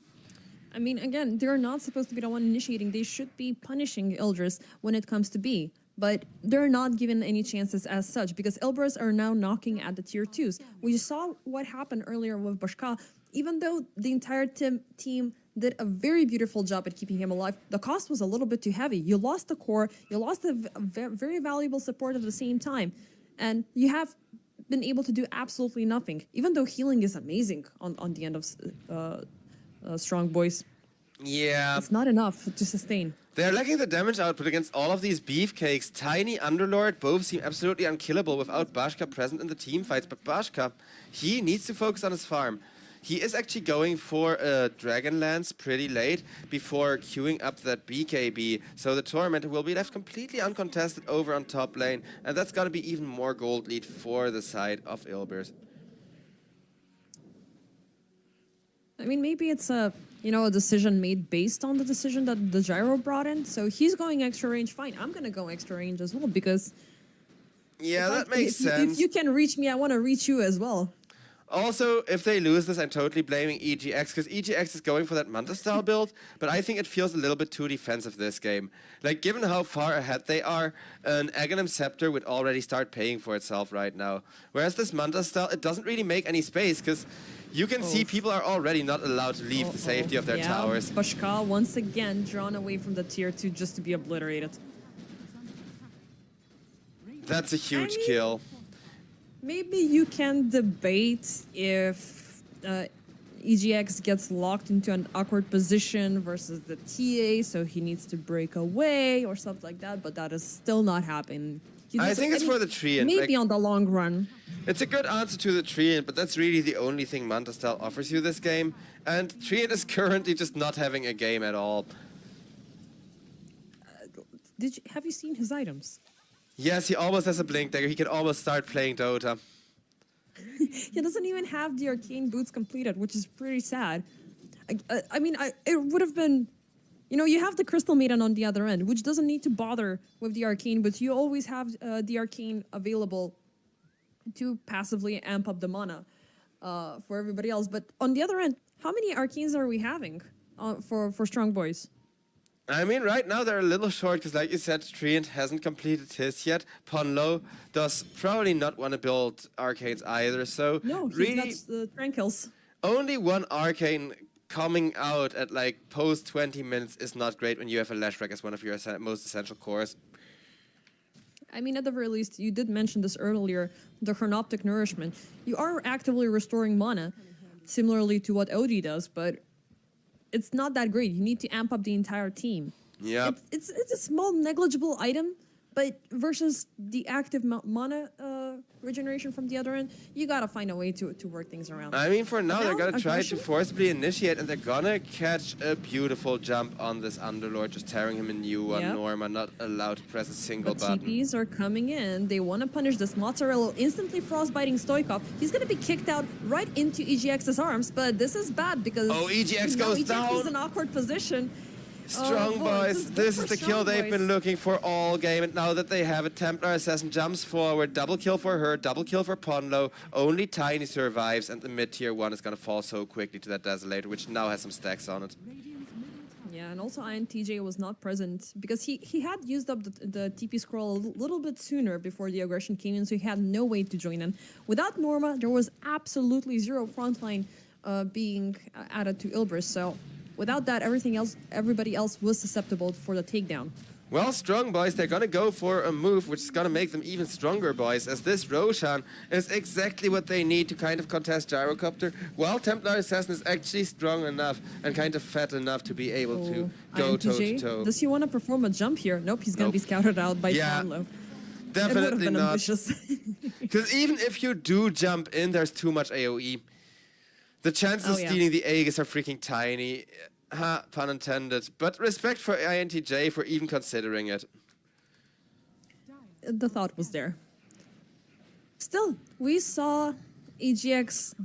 I mean, again, they're not supposed to be the one initiating. They should be punishing Ildris when it comes to B. But they're not given any chances as such because Ilbris are now knocking at the tier 2s. We saw what happened earlier with Bashka. Even though the entire team did a very beautiful job at keeping him alive, the cost was a little bit too heavy. You lost the core, you lost a very valuable support at the same time, and you have been able to do absolutely nothing. Even though healing is amazing on the end of Strong Boys. Yeah. It's not enough to sustain. They're lacking the damage output against all of these beefcakes. Tiny, Underlord, both seem absolutely unkillable without Bashka present in the team fights. But Bashka, he needs to focus on his farm. He is actually going for a Dragonlance pretty late before queuing up that BKB. So the Tormentor will be left completely uncontested over on top lane. And that's going to be even more gold lead for the side of Ilbris. I mean, maybe it's a decision made based on the decision that the Gyro brought in. So he's going extra range. Fine, I'm gonna go extra range as well because yeah, that makes sense. If you can reach me, I want to reach you as well. Also, if they lose this, I'm totally blaming EGX, because EGX is going for that Manta-style build, but I think it feels a little bit too defensive this game. Like, given how far ahead they are, an Aghanim Scepter would already start paying for itself right now. Whereas this Manta-style, it doesn't really make any space, because you can see people are already not allowed to leave the safety of their towers. Bashka once again drawn away from the tier 2 just to be obliterated. That's a huge kill. Maybe you can debate if EGX gets locked into an awkward position versus the TA, so he needs to break away or something like that, but that is still not happening. I think it's for the Treant. Maybe on the long run. It's a good answer to the Treant, but that's really the only thing Manta Style offers you this game, and Treant is currently just not having a game at all. Have you seen his items? Yes, he almost has a Blink Dagger. He can almost start playing Dota. He doesn't even have the arcane boots completed, which is pretty sad. I mean, it would have been... you have the Crystal Maiden on the other end, which doesn't need to bother with the arcane, but you always have the arcane available to passively amp up the mana for everybody else. But on the other end, how many arcanes are we having for Strong Boys? I mean, right now they're a little short because, like you said, Treant hasn't completed his yet. Ponlo does probably not want to build arcanes either, so No, he's really got the Trankills. only one arcane coming out at like post 20 minutes is not great when you have a Leshrac as one of your most essential cores. I mean, at the very least, you did mention this earlier, the Chronoptic Nourishment. You are actively restoring mana, similarly to what OD does, but it's not that great. You need to amp up the entire team. Yeah. It's a small, negligible item, but versus the active mana regeneration from the other end, you gotta find a way to work things around. I mean, for now, they're gonna try to aggression? forcibly initiate, and they're gonna catch a beautiful jump on this Underlord, just tearing him a new one. Yep. Norma not allowed to press a single But button. TPs are coming in. They want to punish this. Mozzarella instantly frostbiting Stoikov. He's going to be kicked out right into EGX's arms, but this is bad because Oh, EGX now goes EGX down. is in an awkward position. Strong boy, boys, good this for is the Strong kill they've Boys. been looking for all game, and now that they have it, Templar Assassin jumps forward, double kill for her, double kill for Ponlo, only Tiny survives, and the mid-tier 1 is gonna fall so quickly to that Desolator, which now has some stacks on it. Radiant's middle tower Yeah, and also INTJ was not present because he had used up the TP scroll a little bit sooner before the aggression came in, so he had no way to join in. Without Norma, there was absolutely zero frontline being added to Ilbris, so without that, everybody else was susceptible for the takedown. Well, strong boys, they're gonna go for a move which is gonna make them even stronger, boys, as this Roshan is exactly what they need to kind of contest Gyrocopter, while Templar Assassin is actually strong enough and kind of fat enough to be able to go INTJ, toe-to-toe. does he want to perform a jump here? Nope, he's going to Nope. be scouted out by Yeah, Ponlo. It would have Definitely been not. ambitious. Because even if you do jump in, there's too much AoE. The chances of Oh, yeah. stealing the Aegis are freaking tiny. Ha, pun intended. But respect for INTJ for even considering it. The thought was there. Still, we saw EGX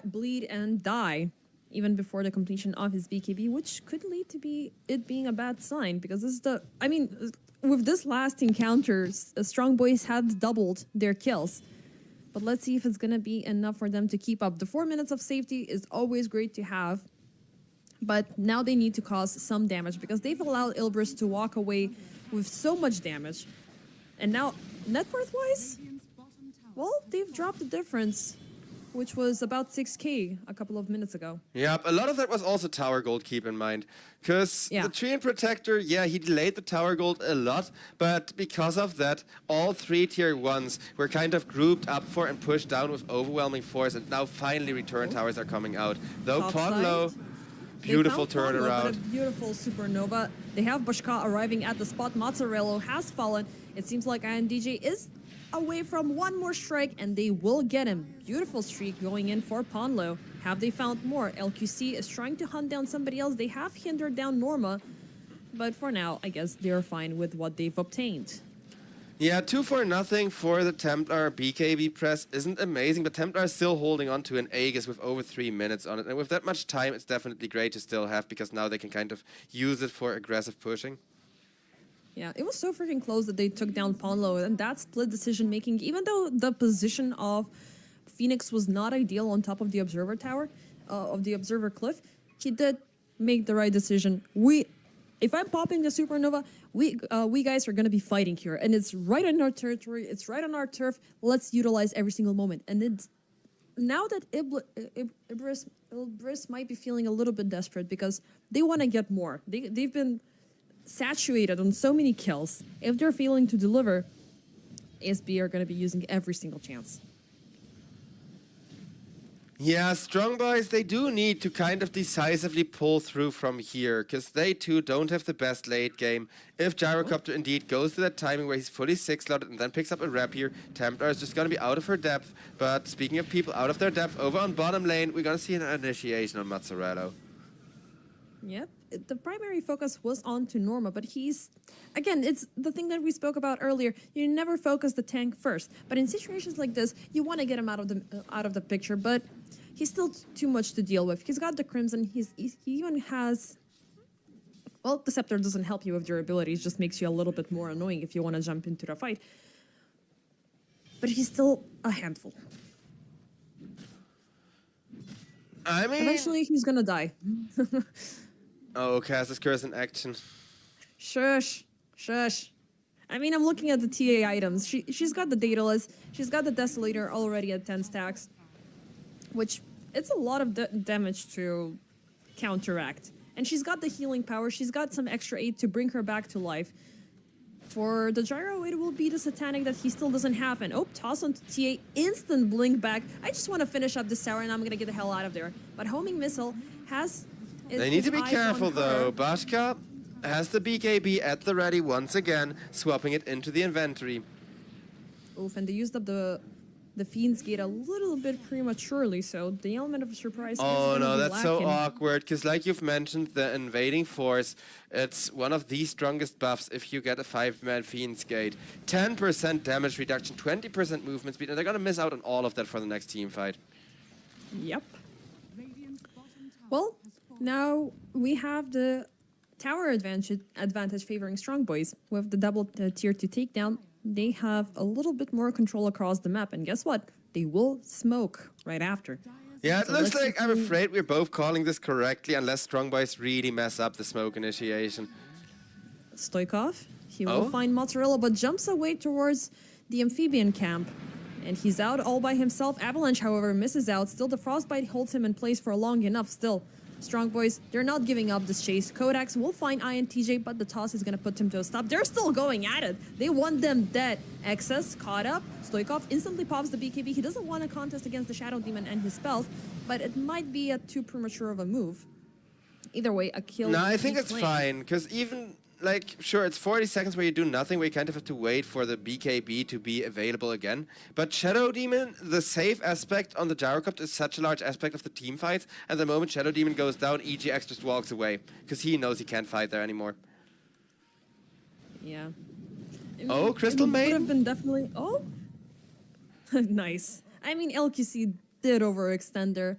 bleed and die even before the completion of his BKB, which could lead to it being a bad sign because this is with this last encounter, Strong Boys have doubled their kills. But let's see if it's going to be enough for them to keep up. The 4 minutes of safety is always great to have, but now they need to cause some damage because they've allowed Ilbris to walk away with so much damage. And now, net worth-wise, Radiant's bottom tower well, they've dropped the difference, which was about 6k a couple of minutes ago. Yep, a lot of that was also tower gold, keep in mind. Because Yeah. the Treant Protector, yeah, he delayed the tower gold a lot, but because of that, all 3 tier 1s were kind of grouped up for and pushed down with overwhelming force, and now finally return towers are coming out. Though Top Ponlo, side. beautiful They found Ponlo, turnaround. but a beautiful supernova. They have Bashka arriving at the spot. Mozzarella has fallen. It seems like INDJ is away from one more strike, and they will get him. Beautiful streak going in for Ponlo. Have they found more? LQC is trying to hunt down somebody else. They have hindered down Norma, but for now, I guess they're fine with what they've obtained. Yeah, 2-0 for the Templar BKB press isn't amazing, but Templar is still holding on to an Aegis with over 3 minutes on it. And with that much time, it's definitely great to still have, because now they can kind of use it for aggressive pushing. Yeah, it was so freaking close that they took down Ponlo, and that split decision making, even though the position of Phoenix was not ideal on top of the observer tower, of the observer cliff, he did make the right decision. If I'm popping the supernova, we guys are gonna be fighting here, and it's right on our territory, it's right on our turf. Let's utilize every single moment. And it's now that Ibris might be feeling a little bit desperate because they want to get more. They've been saturated on so many kills. If they're failing to deliver, ASB are going to be using every single chance. Yeah, strong boys, they do need to kind of decisively pull through from here, because they too don't have the best late game. If Gyrocopter indeed goes to that timing where he's fully 6-slotted and then picks up a rapier, Templar is just going to be out of her depth. But speaking of people out of their depth, over on bottom lane, we're going to see an initiation on Mozzarella. Yep. The primary focus was on to Norma, but again, it's the thing that we spoke about earlier. You never focus the tank first, but in situations like this, you want to get him out of the picture. But he's still too much to deal with. He's got the Crimson. He even has. Well, the Scepter doesn't help you with durability. It just makes you a little bit more annoying if you want to jump into the fight. But he's still a handful. I mean... Eventually, he's gonna die. Oh, Cass's curse in action. Shush. Shush. I mean, I'm looking at the TA items. She's got the Daedalus. She's got the Desolator already at 10 stacks. Which, it's a lot of damage to counteract. And she's got the healing power. She's got some extra 8 to bring her back to life. For the Gyro, it will be the Satanic that he still doesn't have. And toss on TA, instant blink back. I just want to finish up this tower and I'm going to get the hell out of there. But Homing Missile has... They need to be careful though. Bashka has the BKB at the ready once again, swapping it into the inventory. Oof, and they used up the Fiend's Gate a little bit prematurely, so the element of surprise is Oh no, be that's so lacking. awkward, because like you've mentioned, the invading force, it's one of the strongest buffs if you get a 5-man Fiend's Gate. 10% damage reduction, 20% movement speed, and they're gonna miss out on all of that for the next team fight. Yep. Radiant's bottom tower Well, has fallen. now we have the tower advantage favoring Strong Boys. With the double tier 2 takedown, they have a little bit more control across the map, and guess what? They will smoke right after. Yeah, it So looks let's like, I'm see- afraid we're both calling this correctly, unless Strong Boys really mess up the smoke initiation. Stoikov, he Oh? will find Mozzarella, but jumps away towards the amphibian camp. And he's out all by himself. Avalanche, however, misses out. Still, the Frostbite holds him in place for long enough. Still, Strong Boys, they're not giving up this chase. Kodaks will find INTJ, but the toss is going to put him to a stop. They're still going at it. They want them dead. Excess caught up. Stoikov instantly pops the BKB. He doesn't want a contest against the Shadow Demon and his spells, but it might be a too premature of a move. Either way, a kill. No, I would think be it's claimed. fine, because even, like, sure, it's 40 seconds where you do nothing, where you kind of have to wait for the BKB to be available again. But Shadow Demon, the safe aspect on the Gyrocopter is such a large aspect of the team fights, and the moment Shadow Demon goes down, EGX just walks away, because he knows he can't fight there anymore. Yeah. Oh, Crystal It would Maiden? have been definitely. Oh, nice. I mean, LQC did overextend there.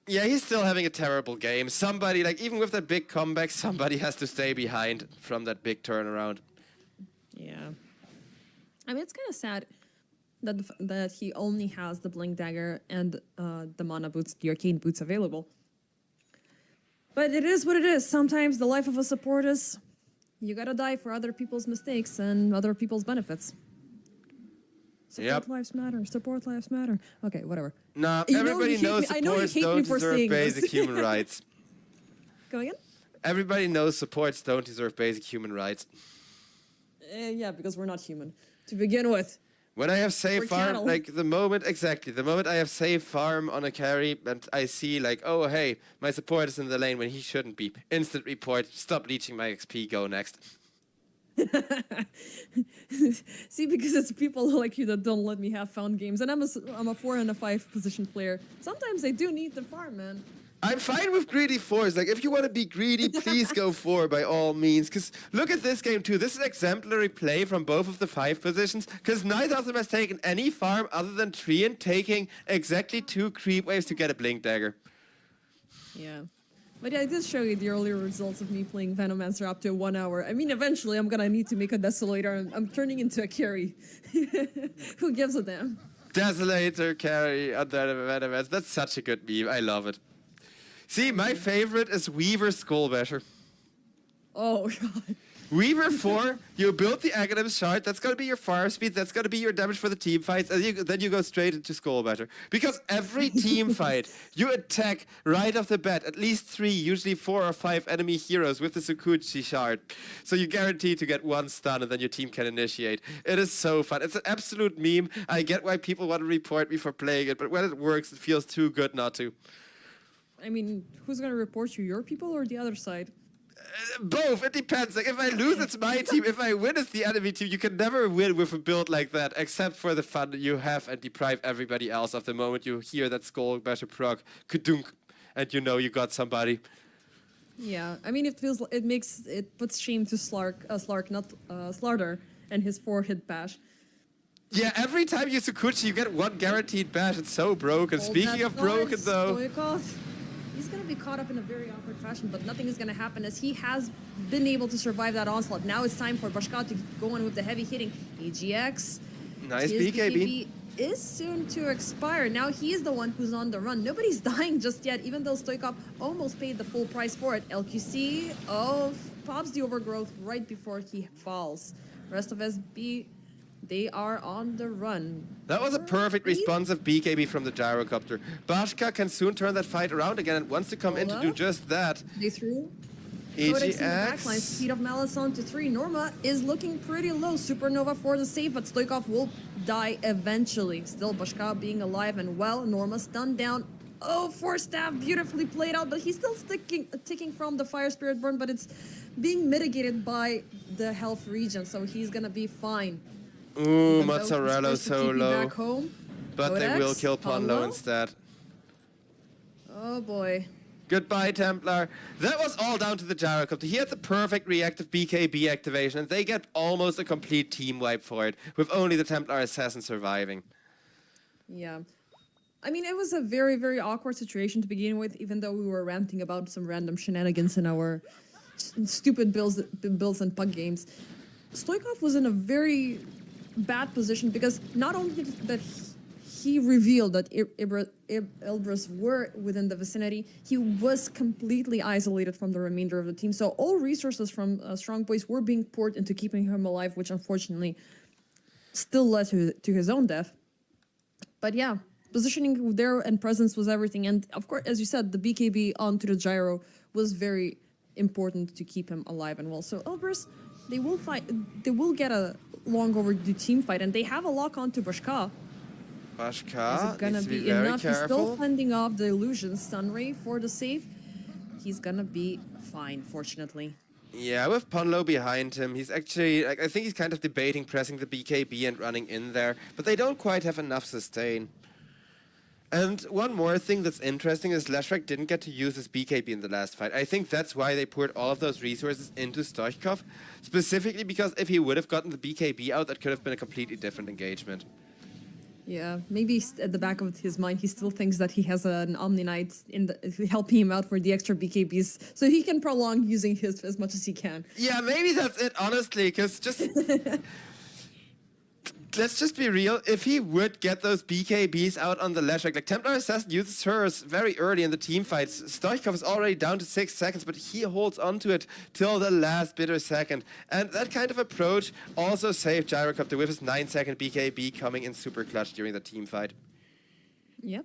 Yeah, he's still having a terrible game. Somebody, like, even with that big comeback, somebody has to stay behind from that big turnaround. Yeah. I mean, it's kind of sad that he only has the Blink Dagger and the Mana Boots, the Arcane Boots available. But it is what it is. Sometimes the life of a support is you gotta die for other people's mistakes and other people's benefits. Support Yep. lives matter. Support lives matter. Okay, whatever. Nah, You know everybody you hate knows me- I know you supports hate me don't for deserve saying this. basic human rights. Go again? Everybody knows supports don't deserve basic human rights. Yeah, because we're not human to begin with. When I have safe We're farm, cattle. like the moment I have safe farm on a carry and I see like, oh hey, my support is in the lane when he shouldn't be. Instant report, stop leeching my XP, go next. See, because it's people like you that don't let me have fun games, and I'm a 4 and a 5 position player. Sometimes I do need the farm, man. I'm fine with greedy 4s. Like, if you want to be greedy, please go 4 by all means. Because look at this game, too. This is exemplary play from both of the 5 positions. Because neither of them has taken any farm other than Treant taking exactly 2 creep waves to get a Blink Dagger. Yeah. But yeah, I did show you the earlier results of me playing Venomancer up to 1 hour. I mean, eventually I'm gonna need to make a Desolator, and I'm turning into a carry. Who gives a damn? Desolator carry under the Venomous. That's such a good meme. I love it. See, my favorite is Weaver Skullbasher. Oh, God. Weaver 4, you build the Aghanim shard, that's gonna be your fire speed, that's gonna be your damage for the team fights, and then you go straight into Skullbasher. Because every team fight, you attack right off the bat, at least 3, usually 4 or 5 enemy heroes with the Sukuchi shard. So you guarantee to get 1 stun and then your team can initiate. It is so fun. It's an absolute meme. I get why people want to report me for playing it, but when it works, it feels too good not to. I mean, who's gonna report you? Your people or the other side? Both, it depends. Like, if I lose, it's my team. If I win, it's the enemy team. You can never win with a build like that, except for the fun you have and deprive everybody else of the moment you hear that Skullbasher proc, kadunk, and you know you got somebody. Yeah, I mean, it puts shame to Slark, not Slardar, and his 4-hit bash. Yeah, every time you Sukuchi, you get 1 guaranteed bash. It's so broken. Hold Speaking that of broken, thought, though, Stoikov. He's going to be caught up in a very awkward fashion, but nothing is going to happen as he has been able to survive that onslaught. Now it's time for Bashka to go on with the heavy hitting. AGX. nice His BKB. is soon to expire. Now he is the one who's on the run. Nobody's dying just yet, even though Stoikov almost paid the full price for it. LQC of pops the overgrowth right before he falls. Rest of SB, they are on the run. That was a perfect response of BKB from the gyrocopter. Bashka can soon turn that fight around again and wants to come in to do just that. They threw. Codex in the backline, EGX. speed of Malice on to 3. Norma is looking pretty low. Supernova for the save, but Stoikov will die eventually. Still, Bashka being alive and well. Norma stunned down. Oh, Force Staff beautifully played out, but he's still ticking from the Fire Spirit burn, but it's being mitigated by the health regen, so he's gonna be fine. Ooh, Even though he's Mozzarella forced to so TP low. back home. But they Codex, will kill Ponlo Ponlo. instead. Oh boy. Goodbye, Templar. That was all down to the gyrocopter. He had the perfect reactive BKB activation, and they get almost a complete team wipe for it, with only the Templar Assassin surviving. Yeah. I mean, it was a very, very awkward situation to begin with, even though we were ranting about some random shenanigans in our stupid builds and pug games. Stoikov was in a very bad position because not only that he revealed that Ilbris were within the vicinity, he was completely isolated from the remainder of the team. So all resources from Strong Boys were being poured into keeping him alive, which unfortunately still led to his own death. But yeah, positioning there and presence was everything. And of course, as you said, the BKB onto the gyro was very important to keep him alive and well. So Ilbris, they will fight. They will get a long overdue team fight, and they have a lock onto Bashka. Bashka Is it gonna needs to be be very enough? He's still careful. fending off the illusion. Sunray for the save. He's gonna be fine, fortunately. Yeah, with Ponlo behind him, he's actually, I think he's kind of debating pressing the BKB and running in there, but they don't quite have enough sustain. And one more thing that's interesting is Leshrac didn't get to use his BKB in the last fight. I think that's why they poured all of those resources into Stoichkov, specifically because if he would have gotten the BKB out, that could have been a completely different engagement. Yeah, maybe at the back of his mind, he still thinks that he has an Omni Knight helping him out for the extra BKBs, so he can prolong using his as much as he can. Yeah, maybe that's it, honestly, because just... Let's just be real, if he would get those BKBs out on the Leshrac, like Templar Assassin uses hers very early in the team fights. Stoichkov is already down to 6 seconds, but he holds onto it till the last bitter second. And that kind of approach also saved Gyrocopter with his 9-second BKB coming in super clutch during the team fight. Yep.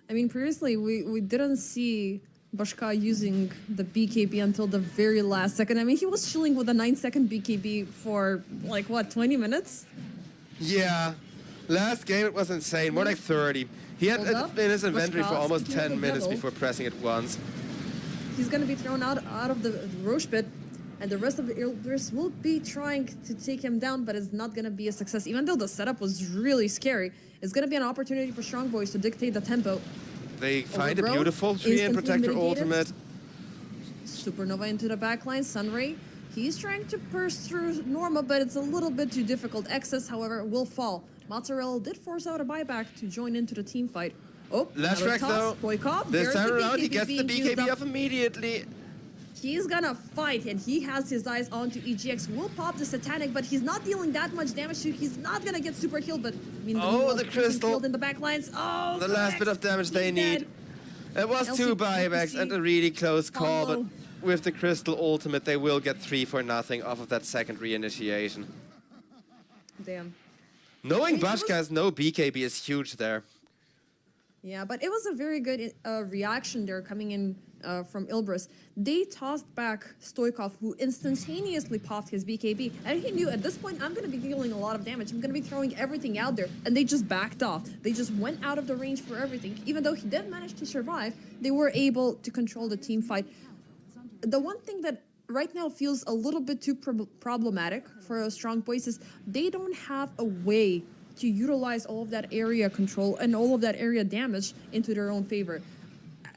I mean, previously, we didn't see Bashka using the BKB until the very last second. I mean, he was chilling with a 9-second BKB for, like, what, 20 minutes? Yeah. Last game it was insane, more like 30. He had Hold up. it in his inventory for Bashka almost secured 10 the minutes double. before pressing it once. He's going to be thrown out of the Roche pit, and the rest of the Ilbris will be trying to take him down, but it's not going to be a success. Even though the setup was really scary, it's going to be an opportunity for Strong Boys to dictate the tempo. They find a Overgrowth, beautiful tree and instantly protector mitigated. ultimate. Supernova into the backline. Sunray, he's trying to burst through Norma, but it's a little bit too difficult. Excess, however, will fall. Mozzarella did force out a buyback to join into the team fight. Oh, Leshrac though, this time around he gets the BKB off immediately. He's gonna fight, and he has his eyes onto EGX. Will pop the Satanic, but he's not dealing that much damage to. He's not gonna get super healed, but I mean, Oh, the crystal. killed in the backlines. Oh, The last bit of damage they need. It was 2 buybacks and a really close call, but Ponlo. with the crystal ultimate they will get 3 for nothing off of that second reinitiation. Damn. Knowing I mean, it Bashka was- has no BKB is huge there. Yeah, but it was a very good reaction there coming in from Ilbris. They tossed back Stoikov, who instantaneously popped his BKB. And he knew at this point, I'm going to be dealing a lot of damage. I'm going to be throwing everything out there. And they just backed off. They just went out of the range for everything. Even though he did manage to survive, they were able to control the team fight. The one thing that right now feels a little bit too problematic for Strong Boys is they don't have a way to utilize all of that area control and all of that area damage into their own favor.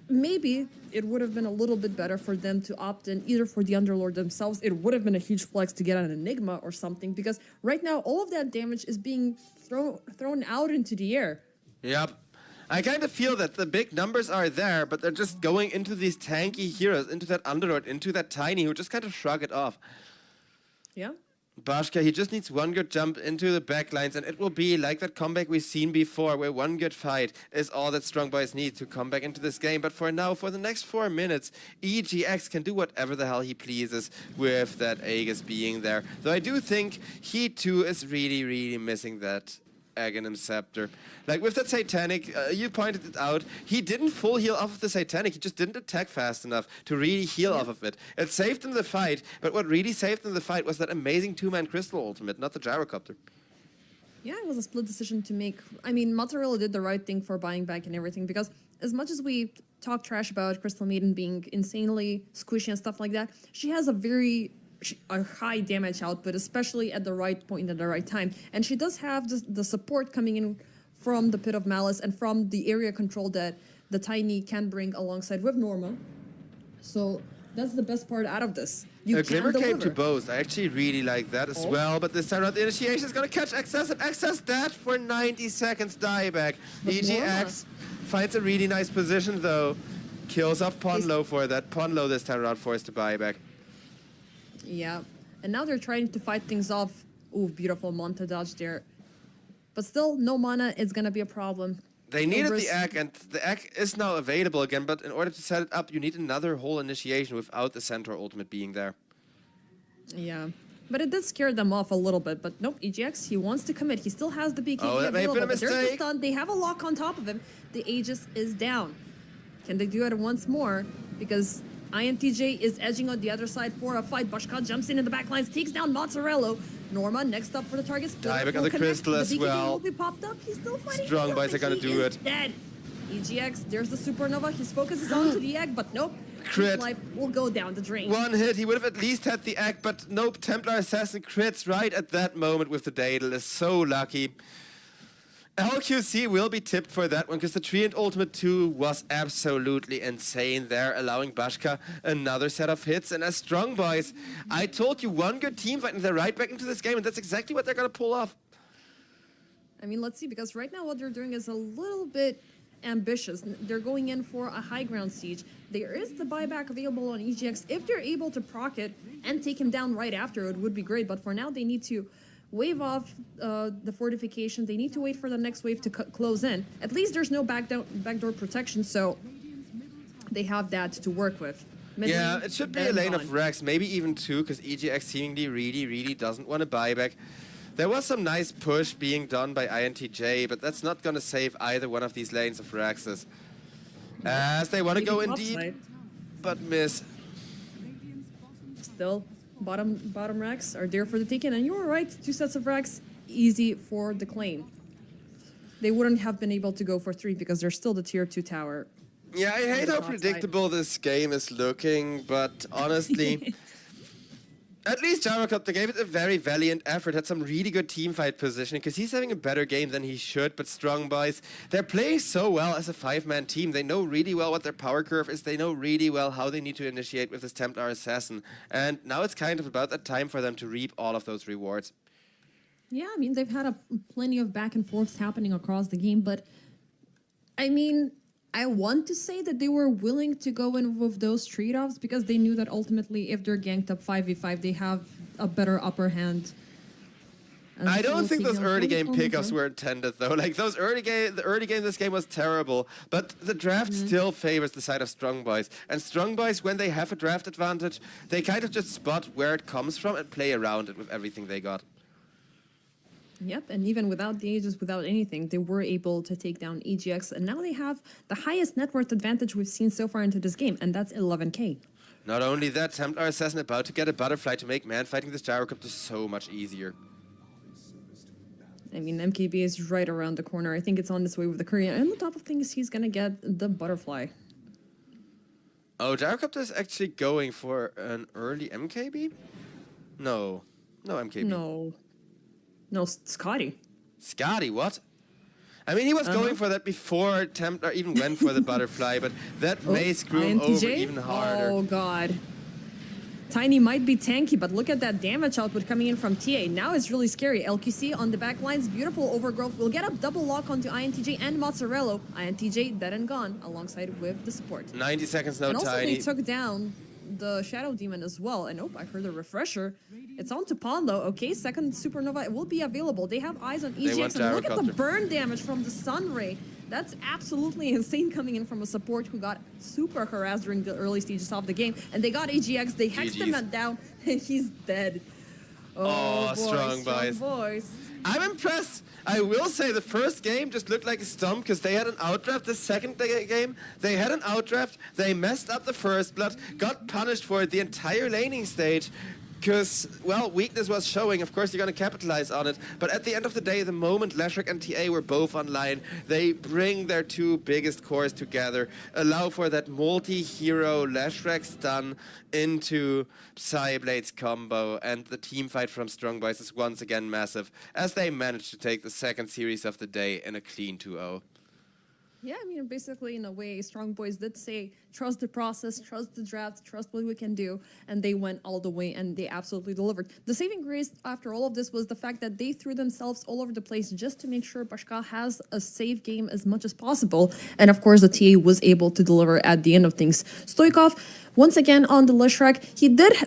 Maybe it would have been a little bit better for them to opt in either for the Underlord themselves. It would have been a huge flex to get an Enigma or something, because right now all of that damage is being thrown out into the air. Yep. I kind of feel that the big numbers are there, but they're just going into these tanky heroes, into that Underlord, into that Tiny, who just kind of shrug it off. Yeah. Bashka, he just needs one good jump into the backlines, and it will be like that comeback we've seen before, where one good fight is all that Strong Boys need to come back into this game. But for now, for the next 4 minutes, EGX can do whatever the hell he pleases with that Aegis being there. Though I do think he too is really, really missing that Aghanim Scepter. Like with that Satanic, you pointed it out, he didn't full heal off of the Satanic, he just didn't attack fast enough to really heal off of it. It saved him the fight, but what really saved him the fight was that amazing 2-man Crystal ultimate, not the Gyrocopter. Yeah, it was a split decision to make. I mean, Mozzarella did the right thing for buying back and everything, because as much as we talk trash about Crystal Maiden being insanely squishy and stuff like that, she has a high damage output, especially at the right point at the right time. And she does have the support coming in from the Pit of Malice and from the area control that the Tiny can bring alongside with Norma. So that's the best part out of this. A Glimmer Cape to both. I actually really like that as well, but this time around the initiation is going to catch Access, and Access dead for 90 seconds dieback. EGX finds a really nice position though. Kills off Ponlo for that. Ponlo this time around forced to buyback. Yeah, and now they're trying to fight things off. Ooh, beautiful Monta dodge there. But still, no mana is going to be a problem. They needed the egg, and the egg is now available again, but in order to set it up, you need another whole initiation without the Centaur ultimate being there. Yeah, but it did scare them off a little bit. But nope, EGX, he wants to commit. He still has the BKB Oh, that may have been a but there's the mistake. stun. They have a lock on top of him. The Aegis is down. Can they do it once more? Because INTJ is edging on the other side for a fight. Bashka jumps in the backlines, takes down Mozzarella. Norma next up for the target. Dieback on the Crystal as well. The BKB will be popped up. He's still fighting. Strong Boys are gonna do it. Dead. EGX, there's the Supernova. His focus is on to the egg, but nope. Crit. His life will go down the drain. One hit, he would have at least had the egg, but nope, Templar Assassin crits right at that moment with the Daedal. Is so lucky. LQC will be tipped for that one, because the Treant Ultimate 2 was absolutely insane there, allowing Bashka another set of hits. And as Strong Boys, I told you, one good team fight, and they're right back into this game, and that's exactly what they're going to pull off. I mean, let's see, because right now what they're doing is a little bit ambitious. They're going in for a high ground siege. There is the buyback available on EGX. If they're able to proc it and take him down right after, it would be great. But for now, they need to wave off the fortification. They need to wait for the next wave to close in. At least there's no backdoor protection, so they have that to work with. Yeah, it should be a lane of Rex, maybe even two, because EGX seemingly really doesn't want to buy back. There was some nice push being done by INTJ, but that's not going to save either one of these lanes of Rexes. As they want to go in deep, but miss. Still, bottom Rex are there for the taking, and you were right, 2 sets of Rex, easy for the claim. They wouldn't have been able to go for 3 because they're still the tier 2 tower. Yeah, I hate how predictable this game is looking, but honestly, at least Gyrocopter gave it a very valiant effort, had some really good teamfight positioning, because he's having a better game than he should, but Strong Boys, they're playing so well as a 5-man team. They know really well what their power curve is, they know really well how they need to initiate with this Templar Assassin, and now it's kind of about that time for them to reap all of those rewards. Yeah, I mean, they've had plenty of back and forths happening across the game, but I mean, I want to say that they were willing to go in with those trade-offs because they knew that ultimately if they're ganked up 5v5, they have a better upper hand. And I don't so think those early game pickups were were intended though. Like the early game this game was terrible, but the draft still favors the side of Strong Boys. And Strong Boys, when they have a draft advantage, they kind of just spot where it comes from and play around it with everything they got. Yep, and even without the Aegis, without anything, they were able to take down EGX, and now they have the highest net worth advantage we've seen so far into this game, and that's 11k. Not only that, Templar Assassin about to get a butterfly to make man fighting this Gyrocopter so much easier. I mean, MKB is right around the corner. I think it's on its way with the Korean, and on top of things, he's gonna get the butterfly. Oh, Gyrocopter is actually going for an early MKB? No MKB. No, Scotty. Scotty, what? I mean, he was going for that before Templar even went for the butterfly, but that may screw him over even harder. Oh, God. Tiny might be tanky, but look at that damage output coming in from TA. Now it's really scary. LQC on the back lines, beautiful overgrowth. Will get a double lock onto INTJ and Mozzarella. INTJ dead and gone, alongside with the support. 90 seconds, no and also Tiny. they took down the Shadow Demon as well. And I heard a refresher. It's on to Pawn though. Okay, second Supernova will be available. They have eyes on EGX, and look at the Gyrocopter. burn damage from the Sun Ray. That's absolutely insane coming in from a support who got super harassed during the early stages of the game. And they got AGX, they hexed him down, and he's dead. Oh, boy, strong boys. I'm impressed. I will say the first game just looked like a stump because they had an outdraft. The second game, they had an outdraft. They messed up the first blood, got punished for it the entire laning stage. Because, well, weakness was showing. Of course, you're going to capitalize on it. But at the end of the day, the moment Leshrac and TA were both online, they bring their two biggest cores together, allow for that multi-hero Leshrac stun into Psyblade's combo, and the team fight from Strong Boys is once again massive, as they manage to take the second series of the day in a clean 2-0. Yeah, I mean, basically, in a way, Strong Boys did say, trust the process, trust the draft, trust what we can do, and they went all the way, and they absolutely delivered. The saving grace after all of this was the fact that they threw themselves all over the place just to make sure Bashka has a safe game as much as possible, and of course, the TA was able to deliver at the end of things. Stoikov, once again on the Leshrac,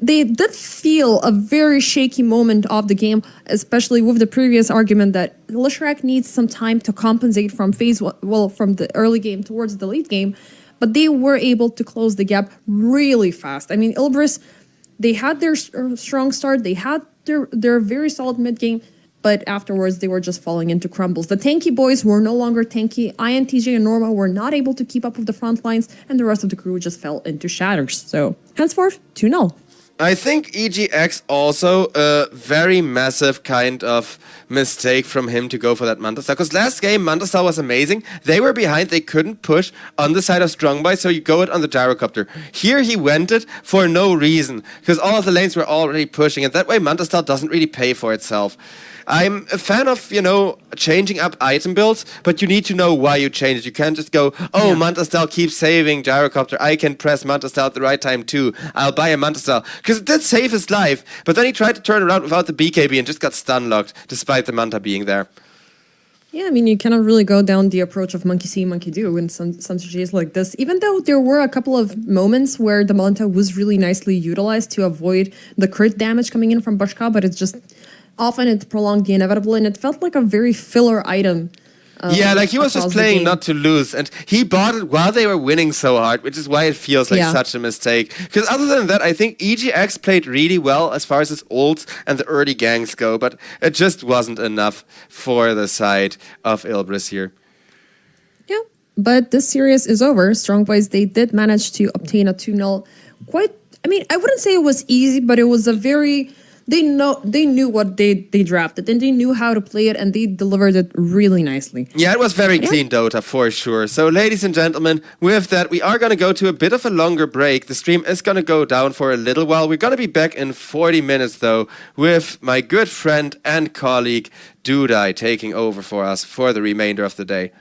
they did feel a very shaky moment of the game, especially with the previous argument that Leshrac needs some time to compensate from from the early game towards the late game, but they were able to close the gap really fast. I mean, Ilbris, they had their strong start, they had their very solid mid game, but afterwards they were just falling into crumbles. The tanky boys were no longer tanky. INTJ and Norma were not able to keep up with the front lines, and the rest of the crew just fell into shatters. So, henceforth, 2-0. I think EGX also a very massive kind of mistake from him to go for that Manta Star. Because last game, Manta Star was amazing. They were behind, they couldn't push on the side of Strong Boy, so you go it on the Gyrocopter. Here he went it for no reason, because all of the lanes were already pushing, and that way Manta Star doesn't really pay for itself. I'm a fan of, changing up item builds, but you need to know why you change it. You can't just go, Manta Star keeps saving Gyrocopter. I can press Manta Star at the right time too. I'll buy a Manta Star. Because it did save his life, but then he tried to turn around without the BKB and just got stun locked, despite the Manta being there. Yeah, I mean, you cannot really go down the approach of monkey see, monkey do in some situations like this, even though there were a couple of moments where the Manta was really nicely utilized to avoid the crit damage coming in from Bashka, but it's just often it prolonged the inevitable, and it felt like a very filler item. Yeah, like he was just playing not to lose, and he bought it while they were winning so hard, which is why it feels like such a mistake. Because other than that, I think EGX played really well as far as his ults and the early ganks go, but it just wasn't enough for the side of Ilbris here. Yeah, but this series is over. Strong Boys, they did manage to obtain a 2-0. I wouldn't say it was easy, but it was a very... They knew what they drafted, and they knew how to play it, and they delivered it really nicely. Yeah, it was very clean Dota for sure. So ladies and gentlemen, with that, we are going to go to a bit of a longer break. The stream is going to go down for a little while. We're going to be back in 40 minutes though, with my good friend and colleague Dudai taking over for us for the remainder of the day.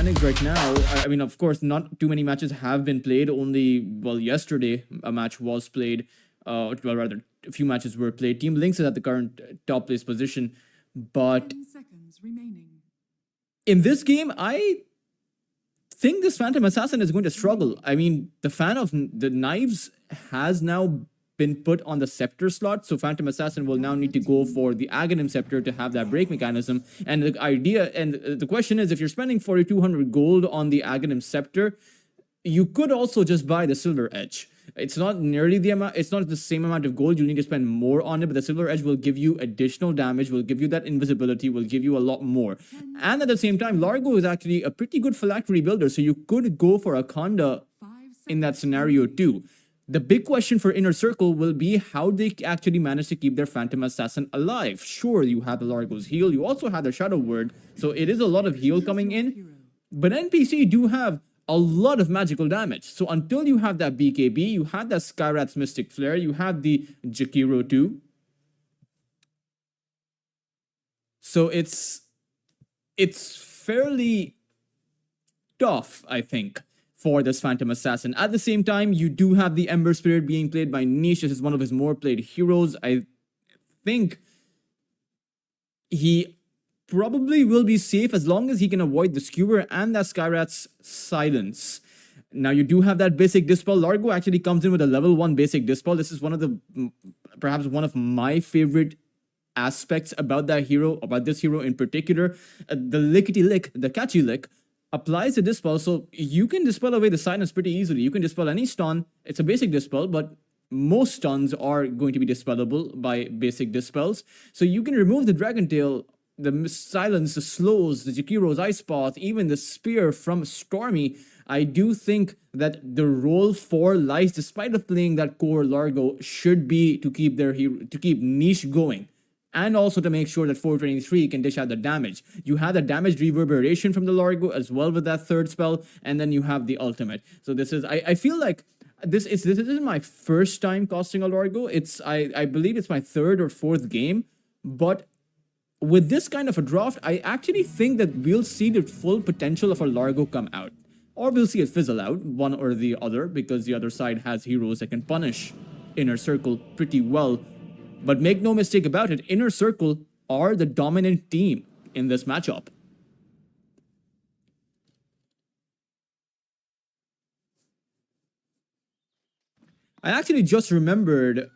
mechanics right now, I mean, of course, not too many matches have been played. Only, well, yesterday a match was played. Well, rather, a few matches were played. Team Lynx is at the current top place position, but 10 seconds remaining. in this game, I think this Phantom Assassin is going to struggle. I mean, the fan of the knives has now been put on the scepter slot, so Phantom Assassin will now need to go for the Aghanim scepter to have that break mechanism. And the idea, and the question is, if you're spending 4,200 gold on the Aghanim scepter, you could also just buy the Silver Edge. It's not nearly the amount, it's not the same amount of gold. You'll need to spend more on it, but the Silver Edge will give you additional damage, will give you that invisibility, will give you a lot more. And at the same time, Largo is actually a pretty good phylactery builder, so you could go for a Conda in that scenario too. The big question for Inner Circle will be how they actually manage to keep their Phantom Assassin alive. Sure, you have the Largo's heal, you also have the Shadow Word, so it is a lot of heal coming in, but NPC do have a lot of magical damage. So until you have that BKB, you have that Skyrat's Mystic Flare, you have the Jakiro too. So it's fairly tough, I think, for this Phantom Assassin. At the same time, you do have the Ember Spirit being played by Niche. This is one of his more played heroes. I think he probably will be safe as long as he can avoid the Skewer and that Skyrat's Silence. Now, you do have that basic Dispel. Largo actually comes in with a level 1 basic Dispel. This is one of the, perhaps one of my favorite aspects about that hero, about this hero in particular. The Lickety Lick, the Catchy Lick, applies a Dispel, so you can Dispel away the Silence pretty easily. You can Dispel any stun. It's a basic Dispel, but most stuns are going to be dispellable by basic Dispels. So you can remove the Dragon Tail, the Silence, the Slows, the Jakiro's Ice Path, even the Spear from Stormy. I do think that the role for Lice, despite of playing that core Largo, should be to keep their hero, to keep Niche going, and also to make sure that 423 can dish out the damage. You have the damage reverberation from the Largo as well with that third spell, and then you have the ultimate. So this is, I feel like this isn't my first time casting a Largo. It's I believe it's my third or fourth game, but with this kind of a draft, I actually think that we'll see the full potential of a Largo come out. Or we'll see it fizzle out, one or the other, because the other side has heroes that can punish Inner Circle pretty well. But make no mistake about it, Inner Circle are the dominant team in this matchup. I actually just remembered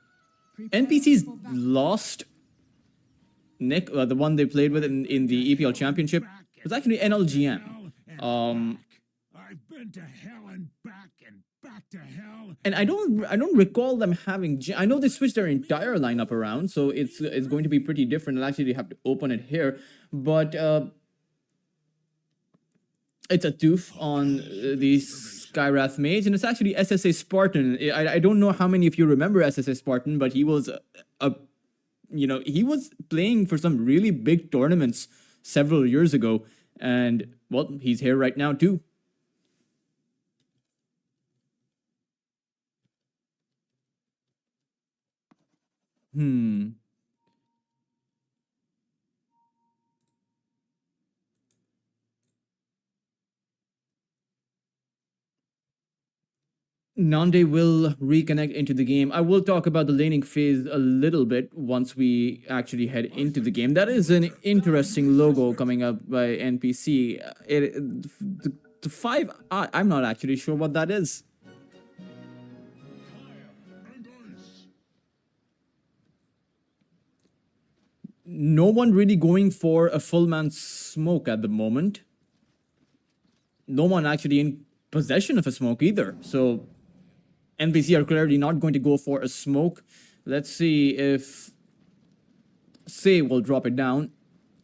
NPC's lost Nick, the one they played with in the EPL Championship, was actually NLGM. I've been to hell and back to hell. And I don't recall them having. I know they switched their entire lineup around, so it's going to be pretty different. I'll actually have to open it here, but it's a tooth on the Skyrath Mage, and it's actually SSA Spartan. I don't know how many of you remember SSA Spartan, but he was he was playing for some really big tournaments several years ago, and well, he's here right now too. Nande will reconnect into the game. I will talk about the laning phase a little bit once we actually head into the game. That is an interesting logo coming up by NPC. The 5, I'm not actually sure what that is. No one really going for a full man smoke at the moment. No one actually in possession of a smoke either. So NPC are clearly not going to go for a smoke. Let's see if Say will drop it down.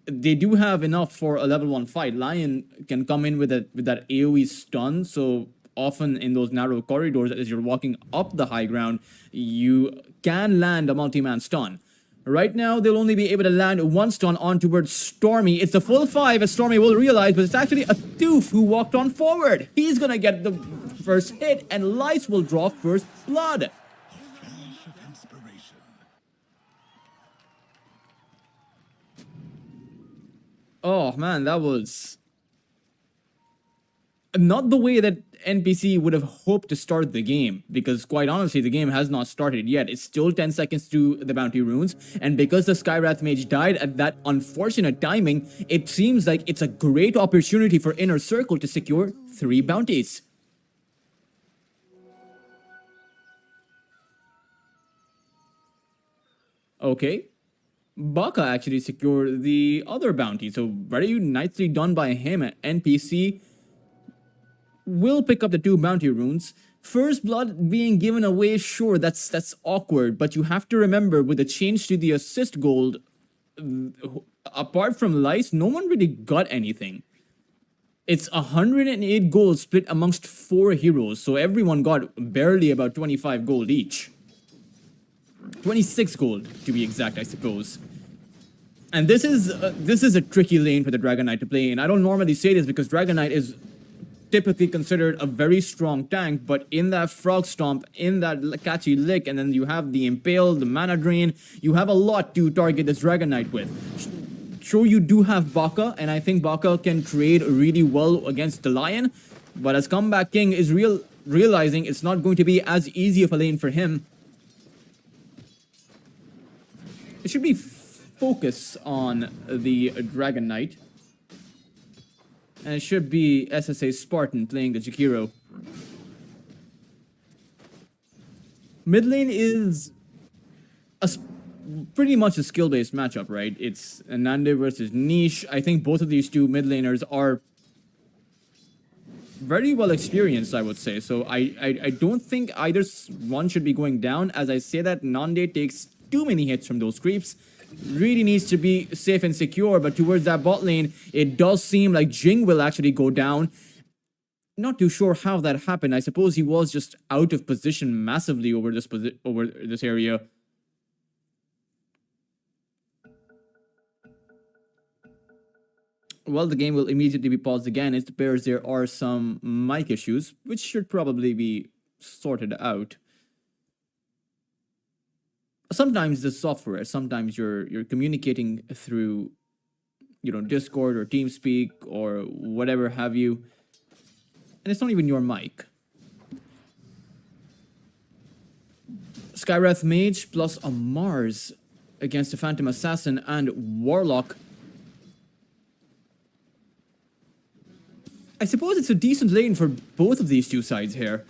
They do have enough for a level 1 fight. Lion can come in with that AoE stun, so often in those narrow corridors as you're walking up the high ground, you can land a multi-man stun. Right now, they'll only be able to land one stun on towards Stormy. It's a full 5, as Stormy will realize, but it's actually a Tooth who walked on forward. He's gonna get the first hit, and Lice will draw first blood. Oh man, that was Not the way that NPC would have hoped to start the game, because quite honestly, the game has not started yet. It's still 10 seconds to the bounty runes, and because the Skywrath Mage died at that unfortunate timing, it seems like it's a great opportunity for Inner Circle to secure 3 bounties. Okay. Baka actually secured the other bounty, so very nicely done by him. NPC will pick up the 2 bounty runes. First blood being given away, sure, that's awkward, but you have to remember with the change to the assist gold, apart from Lice, no one really got anything. It's 108 gold split amongst 4 heroes, so everyone got barely about 25 gold each. 26 gold, to be exact, I suppose. And this is a tricky lane for the Dragon Knight to play in. I don't normally say this because Dragon Knight is typically considered a very strong tank, but in that Frog Stomp, in that catchy lick, and then you have the Impale, the Mana Drain, you have a lot to target this Dragon Knight with. Sure, you do have Baka, and I think Baka can trade really well against the Lion, but as Comeback King is realizing it's not going to be as easy of a lane for him. It should be focus on the Dragon Knight. And it should be SSA Spartan playing the Jakiro. Mid lane is pretty much a skill-based matchup, right? It's Nande versus Niche. I think both of these 2 mid laners are very well experienced, I would say. So I don't think either one should be going down. As I say that, Nande takes too many hits from those creeps. Really needs to be safe and secure, but towards that bot lane, it does seem like Jing will actually go down. Not too sure how that happened. I suppose he was just out of position massively over this area. Well, the game will immediately be paused again. It appears there are some mic issues, which should probably be sorted out. Sometimes the software, sometimes you're communicating through, Discord or TeamSpeak or whatever have you, and it's not even your mic. Skywrath Mage plus a Mars against a Phantom Assassin and Warlock. I suppose it's a decent lane for both of these 2 sides here.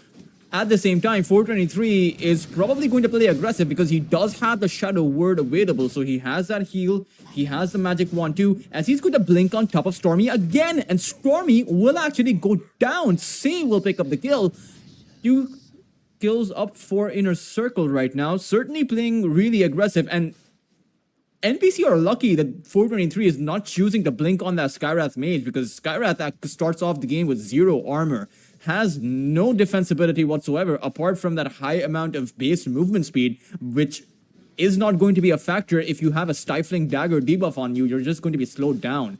At the same time, 423 is probably going to play aggressive because he does have the Shadow Word available. So he has that heal, he has the Magic Wand too, as he's going to blink on top of Stormy again. And Stormy will actually go down. Say will pick up the kill. 2 kills up for Inner Circle right now. Certainly playing really aggressive. And NPC are lucky that 423 is not choosing to blink on that Skywrath Mage, because Skywrath starts off the game with 0 armor. Has no defensibility whatsoever apart from that high amount of base movement speed, which is not going to be a factor if you have a Stifling Dagger debuff on you. You're just going to be slowed down.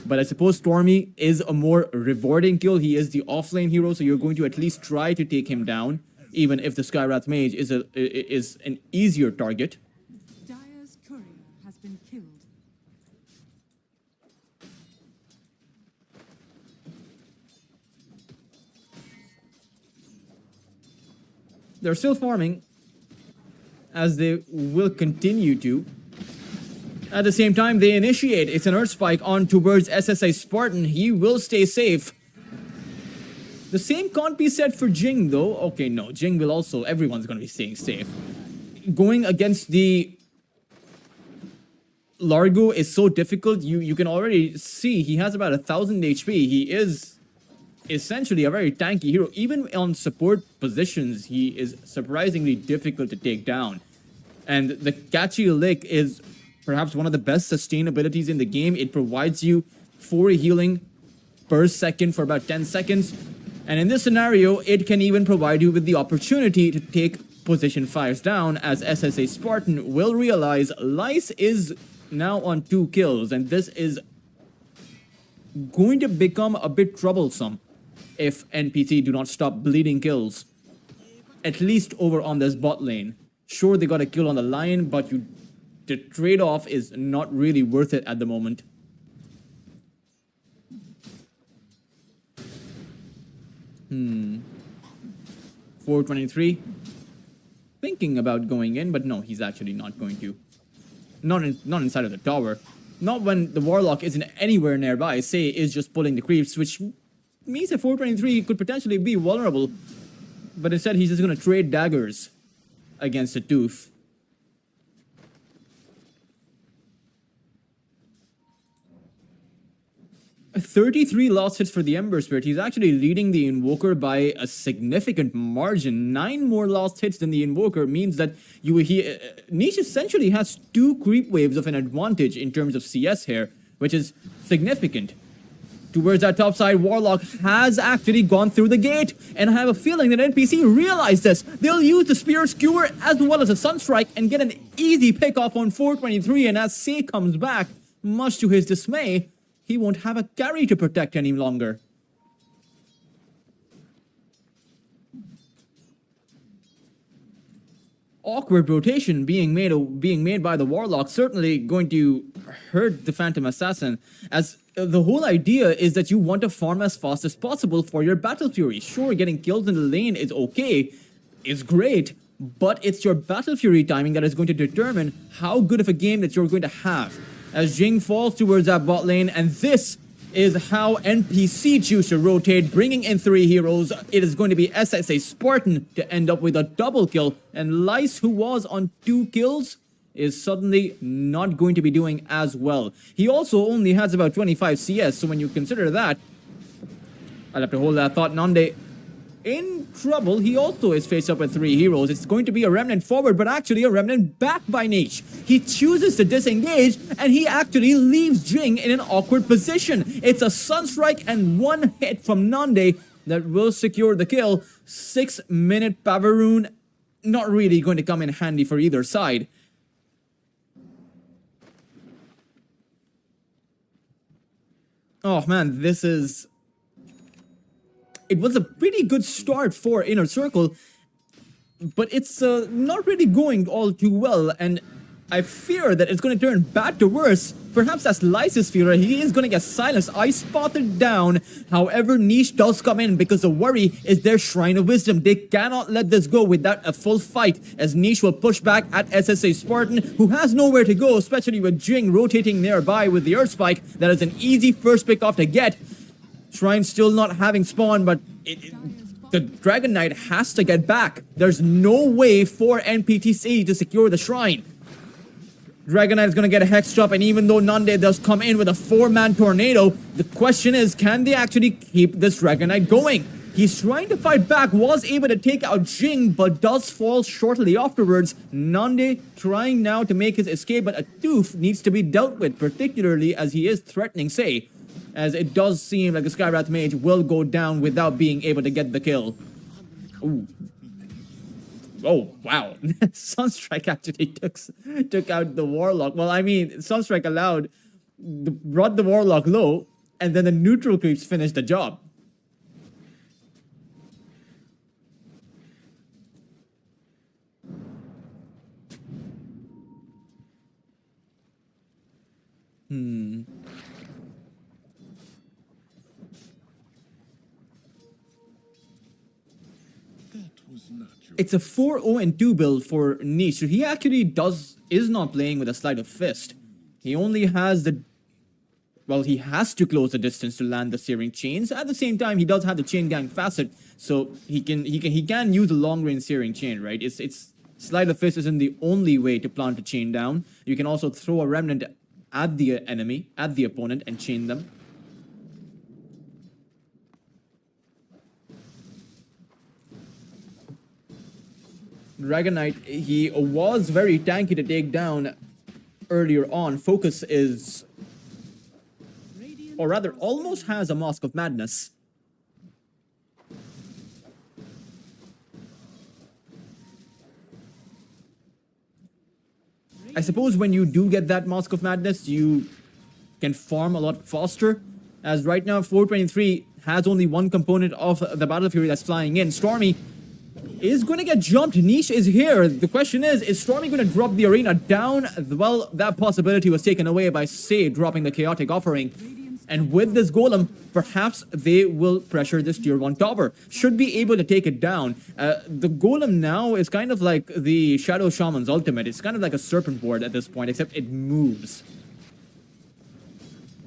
But I suppose Stormy is a more rewarding kill. He is the offlane hero, so you're going to at least try to take him down, even if the Skywrath Mage is an easier target. Dire's courier has been killed. They're still farming, as they will continue to. At the same time, they initiate. It's an Earth Spike on towards SSA Spartan. He will stay safe. The same can't be said for Jing, though. Okay, no, Jing will also... Everyone's going to be staying safe. Going against the Largo is so difficult. You can already see he has about 1,000 HP. He is essentially a very tanky hero. Even on support positions, he is surprisingly difficult to take down. And the catchy lick is perhaps one of the best sustainabilities in the game. It provides you 4 healing per second for about 10 seconds. And in this scenario, it can even provide you with the opportunity to take position 5s down, as SSA Spartan will realize Lice is now on 2 kills. And this is going to become a bit troublesome if NPC do not stop bleeding kills, at least over on this bot lane. Sure, they got a kill on the Lion, but the trade-off is not really worth it at the moment. 423. Thinking about going in, but no, he's actually not going to. Not inside of the tower. Not when the Warlock isn't anywhere nearby. Say is just pulling the creeps, which means that 423 could potentially be vulnerable. But instead, he's just going to trade daggers against a Tooth. 33 lost hits for the Ember Spirit. He's actually leading the Invoker by a significant margin. 9 more lost hits than the Invoker means that Niche essentially has 2 creep waves of an advantage in terms of CS here, which is significant. Towards that top side, Warlock has actually gone through the gate, and I have a feeling that NPC realized this. They'll use the Spirit Skewer as well as a Sunstrike and get an easy pick off on 423, and as Say comes back, much to his dismay, he won't have a carry to protect any longer. Awkward rotation being made by the Warlock, certainly going to hurt the Phantom Assassin, as the whole idea is that you want to farm as fast as possible for your Battle Fury. Sure, getting kills in the lane is okay, is great, but it's your Battle Fury timing that is going to determine how good of a game that you're going to have. As Jing falls towards that bot lane, and this is how NPC choose to rotate, bringing in 3 heroes. It is going to be SSA Spartan to end up with a double kill, and Lice, who was on 2 kills, is suddenly not going to be doing as well. He also only has about 25 CS, so when you consider that, I'll have to hold that thought. Nande in trouble. He also is faced up with 3 heroes. It's going to be a Remnant forward, but actually a Remnant back by Niche. He chooses to disengage, and he actually leaves Jing in an awkward position. It's a Sunstrike and 1 hit from Nande that will secure the kill. 6-minute Pavaroon, not really going to come in handy for either side. Oh man, this is... It was a pretty good start for Inner Circle, but it's not really going all too well, and I fear that it's going to turn bad to worse. Perhaps that's Lice's fear. He is going to get silenced. I spotted down. However, Niche does come in because the worry is their Shrine of Wisdom. They cannot let this go without a full fight, as Niche will push back at SSA Spartan, who has nowhere to go, especially with Jing rotating nearby with the Earth Spike. That is an easy first pick off to get. Shrine still not having spawn, but the Dragon Knight has to get back. There's no way for NPTC to secure the Shrine. Dragon Knight is going to get a Hex Drop, and even though Nande does come in with a 4-man tornado, the question is, can they actually keep this Dragon Knight going? He's trying to fight back, was able to take out Jing, but does fall shortly afterwards. Nande trying now to make his escape, but a Tooth needs to be dealt with, particularly as he is threatening Say, as it does seem like the Skywrath Mage will go down without being able to get the kill. Ooh. Oh, wow. Sunstrike actually took out the Warlock. Well, I mean, Sunstrike brought the Warlock low, and then the neutral creeps finished the job. It's a 4-0-2 build for Niche. So he actually is not playing with a Sleight of Fist. He only has he has to close the distance to land the Searing Chains. At the same time, he does have the Chain Gang Facet, so he can use the long range Searing Chain, right? It's Sleight of Fist isn't the only way to plant a chain down. You can also throw a Remnant at the enemy, at the opponent, and chain them. Dragon Knight, he was very tanky to take down earlier on. Focus is, or rather, almost has a Mask of Madness. I suppose when you do get that Mask of Madness, you can farm a lot faster. As right now, 423 has only 1 component of the Battle Fury that's flying in. Stormy is going to get jumped. Niche is here. The question is Stormy going to drop the arena down? Well, that possibility was taken away by Say dropping the Chaotic Offering. And with this golem, perhaps they will pressure this tier 1 tower. Should be able to take it down. The golem now is kind of like the Shadow Shaman's ultimate. It's kind of like a serpent ward at this point, except it moves.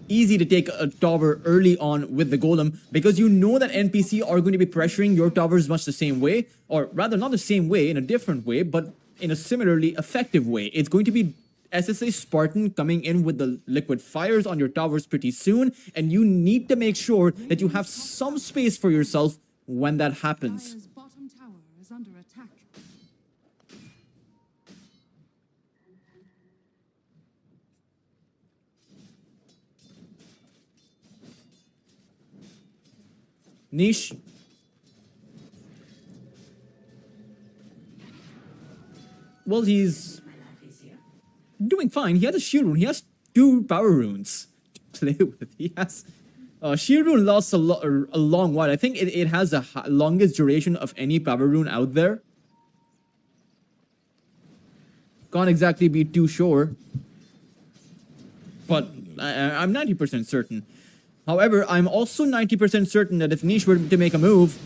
Easy to take a tower early on with the golem because you know that NPC are going to be pressuring your towers much the same way, or rather not the same way, in a different way, but in a similarly effective way. It's going to be SSA Spartan coming in with the liquid fires on your towers pretty soon, and you need to make sure that you have some space for yourself when that happens. Dire's bottom tower is under attack. Niche. Well, he's doing fine. He has a shield rune. He has 2 power runes to play with. He has shield rune lasts a long while. I think it has the longest duration of any power rune out there. Can't exactly be too sure, but I'm 90% certain. However, I'm also 90% certain that if Niche were to make a move,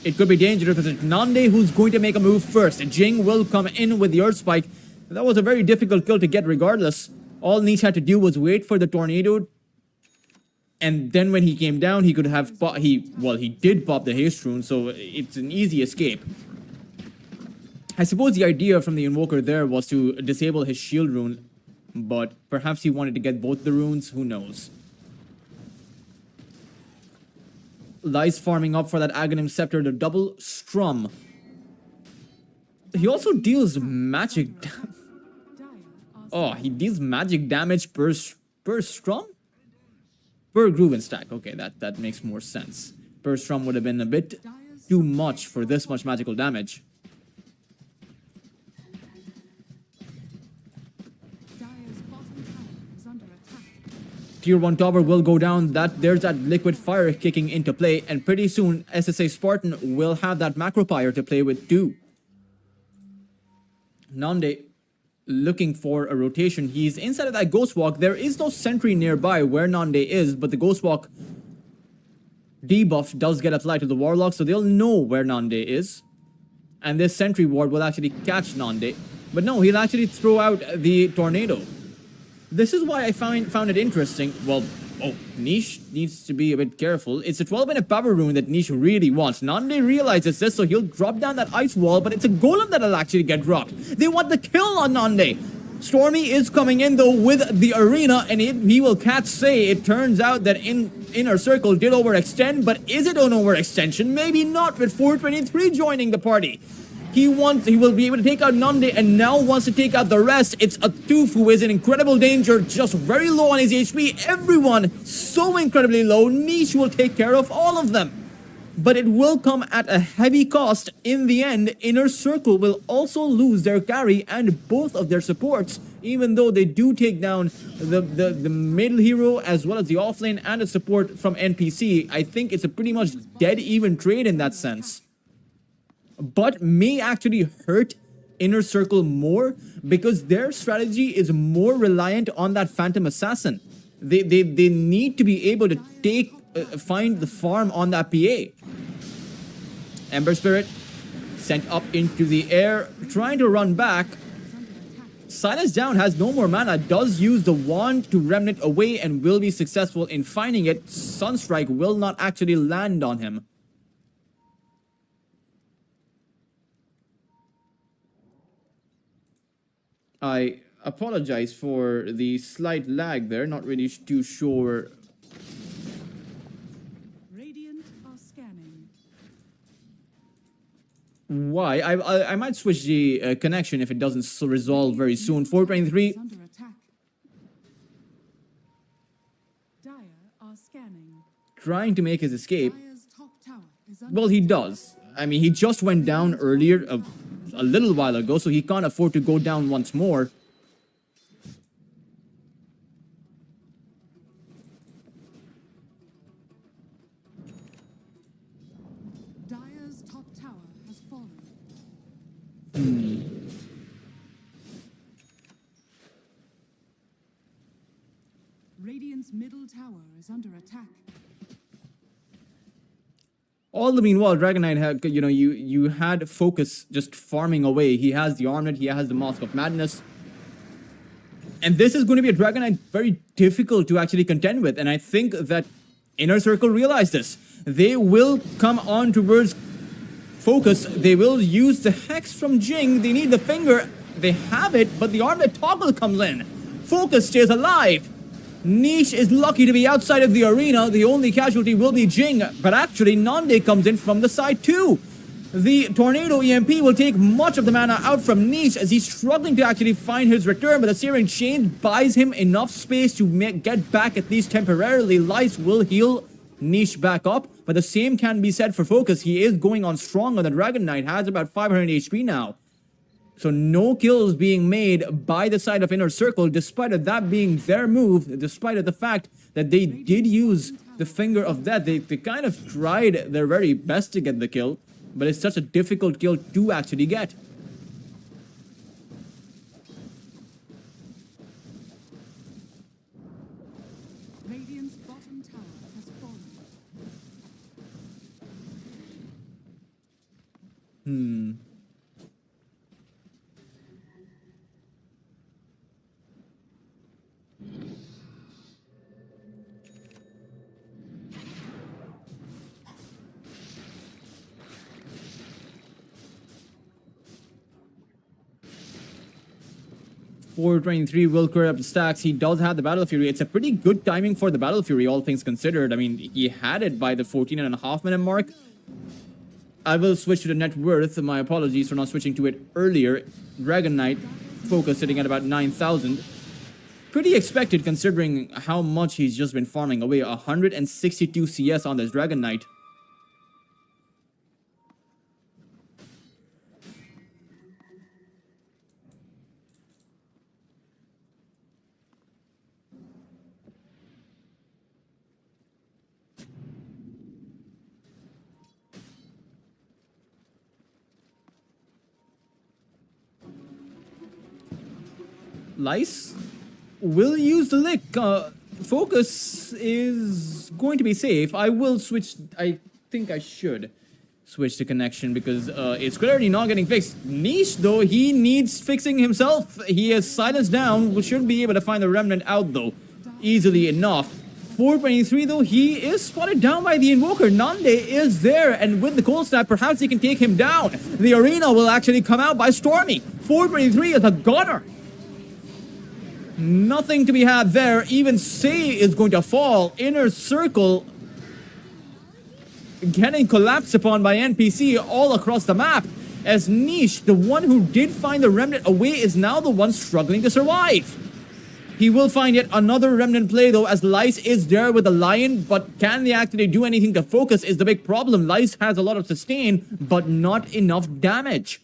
it could be dangerous because it's Nande who's going to make a move first. Jing will come in with the Earth Spike. That was a very difficult kill to get regardless. All Niche had to do was wait for the tornado. And then when he came down, he could have... he did pop the haste rune, so it's an easy escape. I suppose the idea from the Invoker there was to disable his shield rune. But perhaps he wanted to get both the runes, who knows. Lies farming up for that Aghanim Scepter, the double strum. He also deals magic he deals magic damage per strum? Per Grooven stack. Okay, that makes more sense. Per strum would have been a bit too much for this much magical damage. Dire's bottom tower is under attack. Tier 1 tower will go down. There's that liquid fire kicking into play, and pretty soon SSA Spartan will have that macro pyre to play with too. Nande looking for a rotation. He's inside of that Ghost Walk. There is no sentry nearby where Nande is, but the Ghost Walk debuff does get applied to the Warlock, so they'll know where Nande is. And this sentry ward will actually catch Nande. But no, he'll actually throw out the tornado. This is why I found it interesting. Well, Niche needs to be a bit careful. It's a 12-minute power rune that Niche really wants. Nande realizes this, so he'll drop down that ice wall, but it's a golem that'll actually get dropped. They want the kill on Nande. Stormy is coming in, though, with the arena, and he will catch Say. It turns out that Inner Circle did overextend, but is it an overextension? Maybe not, with 423 joining the party. He will be able to take out Nande and now wants to take out the rest. It's Atuf who is in incredible danger, just very low on his HP. Everyone so incredibly low. Niche will take care of all of them. But it will come at a heavy cost. In the end, Inner Circle will also lose their carry and both of their supports, even though they do take down the middle hero as well as the offlane and the support from NPC. I think it's a pretty much dead even trade in that sense. But may actually hurt Inner Circle more because their strategy is more reliant on that Phantom Assassin. They need to be able to find the farm on that PA. Ember Spirit sent up into the air, trying to run back. Silence Down has no more mana, does use the wand to Remnant away and will be successful in finding it. Sunstrike will not actually land on him. I apologize for the slight lag there, not really too sure. Radiant are scanning. Why? I might switch the connection if it doesn't resolve very soon. 423. Is under attack. Dire are scanning. Trying to make his escape. Dire's top tower is under Well, he does. I mean, he just went down earlier, a little while ago, so he can't afford to go down once more. Dire's top tower has fallen. Radiant's Radiant's middle tower is under attack. All the meanwhile, Dragon Knight had, you had Focus just farming away. He has the Armlet, he has the Mask of Madness. And this is going to be a Dragon Knight very difficult to actually contend with. And I think that Inner Circle realized this. They will come on towards Focus. They will use the Hex from Jing. They need the Finger. They have it, but the Armlet toggle comes in. Focus stays alive. Niche is lucky to be outside of the arena. The only casualty will be Jing, but actually Nande comes in from the side too. The Tornado EMP will take much of the mana out from Niche as he's struggling to actually find his return, but the Searing Chain buys him enough space to get back at least temporarily. Lice will heal Niche back up, but the same can be said for Focus. He is going on strong on the Dragon Knight, has about 500 HP now. So no kills being made by the side of Inner Circle, despite of that being their move, despite of the fact that they did use the Finger of Death. They kind of tried their very best to get the kill, but it's such a difficult kill to actually get. Radiant's bottom tower has fallen. $423 will clear up the stacks. He does have the Battle Fury. It's a pretty good timing for the Battle Fury, all things considered. I mean, he had it by the 14.5-minute mark. I will switch to the net worth. My apologies for not switching to it earlier. Dragon Knight Focus sitting at about 9,000. Pretty expected considering how much he's just been farming away. 162 CS on this Dragon Knight. Lice will use the lick. Focus is going to be safe. I will switch. I think I should switch the connection because it's clearly not getting fixed. Niche, though, he needs fixing himself. He has silenced down. We should be able to find the Remnant out, though, easily enough. 423, though, he is spotted down by the Invoker. Nande is there, and with the Cold Snap, perhaps he can take him down. The arena will actually come out by Stormy. 423 is a gunner. Nothing to be had there. Even Say is going to fall. Inner Circle getting collapsed upon by NPC all across the map. As Niche, the one who did find the Remnant away, is now the one struggling to survive. He will find yet another Remnant play, though, as Lice is there with the Lion, but can they actually do anything to focus is the big problem. Lice has a lot of sustain, but not enough damage.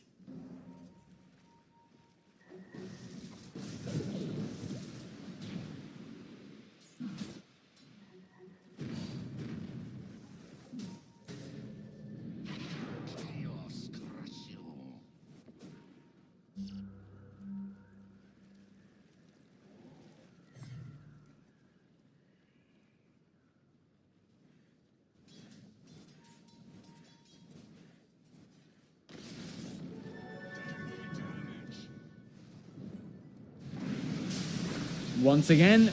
Once again,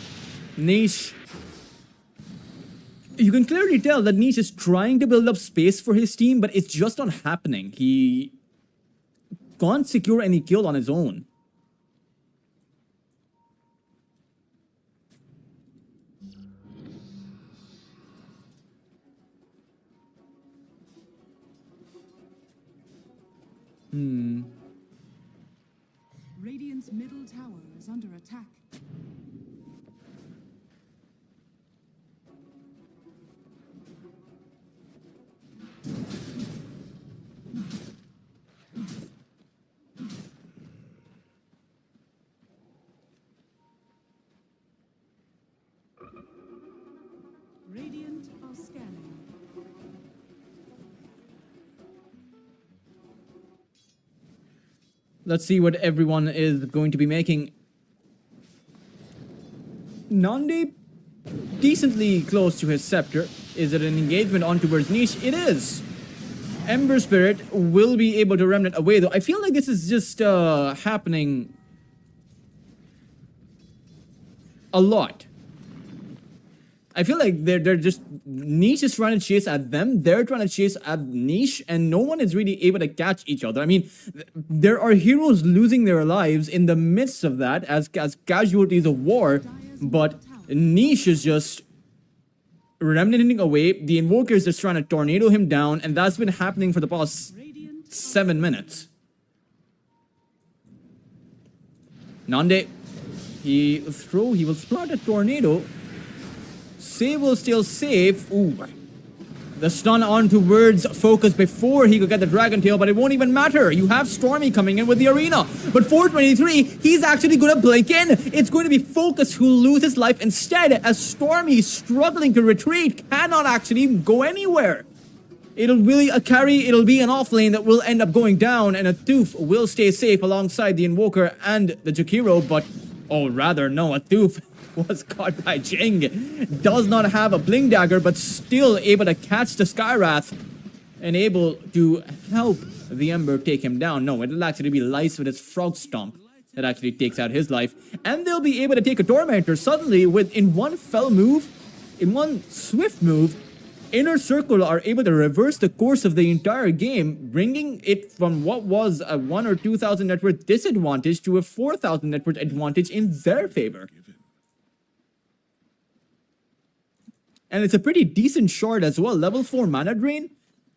Niche. You can clearly tell that Niche is trying to build up space for his team, but it's just not happening. He can't secure any kill on his own. Radiant's middle tower is under attack. Radiant are scanning. Let's see what everyone is going to be making. Nande decently close to his scepter. Is it an engagement on towards Niche? It is. Ember Spirit will be able to remnant away, though. I feel like this is just happening a lot. I feel like they're just, Niche is trying to chase at them, they're trying to chase at Niche, and no one is really able to catch each other. I mean, there are heroes losing their lives in the midst of that as casualties of war, but Niche is just remnanting away. The Invoker is just trying to tornado him down, and that's been happening for the past 7 minutes. Nande, he will start a tornado. Save will still save. Ooh. The stun on towards Focus before he could get the Dragon Tail, but it won't even matter. You have Stormy coming in with the arena. But 423, he's actually going to blink in. It's going to be Focus who loses life instead, as Stormy, struggling to retreat, cannot actually go anywhere. It'll really a carry, it'll be an offlane that will end up going down, and a Toof will stay safe alongside the Invoker and the Jakiro, but, oh, rather, no, a Toof was caught by Jing. Does not have a Bling Dagger, but still able to catch the Skywrath and able to help the Ember take him down. No, it'll actually be Lice with his Frog Stomp that actually takes out his life. And they'll be able to take a Tormentor suddenly in one fell move, in one swift move. Inner Circle are able to reverse the course of the entire game, bringing it from what was a 1,000 or 2,000 net worth disadvantage to a 4,000 net worth advantage in their favor. And it's a pretty decent shard as well. Level 4 mana drain,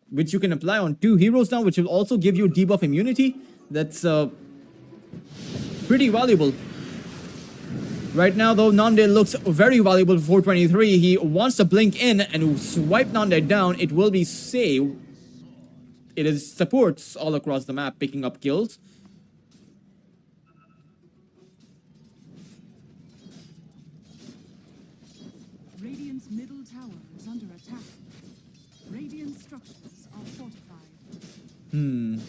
which you can apply on 2 heroes now, which will also give you debuff immunity. That's pretty valuable. Right now, though, Nande looks very valuable for 423. He wants to blink in and swipe Nande down. It will be saved. It is supports all across the map, picking up kills. Radiant's middle tower is under attack. Radiant structures are fortified.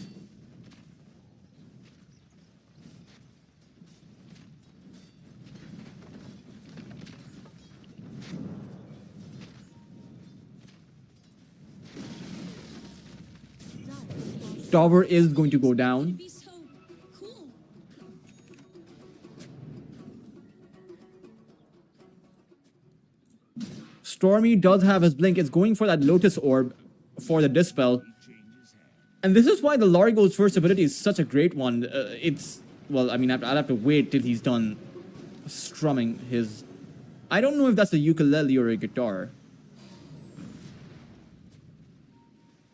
Tower is going to go down. Be so cool. Stormy does have his blink. It's going for that Lotus Orb for the Dispel. And this is why the Largo's first ability is such a great one. Well, I mean, I'll have to wait till he's done strumming his... I don't know if that's a ukulele or a guitar.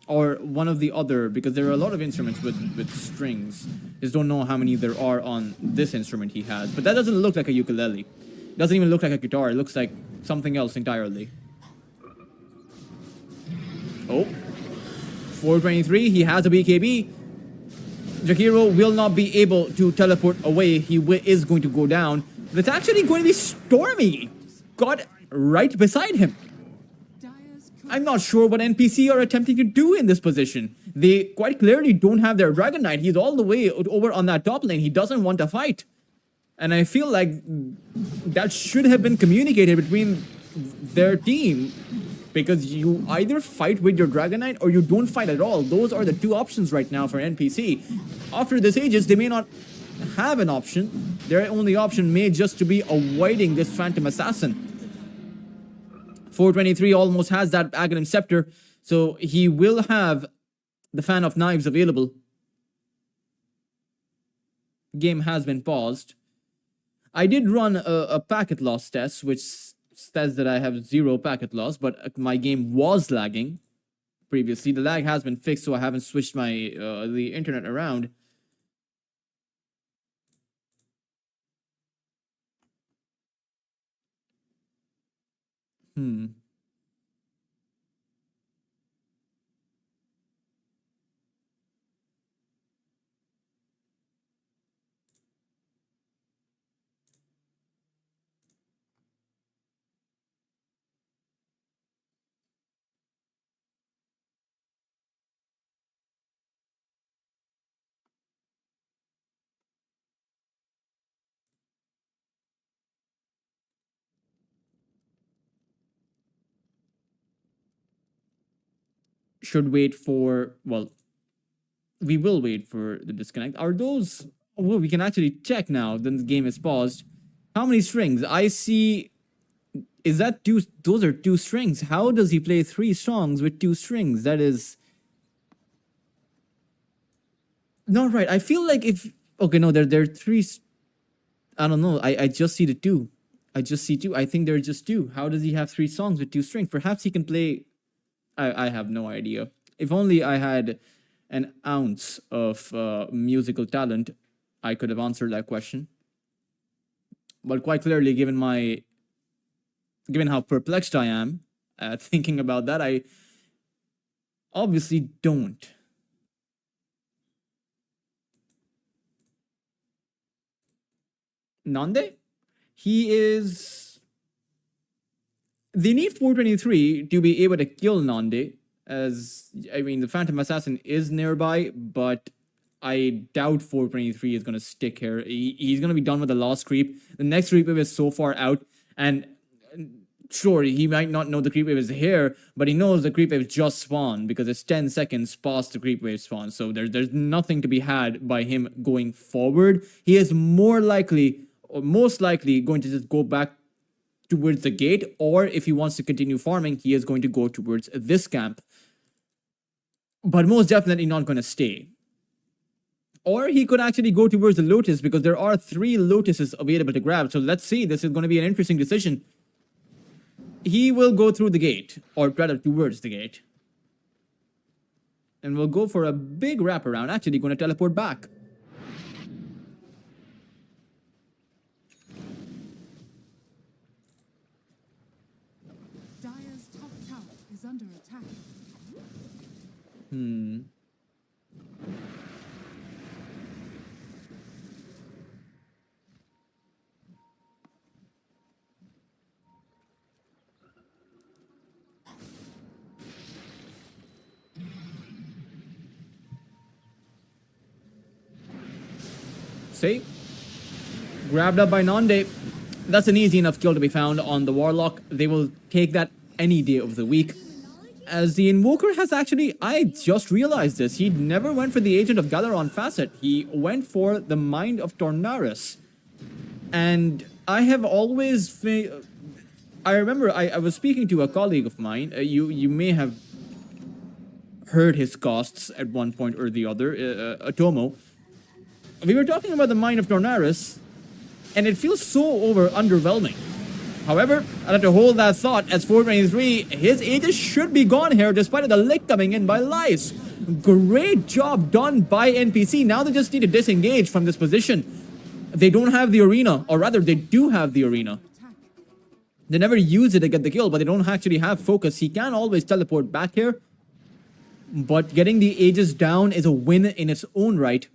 Or one of the other, because there are a lot of instruments with strings. Just don't know how many there are on this instrument he has. But that doesn't look like a ukulele. Doesn't even look like a guitar. It looks like something else entirely. Oh. 423, he has a BKB. Jakiro will not be able to teleport away. He is going to go down. But it's actually going to be Stormy. Got right beside him. I'm not sure what NPC are attempting to do in this position. They quite clearly don't have their Dragon Knight. He's all the way over on that top lane. He doesn't want to fight. And I feel like that should have been communicated between their team. Because you either fight with your Dragon Knight or you don't fight at all. Those are the two options right now for NPC. After this Aegis, they may not have an option. Their only option may just to be avoiding this Phantom Assassin. 423 almost has that Aghanim Scepter, so he will have the Fan of Knives available. Game has been paused. I did run a packet loss test, which says that I have 0 packet loss, but my game was lagging previously. The lag has been fixed, so I haven't switched my the internet around. should wait for, well, we will wait for the disconnect. Are those, well, we can actually check now, then the game is paused. How many strings? I see, is that two, those are 2 strings. How does he play 3 songs with 2 strings? That is not right. I feel like if, okay, no, there are 3, I don't know, I just see the 2. I just see 2. I think there are just 2. How does he have 3 songs with 2 strings? Perhaps he can play, I have no idea. If only I had an ounce of musical talent, I could have answered that question. But quite clearly, given how perplexed I am thinking about that, I obviously don't. Nande? He is... They need 423 to be able to kill Nande, as, I mean, the Phantom Assassin is nearby, but I doubt 423 is going to stick here. He's going to be done with the last creep. The next creep wave is so far out, and sure, he might not know the creep wave is here, but he knows the creep wave just spawned because it's 10 seconds past the creep wave spawn. So there's nothing to be had by him going forward. He is more likely, or most likely, going to just go back towards the gate, or if he wants to continue farming, he is going to go towards this camp. But most definitely not going to stay. Or he could actually go towards the Lotus, because there are 3 Lotuses available to grab. So let's see, this is going to be an interesting decision. He will go through the gate, or rather towards the gate. And we'll go for a big wraparound, actually going to teleport back. Dire's top tower is under attack. See? Grabbed up by Nande. That's an easy enough kill to be found on the Warlock. They will take that any day of the week. As the Invoker has actually, I just realized this, he never went for the Agent of Galaron facet. He went for the Mind of Tornaris. And I have always... I remember I was speaking to a colleague of mine. You may have heard his costs at one point or the other, Atomo. We were talking about the Mind of Tornaris, and it feels so underwhelming. However, I have to hold that thought as 423, his Aegis should be gone here despite the lick coming in by Lice. Great job done by NPC. Now they just need to disengage from this position. They don't have the arena, or rather they do have the arena. They never use it to get the kill, but they don't actually have focus. He can always teleport back here, but getting the Aegis down is a win in its own right.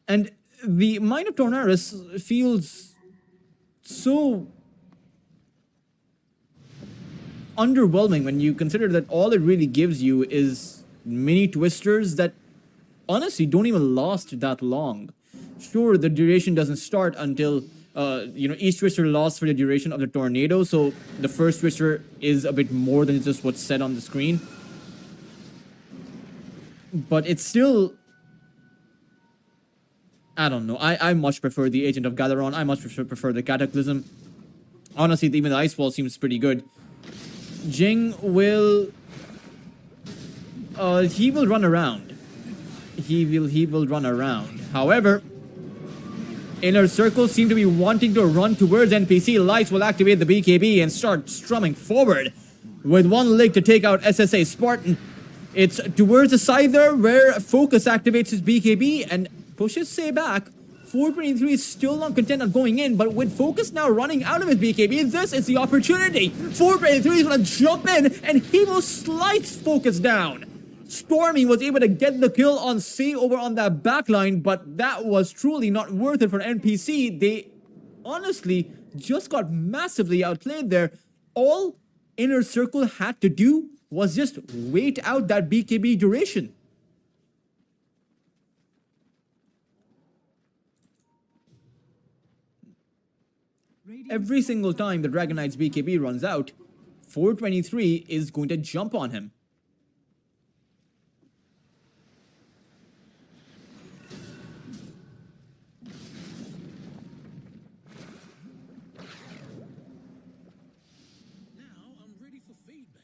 And the Mind of Tornaris feels so underwhelming when you consider that all it really gives you is mini twisters that honestly don't even last that long. Sure, the duration doesn't start until, each twister lasts for the duration of the tornado, so the first twister is a bit more than just what's said on the screen. But it's still... I don't know. I much prefer the Agent of Galaron. I much prefer the Cataclysm. Honestly, even the Ice Wall seems pretty good. Jing will... he will run around. He will run around. However, Inner Circle seem to be wanting to run towards NPC. Lights will activate the BKB and start strumming forward. With one leg to take out SSA Spartan. It's towards the side there where Focus activates his BKB and pushes Say back. 423 is still not content on going in, but with Focus now running out of his BKB, this is the opportunity. 423 is going to jump in, and he will slice Focus down. Stormy was able to get the kill on Say over on that backline, but that was truly not worth it for NPC. They honestly just got massively outplayed there. All Inner Circle had to do was just wait out that BKB duration. Every single time the Dragon Knight's BKB runs out, 423 is going to jump on him. Now I'm ready for feedback.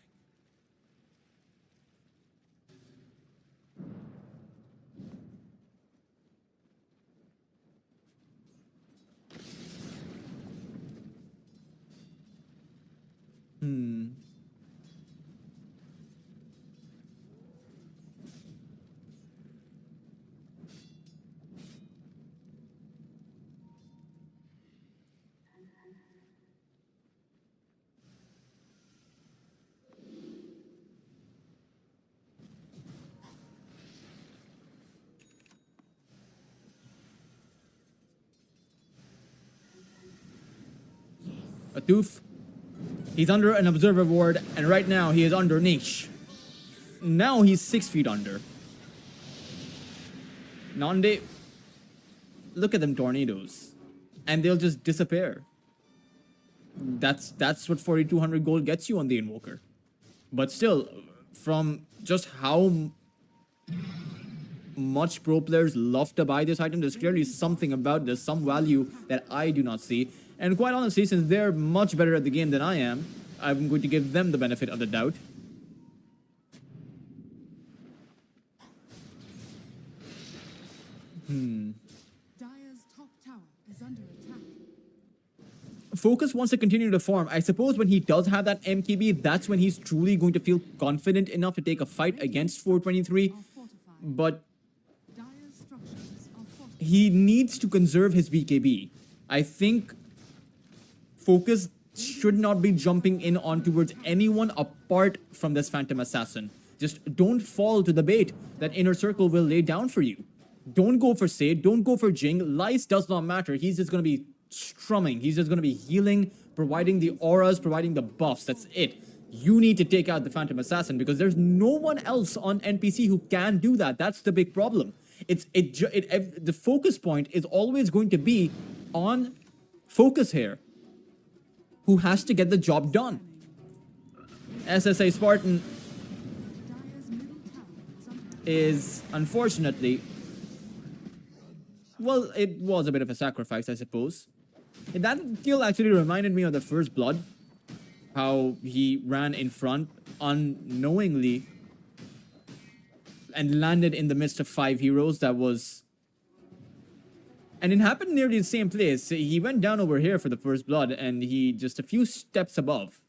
A tooth. He's under an observer ward, and right now he is under niche. Now he's 6 feet under. Nande, look at them tornadoes, and they'll just disappear. That's what 4,200 gold gets you on the Invoker. But still, from just how much pro players love to buy this item, there's clearly something about this, some value that I do not see. And quite honestly, since they're much better at the game than I am, I'm going to give them the benefit of the doubt. Dire's top tower is under attack. Focus wants to continue to farm. I suppose when he does have that MKB, that's when he's truly going to feel confident enough to take a fight against 423. Are fortified. But Dire's structures are fortified. he needs to conserve his BKB. I think Focus should not be jumping in on towards anyone apart from this Phantom Assassin. Just don't fall to the bait that Inner Circle will lay down for you. Don't go for Sade, don't go for Jing. Lice does not matter. He's just going to be strumming. He's just going to be healing, providing the auras, providing the buffs. That's it. You need to take out the Phantom Assassin because there's no one else on NPC who can do that. That's the big problem. The focus point is always going to be on Focus here, who has to get the job done. SSA Spartan Dire's middle tower is under attack. is unfortunately, well, it was a bit of a sacrifice, I suppose. And that kill actually reminded me of the first blood, how he ran in front unknowingly and landed in the midst of 5 heroes. That was, and it happened nearly the same place. He went down over here for the first blood, and he just a few steps above,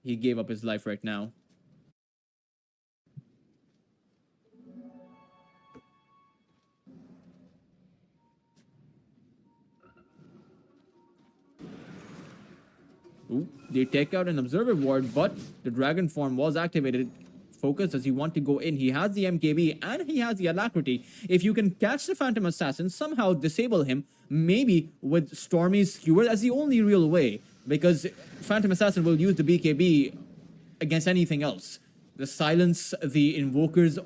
he gave up his life right now. Ooh, they take out an observer ward, but the dragon form was activated. Focus, does he want to go in? He has the MKB and he has the alacrity. If you can catch the Phantom Assassin, somehow disable him, maybe with Stormy's skewer, that's the only real way. Because Phantom Assassin will use the BKB against anything else. The silence, the invoker's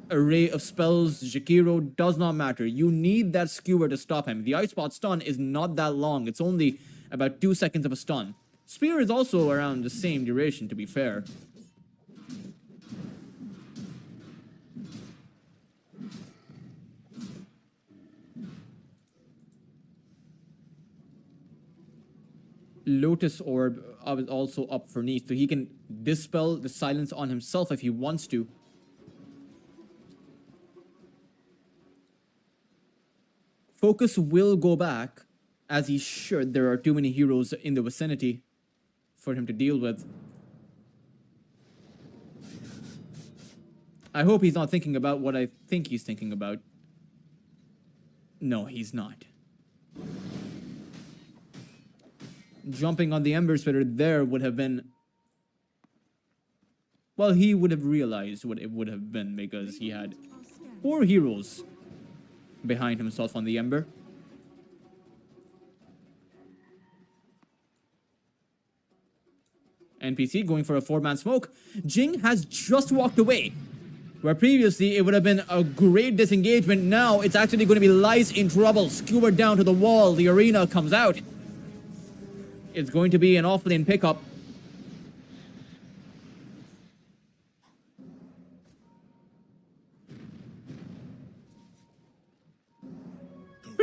array of spells, Jakiro, does not matter. You need that skewer to stop him. The Ice Spot stun is not that long. It's only about 2 seconds of a stun. Spear is also around the same duration, to be fair. Lotus Orb is also up for Neath, so he can dispel the silence on himself if he wants to. Focus will go back, as he should. There are too many heroes in the vicinity for him to deal with. I hope he's not thinking about what I think he's thinking about. No, he's not. Jumping on the Ember Spitter there would have been... Well, he would have realized what it would have been because he had 4 heroes behind himself on the Ember. NPC going for a 4-man smoke. Jing has just walked away. Where previously it would have been a great disengagement, now it's actually going to be Lice in trouble. Skewered down to the wall, the arena comes out. It's going to be an offlane pickup.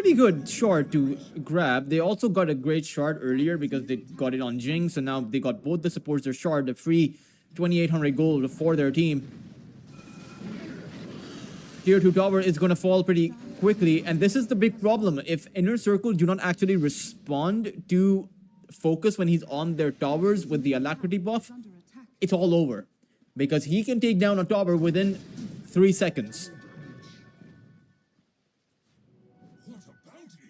pretty good shard to grab. They also got a great shard earlier because they got it on Jing. So now they got both the supports their shard, the free 2,800 gold for their team. Tier 2 tower is going to fall pretty quickly. And this is the big problem. If Inner Circle do not actually respond to Focus when he's on their towers with the alacrity buff, it's all over. Because he can take down a tower within 3 seconds. What a bounty!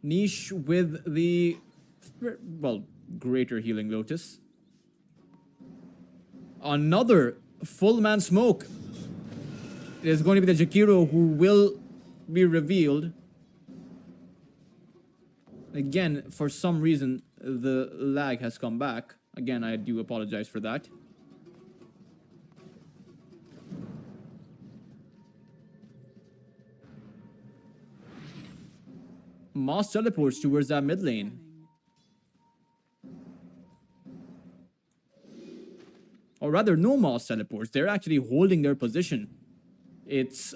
Niche with the, well, Greater Healing Lotus. Another full man smoke. It is going to be the Jakiro who will be revealed. Again, for some reason, the lag has come back. Again, I do apologize for that. Moss teleports towards that mid lane. Or rather, no Moss teleports. They're actually holding their position. It's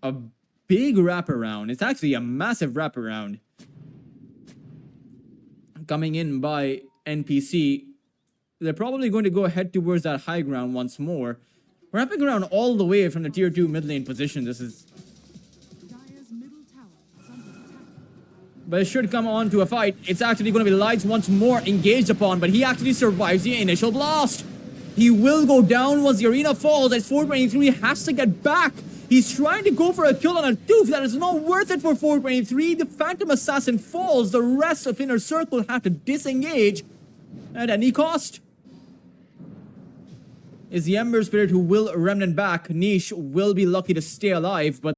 a big wraparound. It's actually a massive wraparound. Coming in by NPC. They're probably going to go ahead towards that high ground once more. Wrapping around all the way from the tier 2 mid lane position. This is... Dire's middle tower is under attack. But it should come on to a fight. It's actually going to be Lights once more engaged upon, but he actually survives the initial blast. He will go down once the arena falls as 423 has to get back. He's trying to go for a kill on a tooth. That is not worth it for 423. The Phantom Assassin falls. The rest of Inner Circle have to disengage at any cost. Is the Ember Spirit who will remnant back. Niche will be lucky to stay alive, but...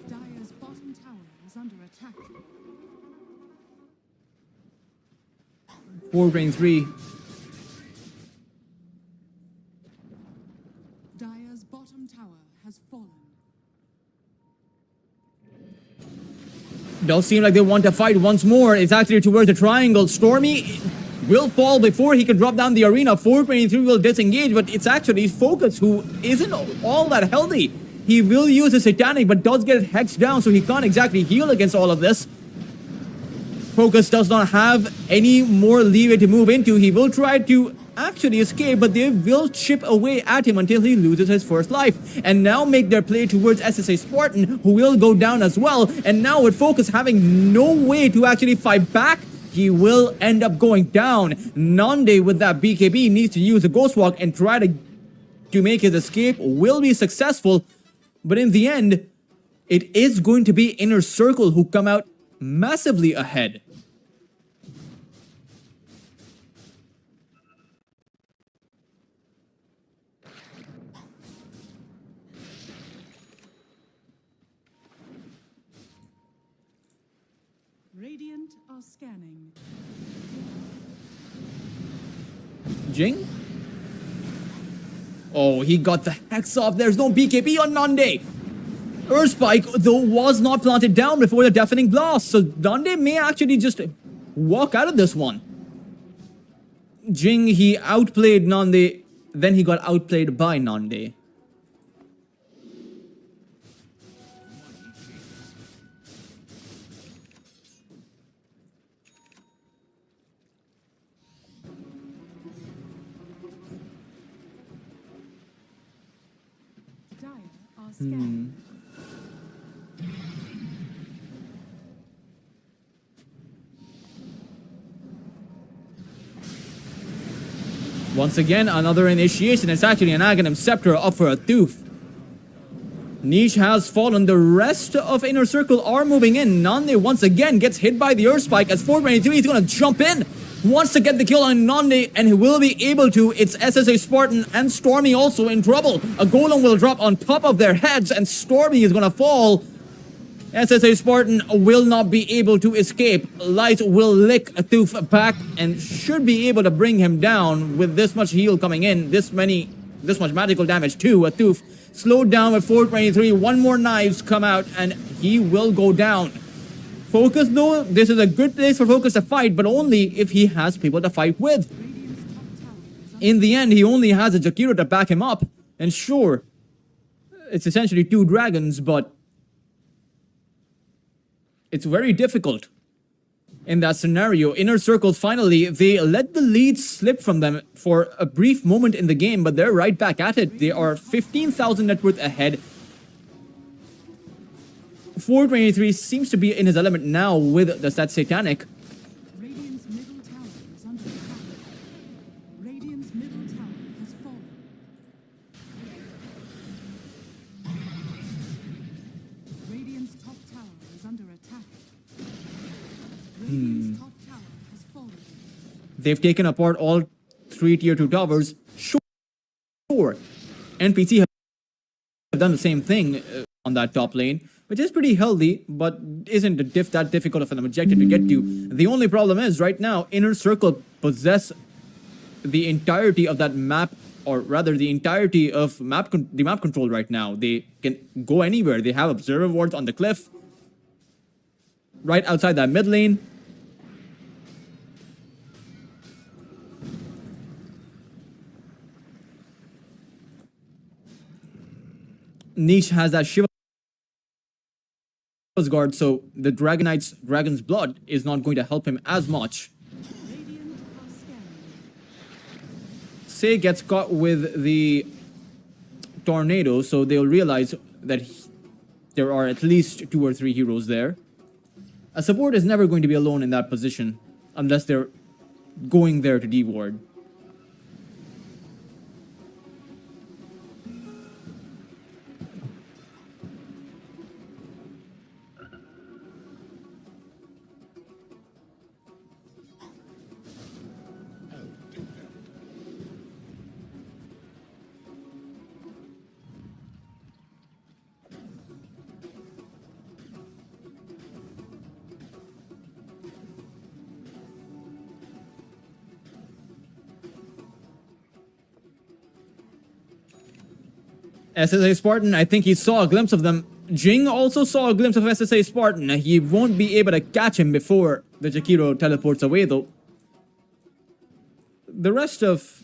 Dire's bottom tower is under attack. 423. Dire's bottom tower has fallen. Does seem like they want to fight once more. It's actually towards the triangle. Stormy will fall before he can drop down the arena. 423 will disengage, but it's actually Focus who isn't all that healthy. He will use his Satanic, but does get hexed down, so he can't exactly heal against all of this. Focus does not have any more leeway to move into. He will try to actually escape, but they will chip away at him until he loses his first life. And now make their play towards SSA Spartan, who will go down as well. And now with Focus having no way to actually fight back, he will end up going down. Nande with that BKB needs to use a Ghost Walk and try to make his escape. Will be successful, but in the end, it is going to be Inner Circle who come out massively ahead. Radiant are scanning. Jing? Oh, he got the hex off. There's no BKB on Nande. Earthspike, though, was not planted down before the deafening blast, so Nande may actually just walk out of this one. Jing, he outplayed Nande, then he got outplayed by Nande. scanned. Once again, another initiation. It's actually an Aghanim Scepter up for a Tooth. Niche has fallen. The rest of Inner Circle are moving in. Nande once again gets hit by the Earth Spike as 423 is going to jump in. Wants to get the kill on Nande, and he will be able to. It's SSA Spartan and Stormy also in trouble. A Golem will drop on top of their heads, and Stormy is going to fall. SSA Spartan will not be able to escape. Light will lick a Tooth back and should be able to bring him down with this much heal coming in. This much magical damage to a Tooth. Slowed down with 423. One more knives come out and he will go down. Focus though, this is a good place for Focus to fight, but only if he has people to fight with. In the end, he only has a Jakiro to back him up. And sure, it's essentially 2 dragons, but it's very difficult in that scenario. Inner Circle, finally, they let the lead slip from them for a brief moment in the game, but they're right back at it. They are 15,000 net worth ahead. 423 seems to be in his element now with the stat Satanic. Radiant's middle tower is under attack. Radiant's middle tower has fallen. Radiant's top tower is under attack. Radiant's top tower has fallen. They've taken apart all 3 tier 2 towers. Sure, NPC have done the same thing on that top lane, which is pretty healthy, but isn't that difficult of an objective to get to. The only problem is, right now, Inner Circle possess the entirety of that map, or rather the entirety of the map control right now. They can go anywhere. They have observer wards on the cliff, right outside that mid lane. Niche has that Shiva's guard, so the Dragon's Blood is not going to help him as much. Radiant are scanning. Say gets caught with the tornado, so they'll realize that there are at least 2 or 3 heroes there. A support is never going to be alone in that position unless they're going there to D-ward. SSA Spartan, I think he saw a glimpse of them. Jing also saw a glimpse of SSA Spartan. He won't be able to catch him before the Jakiro teleports away though. The rest of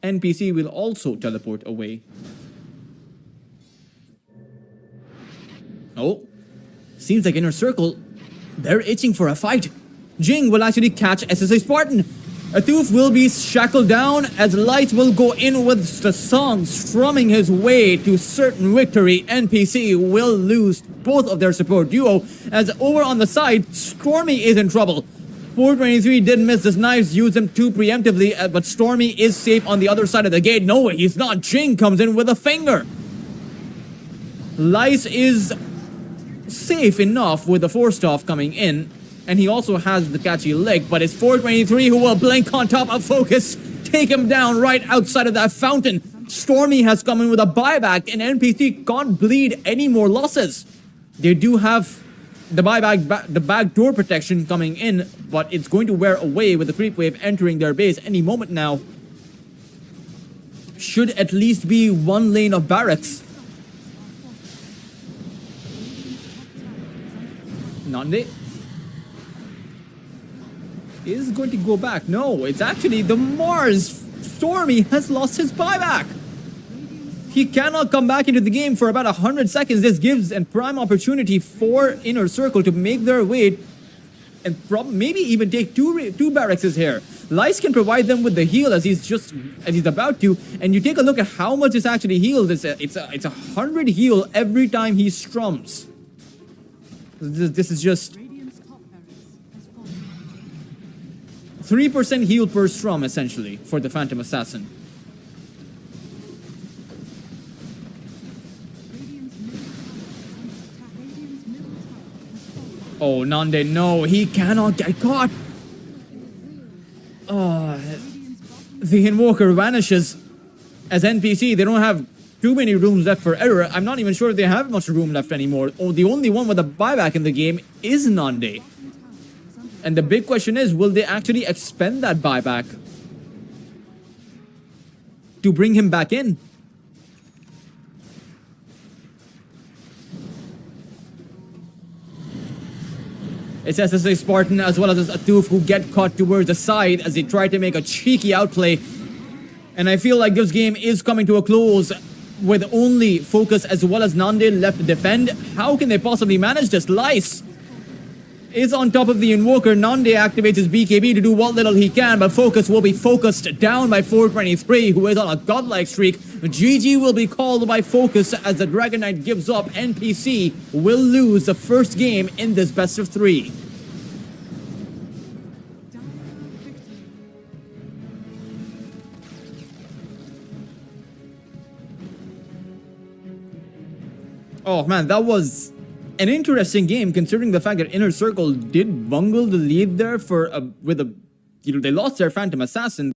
NPC will also teleport away. Oh, seems like Inner Circle, they're itching for a fight. Jing will actually catch SSA Spartan. Atuf will be shackled down as Light will go in with the song strumming his way to certain victory. NPC will lose both of their support duo as over on the side, Stormy is in trouble. 423 did miss his knives, used them too preemptively, but Stormy is safe on the other side of the gate. No, he's not. Jing comes in with a finger. Lice is safe enough with the force staff coming in. And he also has the catchy leg, but it's 423 who will blink on top of Focus, take him down right outside of that fountain. Stormy has come in with a buyback, and NPC can't bleed any more losses. They do have the the backdoor protection coming in, but it's going to wear away with the creep wave entering their base any moment now. Should at least be one lane of barracks. Nande is going to go back. No, it's actually the Mars. Stormy has lost his buyback. He cannot come back into the game for about 100 seconds. This gives a prime opportunity for Inner Circle to make their way and maybe even take two barracks here. Lice can provide them with the heal as he's about to, and you take a look at how much is actually healed. It's a 100 heal every time he strums. This is just Radiant's top barracks has fallen. 3% heal per strum essentially for the Phantom Assassin. Oh, Nande, no, he cannot get caught. Oh, the Invoker vanishes as NPC. They don't have too many rooms left for error. I'm not even sure if they have much room left anymore. Oh, the only one with a buyback in the game is Nande. And the big question is, will they actually expend that buyback to bring him back in? It's SSA Spartan as well as Atuf who get caught towards the side as they try to make a cheeky outplay. And I feel like this game is coming to a close with only Focus as well as Nande left to defend. How can they possibly manage this? Lice is on top of the Invoker. Nande activates his BKB to do what little he can, but Focus will be focused down by 423, who is on a godlike streak. GG will be called by Focus as the Dragon Knight gives up. NPC will lose the first game in this best of 3. Oh man, that was an interesting game considering the fact that Inner Circle did bungle the lead there for they lost their Phantom Assassin.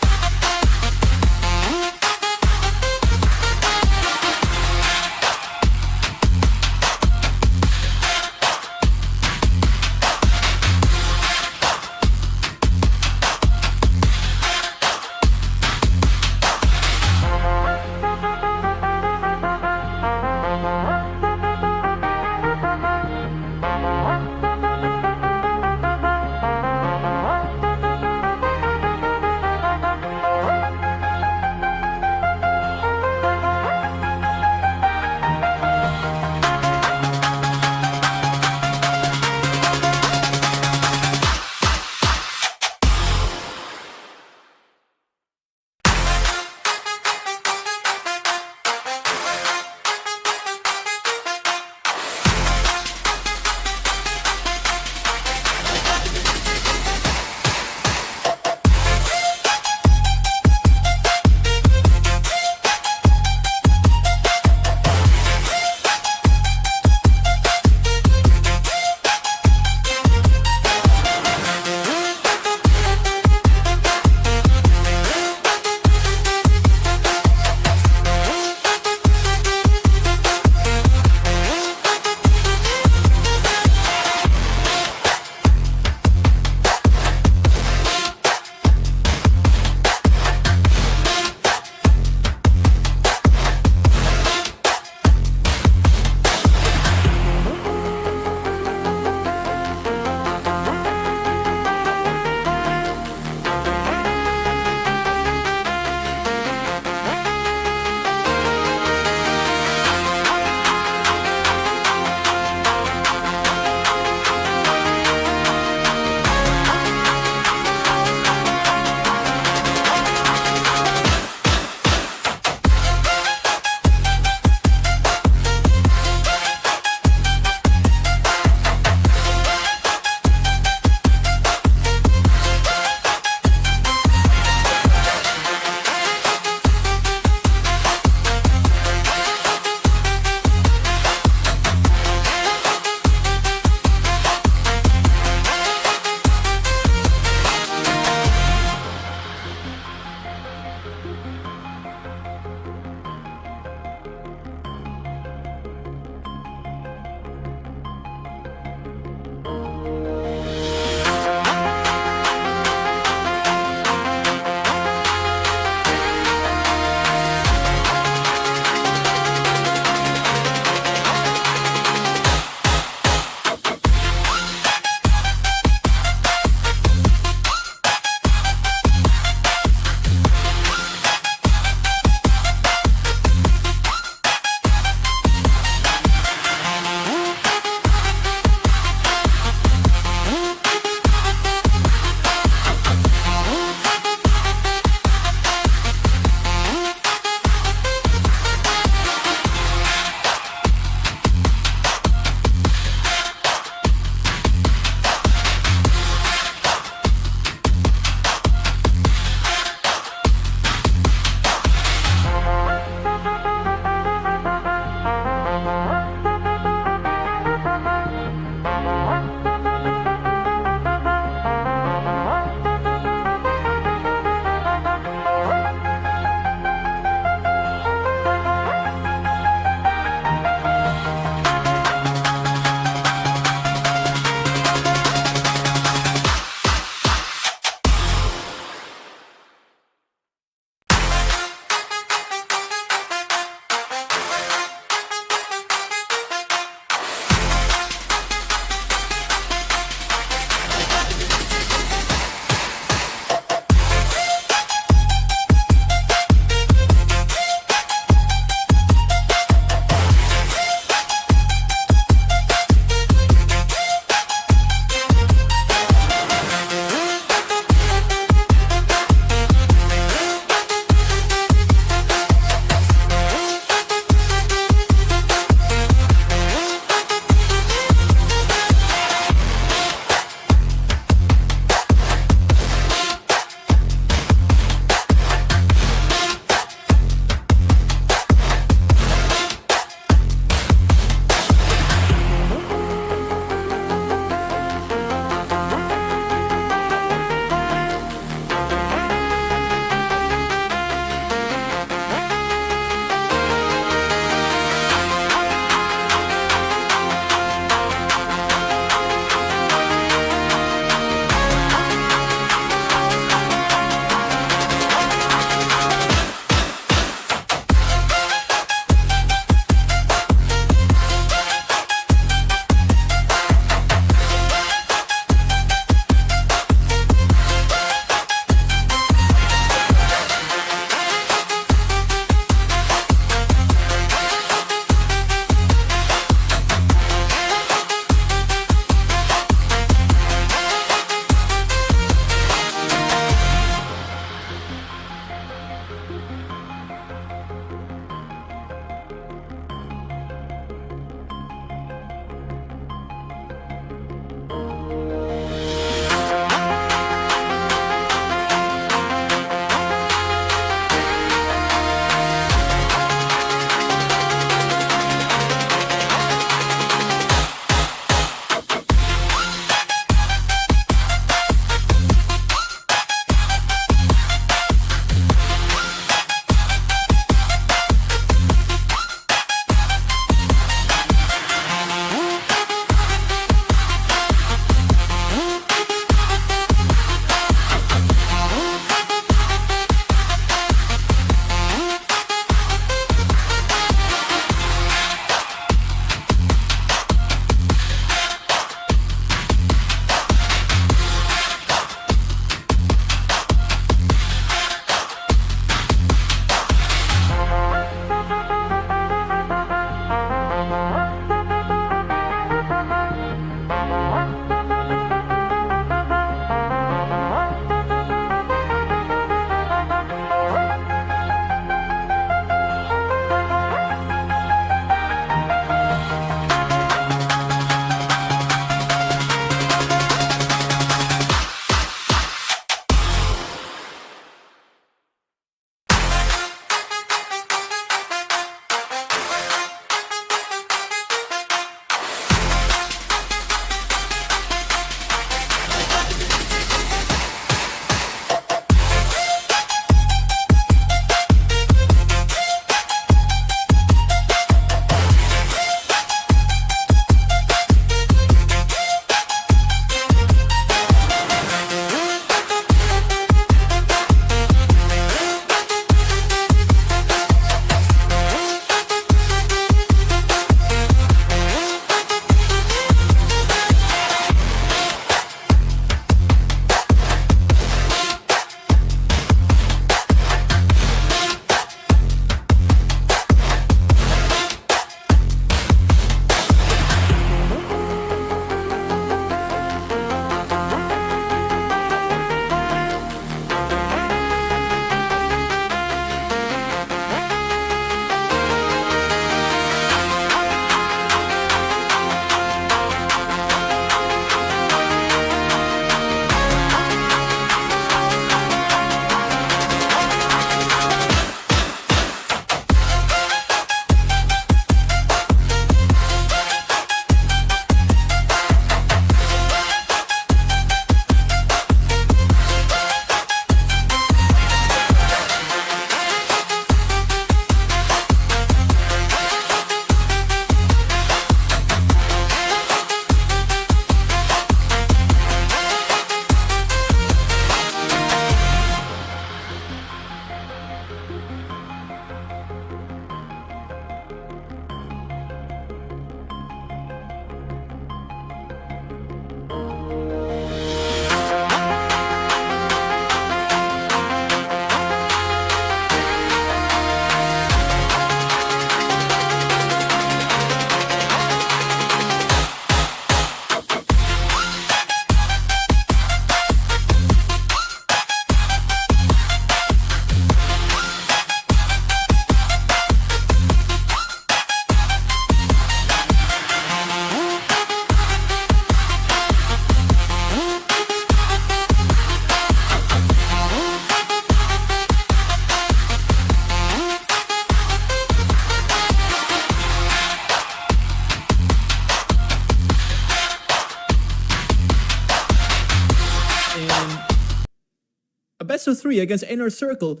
best of 3 against Inner Circle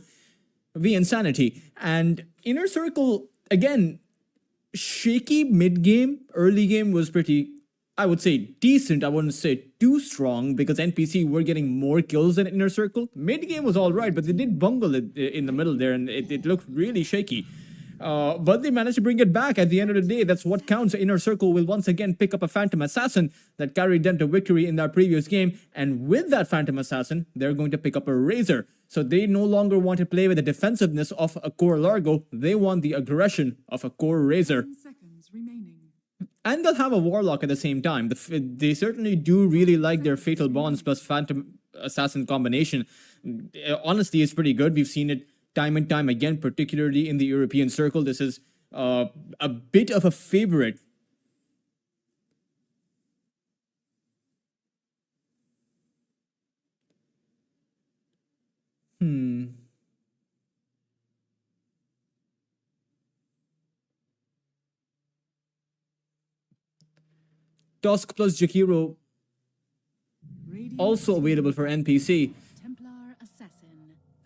v Insanity. And Inner Circle, again, shaky mid-game. Early game was pretty, I would say, decent. I wouldn't say too strong because NPC were getting more kills than Inner Circle. Mid-game was all right, but they did bungle it in the middle there, and it looked really shaky. But they managed to bring it back. At the end of the day, that's what counts. Inner Circle will once again pick up a Phantom Assassin that carried them to victory in their previous game. And with that Phantom Assassin, they're going to pick up a Razor. So they no longer want to play with the defensiveness of a core Largo. They want the aggression of a core Razor. 10 seconds remaining. And they'll have a Warlock at the same time. They certainly do really like their Fatal Bonds plus Phantom Assassin combination. Honestly, it's pretty good. We've seen it time and time again, particularly in the European circle. This is a bit of a favorite. Tusk plus Jakiro Radiant also available for NPC. Templar Assassin.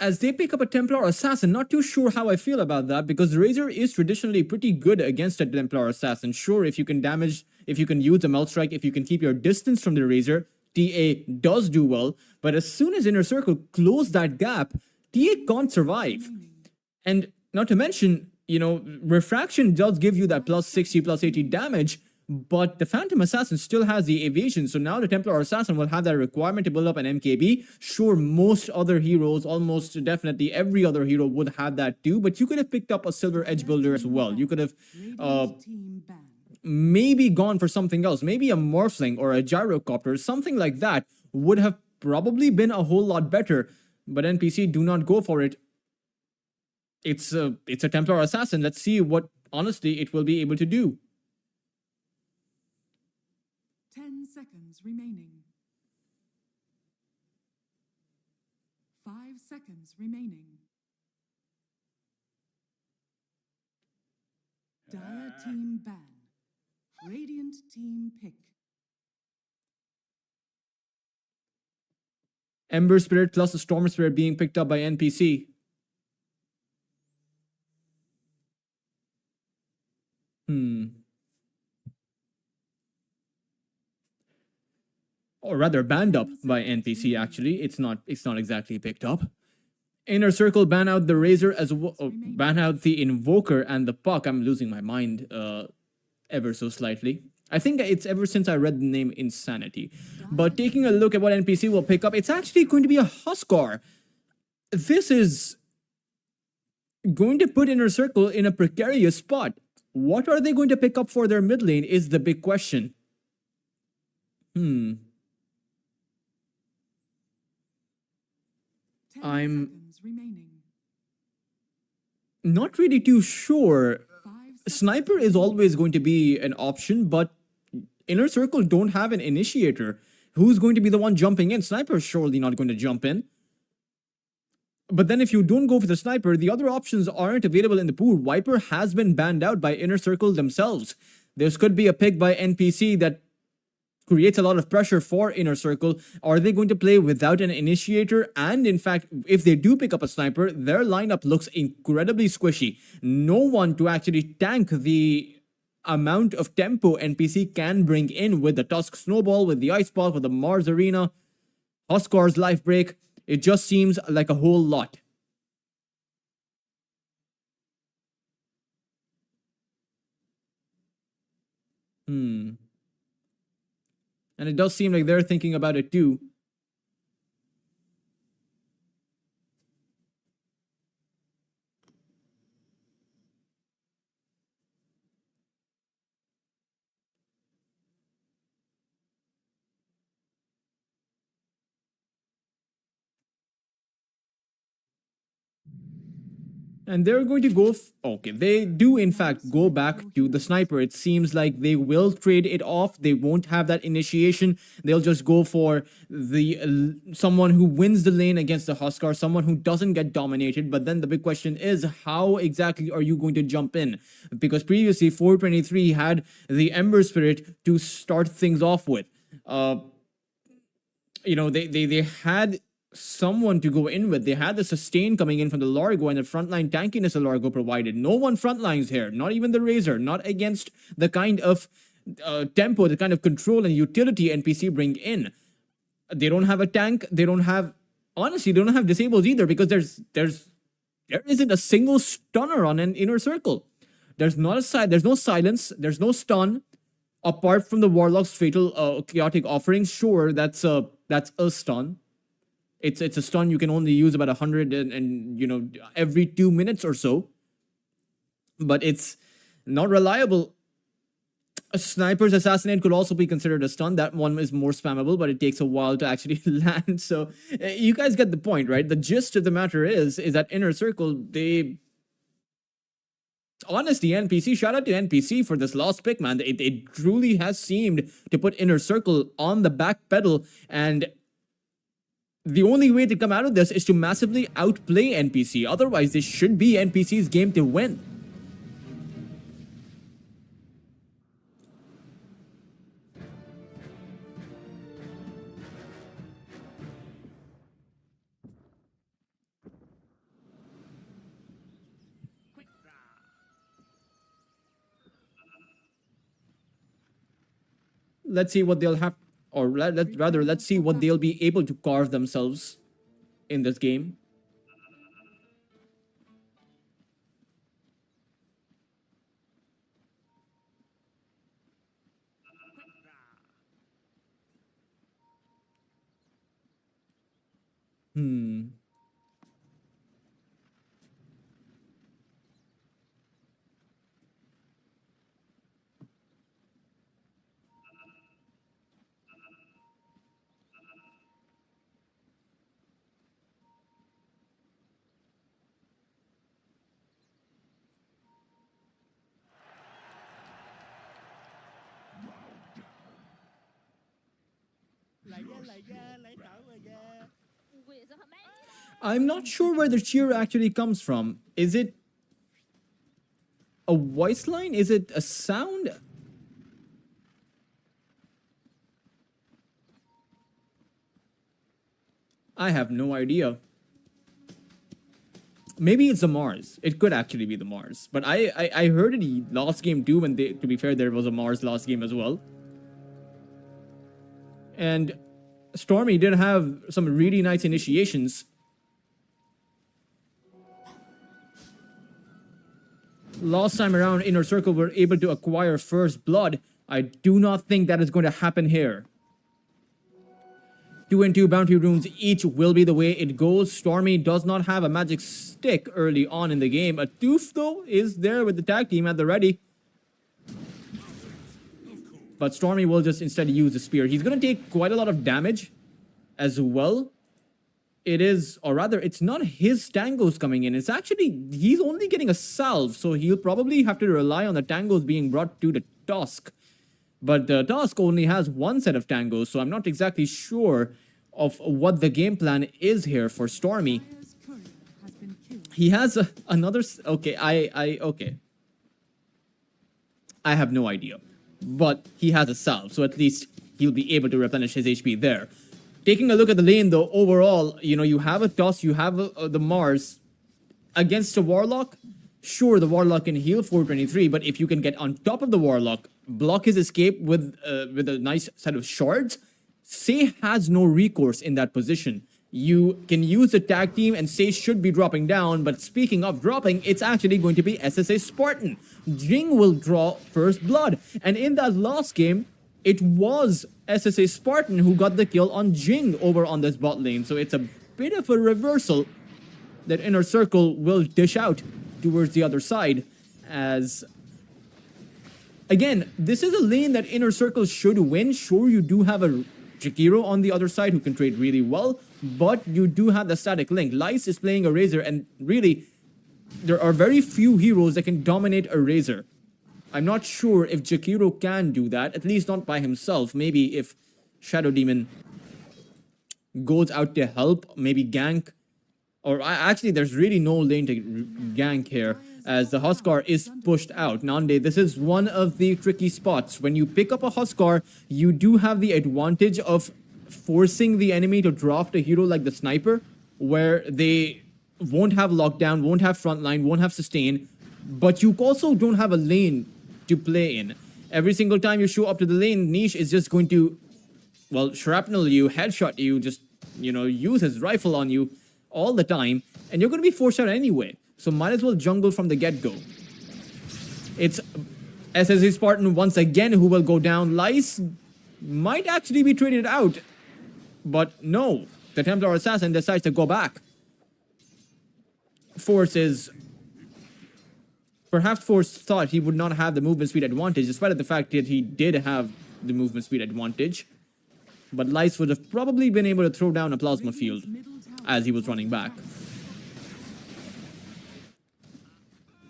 As they pick up a Templar Assassin, not too sure how I feel about that because Razor is traditionally pretty good against a Templar Assassin. Sure, if you can damage, if you can use the Melt Strike, if you can keep your distance from the Razor, TA does do well. But as soon as Inner Circle close that gap, TA can't survive. And not to mention, you know, Refraction does give you that plus 60, plus 80 damage, but the Phantom Assassin still has the evasion, so now the Templar Assassin will have that requirement to build up an MKB. Sure, most other heroes, almost definitely every other hero would have that too, but you could have picked up a Silver Edge Builder as well. You could have Radiant team banned. maybe gone for something else, maybe a Morphling or a Gyrocopter, something like that would have probably been a whole lot better, but NPC do not go for it. It's a Templar Assassin. Let's see what, honestly, it will be able to do. 10 seconds remaining. 5 seconds remaining. Dire team ban. Radiant team pick. Ember Spirit plus the Storm Spirit being picked up by NPC. Or rather banned up by NPC actually. It's not exactly picked up. Inner Circle ban out the Razor as well, ban out the Invoker and the Puck. I'm losing my mind ever so slightly. I think it's ever since I read the name Insanity. But taking a look at what NPC will pick up, it's actually going to be a Huskar. This is going to put Inner Circle in a precarious spot. What are they going to pick up for their mid lane is the big question. 10 I'm seconds remaining. not really too sure. 5 Sniper is always going to be an option, but Inner Circle don't have an initiator. Who's going to be the one jumping in? Sniper is surely not going to jump in. But then if you don't go for the Sniper, the other options aren't available in the pool. Viper has been banned out by Inner Circle themselves. This could be a pick by NPC that creates a lot of pressure for Inner Circle. Are they going to play without an initiator? And in fact, if they do pick up a Sniper, their lineup looks incredibly squishy. No one to actually tank the amount of tempo NPC can bring in with the Tusk Snowball, with the Ice Ball, with the Mars Arena, Huskar's Life Break. It just seems like a whole lot. And it does seem like they're thinking about it too. And they're going to go... okay, they do in fact go back to the Sniper. It seems like they will trade it off. They won't have that initiation. They'll just go for the someone who wins the lane against the Huskar, someone who doesn't get dominated. But then the big question is, how exactly are you going to jump in? Because previously, 423 had the Ember Spirit to start things off with. You know, they had someone to go in with. They had the sustain coming in from the Largo and the frontline tankiness the Largo provided. No one frontlines here, not even the Razor, not against the kind of tempo, the kind of control and utility NPC bring in. They don't have a tank. They don't have, honestly, they don't have disables either, because there isn't a single stunner on an inner circle. There's not a side. There's no silence. There's no stun. Apart from the Warlock's fatal chaotic offering, sure, that's a stun. It's a stun you can only use about 100 and you know, every 2 minutes or so. But it's not reliable. A sniper's assassinate could also be considered a stun. That one is more spammable, but it takes a while to actually land. So you guys get the point, right? The gist of the matter is that Inner Circle, they... Honestly, NPC, shout out to NPC for this last pick, man. It truly has seemed to put Inner Circle on the back pedal, and the only way to come out of this is to massively outplay NPC. Otherwise, this should be NPC's game to win. Let's see what they'll have, or rather, let's see what they'll be able to carve themselves in this game. I'm not sure where the cheer actually comes from. Is it a voice line? Is it a sound? I have no idea. Maybe it's the Mars. It could actually be the Mars. But I heard it last game too, and to be fair, there was a Mars last game as well. And Stormy did have some really nice initiations. Last time around, Inner Circle were able to acquire First Blood. I do not think that is going to happen here. 2 and 2 bounty runes each will be the way it goes. Stormy does not have a magic stick early on in the game. A Tooth, though, is there with the tag team at the ready. But Stormy will just instead use the spear. He's going to take quite a lot of damage as well. It is, or rather, it's not his tangos coming in. It's actually, he's only getting a salve, so he'll probably have to rely on the tangos being brought to the Tusk. But the Tusk only has one set of tangos, so I'm not exactly sure of what the game plan is here for Stormy. He has another, okay, okay. I have no idea. But he has a salve, so at least he'll be able to replenish his HP there. Taking a look at the lane, though, overall, you know, you have a Toss, you have the Mars. Against a Warlock, sure, the Warlock can heal 423, but if you can get on top of the Warlock, block his escape with a nice set of shards, Say has no recourse in that position. You can use the tag team, and Say should be dropping down, but speaking of dropping, it's actually going to be SSA Spartan. Jing will draw First Blood, and in that last game, it was SSA Spartan who got the kill on Jing over on this bot lane. So it's a bit of a reversal that Inner Circle will dish out towards the other side. As, again, this is a lane that Inner Circle should win. Sure, you do have a Jakiro on the other side who can trade really well, but you do have the static link. Lice is playing a Razor, and really, there are very few heroes that can dominate a Razor. I'm not sure if Jakiro can do that, at least not by himself. Maybe if Shadow Demon goes out to help, maybe gank. Or actually, there's really no lane to gank here, as the Huskar is pushed out. Nande, this is one of the tricky spots. When you pick up a Huskar, you do have the advantage of forcing the enemy to draft a hero like the sniper, where they won't have lockdown, won't have frontline, won't have sustain, but you also don't have a lane to play in. Every single time you show up to the lane, Niche is just going to, well, shrapnel you, headshot you, just, use his rifle on you all the time, and you're going to be forced out anyway. So might as well jungle from the get-go. It's SSA Spartan once again who will go down. Lice might actually be traded out, but no, the Templar Assassin decides to go back. Perhaps Force thought he would not have the movement speed advantage, despite the fact that he did have the movement speed advantage. But Lice would have probably been able to throw down a plasma field as he was running back.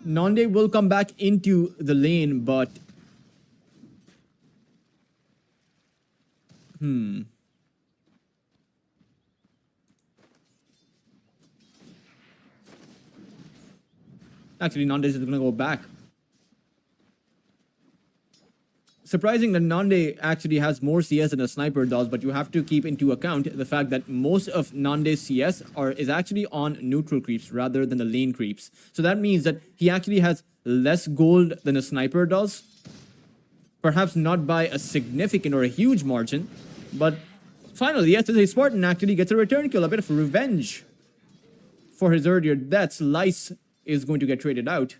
Nonde will come back into the lane, but... Actually, Nonde is going to go back. Surprising that Nonde actually has more CS than a sniper does, but you have to keep into account the fact that most of Nonde's CS is actually on neutral creeps rather than the lane creeps. So that means that he actually has less gold than a sniper does. Perhaps not by a significant or a huge margin, but finally, yes, a Spartan actually gets a return kill, a bit of revenge for his earlier deaths. Lice is going to get traded out.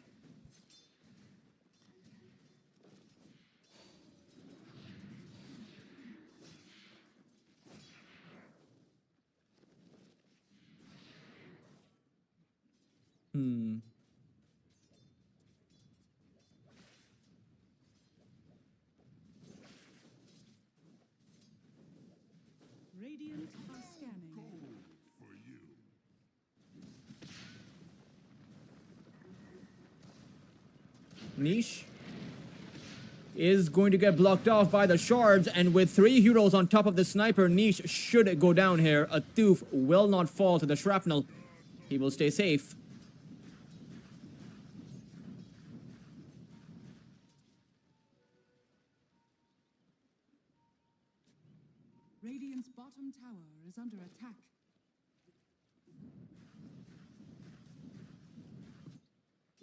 Radiant are scanning. Niche is going to get blocked off by the shards, and with 3 heroes on top of the sniper, Niche should go down here. A Toof will not fall to the shrapnel. He will stay safe. Radiant's bottom tower is under attack.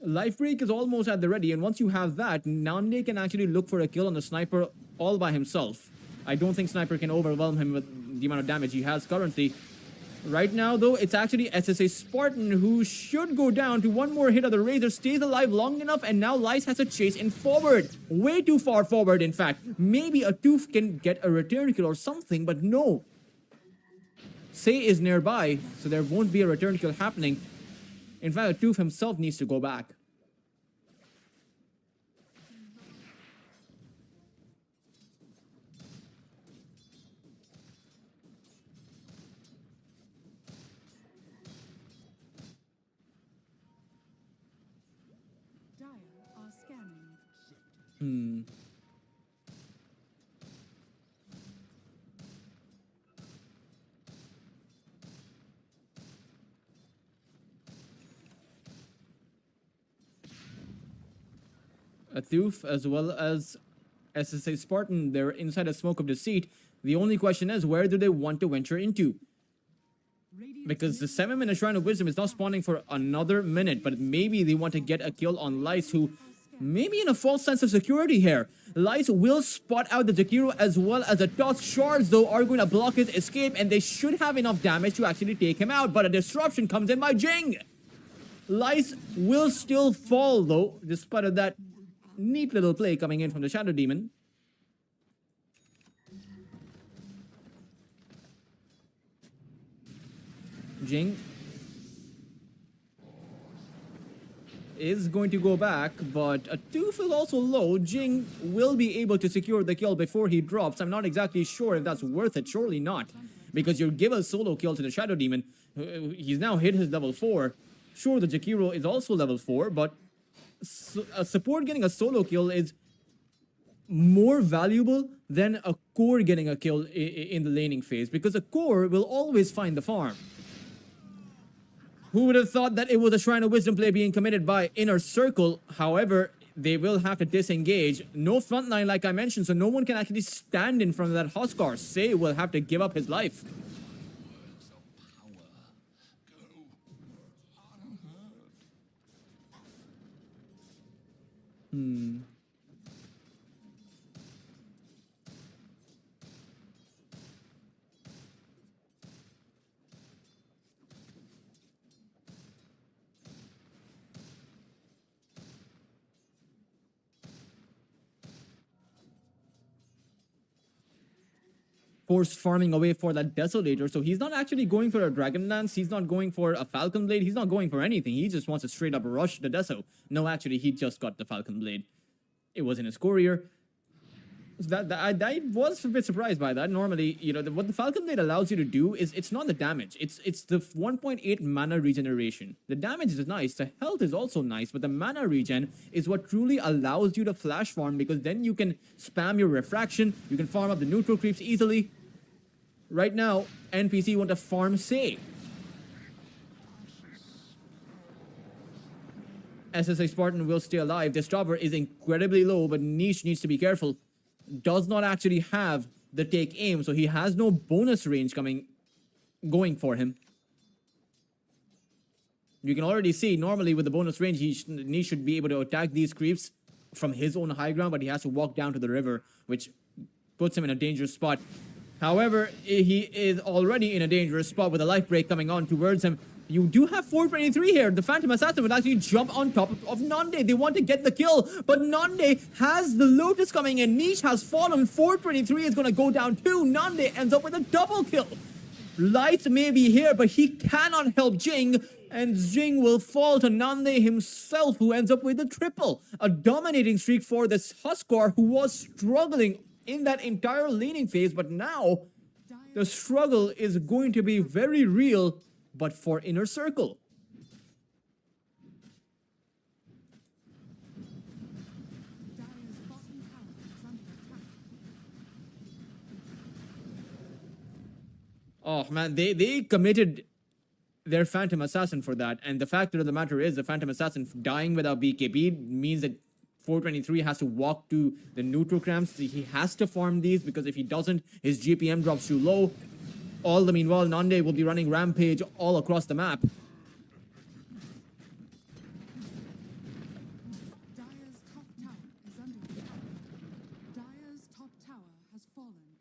Life Break is almost at the ready, and once you have that, Nande can actually look for a kill on the sniper all by himself. I don't think Sniper can overwhelm him with the amount of damage he has currently. Right now, though, it's actually SSA Spartan who should go down to one more hit of the Razor, stays alive long enough, and now Lice has to chase in forward. Way too far forward, in fact. Maybe a Toof can get a return kill or something, but no. Say is nearby, so there won't be a return kill happening. In fact, Toof himself needs to go back. Dire are scanning. A Toof as well as SSA Spartan, they're inside a smoke of deceit. The only question is, where do they want to venture into? Because the 7-minute Shrine of Wisdom is not spawning for another minute, but maybe they want to get a kill on Lice, who maybe in a false sense of security here. Lice will spot out the Jakiro as well as the Toss Shards, though, are going to block his escape, and they should have enough damage to actually take him out, but a disruption comes in by Jing. Lice will still fall, though, despite of that neat little play coming in from the Shadow Demon. Jing is going to go back, but a Toof is also low. Jing will be able to secure the kill before he drops. I'm not exactly sure if that's worth it. Surely not, because you give a solo kill to the Shadow Demon. He's now hit his level 4. Sure, the Jakiro is also level 4, but a support getting a solo kill is more valuable than a core getting a kill in the laning phase, because a core will always find the farm. Who would have thought that it was a Shrine of Wisdom play being committed by Inner Circle? However, they will have to disengage. No front line, like I mentioned, so no one can actually stand in front of that Huskar. Say will have to give up his life. Force farming away for that Desolator, so he's not actually going for a Dragon Lance, he's not going for a Falcon Blade, he's not going for anything, he just wants to straight up rush the Deso. No, actually, he just got the Falcon Blade. It was in his courier. So I was a bit surprised by that. Normally, you know, what the Falcon Blade allows you to do is, it's not the damage, it's the 1.8 mana regeneration. The damage is nice, the health is also nice, but the mana regen is what truly allows you to flash farm, because then you can spam your refraction, you can farm up the neutral creeps easily. Right now, NPC want to farm Say. SSA Spartan will stay alive. The Stopper is incredibly low, but Niche needs to be careful. Does not actually have the take aim, so he has no bonus range going for him. You can already see, normally with the bonus range, Niche should be able to attack these creeps from his own high ground, but he has to walk down to the river, which puts him in a dangerous spot. However, he is already in a dangerous spot with a life break coming on towards him. You do have 423 here. The Phantom Assassin would actually jump on top of Nande. They want to get the kill, but Nande has the Lotus coming in. Niche has fallen. 423 is going to go down too. Nande ends up with a double kill. Light may be here, but he cannot help Jing, and Jing will fall to Nande himself, who ends up with a triple. A dominating streak for this Huskar, who was struggling in that entire laning phase, but now the struggle is going to be very real, but for Inner Circle. Dire's bottom tower is under attack. Oh man, they committed their Phantom Assassin for that, and the fact of the matter is the Phantom Assassin dying without BKB means that 423 has to walk to the neutral cramps. He has to farm these, because if he doesn't, his GPM drops too low. All the meanwhile, Nande will be running Rampage all across the map. Dire's top tower is under attack. Dire's top tower has fallen.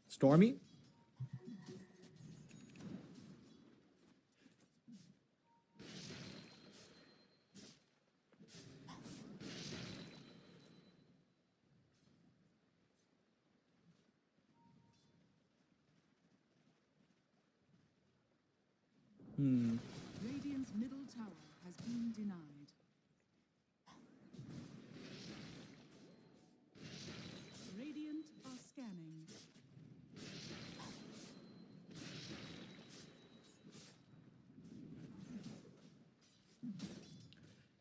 Stormy? Radiant's middle tower has been denied. Radiant are scanning.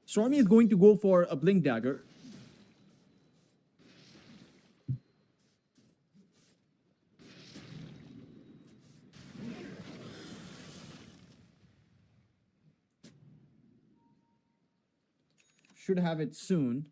Stormy is going to go for a Blink Dagger. Should have it soon.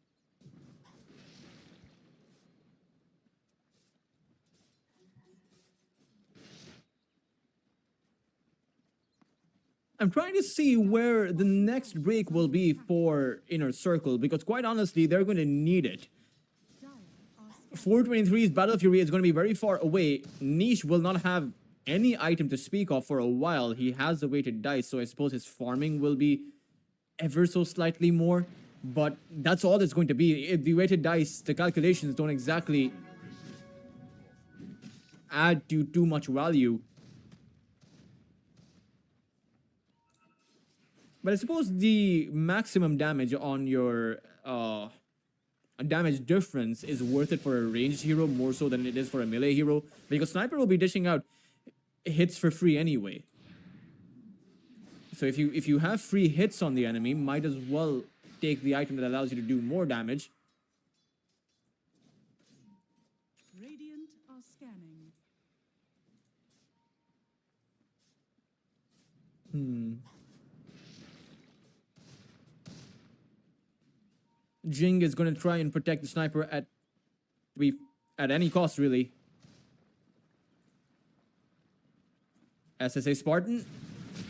I'm trying to see where the next break will be for Inner Circle, because quite honestly, they're going to need it. Dire are scanning. 423's Battle Fury is going to be very far away. Niche will not have any item to speak of for a while. He has the weighted dice, so I suppose his farming will be ever so slightly more. But that's all it's going to be. If the weighted dice, the calculations don't exactly add to too much value. But I suppose the maximum damage on your damage difference is worth it for a ranged hero more so than it is for a melee hero, because sniper will be dishing out hits for free anyway. So if you have free hits on the enemy, might as well take the item that allows you to do more damage. Radiant are scanning. Jing is going to try and protect the sniper at any cost, really. SSA Spartan,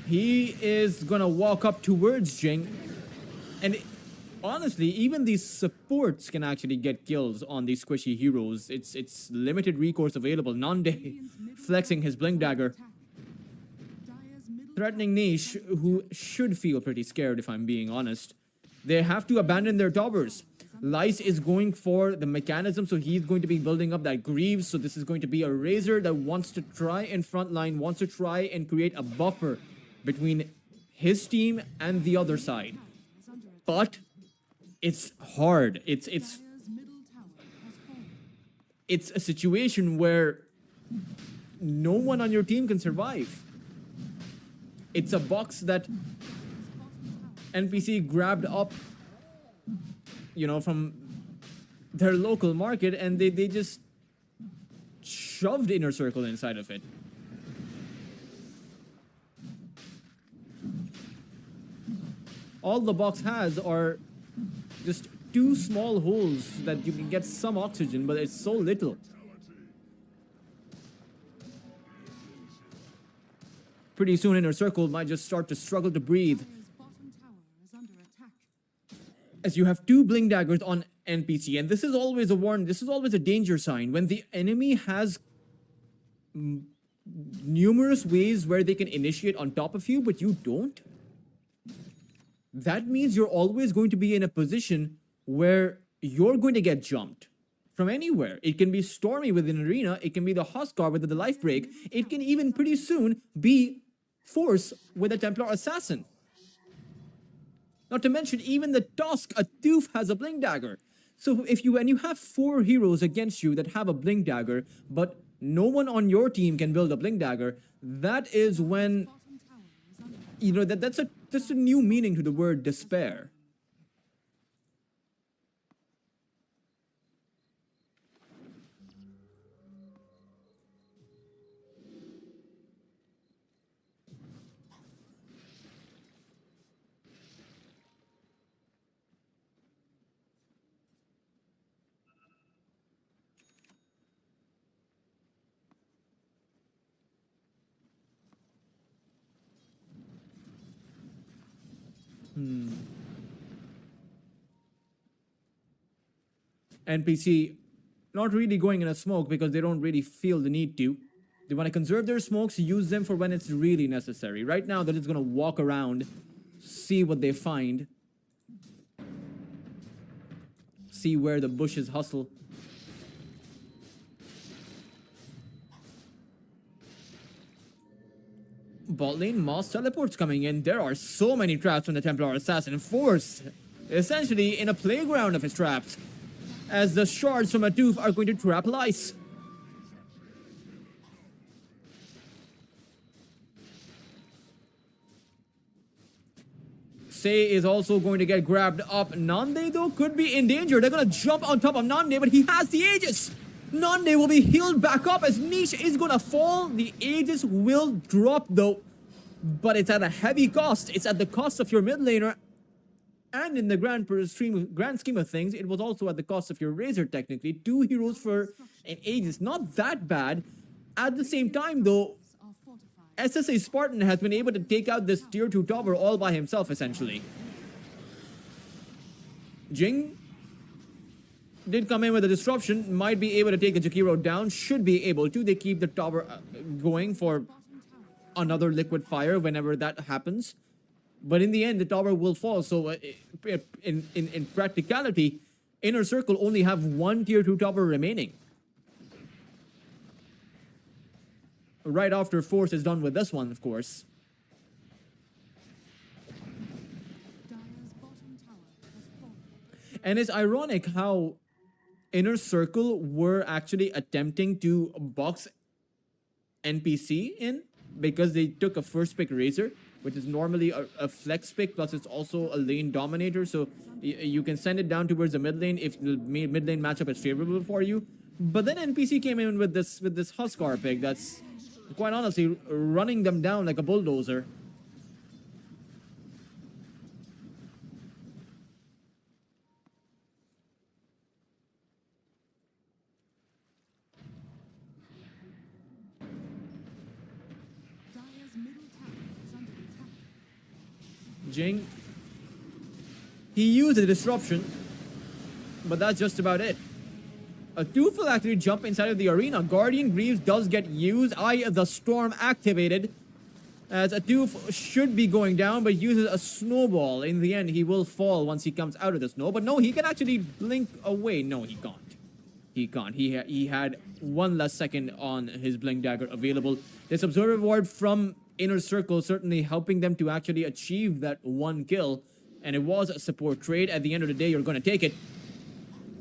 he is going to walk up towards Jing. And honestly, even these supports can actually get kills on these squishy heroes. It's limited recourse available. Nande flexing his blink dagger. Dire's middle Threatening Niche, who should feel pretty scared if I'm being honest. They have to abandon their towers. Lice is going for the mechanism, so he's going to be building up that Greaves. So this is going to be a Razor that wants to try and frontline, wants to try and create a buffer between his team and the other side. is under attack. But it's hard. It's Dire's middle tower has fallen. it's a situation where no one on your team can survive. It's a box that NPC grabbed up, you know, from their local market, and they just shoved Inner Circle inside of it. All the box has are just two small holes that you can get some oxygen, but it's so little. Pretty soon Inner Circle might just start to struggle to breathe, Dire's bottom tower is under attack. as you have two blink daggers on NPC, and this is always a warning, this is always a danger sign. When the enemy has numerous ways where they can initiate on top of you, but you don't, that means you're always going to be in a position where you're going to get jumped from anywhere. It can be Stormy within Arena, it can be the Huskar with the life break, it can even pretty soon be Force with a Templar Assassin. Not to mention, even the Tusk, a Tooth has a blink dagger. So if you have four heroes against you that have a blink dagger, but no one on your team can build a blink dagger, that is when, Bottom tower is under attack. you know, that's a new meaning to the word despair. NPC not really going in a smoke because they don't really feel the need to. They want to conserve their smokes, use them for when it's really necessary. Right now, they're just going to walk around, see what they find, see where the bushes hustle. Bot lane, Moss teleports coming in. There are so many traps from the Templar Assassin. Force, essentially in a playground of his traps, as the shards from a tooth are going to trap Lice. Say is also going to get grabbed up. Nande, though, could be in danger. They're going to jump on top of Nande, but he has the Aegis. Nande will be healed back up as Niche is going to fall. The Aegis will drop, though, but it's at a heavy cost. It's at the cost of your mid laner. And in the grand scheme of things, it was also at the cost of your Razor, technically. Two heroes for an Aegis. Not that bad. At the same time, though, Are fortified. SSA Spartan has been able to take out this tier 2 tower all by himself, essentially. Jing did come in with a disruption, might be able to take the Jakiro down, should be able to. They keep the tower going for Bottom tower. another liquid fire whenever that happens. But in the end, the tower will fall. So in practicality, Inner Circle only have one tier 2 tower remaining. right after Force is done with this one, of course. Dire's bottom tower has fallen. And it's ironic how Inner Circle were actually attempting to box NPC in because they took a first pick Razor, which is normally a flex pick, plus it's also a lane dominator, so you can send it down towards the mid lane if the mid lane matchup is favorable for you. But then NPC came in with this Huskar pick that's quite honestly running them down like a bulldozer. Dire's middle tower is under attack. Jing, he used a disruption, but that's just about it. A Tooth will actually jump inside of the arena. Guardian Greaves does get used. Eye of the Storm activated, as a Tooth should be going down, but uses a snowball. In the end, he will fall once he comes out of the snow. But no, he can actually blink away. No, he can't. He can't. He had one less second on his Blink Dagger available. This Observer Ward from Inner Circle certainly helping them to actually achieve that one kill. And it was a support trade. At the end of the day, you're going to take it.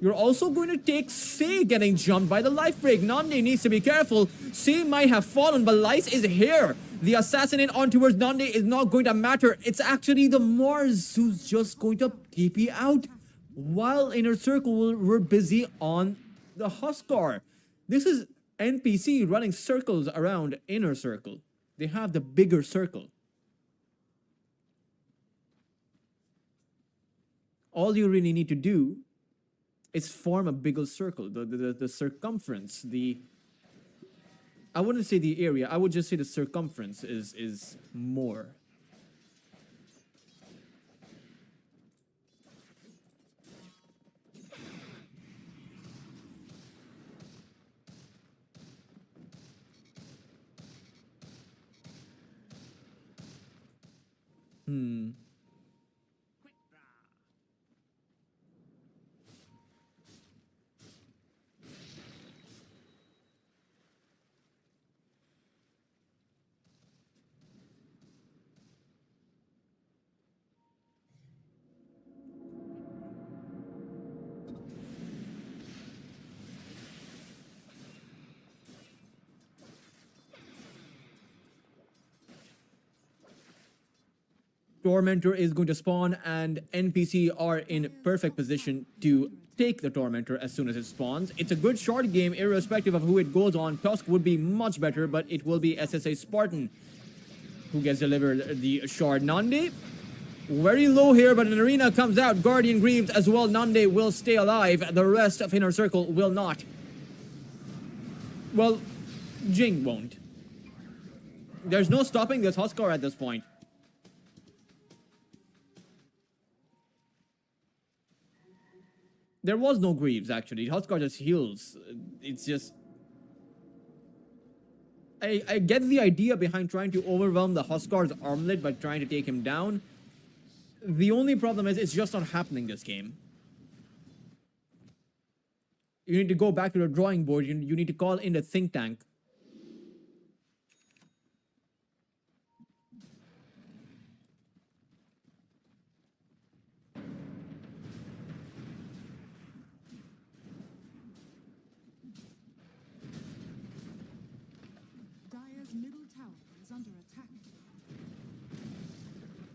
You're also going to take Say getting jumped by the life break. Nande needs to be careful. Say might have fallen, but Lice is here. The assassinate on towards Nande is not going to matter. It's actually the Mars who's just going to TP out. While Inner Circle were busy on the Huskar. This is NPC running circles around Inner Circle. They have the bigger circle. All you really need to do is form a bigger circle, the circumference, I wouldn't say the area, I would just say the circumference is more. Tormentor is going to spawn, and NPC are in perfect position to take the Tormentor as soon as it spawns. It's a good short game, irrespective of who it goes on. Tusk would be much better, but it will be SSA Spartan who gets delivered the shard. Nande, very low here, but an arena comes out. Guardian Greaves as well. Nande will stay alive. The rest of Inner Circle will not. Well, Jing won't. There's no stopping this Huskar at this point. There was no Greaves, actually. Huskar just heals. It's just... I get the idea behind trying to overwhelm the Huskar's armlet by trying to take him down. The only problem is it's just not happening this game. You need to go back to the drawing board. You need to call in the think tank. Dire's middle tower is under attack.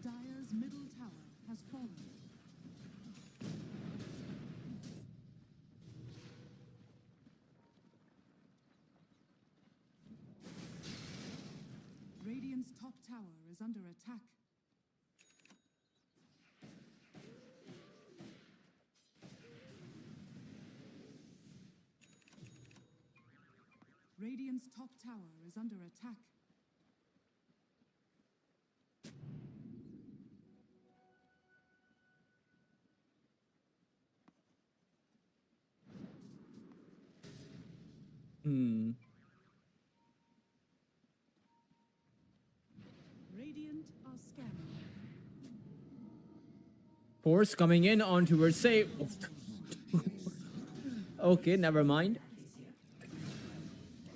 Dire's middle tower has fallen. Radiant's top tower is under attack. Radiant's top tower is under attack. Radiant are scanning. Force coming in onto her say. Okay, never mind.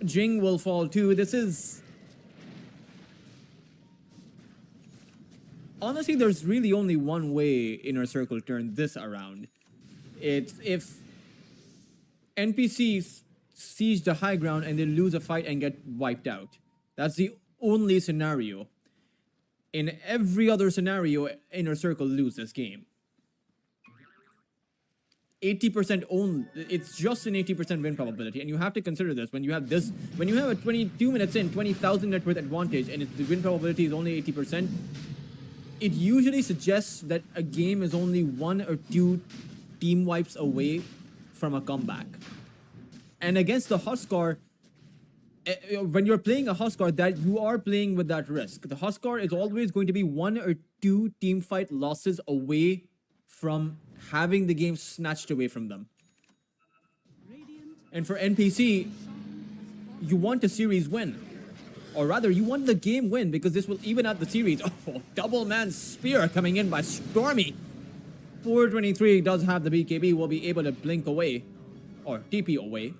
Jing will fall too. This is Honestly, there's really only one way Inner Circle turned this around. It's if NPCs siege the high ground and they lose a fight and get wiped out. That's the only scenario. In every other scenario, Inner Circle lose this game. 80% own, it's just an 80% win probability, and you have to consider this when you have a 22 minutes in 20,000 net worth advantage and the win probability is only 80%. It usually suggests that a game is only 1 or 2 team wipes away from a comeback. And against the Huskar, when you're playing a Huskar, that you are playing with that risk. The Huskar is always going to be 1 or 2 team fight losses away from having the game snatched away from them. And for NPC, you want a series win. Or rather, you want the game win because this will even out the series. Oh, double man spear coming in by Stormy. 423 does have the BKB, will be able to blink away. Or TP away.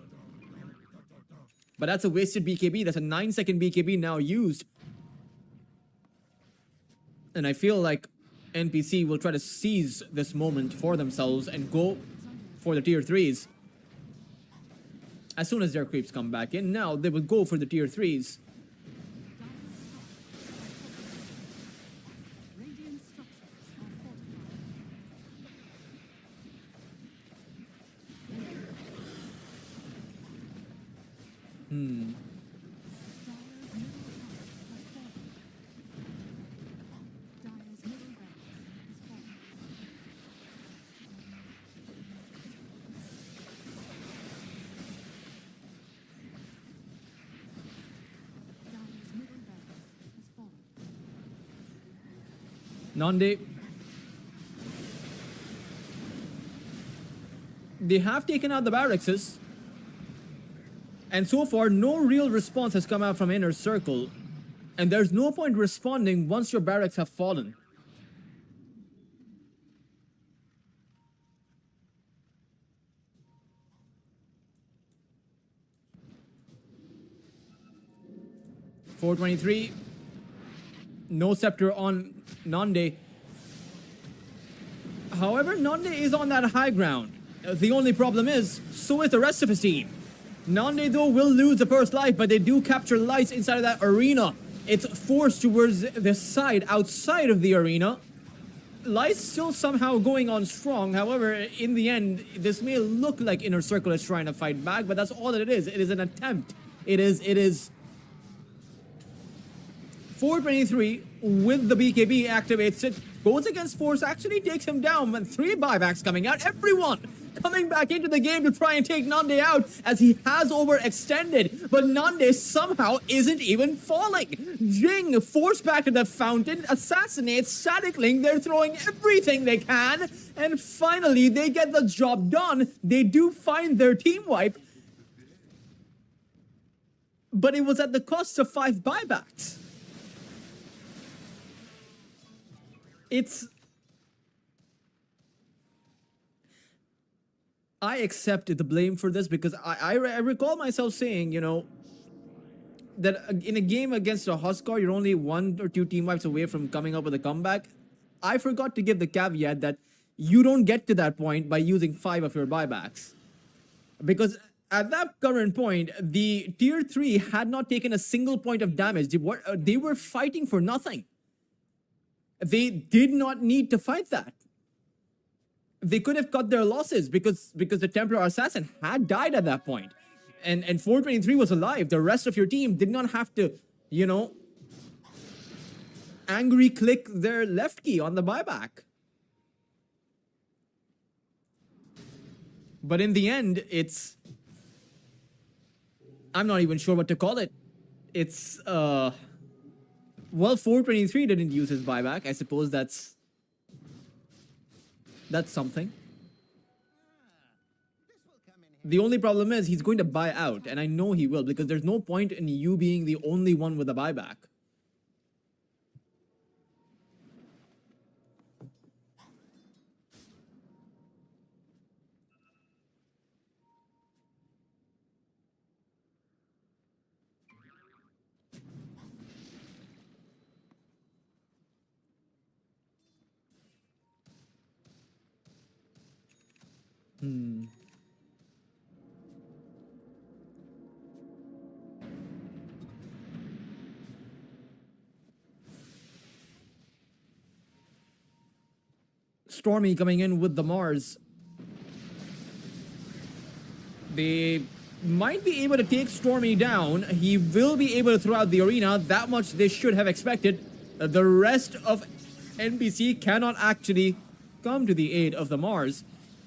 But that's a wasted BKB. That's a 9-second BKB now used. And I feel like NPC will try to seize this moment for themselves and go for the tier 3s. As soon as their creeps come back in, now they will go for the tier 3s. Radiant structures are fortified. Dire's middle barracks has fallen. Dire's middle barracks has fallen. Nande. They have taken out the barracks. And so far, no real response has come out from Inner Circle. And there's no point responding once your barracks have fallen. .423. No scepter on Nande. However, Nande is on that high ground. The only problem is, so is the rest of his team. Nande though will lose the first life, but they do capture lights inside of that arena. It's forced towards the side, outside of the arena. Lights still somehow going on strong. However, in the end, this may look like Inner Circle is trying to fight back, but that's all that it is. It is an attempt. It is 423 with the BKB activates it, goes against Force, actually takes him down, and 3 buybacks coming out. Everyone coming back into the game to try and take Nande out as he has overextended, but Nande somehow isn't even falling. Jing forced back to the fountain, assassinates Static Link. They're throwing everything they can, and finally they get the job done. They do find their team wipe, but it was at the cost of 5 buybacks. I accept the blame for this because I recall myself saying, you know, that in a game against a Huskar, you're only 1 or 2 team wipes away from coming up with a comeback. I forgot to give the caveat that you don't get to that point by using 5 of your buybacks. Because at that current point, the tier 3 had not taken a single point of damage. They were fighting for nothing. They did not need to fight that. They could have cut their losses because the Templar Assassin had died at that point. And 423 was alive. The rest of your team did not have to, you know, angry click their left key on the buyback. But in the end, I'm not even sure what to call it. Well, 423 didn't use his buyback. I suppose that's something. The only problem is he's going to buy out, and I know he will, because there's no point in you being the only one with a buyback. Stormy coming in with the Mars. They might be able to take Stormy down. He will be able to throw out the arena. That much they should have expected. The rest of NBC cannot actually come to the aid of the Mars.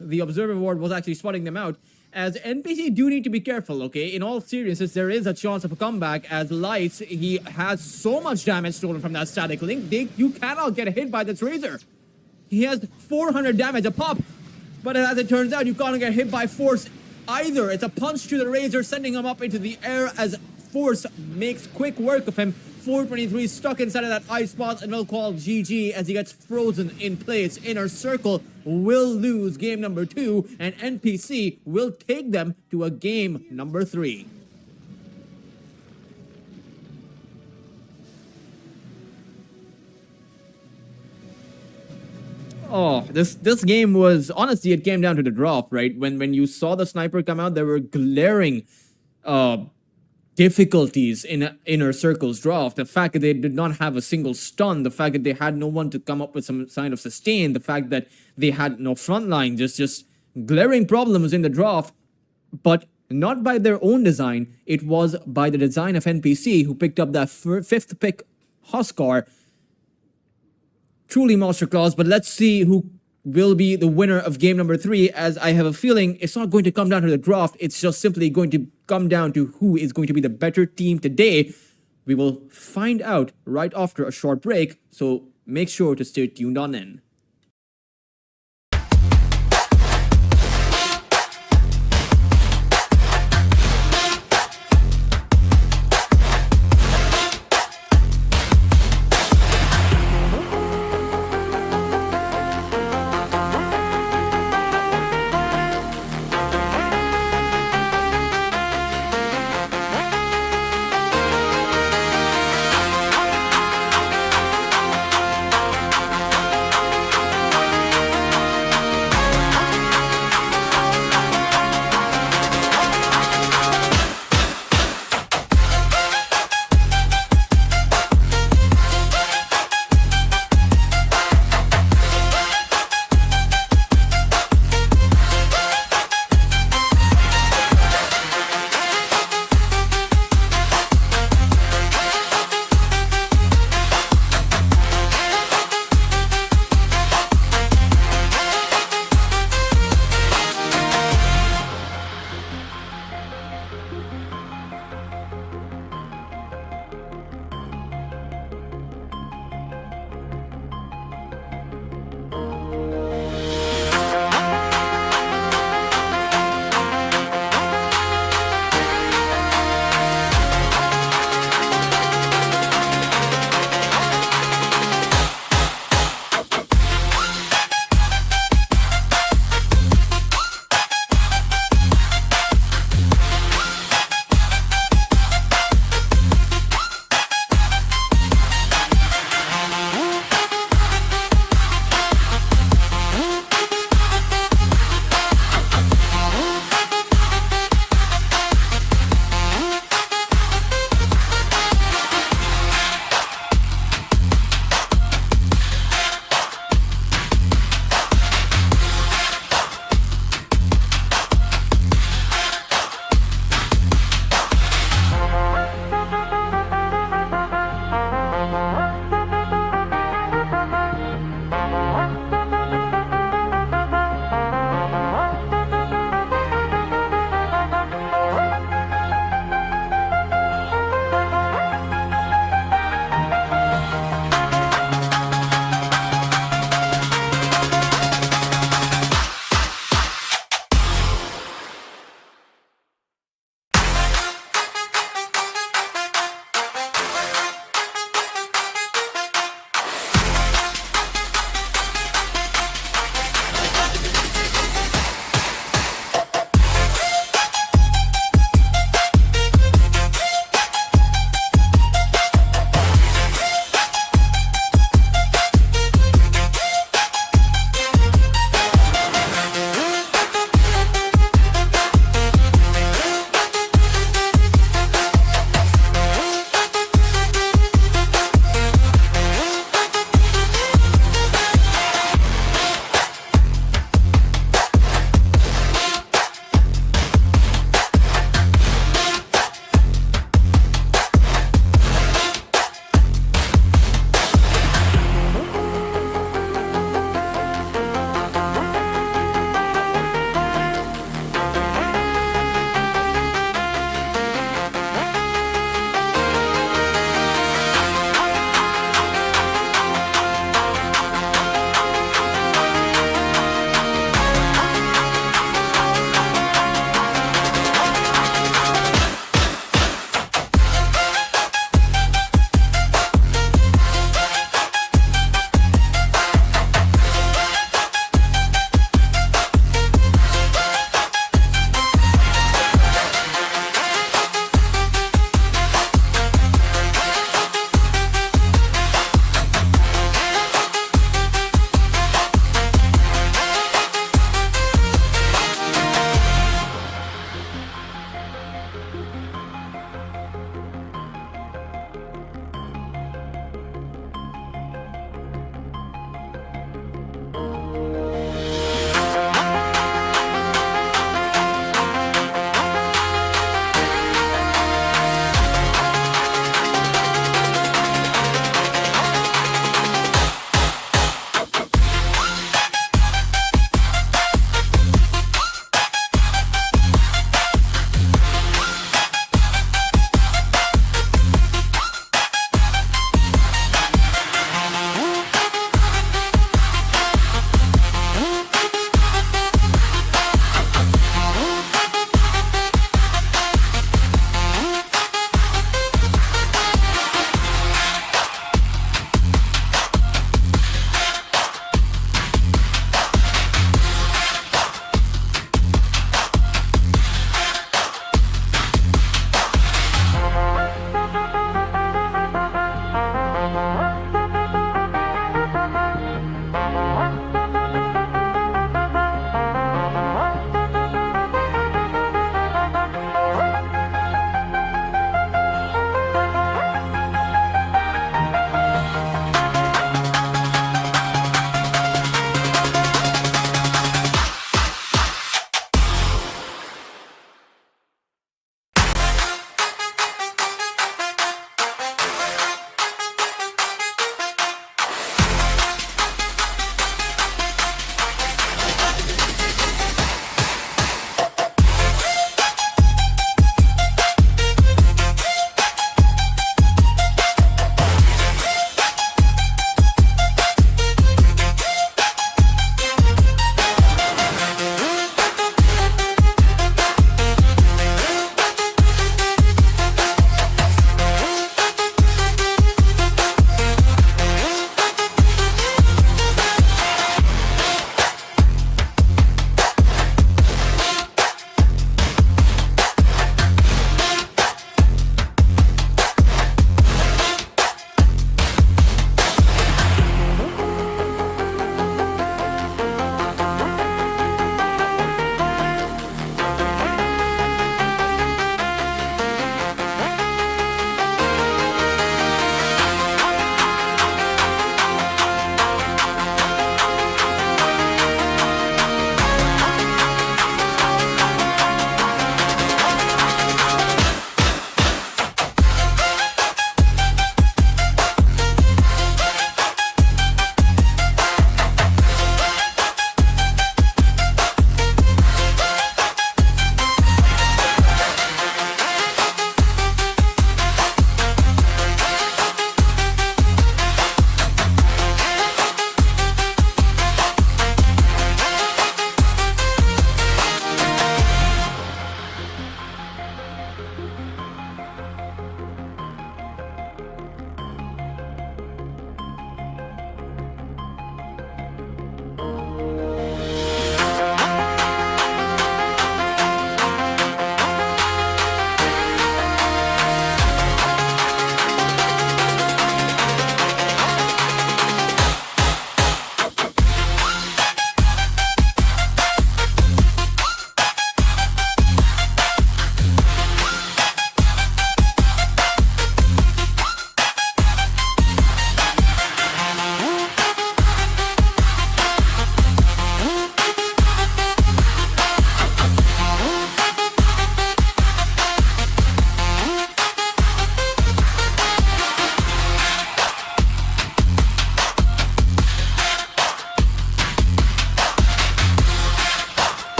The Observer Ward was actually spotting them out. As NPC do need to be careful, okay? In all seriousness, there is a chance of a comeback as Lights, he has so much damage stolen from that static link. You cannot get hit by this Razor. He has 400 damage a pop, but as it turns out, you can't get hit by Force either. It's a punch to the Razor, sending him up into the air as Force makes quick work of him. 423 stuck inside of that ice spot, and we'll call GG as he gets frozen in place. Inner Circle will lose game number 2, and NPC will take them to a game number 3. Oh, this game was, honestly, it came down to the drop, right? When you saw the sniper come out, there were glaring difficulties in Inner Circle's draft. The fact that they did not have a single stun, the fact that they had no one to come up with some sign of sustain, the fact that they had no front line, just glaring problems in the draft, but not by their own design. It was by the design of NPC, who picked up that 5th pick Huskar. Truly masterclass, but let's see who will be the winner of game number 3, as I have a feeling it's not going to come down to the draft. It's just simply going to come down to who is going to be the better team today. We will find out right after a short break, so make sure to stay tuned on in.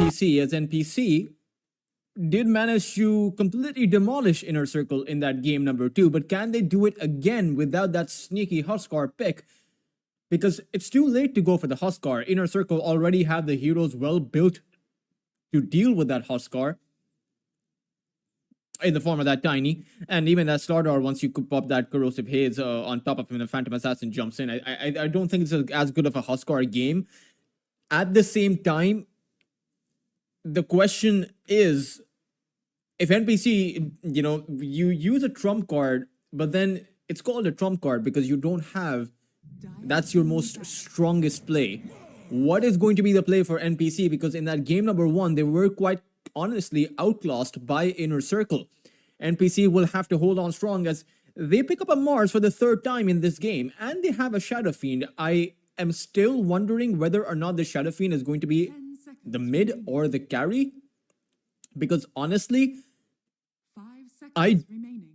NPC, as NPC did manage to completely demolish Inner Circle in that game number 2, but can they do it again without that sneaky Huskar pick? Because it's too late to go for the Huskar. Inner Circle already have the heroes well built to deal with that Huskar in the form of that Tiny, and even that Slardar, once you could pop that Corrosive Haze on top of him, the Phantom Assassin jumps in. I don't think it's as good of a Huskar game. At the same time, the question is, if NPC, you use a trump card, but then it's called a trump card because you don't have, that's your most strongest play. What is going to be the play for NPC? Because in that game number 1, they were quite honestly outclassed by Inner Circle. NPC will have to hold on strong as they pick up a Mars for the 3rd time in this game, and they have a Shadow Fiend. I am still wondering whether or not the Shadow Fiend is going to be the mid or the carry, because honestly, 5 seconds I remaining.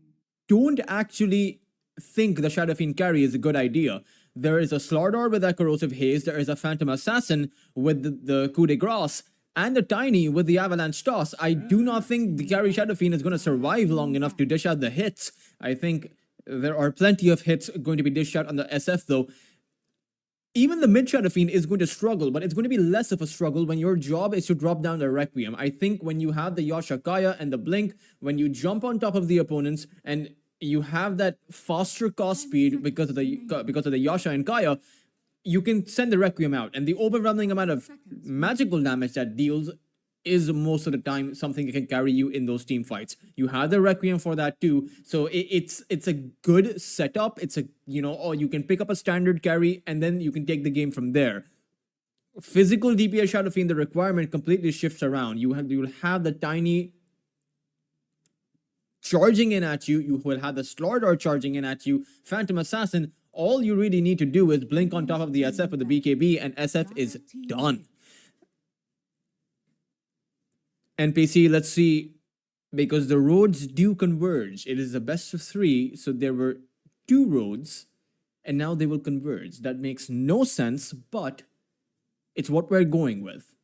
don't actually think the Shadow Fiend carry is a good idea. There is a Slardar with that Corrosive Haze, there is a Phantom Assassin with the Coup de Grace, and the Tiny with the Avalanche Toss. I do not think the carry Shadow Fiend is going to survive long enough to dish out the hits. I think there are plenty of hits going to be dished out on the SF though. Even the mid Shadow Fiend is going to struggle, but it's going to be less of a struggle when your job is to drop down the Requiem. I think when you have the Yasha Kaya and the Blink, when you jump on top of the opponents and you have that faster cost speed because of the Yasha and Kaya, you can send the Requiem out, and the overwhelming amount of magical damage that deals is most of the time something that can carry you in those team fights. You have the Requiem for that too, so it's a good setup. It's a, or you can pick up a standard carry and then you can take the game from there. Physical DPS Shadow Fiend, the requirement completely shifts around. You'll have the Tiny charging in at you, you will have the Slardar charging in at you, Phantom Assassin. All you really need to do is blink on top of the SF with the BKB, and SF is done. NPC, let's see, because the roads do converge. It is a best of 3, so there were 2 roads, and now they will converge. That makes no sense, but it's what we're going with.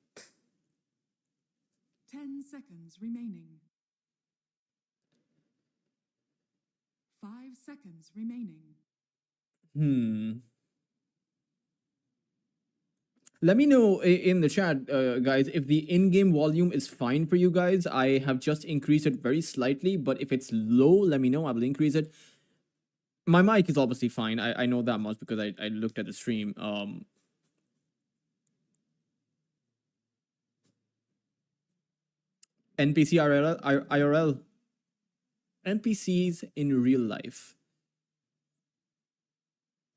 10 seconds remaining. 5 seconds remaining. Let me know in the chat, guys, if the in-game volume is fine for you guys. I have just increased it very slightly, but if it's low, let me know. I will increase it. My mic is obviously fine. I know that much because I looked at the stream. NPC IRL. NPCs in real life.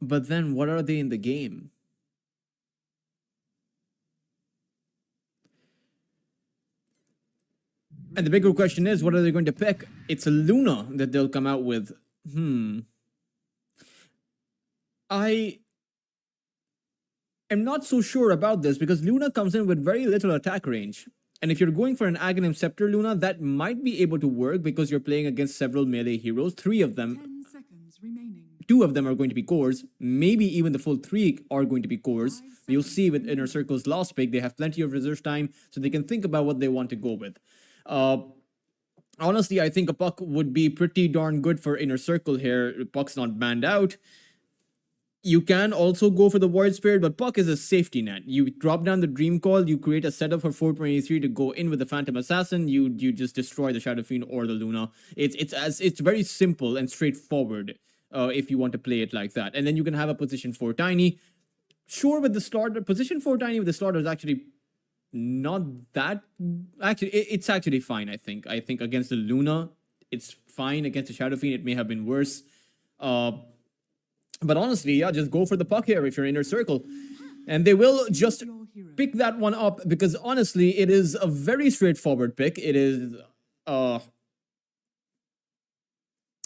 But then what are they in the game? And the bigger question is, what are they going to pick? It's a Luna that they'll come out with. I am not so sure about this because Luna comes in with very little attack range. And if you're going for an Aghanim Scepter Luna, that might be able to work because you're playing against several melee heroes. 3 of them. 10 seconds remaining. 2 of them are going to be cores. Maybe even the full 3 are going to be cores. You'll see with Inner Circle's last pick, they have plenty of reserve time, so they can think about what they want to go with. Honestly, I think a Puck would be pretty darn good for Inner Circle here. Puck's not banned out. You can also go for the Void Spirit, but Puck is a safety net. You drop down the Dream Call, you create a setup for 423 to go in with the Phantom Assassin, you just destroy the Shadow Fiend or the Luna. It's very simple and straightforward if you want to play it like that. And then you can have a position 4 Tiny. Sure, with the starter, position 4 Tiny with the starter is actually not that... Actually, it's actually fine, I think. I think against the Luna, it's fine. Against the Shadow Fiend, it may have been worse. But honestly, yeah, just go for the Puck here if you're Inner Circle. And they will just pick that one up because honestly, it is a very straightforward pick. It is, I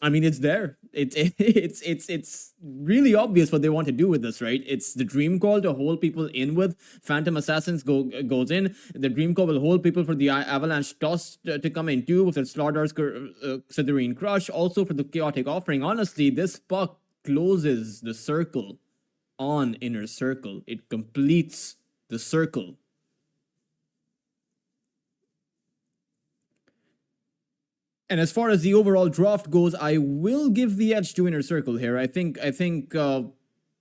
mean, it's there. It's really obvious what they want to do with this, right? It's the Dream Call to hold people in with. Phantom Assassins goes in. The Dream Call will hold people for the Avalanche Toss to come in too with the Slaughter's Sithirine Crush. Also for the Chaotic Offering. Honestly, this Puck closes the circle on Inner Circle. It completes the circle. And as far as the overall draft goes, I will give the edge to Inner Circle here. I think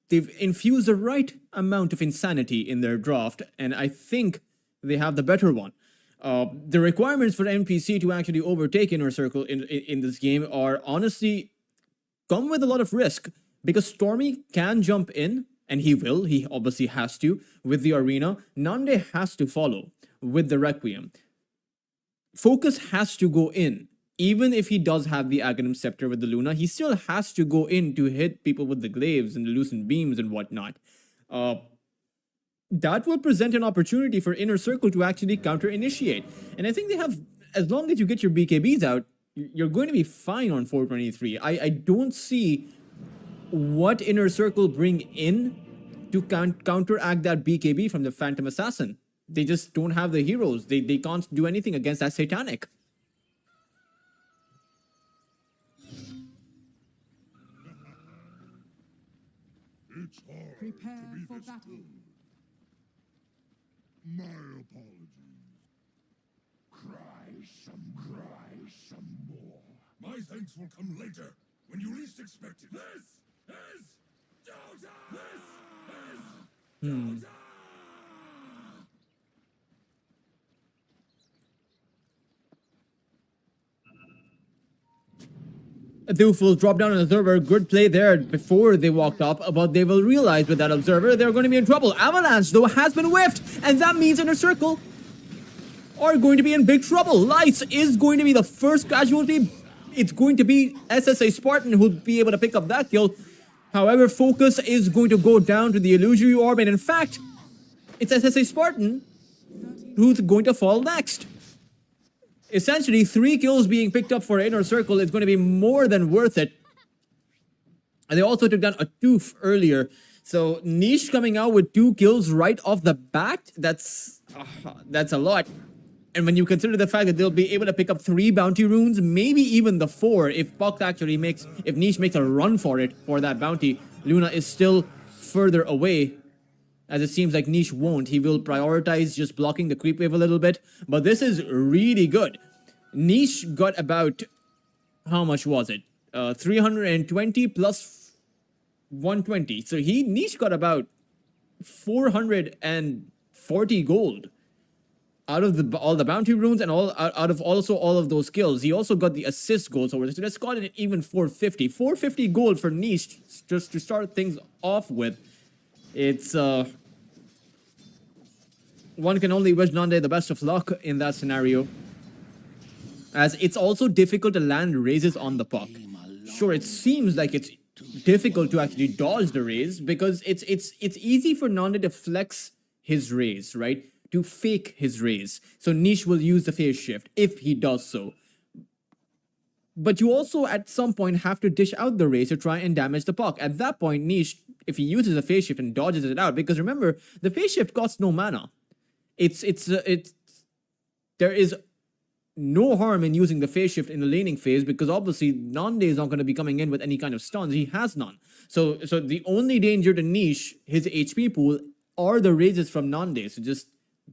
they've infused the right amount of insanity in their draft, and I think they have the better one. The requirements for NPC to actually overtake Inner Circle in this game are honestly come with a lot of risk, because Stormy can jump in, and he will, he obviously has to, with the arena. Nande has to follow with the Requiem. Focus has to go in. Even if he does have the Aghanim Scepter with the Luna, he still has to go in to hit people with the glaives and the Lucent Beams and whatnot. That will present an opportunity for Inner Circle to actually counter-initiate. And I think they have, as long as you get your BKBs out, you're going to be fine on 423. I don't see what Inner Circle bring in to counteract that BKB from the Phantom Assassin. They just don't have the heroes. They can't do anything against that Satanic. It's hard Prepare to be for this battle. good. My apologies. Cry some more. My thanks will come later, when you least expect it. This is Dota! This is Dota! Doof will drop down an observer. Good play there before they walked up, but they will realize with that observer they're going to be in trouble. Avalanche, though, has been whiffed, and that means Inner Circle are going to be in big trouble. Lights is going to be the first casualty. It's going to be SSA Spartan who'll be able to pick up that kill. However, focus is going to go down to the Illusory Orb, and in fact, it's SSA Spartan who's going to fall next. Essentially, 3 kills being picked up for Inner Circle is going to be more than worth it. And they also took down a Toof earlier. So Niche coming out with 2 kills right off the bat, that's a lot. And when you consider the fact that they'll be able to pick up 3 bounty runes, maybe even the 4, if Niche makes a run for it, for that bounty, Luna is still further away. As it seems like Niche won't. He will prioritize just blocking the creep wave a little bit. But this is really good. Niche got about, how much was it? 320 plus 120. So Niche got about 440 gold out of all the bounty runes and out of also all of those kills. He also got the assist goals over there. So let's call it even 450. 450 gold for Niche just to start things off with. It's one can only wish Nande the best of luck in that scenario, as it's also difficult to land raises on the puck. Sure, it seems like it's difficult to actually dodge the raise, because it's easy for Nande to flex his raise, right? To fake his raise. So Niche will use the phase shift if he does so. But you also at some point have to dish out the raise to try and damage the puck. At that point, Niche, if he uses a phase shift and dodges it out, because remember, the phase shift costs no mana. There is no harm in using the phase shift in the laning phase, because obviously Nande is not going to be coming in with any kind of stuns. He has none. So the only danger to Niche, his HP pool, are the raises from Nande. So just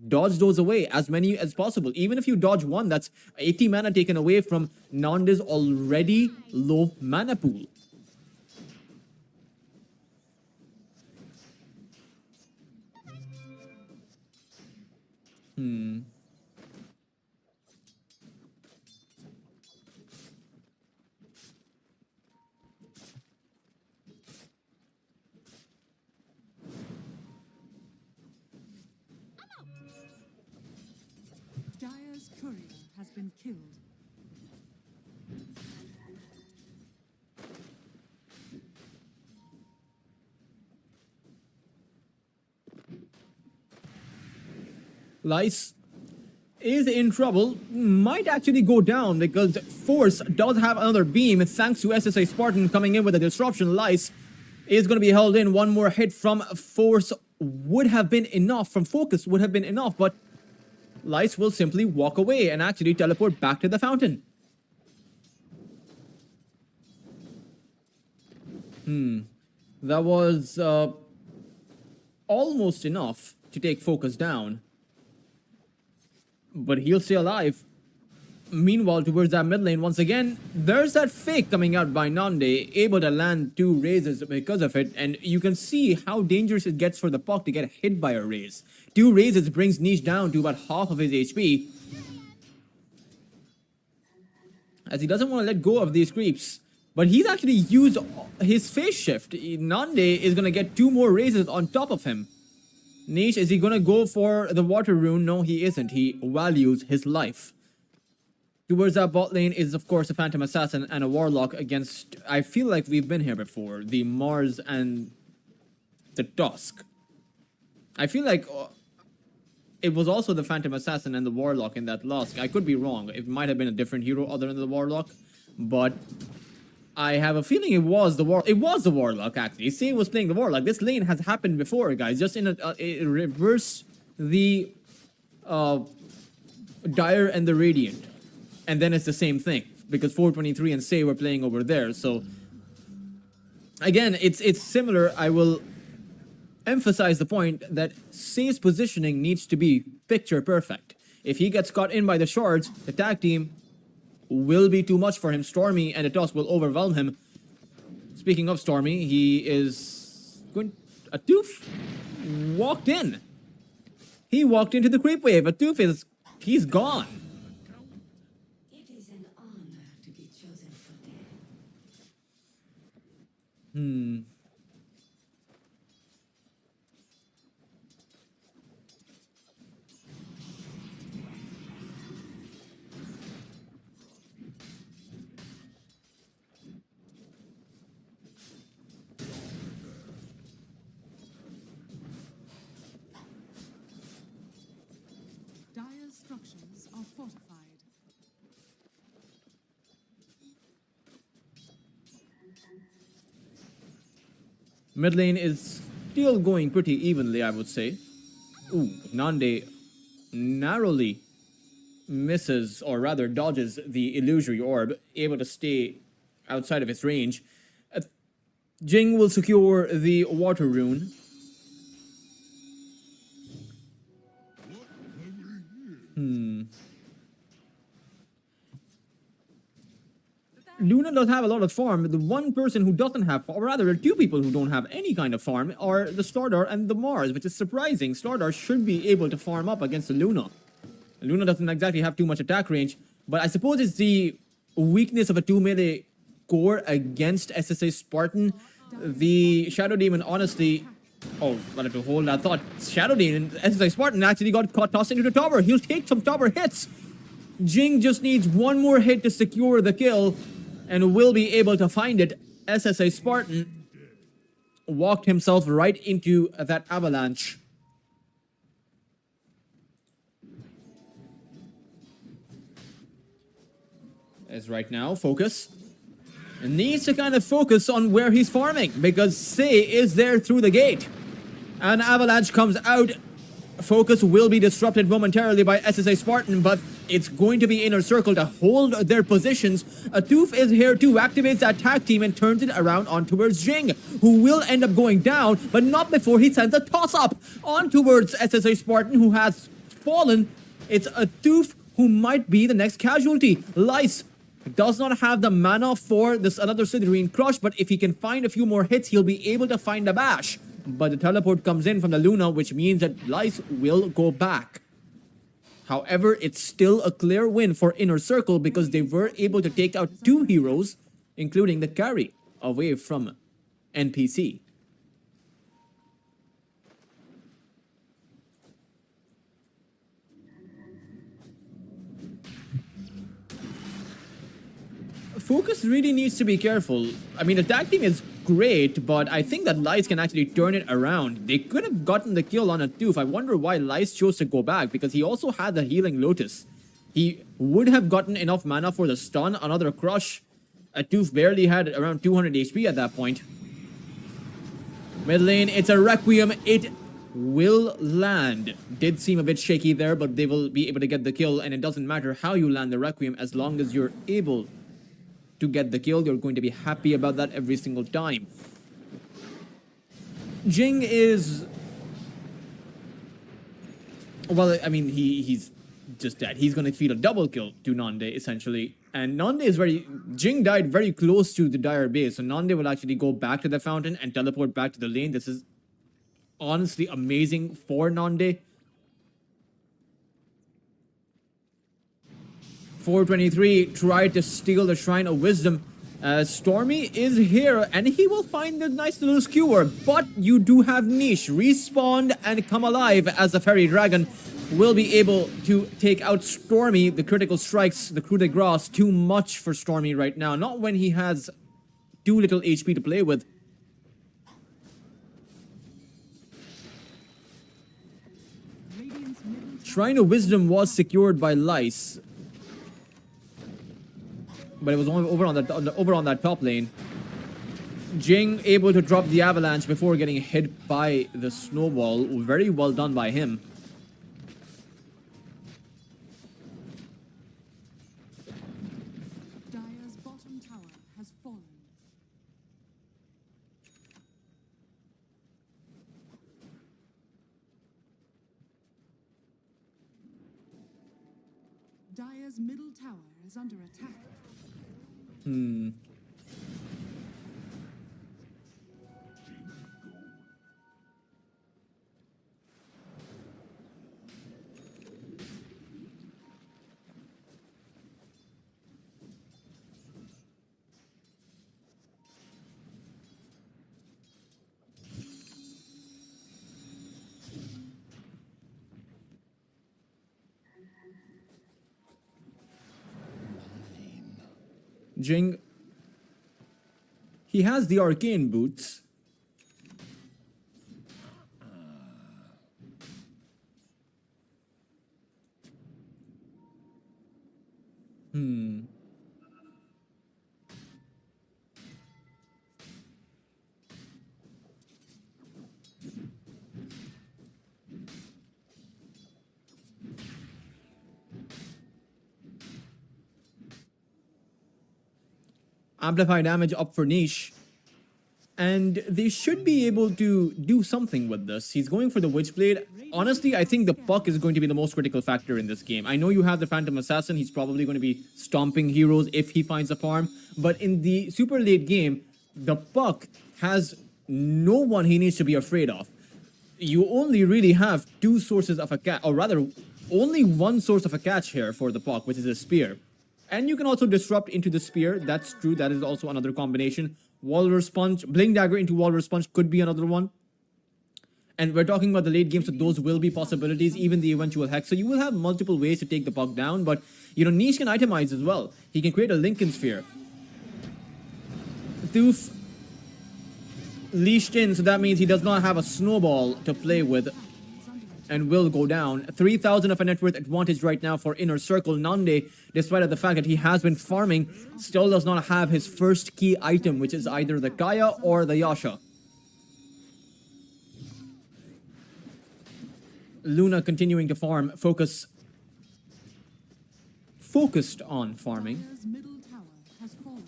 dodge those away, as many as possible. Even if you dodge one, that's 80 mana taken away from Nande's already low mana pool. Dire's courier has been killed. Lice is in trouble, might actually go down, because Force does have another beam thanks to SSA Spartan coming in with a disruption. Lice is going to be held in. One more hit from Force would have been enough, from Focus would have been enough, but Lice will simply walk away and actually teleport back to the fountain. That was almost enough to take Focus down. But he'll stay alive. Meanwhile, towards that mid lane, once again, there's that fake coming out by Nande, able to land 2 raises because of it, and you can see how dangerous it gets for the Puck to get hit by a raise. 2 raises brings Niche down to about half of his HP, as he doesn't want to let go of these creeps. But he's actually used his phase shift. Nande is going to get 2 more raises on top of him. Niche, is he going to go for the water rune? No, he isn't. He values his life. Towards our bot lane is, of course, a Phantom Assassin and a Warlock against... I feel like we've been here before. The Mars and the Tusk. I feel like it was also the Phantom Assassin and the Warlock in that Lusk. I could be wrong. It might have been a different hero other than the Warlock. But I have a feeling it was the Warlock, actually. Say was playing the Warlock. This lane has happened before, guys. Just in a reverse the Dire and the Radiant. And then it's the same thing, because 423 and Say were playing over there. So again, it's similar. I will emphasize the point that Say's positioning needs to be picture perfect. If he gets caught in by the shards, the tag team will be too much for him. Stormy and the Tusk will overwhelm him. Speaking of Stormy, he is going... Atuf walked in. He walked into the creep wave. Atuf is... he's gone. Dire's structures are fortified. Mid lane is still going pretty evenly, I would say. Ooh, Nande narrowly misses, or rather dodges, the illusory orb, able to stay outside of its range. Jing will secure the water rune. Luna does have a lot of farm. The one person who doesn't have, or rather, there are 2 people who don't have any kind of farm, are the Stardar and the Mars, which is surprising. Stardar should be able to farm up against the Luna. Luna doesn't exactly have too much attack range, but I suppose it's the weakness of a 2 melee core against SSA Spartan. The Shadow Demon, honestly... Oh, wanted to hold that thought. Shadow Demon, SSA Spartan actually got caught tossing into the tower. He'll take some tower hits. Jing just needs 1 more hit to secure the kill, and will be able to find it. SSA Spartan walked himself right into that avalanche. As right now, focus. And needs to kind of focus on where he's farming, because Say is there through the gate. An avalanche comes out. Focus will be disrupted momentarily by SSA Spartan, but it's going to be inner circle to hold their positions. Atuf is here to activate that tag team and turns it around on towards Jing, who will end up going down, but not before he sends a toss-up on towards SSA Spartan, who has fallen. It's Atuf who might be the next casualty. Lice does not have the mana for this another Sidrine Crush, but if he can find a few more hits, he'll be able to find a bash. But the teleport comes in from the Luna, which means that Lice will go back. However, it's still a clear win for Inner Circle because they were able to take out 2 heroes, including the carry, away from NPC. Focus really needs to be careful. I mean, the tag team is great, but I think that Lice can actually turn it around. They could have gotten the kill on Atuf. I wonder why Lice chose to go back, because he also had the Healing Lotus. He would have gotten enough mana for the stun, another crush. Atuf barely had around 200 HP at that point. Mid lane, it's a Requiem. It will land. Did seem a bit shaky there, but they will be able to get the kill, and it doesn't matter how you land the Requiem as long as you're able to get the kill. You're going to be happy about that every single time. Jing is... Well, I mean, he's just dead. He's going to feed a double kill to Nande, essentially. And Nande is Jing died very close to the Dire base, so Nande will actually go back to the fountain and teleport back to the lane. This is honestly amazing for Nande. 423 tried to steal the Shrine of Wisdom. Stormy is here, and he will find the nice little skewer, but you do have Niche respawned and come alive as the Fairy Dragon will be able to take out Stormy. The critical strikes, the coup de grace, too much for Stormy right now. Not when he has too little HP to play with. Radiant's middle Shrine of Wisdom was secured by Lice, but it was only over on that top lane. Jing able to drop the avalanche before getting hit by the snowball. Very well done by him. Dire's bottom tower has fallen. Dire's middle tower is under attack. Jing, he has the arcane boots. Amplify damage up for Niche. And they should be able to do something with this. He's going for the Witchblade. Honestly, I think the puck is going to be the most critical factor in this game. I know you have the Phantom Assassin. He's probably going to be stomping heroes if he finds a farm. But in the super late game, the puck has no one he needs to be afraid of. You only really have two sources of a catch, or rather, only one source of a catch here for the puck, which is a spear. And you can also disrupt into the spear. That's true. That is also another combination. Walrus Punch, Blink Dagger into Walrus Punch could be another one. And we're talking about the late game, so those will be possibilities, even the eventual Hex. So you will have multiple ways to take the puck down, but, you know, Niche can itemize as well. He can create a Lincoln Sphere. Thoof leashed in, so that means he does not have a snowball to play with, and will go down. 3,000 of a net worth advantage right now for Inner Circle. Nande, despite the fact that he has been farming, still does not have his first key item, which is either the Kaya or the Yasha. Luna continuing to farm, focused on farming. Dire's middle tower has fallen.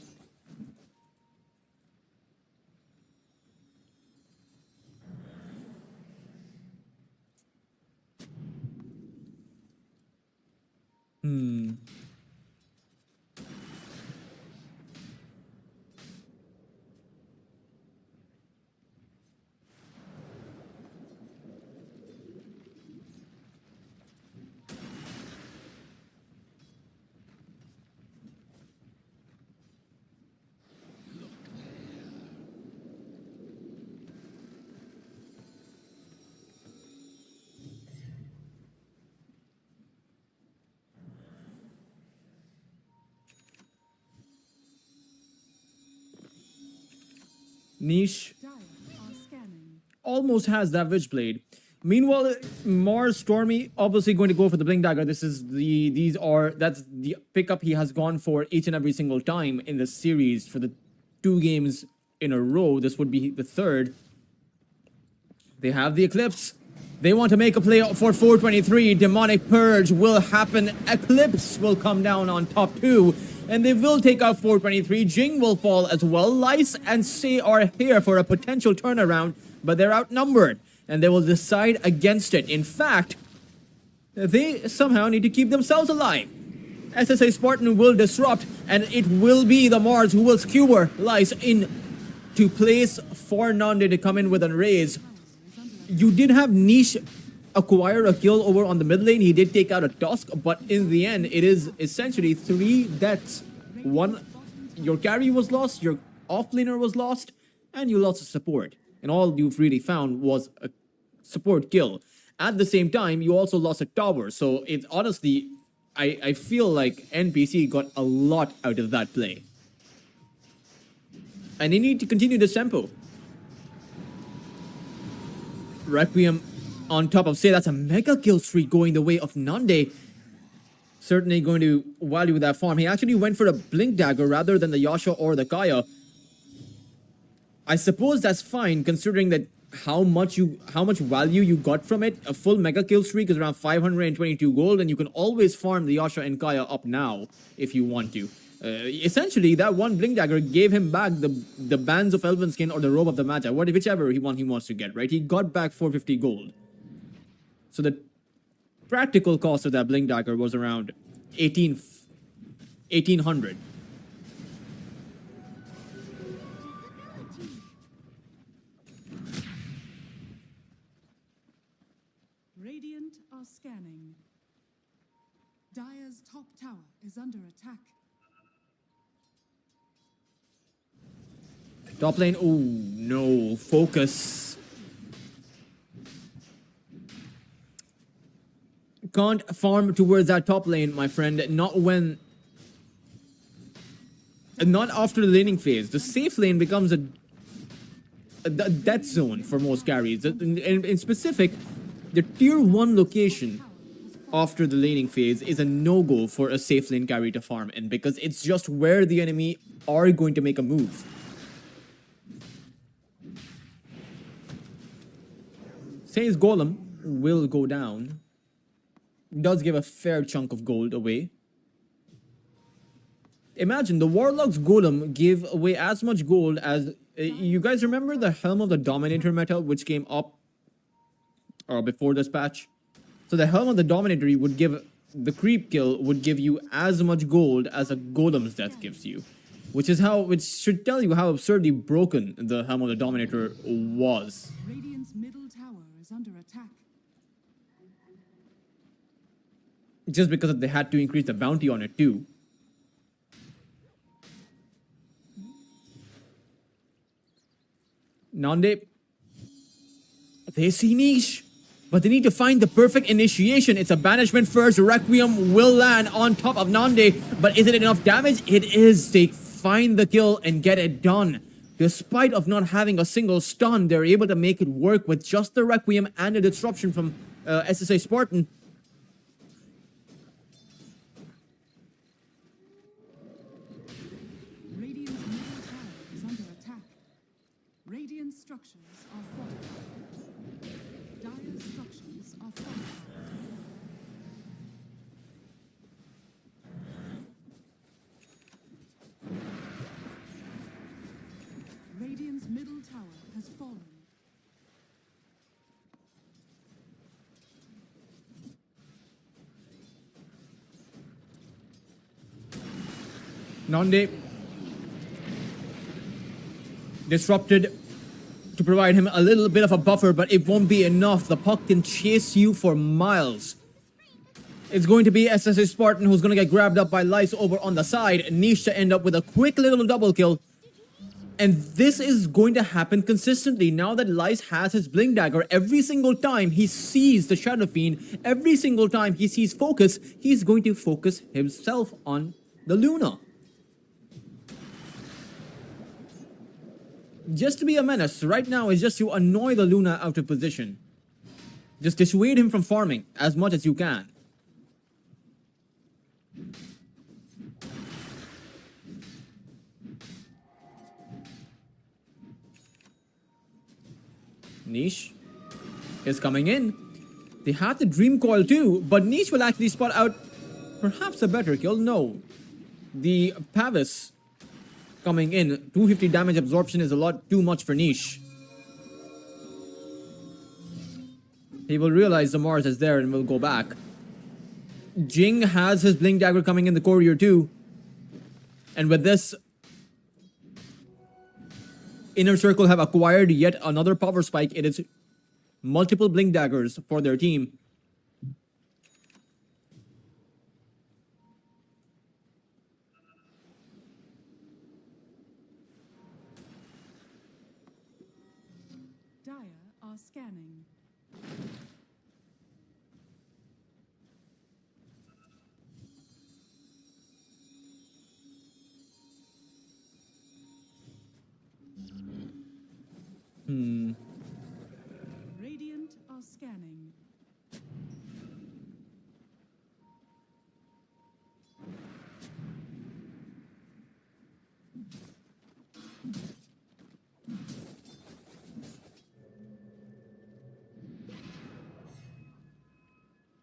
Niche Dire are scanning. almost has that Witchblade. Meanwhile, Mars Stormy obviously going to go for the Blink Dagger. That's the pickup he has gone for each and every single time in the series for the 2 games in a row. This would be the 3rd. They have the Eclipse. They want to make a play for 423. Demonic Purge will happen. Eclipse will come down on top 2. And they will take out 423. Jing will fall as well. Lice and Say are here for a potential turnaround, but they're outnumbered, and they will decide against it. In fact, they somehow need to keep themselves alive. SSA Spartan will disrupt, and it will be the Mars who will skewer Lice in to place for Nande to come in with a raise. You did have Niche acquire a kill over on the mid lane. He did take out a Tusk, but in the end, it is essentially 3 deaths. One, your carry was lost, your offlaner was lost, and you lost a support. And all you've really found was a support kill. At the same time, you also lost a tower. So it's honestly, I feel like NPC got a lot out of that play. And they need to continue this tempo. Requiem on top of Say, that's a mega kill streak going the way of Nande. Certainly going to value that farm. He actually went for a Blink Dagger rather than the Yasha or the Kaya. I suppose that's fine considering that how much value you got from it. A full mega kill streak is around 522 gold, and you can always farm the Yasha and Kaya up now if you want to. Essentially, that one Blink Dagger gave him back the Bands of Elven Skin or the Robe of the Magi, whichever he wants to get, right? He got back 450 gold. So the practical cost of that Blink Dagger was around 1800. Radiant are scanning. Dire's top tower is under attack. Top lane, oh no, focus. Can't farm towards that top lane, my friend. Not after the laning phase. The safe lane becomes a death zone for most carries. In specific, the tier 1 location after the laning phase is a no-go for a safe lane carry to farm in, because it's just where the enemy are going to make a move. Say's Golem will go down. Does give a fair chunk of gold away. Imagine the Warlock's Golem gave away as much gold as... you guys remember the Helm of the Dominator meta which came up before this patch? So the Helm of the Dominator would give... the creep kill would give you as much gold as a Golem's death gives you. Which should tell you how absurdly broken the Helm of the Dominator was. Radiant's middle tower is under attack. Just because they had to increase the bounty on it too. Nande, they see Niche, but they need to find the perfect initiation. It's a banishment first. Requiem will land on top of Nande, but is it enough damage? It is. They find the kill and get it done. Despite of not having a single stun, they're able to make it work with just the Requiem and the disruption from SSA Spartan. Radiant's middle tower is under attack. Radiant structures are fortified. Dire structures are fortified. Radiant's middle tower has fallen. Nande disrupted to provide him a little bit of a buffer, but it won't be enough. The puck can chase you for miles. It's going to be SSA Spartan who's going to get grabbed up by Lice over on the side. Niche to end up with a quick little double kill. And this is going to happen consistently now that Lice has his Blink Dagger. Every single time he sees the Shadow Fiend, every single time he sees focus, he's going to focus himself on the Luna. Just to be a menace right now is just to annoy the Luna out of position. Just dissuade him from farming as much as you can. Niche is coming in. They have the Dream Coil too, but Niche will actually spot out perhaps a better kill. No. The Pavis coming in. 250 damage absorption is a lot too much for Niche. He will realize the Mars is there and will go back. Jing has his Blink Dagger coming in the courier too. And with this, Inner Circle have acquired yet another power spike. It is multiple Blink Daggers for their team. Dire are scanning. Radiant are scanning.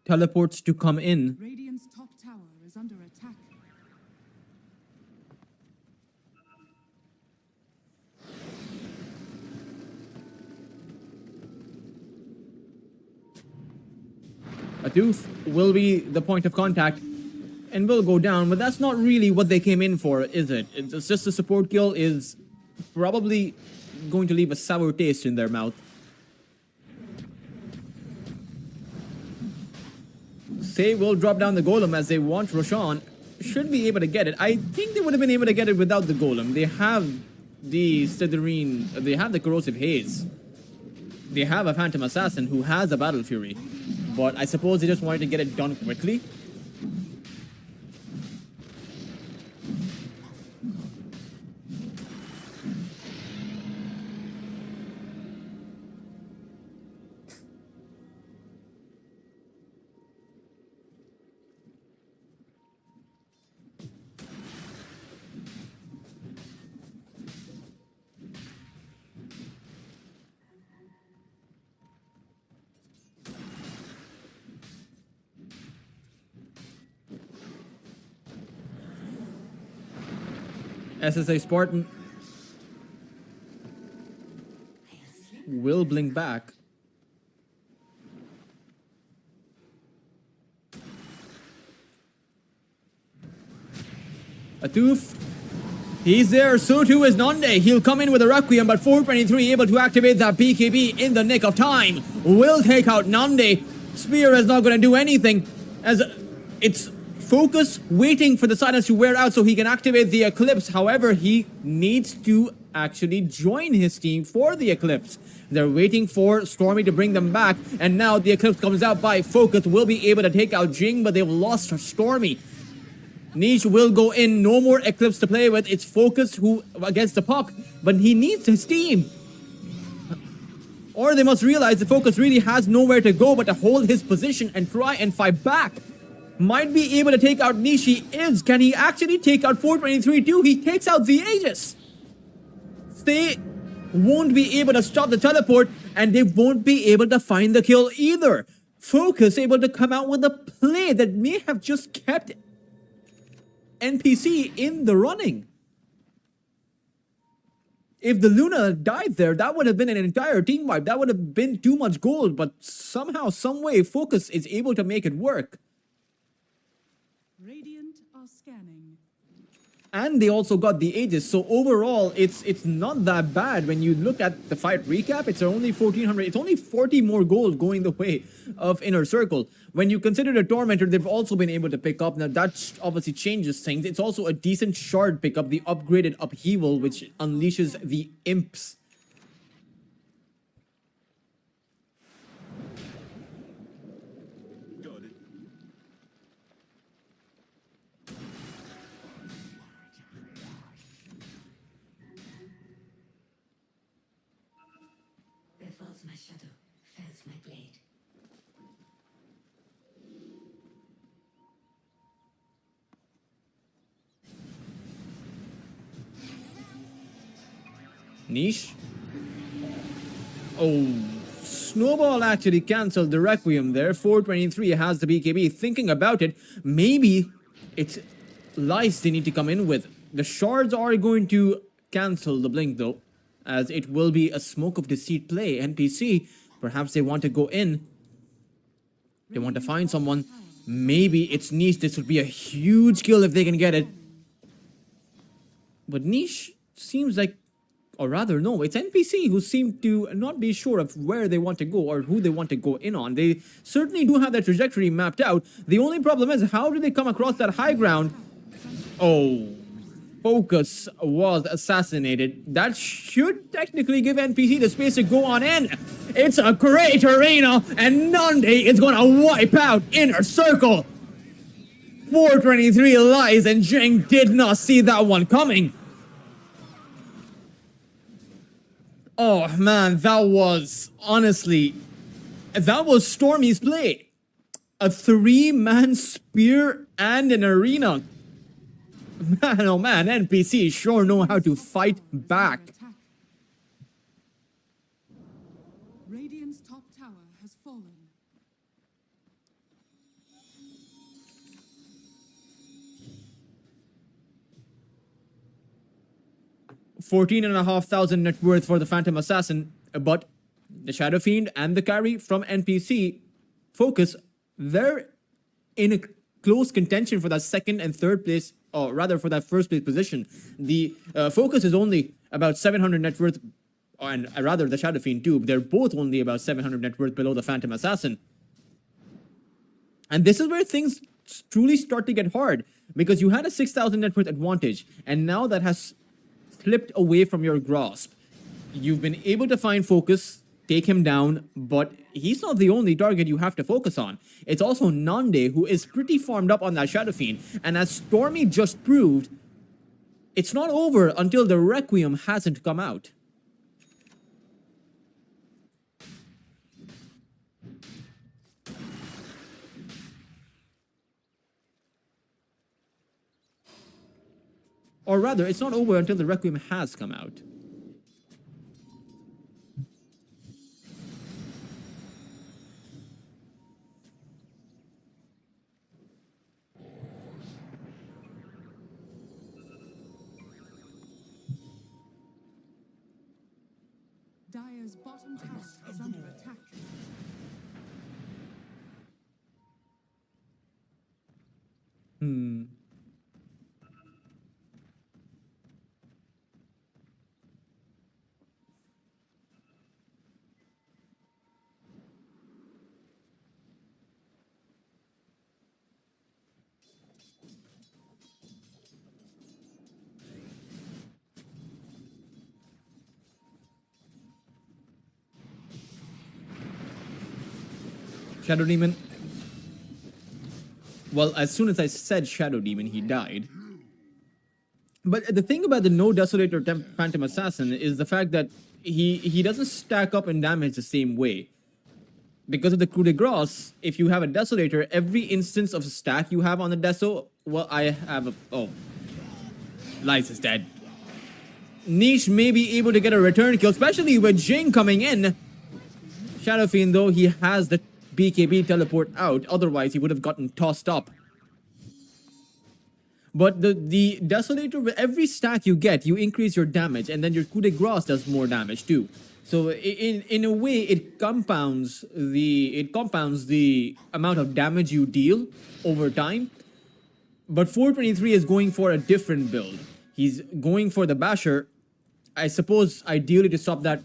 Teleports to come in. Radiant's top tower is under attack. A doof will be the point of contact and will go down, but that's not really what they came in for, is it? It's just a support kill is probably going to leave a sour taste in their mouth. Say will drop down the golem as they want Roshan. Should be able to get it. I think they would have been able to get it without the golem. They have the Slytherin, they have the Corrosive Haze. They have a Phantom Assassin who has a Battle Fury. But I suppose they just wanted to get it done quickly. SSA Spartan will blink back. Atuf, he's there, so too is Nande. He'll come in with a Requiem, but 423 able to activate that BKB in the nick of time. Will take out Nande. Spear is not going to do anything as it's Focus waiting for the silence to wear out so he can activate the Eclipse. However, he needs to actually join his team for the Eclipse. They're waiting for Stormy to bring them back, and now the Eclipse comes out by Focus. Will be able to take out Jing, but they've lost Stormy. Niche will go in, no more Eclipse to play with. It's Focus who against the puck, but he needs his team. Or they must realize the Focus really has nowhere to go but to hold his position and try and fight back. Might be able to take out Nishi is. Can he actually take out 423 too? He takes out the Aegis. They won't be able to stop the teleport, and they won't be able to find the kill either. Focus able to come out with a play that may have just kept NPC in the running. If the Luna died there, that would have been an entire team wipe. That would have been too much gold, but somehow, some way, Focus is able to make it work. Radiant are scanning. And they also got the Aegis, so overall, it's not that bad. When you look at the fight recap, it's only 1400. It's only 40 more gold going the way of Inner Circle. When you consider the Tormentor, they've also been able to pick up. Now, that obviously changes things. It's also a decent shard pickup, the upgraded Upheaval, which unleashes the Imps. Where falls my shadow, fells my blade. Niche. Oh, Snowball actually cancelled the Requiem there. 423 has the BKB. Thinking about it, maybe it's Lice they need to come in with. The shards are going to cancel the blink though, as it will be a Smoke of Deceit play. NPC, perhaps they want to go in. They want to find someone. Maybe it's Niche. This would be a huge kill if they can get it. But Niche seems like, or rather, no, it's NPC who seem to not be sure of where they want to go or who they want to go in on. They certainly do have that trajectory mapped out. The only problem is, how do they come across that high ground? Oh, Focus was assassinated. That should technically give NPC the space to go on in. It's a great arena, and Nandi is gonna wipe out Inner Circle. 423 lies, and Jing did not see that one coming. Oh man, that was, honestly, that was Stormy's play. A 3-man spear and an arena. Man, oh man, NPCs sure know how to fight back. Attack. Radiant's top tower has fallen. $14,500 net worth for the Phantom Assassin, but the Shadow Fiend and the carry from NPC Focus, they're in a close contention for that second and third place, or rather for that first place position. The Focus is only about 700 net worth, and rather the Shadow Fiend too. They're both only about 700 net worth below the Phantom Assassin. And this is where things truly start to get hard, because you had a 6,000 net worth advantage, and now that has slipped away from your grasp. You've been able to find Focus, take him down, but he's not the only target you have to focus on. It's also Nande, who is pretty farmed up on that Shadow Fiend, and as Stormy just proved, it's not over until the Requiem hasn't come out. Or rather, it's not over until the Requiem has come out. Dire's bottom tower is under attack. Shadow Demon. Well, as soon as I said Shadow Demon, he died. But the thing about the no Desolator Phantom Assassin is the fact that he doesn't stack up in damage the same way. Because of the coup de grace, if you have a Desolator, every instance of stack you have on the Deso, well, I have a... Oh. Lice is dead. Niche may be able to get a return kill, especially with Jing coming in. Shadow Fiend, though, he has the BKB teleport out, otherwise he would have gotten tossed up. But the Desolator, with every stack you get, you increase your damage, and then your coup de grace does more damage too. So in a way, it compounds the amount of damage you deal over time. But 423 is going for a different build. He's going for the Basher, I suppose, ideally to stop that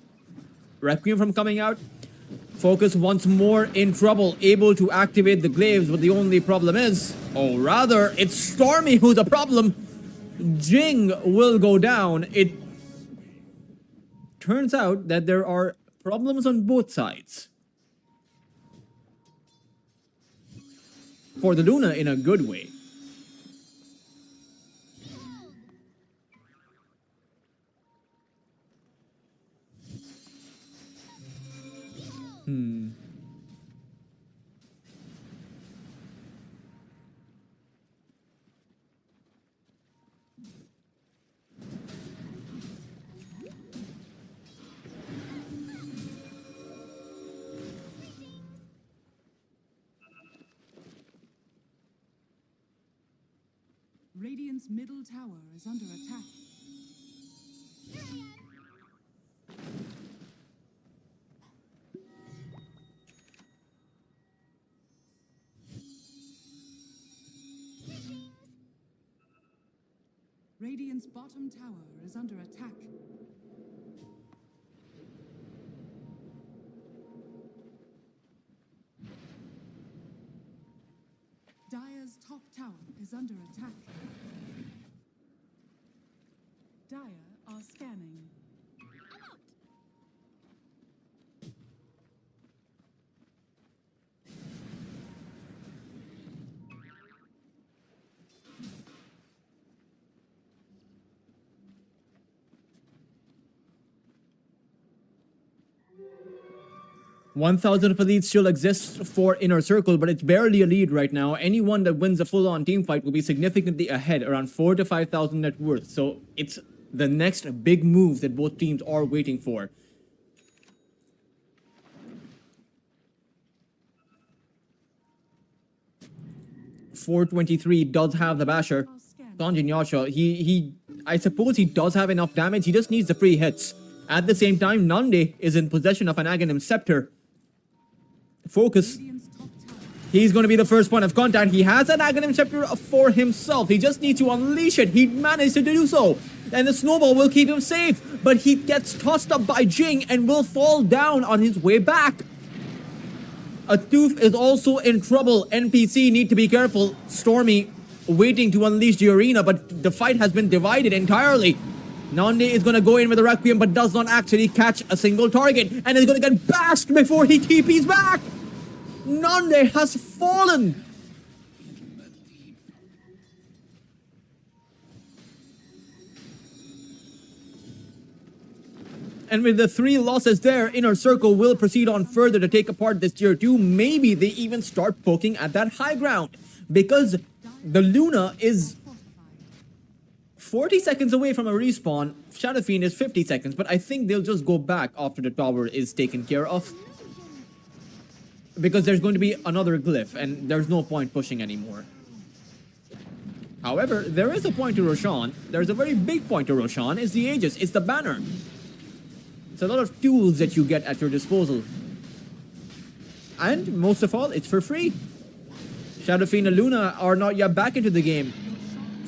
Requiem from coming out. Focus once more in trouble, able to activate the glaives, but the only problem is, or rather, it's Stormy who's the problem. Jing will go down. It turns out that there are problems on both sides. For the Luna in a good way. Radiant's middle tower is under attack. Radiant's bottom tower is under attack. Dire's top tower is under attack. Dire are scanning. 1,000 of a lead still exists for Inner Circle, but it's barely a lead right now. Anyone that wins a full-on team fight will be significantly ahead, around 4 to 5,000 net worth. So it's the next big move that both teams are waiting for. .423 does have the basher. Sanjin Yasha, I suppose he does have enough damage. He just needs the free hits. At the same time, Nande is in possession of an Aghanim Scepter. Focus. He's going to be the first point of contact. He has an Aghanim Scepter for himself. He just needs to unleash it. He managed to do so. And the snowball will keep him safe. But he gets tossed up by Jing and will fall down on his way back. Atuf is also in trouble. NPC need to be careful. Stormy waiting to unleash the arena, but the fight has been divided entirely. Nande is going to go in with a Requiem, but does not actually catch a single target, and is going to get bashed before he TPs back. Nande has fallen. And with the 3 losses there, Inner Circle will proceed on further to take apart this tier 2. Maybe they even start poking at that high ground, because the Luna is 40 seconds away from a respawn. Shadow Fiend is 50 seconds, but I think they'll just go back after the tower is taken care of. Because there's going to be another glyph, and there's no point pushing anymore. However, there is a point to Roshan. There's a very big point to Roshan. It's the Aegis, it's the banner. It's a lot of tools that you get at your disposal. And most of all, it's for free. Shadow Fiend and Luna are not yet back into the game.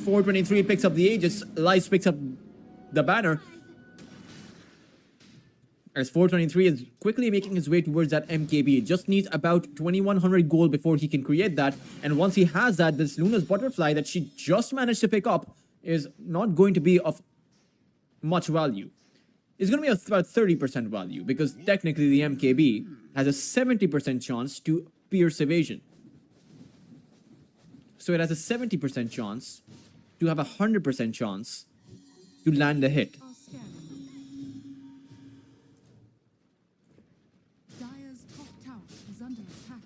423 picks up the Aegis, Lice picks up the banner. As 423 is quickly making his way towards that MKB. Just needs about 2100 gold before he can create that. And once he has that, this Luna's Butterfly that she just managed to pick up is not going to be of much value. It's going to be about 30% value, because technically the MKB has a 70% chance to pierce evasion. So it has a 70% chance to have a 100% chance to land a hit. Dire's top tower is under attack.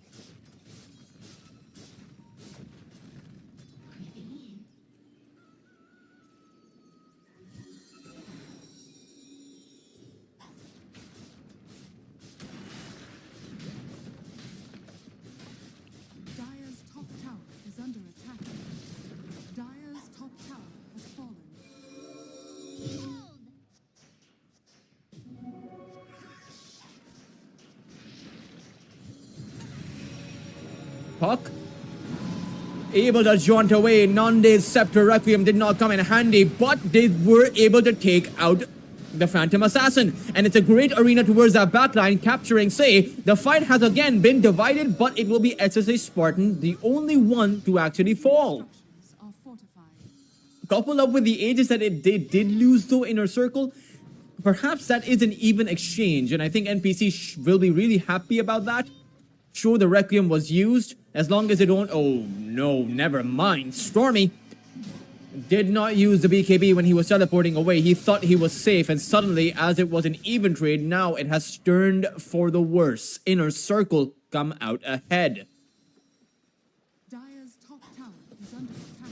Dire's top tower is under attack. Dire's top tower has fallen. Puck able to jaunt away. Nande's Scepter Requiem did not come in handy, but they were able to take out the Phantom Assassin. And it's a great arena towards that backline, capturing Say. The fight has again been divided, but it will be SSA Spartan, the only one to actually fall. Structures are fortified. Coupled up with the Aegis that they did lose though, Inner Circle, perhaps that is an even exchange, and I think NPC will be really happy about that. Sure, the Requiem was used, as long as they don't... Oh, no, never mind. Stormy did not use the BKB when he was teleporting away. He thought he was safe, and suddenly, as it was an even trade, now it has turned for the worse. Inner Circle come out ahead. Dire's top tower is under attack.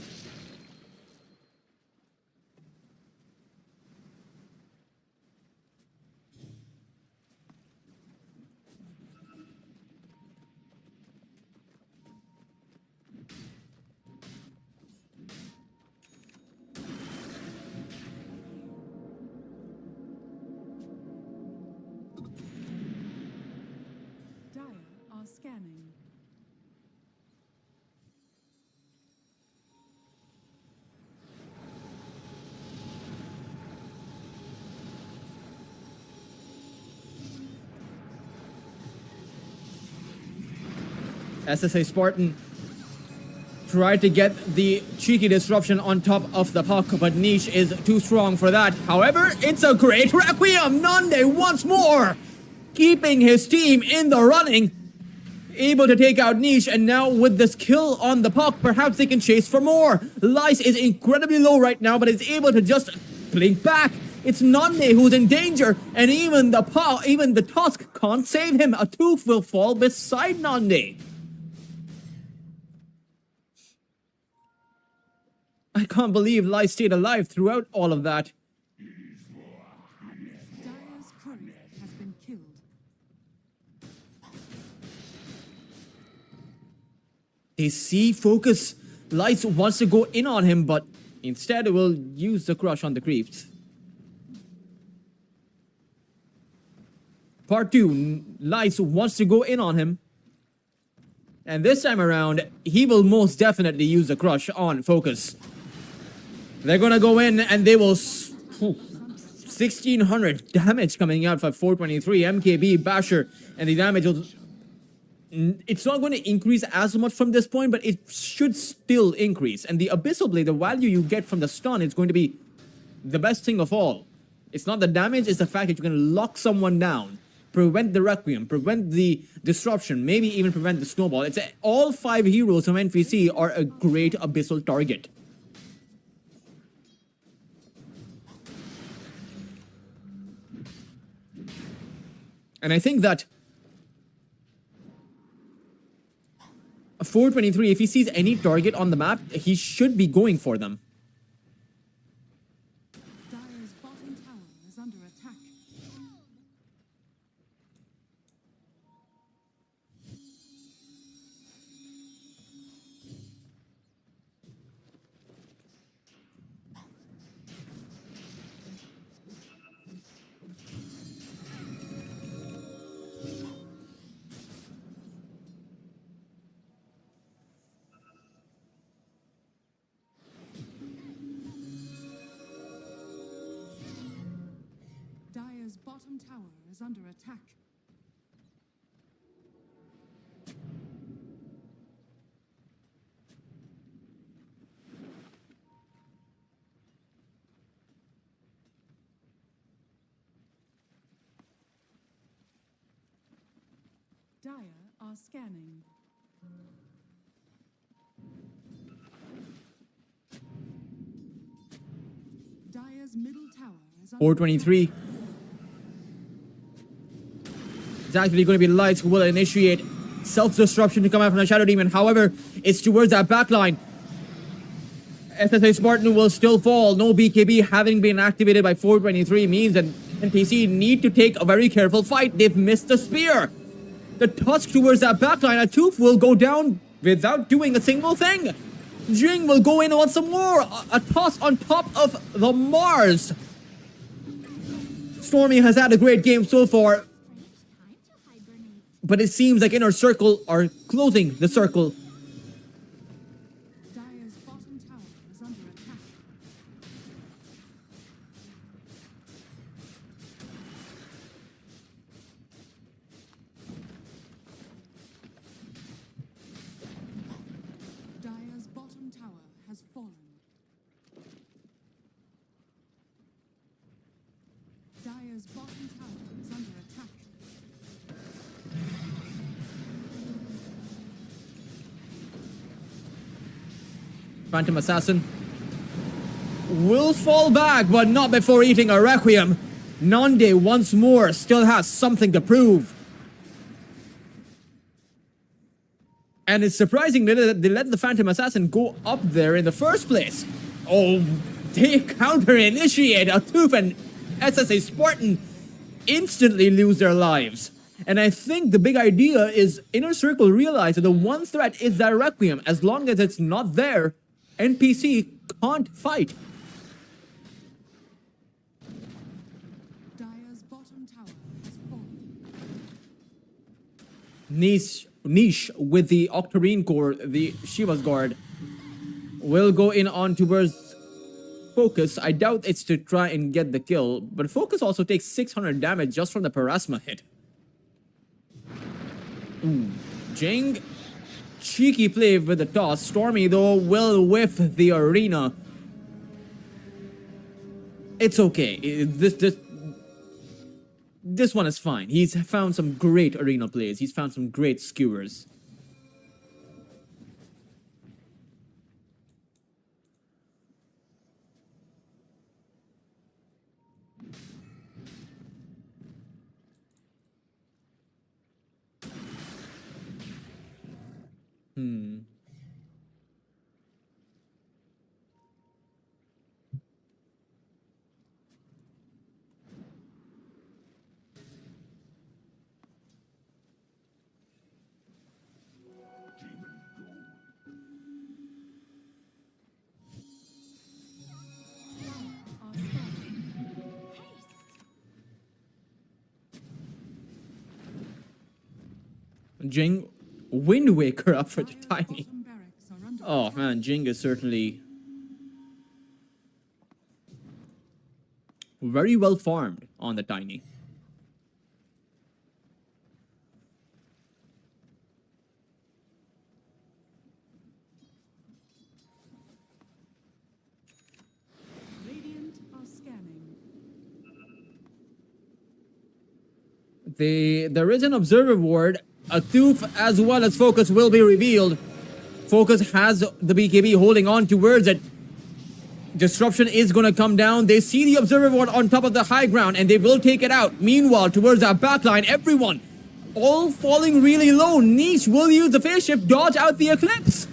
Dire are scanning. SSA Spartan tried to get the cheeky disruption on top of the puck, but Niche is too strong for that. However, it's a great Requiem! Nande once more keeping his team in the running, able to take out Niche, and now with this kill on the puck, perhaps they can chase for more. Lice is incredibly low right now, but is able to just blink back. It's Nande who's in danger, and even the Tusk can't save him. A tooth will fall beside Nande. I can't believe Lice stayed alive throughout all of that. Dire's courier has been killed. They see Focus. Lice wants to go in on him, but instead it will use the crush on the creeps. Part 2, Lice wants to go in on him. And this time around, he will most definitely use the crush on Focus. They're gonna go in and they will... 1600 damage coming out for 423 MKB Basher, and the damage will... It's not going to increase as much from this point, but it should still increase. And the Abyssal Blade, the value you get from the stun, is going to be the best thing of all. It's not the damage, it's the fact that you can lock someone down, prevent the Requiem, prevent the disruption, maybe even prevent the snowball. It's all 5 heroes from NPC are a great Abyssal target. And I think that 423, if he sees any target on the map, he should be going for them. Dire's bottom tower is under attack. Dire's bottom tower is under attack. Dire are scanning. Dire's middle tower is under 423. It's actually going to be Lights who will initiate self-disruption to come out from the Shadow Demon. However, it's towards that backline. SSA Spartan will still fall. No BKB having been activated by 423 means that NPC need to take a very careful fight. They've missed the spear. The Tusk towards that backline. A Tooth will go down without doing a single thing. Jing will go in on some more. A toss on top of the Mars. Stormy has had a great game so far, but it seems like Inner Circle are closing the circle. Dire's bottom tower is under attack. Dire's bottom tower has fallen. Dire's bottom tower is under attack. Phantom Assassin will fall back, but not before eating a Requiem. Nande once more still has something to prove. And it's surprising that they let the Phantom Assassin go up there in the first place. Oh, they counter-initiate. A Tooth and SSA Spartan instantly lose their lives. And I think the big idea is Inner Circle realize that the one threat is that Requiem. As long as it's not there, NPC can't fight. Dire's bottom tower has fallen. Niche with the Octarine Core, the Shiva's Guard, will go in on towards Focus. I doubt it's to try and get the kill, but Focus also takes 600 damage just from the Parasma hit. Ooh. Jing cheeky play with the toss. Stormy, though, will whiff the arena. It's okay. This one is fine. He's found some great arena plays. He's found some great skewers. Jing, Wind Waker up for the Tiny. Bottom barracks are under Oh man, Jing is certainly very well farmed on the Tiny. Radiant are scanning. There is an observer ward. A Tooth as well as Focus will be revealed. Focus has the BKB holding on towards it. Disruption is going to come down. They see the observer ward on top of the high ground and they will take it out. Meanwhile, towards that backline, everyone all falling really low. Niche will use the phase shift, dodge out the Eclipse.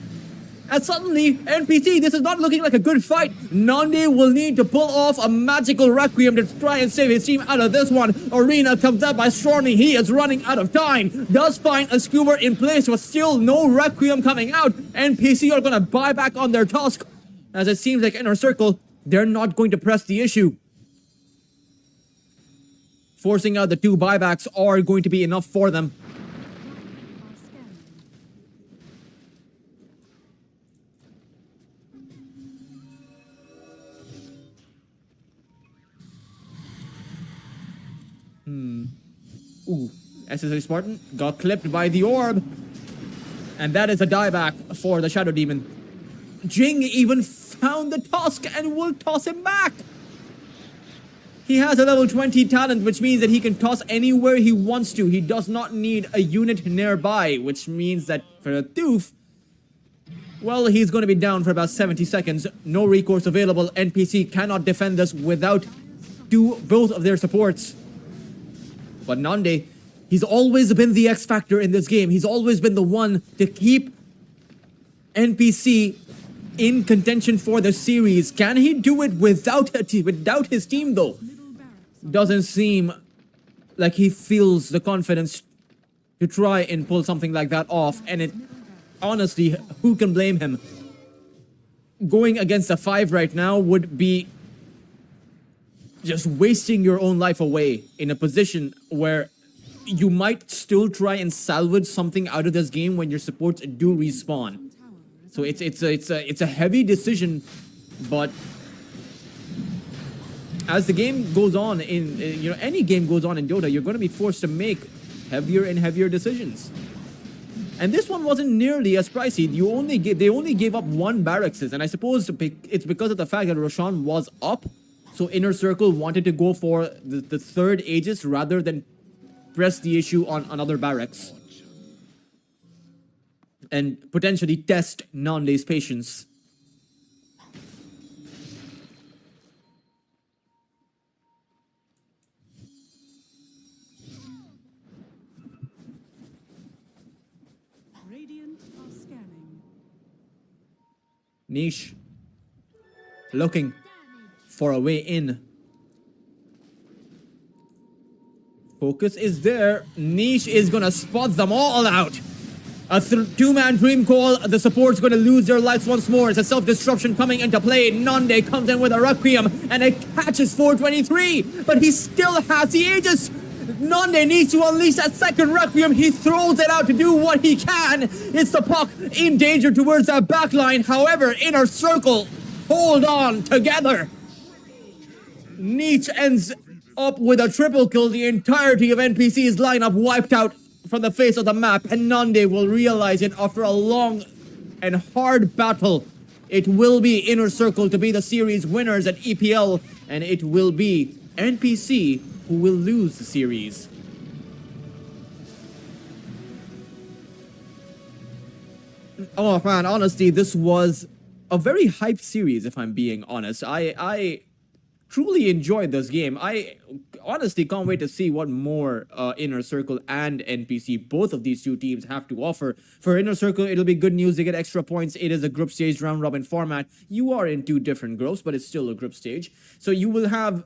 And suddenly, NPC, this is not looking like a good fight. Nande will need to pull off a magical Requiem to try and save his team out of this one. Arena comes up by Stormy. He is running out of time. Does find a skewer in place, but still no Requiem coming out. NPC are going to buy back on their task. As it seems like Inner Circle, they're not going to press the issue. Forcing out the 2 buybacks are going to be enough for them. Are scanning. Ooh, SSA Spartan got clipped by the orb. And that is a dieback for the Shadow Demon. Jing even found the Tusk and will toss him back. He has a level 20 talent, which means that he can toss anywhere he wants to. He does not need a unit nearby, which means that for a Doof, well, he's going to be down for about 70 seconds. No recourse available. NPC cannot defend this without both of their supports. But Nande, he's always been the X factor in this game. He's always been the one to keep NPC in contention for the series. Can he do it without his team though? Middle barracks are Doesn't seem like he feels the confidence to try and pull something like that off. And it, honestly, who can blame him? Going against a 5 right now would be just wasting your own life away in a position where you might still try and salvage something out of this game when your supports do respawn. tower. So it's a heavy decision, but as the game goes on in any game goes on in Dota, you're going to be forced to make heavier and heavier decisions. And this one wasn't nearly as pricey. They only gave up 1 barracks, and I suppose it's because of the fact that Roshan was up. So Inner Circle wanted to go for the 3rd Aegis rather than press the issue on another barracks. And potentially test Nande's patience. Radiant are scanning. Niche looking for a way in. Focus is there. Niche is gonna spot them all out. A 2-man dream call. The support's gonna lose their lives once more. It's a self-disruption coming into play. Nande comes in with a Requiem and it catches 423, but he still has the Aegis. Nande needs to unleash that 2nd Requiem. He throws it out to do what he can. It's the puck in danger towards that backline. However, Inner Circle hold on together. Nietzsche ends up with a triple kill. The entirety of NPC's lineup wiped out from the face of the map, and Nande will realize it after a long and hard battle. It will be Inner Circle to be the series winners at EPL, and it will be NPC who will lose the series. Oh man, honestly, this was a very hyped series, if I'm being honest. I truly enjoyed this game. I honestly can't wait to see what more Inner Circle and NPC, both of these two teams, have to offer. For Inner Circle, it'll be good news. They get extra points. It is a group stage round robin format. You are in two different groups, but it's still a group stage. So you will have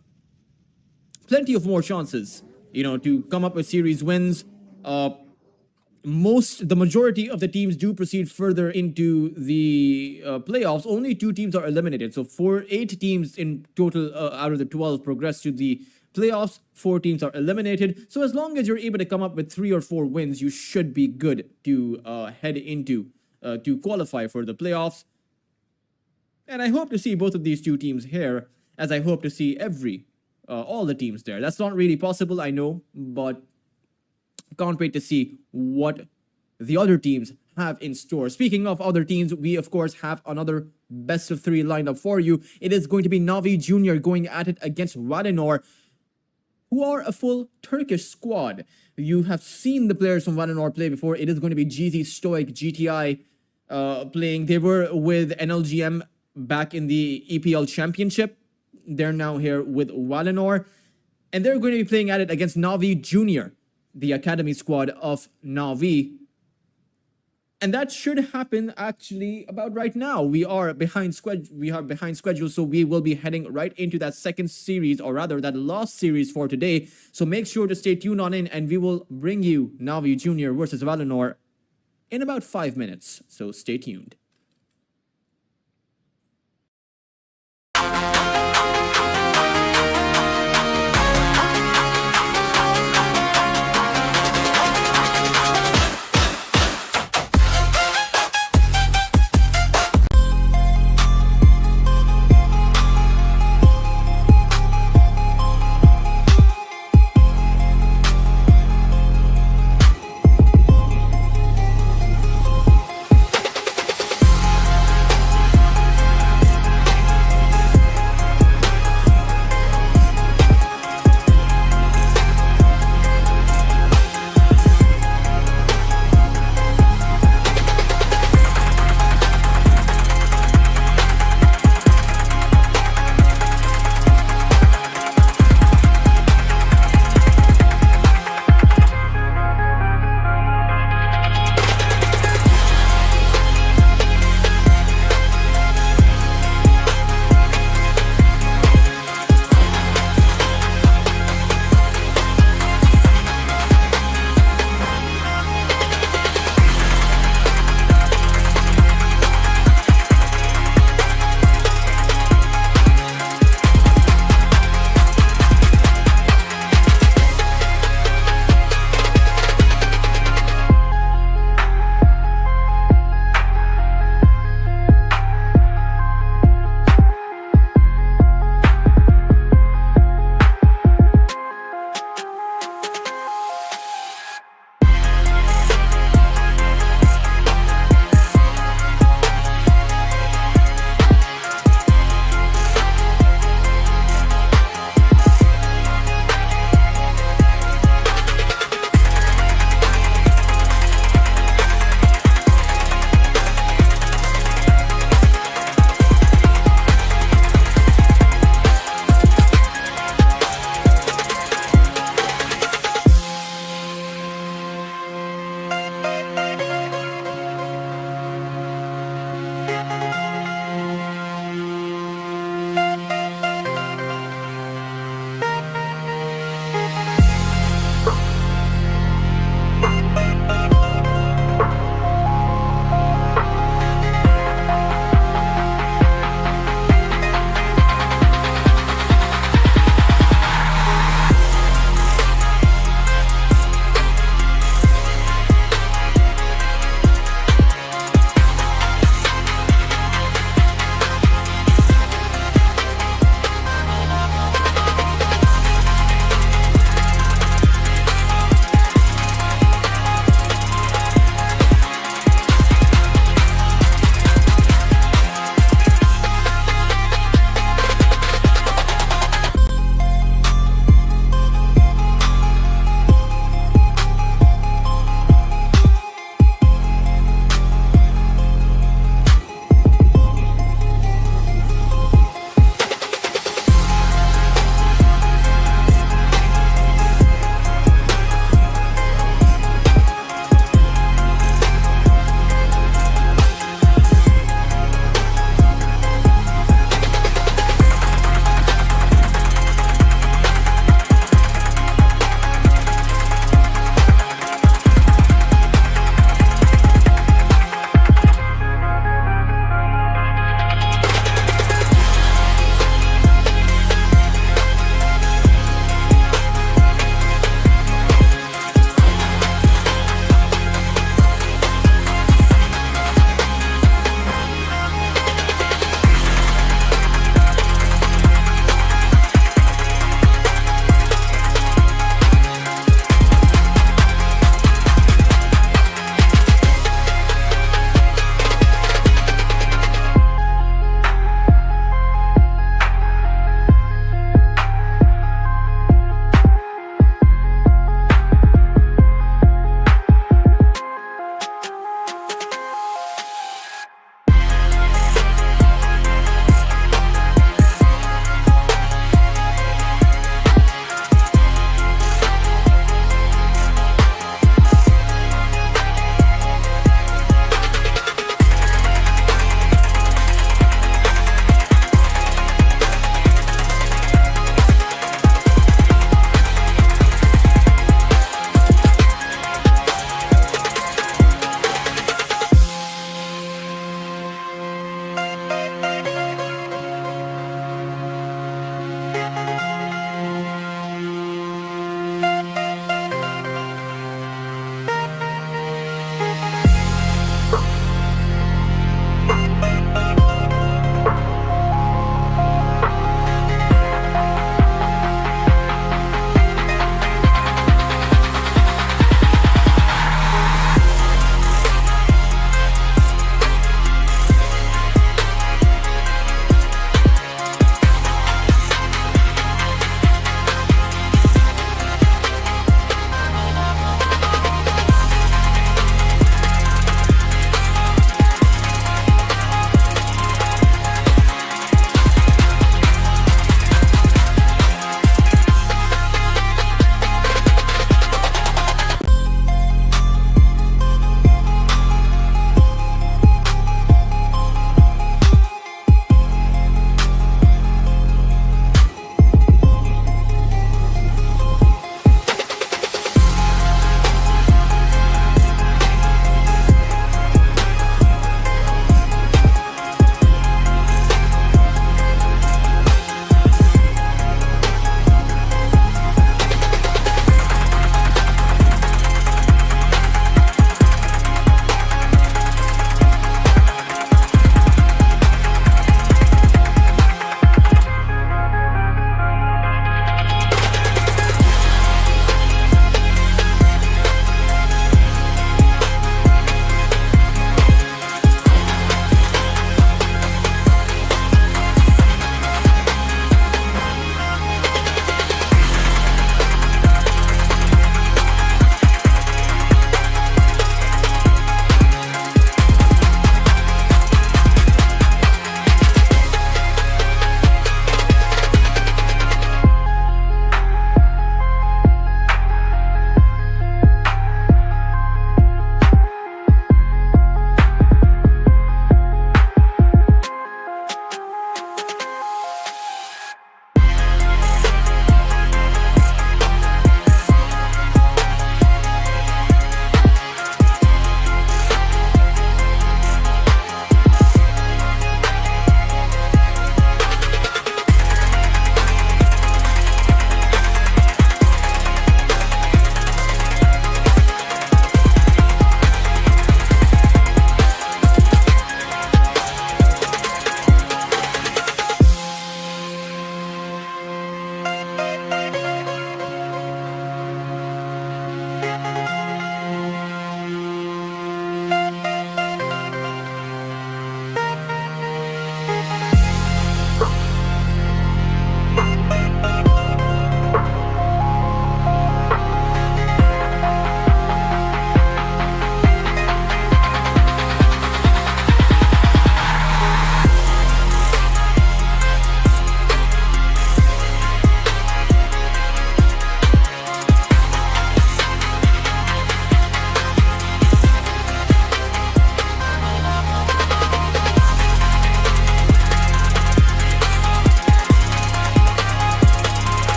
plenty of more chances, you know, to come up with series wins. The majority of the teams do proceed further into the playoffs. Only 2 teams are eliminated. So 8 teams in total out of the 12 progress to the playoffs. 4 teams are eliminated. So as long as you're able to come up with 3 or 4 wins, you should be good to head into to qualify for the playoffs. And I hope to see both of these 2 teams here, as I hope to see all the teams there. That's not really possible, I know, but can't wait to see what the other teams have in store. Speaking of other teams, we of course have another best of 3 lineup for you. It is going to be Navi Jr. going at it against Valinor, who are a full Turkish squad. You have seen the players from Valinor play before. It is going to be GZ, Stoic, GTI playing. They were with NLGM back in the EPL Championship. They're now here with Valinor, and they're going to be playing at it against Navi Jr., the academy squad of Navi. And that should happen actually about right now. We are behind schedule, so we will be heading right into that second series, or rather that last series for today. So make sure to stay tuned on in, and we will bring you Navi Jr. versus Valinor in about 5 minutes. So stay tuned.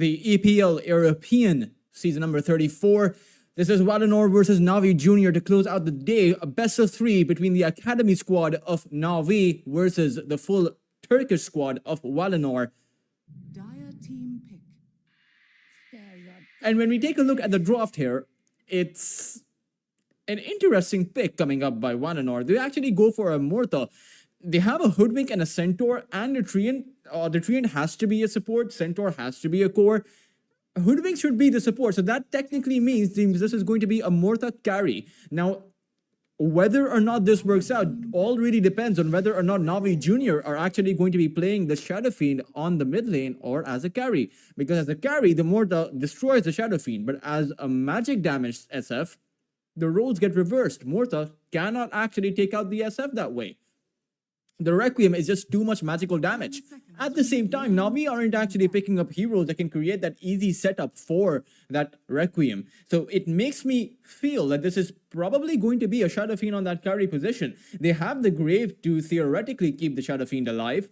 the EPL European season number 34. This is Valinor versus Navi Jr. to close out the day. A best of 3 between the academy squad of Navi versus the full Turkish squad of Valinor. Dire team pick. And when we take a look at the draft here, it's an interesting pick coming up by Valinor. They actually go for a Morta. They have a Hoodwink and a Centaur and a Treant. The Treant has to be a support. Centaur has to be a core. Hoodwink should be the support. So that technically means this is going to be a Morta carry. Now, whether or not this works out all really depends on whether or not Navi Jr. are actually going to be playing the Shadow Fiend on the mid lane or as a carry. Because as a carry, the Morta destroys the Shadow Fiend. But as a magic damage SF, the roles get reversed. Morta cannot actually take out the SF that way. The Requiem is just too much magical damage. At the same time, Navi aren't actually picking up heroes that can create that easy setup for that Requiem. So it makes me feel that this is probably going to be a Shadow Fiend on that carry position. They have the Grave to theoretically keep the Shadow Fiend alive.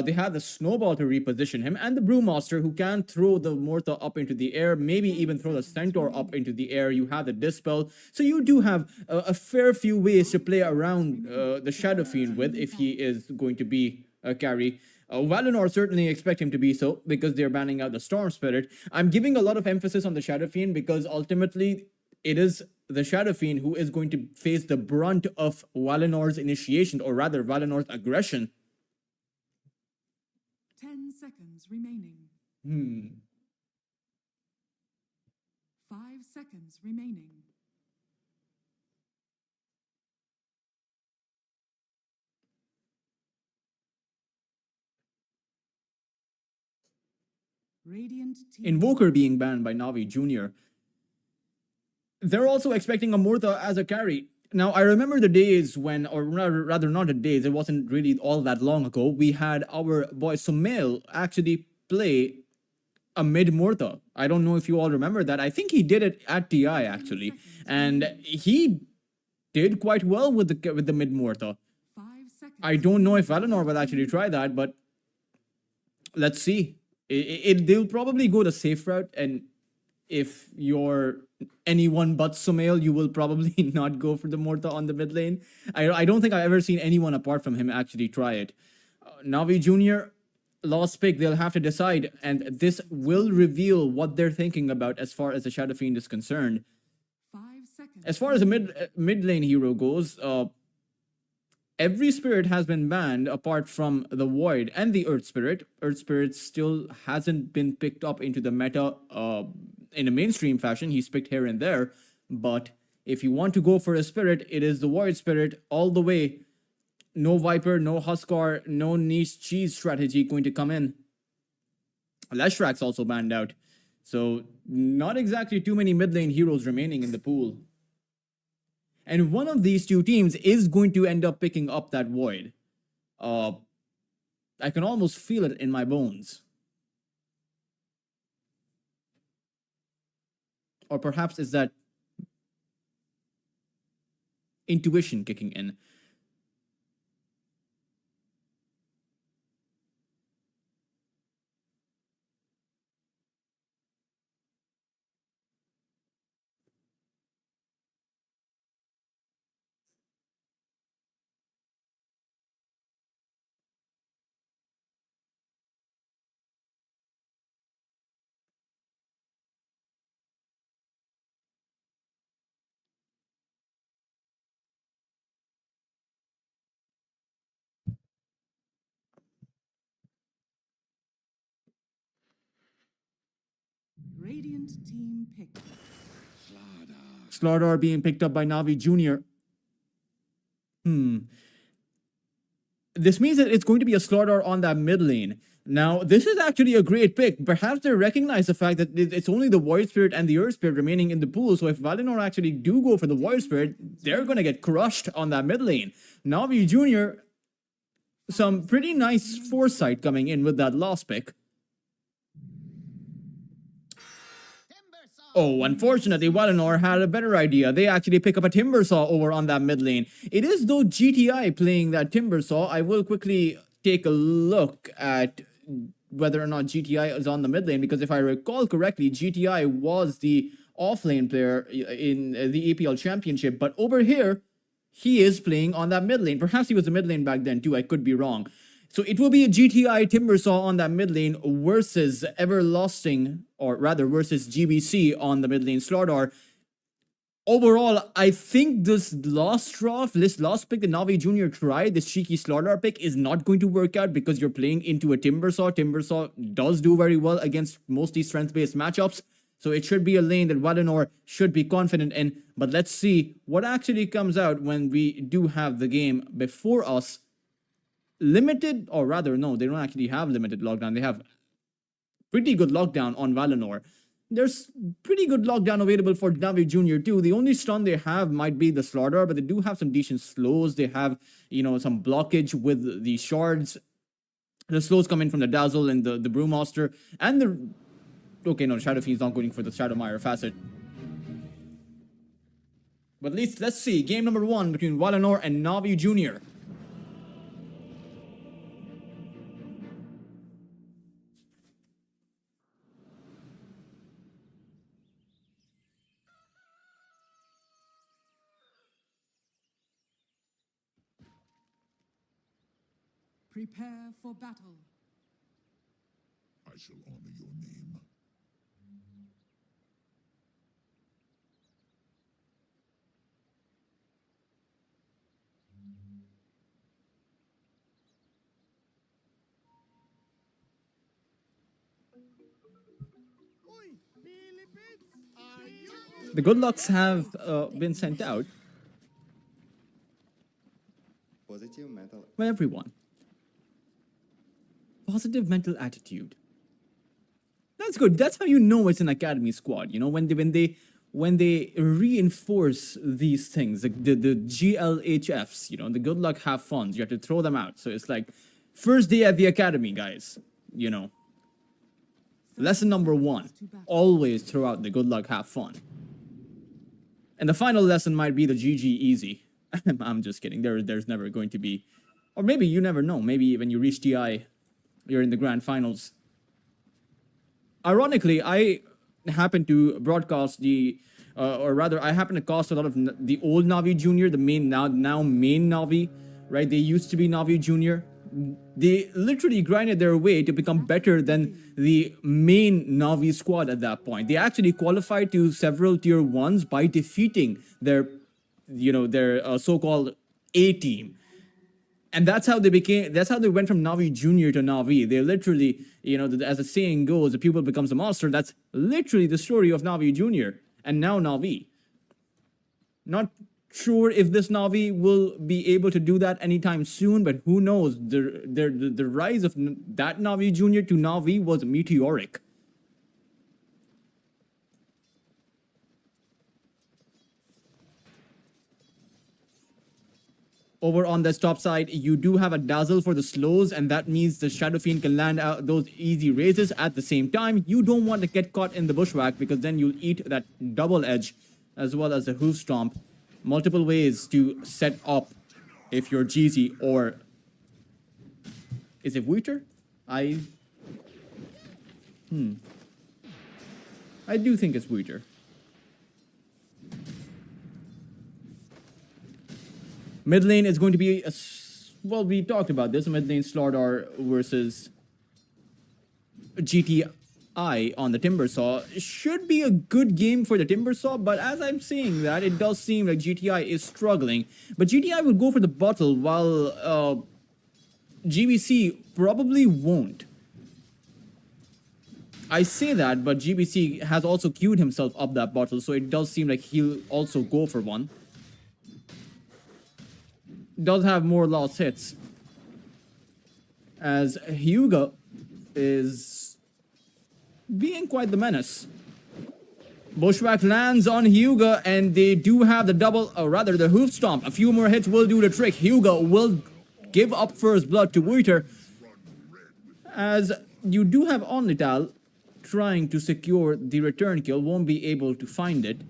They have the Snowball to reposition him, and the Brewmaster who can throw the Morta up into the air, maybe even throw the Centaur up into the air. You have the Dispel. So you do have a fair few ways to play around the Shadow Fiend with if he is going to be a carry. Valinor certainly expect him to be so because they're banning out the Storm Spirit. I'm giving a lot of emphasis on the Shadow Fiend because ultimately it is the Shadow Fiend who is going to face the brunt of Valinor's initiation, or rather Valinor's aggression. 10 seconds remaining. 5 seconds remaining. Radiant team. Invoker being banned by Navi Jr. They're also expecting a Morta as a carry. Now, I remember the days when, or rather not the days, it wasn't really all that long ago, we had our boy Sumail actually play a mid Morta. I don't know if you all remember that. I think he did it at TI actually. And he did quite well with the mid Morta. 5 seconds. I don't know if Valinor will actually try that, but let's see. They'll probably go the safe route, and if you're anyone but Sumail, you will probably not go for the Morta on the mid lane. I don't think I've ever seen anyone apart from him actually try it. Navi Jr., last pick, they'll have to decide, and this will reveal what they're thinking about as far as the Shadow Fiend is concerned. 5 seconds. As far as a mid lane hero goes, every spirit has been banned apart from the Void and the Earth Spirit. Earth Spirit still hasn't been picked up into the meta in a mainstream fashion. He's picked here and there. But if you want to go for a spirit, it is the Void Spirit all the way. No Viper, no Huskar, no niche cheese strategy going to come in. Leshrak's also banned out. So not exactly too many mid lane heroes remaining in the pool. And one of these two teams is going to end up picking up that Void. I can almost feel it in my bones. Or perhaps it's that intuition kicking in. Radiant team pick. Slardar being picked up by Navi Jr. This means that it's going to be a Slardar on that mid lane. Now, this is actually a great pick. Perhaps they recognize the fact that it's only the Void Spirit and the Earth Spirit remaining in the pool. So if Valinor actually do go for the Void Spirit, they're going to get crushed on that mid lane. Navi Jr., some pretty nice foresight coming in with that last pick. Oh, unfortunately, Valinor had a better idea. They actually pick up a Timbersaw over on that mid lane. It is though GTI playing that Timbersaw. I will quickly take a look at whether or not GTI is on the mid lane, because if I recall correctly, GTI was the off-lane player in the EPL Championship, but over here, he is playing on that mid lane. Perhaps he was a mid lane back then too, I could be wrong. So it will be a GTI Timbersaw on that mid lane versus Everlasting, or rather versus GBC on the mid lane Slardar. Overall, I think this last pick, the Navi Jr. tried, this cheeky Slardar pick, is not going to work out because you're playing into a Timbersaw. Timbersaw does do very well against mostly strength-based matchups, so it should be a lane that Valinor should be confident in. But let's see what actually comes out when we do have the game before us. Limited, or rather, no, they don't actually have limited lockdown. They have pretty good lockdown on Valinor. There's pretty good lockdown available for Navi Jr. too. The only stun they have might be the Slardar, but they do have some decent slows. They have, you know, some blockage with the shards. The slows come in from the Dazzle and the Brewmaster. And the... Okay, no, Shadow Fiend's not going for the Shadowmire Facet. But at least, let's see. Game number 1 between Valinor and Navi Jr. Prepare for battle. I shall honor your name. The good lucks have been sent out. Positive mental. By everyone. Positive mental attitude. That's good. That's how you know it's an academy squad. You know, when they reinforce these things, the GLHFs, you know, the good luck have fun. You have to throw them out. So it's like first day at the academy, guys. You know, lesson number 1: always throw out the good luck, have fun. And the final lesson might be the GG easy. I'm just kidding. There's never going to be, or maybe you never know. Maybe when you reach TI, you're in the grand finals. Ironically, I happen to broadcast or rather, I happen to cast a lot of the old Navi Junior, the main now main Navi, right? They used to be Navi Junior. They literally grinded their way to become better than the main Navi squad at that point. They actually qualified to several tier 1s by defeating their, you know, their so-called A team. And that's how they went from Navi Junior to Navi. They literally, you know, as the saying goes, the pupil becomes a master. That's literally the story of Navi Junior and now Navi. Not sure if this Navi will be able to do that anytime soon, but who knows? The rise of that Navi Junior to Navi was meteoric. Over on the top side, you do have a Dazzle for the slows, and that means the Shadow Fiend can land out those easy raises. At the same time, you don't want to get caught in the bushwhack because then you'll eat that double edge as well as the hoof stomp. Multiple ways to set up if you're Jeezy, or is it Wheater? I do think it's Wheater. Mid lane is going to be, well, we talked about this. Mid lane Slardar versus GTI on the Timbersaw. Should be a good game for the Timbersaw, but as I'm saying that, it does seem like GTI is struggling. But GTI will go for the bottle, while GBC probably won't. I say that, but GBC has also queued himself up that bottle, so it does seem like he'll also go for one. Does have more lost hits, as Hyuga is being quite the menace. Bushwhack lands on Hyuga, and they do have the double, or rather the hoof stomp. A few more hits will do the trick. Hyuga will give up first blood to Wheater, as you do have Omnital trying to secure the return kill, won't be able to find it.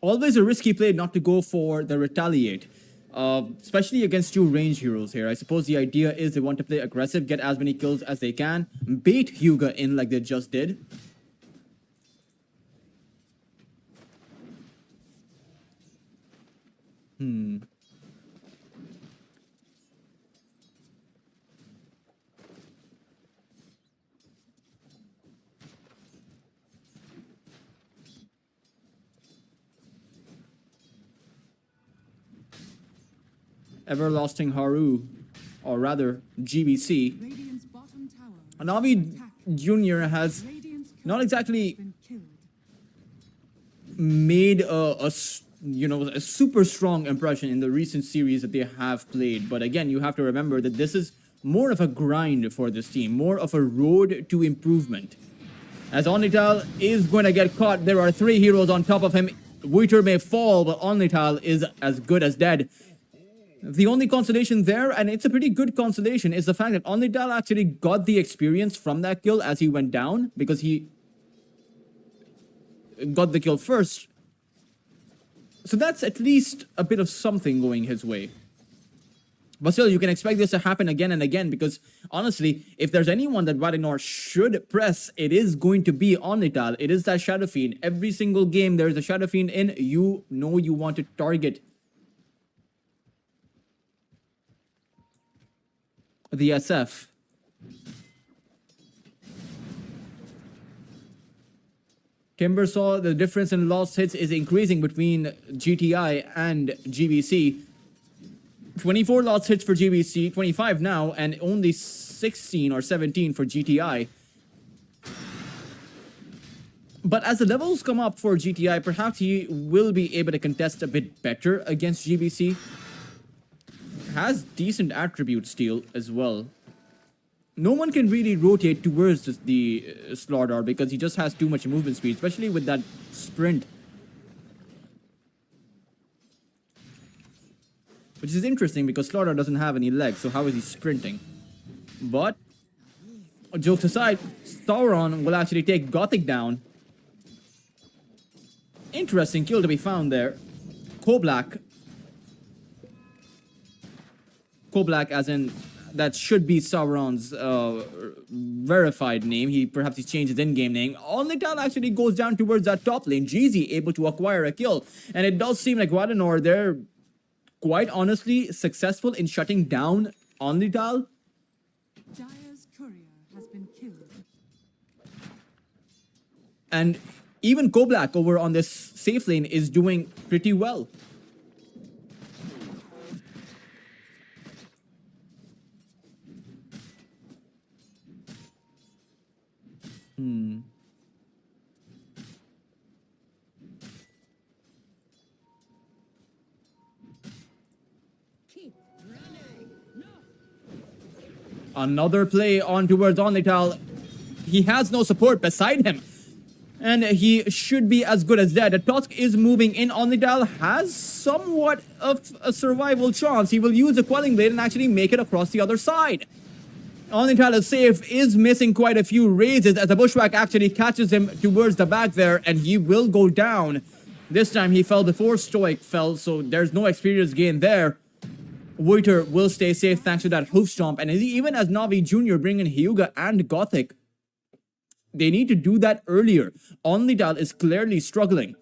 Always a risky play not to go for the retaliate. especially against two range heroes here. I suppose the idea is they want to play aggressive, get as many kills as they can, bait Hyuga in like they just did. Everlasting Haru, or rather GBC. Radiant's bottom tower Navi Jr. has Radiant's not exactly been killed. made a super strong impression in the recent series that they have played. But again, you have to remember that this is more of a grind for this team, more of a road to improvement. As Onlital is going to get caught, there are 3 heroes on top of him. Wither may fall, but Onlital is as good as dead. The only consolation there, and it's a pretty good consolation, is the fact that Onlital actually got the experience from that kill as he went down, because he got the kill first. So that's at least a bit of something going his way. But still, you can expect this to happen again and again, because honestly, if there's anyone that Valinor should press, it is going to be Onlital. It is that Shadow Fiend. Every single game there's a Shadow Fiend in, you know you want to target the SF. Kimber saw the difference in lost hits is increasing between GTI and GBC. 24 lost hits for GBC, 25 now, and only 16 or 17 for GTI. But as the levels come up for GTI, perhaps he will be able to contest a bit better against GBC. Has decent attribute steal as well. No one can really rotate towards the Slardar because he just has too much movement speed, especially with that sprint. Which is interesting because Slardar doesn't have any legs, so how is he sprinting? But, jokes aside, Sauron will actually take Gothic down. Interesting kill to be found there. Koblack as in, that should be Sauron's verified name. Perhaps he's changed his in-game name. Onlital actually goes down towards that top lane. Jeezy able to acquire a kill. And it does seem like Valinor, they're quite honestly successful in shutting down Onlital. Dire's courier has been killed. And even Koblack over on this safe lane is doing pretty well. Another play on towards Onlital. He has no support beside him. And he should be as good as dead. The Tusk is moving in. Onlital has somewhat of a survival chance. He will use the Quelling Blade and actually make it across the other side. Onlital is safe, is missing quite a few raises as the Bushwhack actually catches him towards the back there, and he will go down. This time he fell before Stoic fell, so there's no experience gain there. Wither will stay safe thanks to that hoof stomp, and even as Navi Jr. bring in Hyuga and Gothic, they need to do that earlier. Onlital is clearly struggling.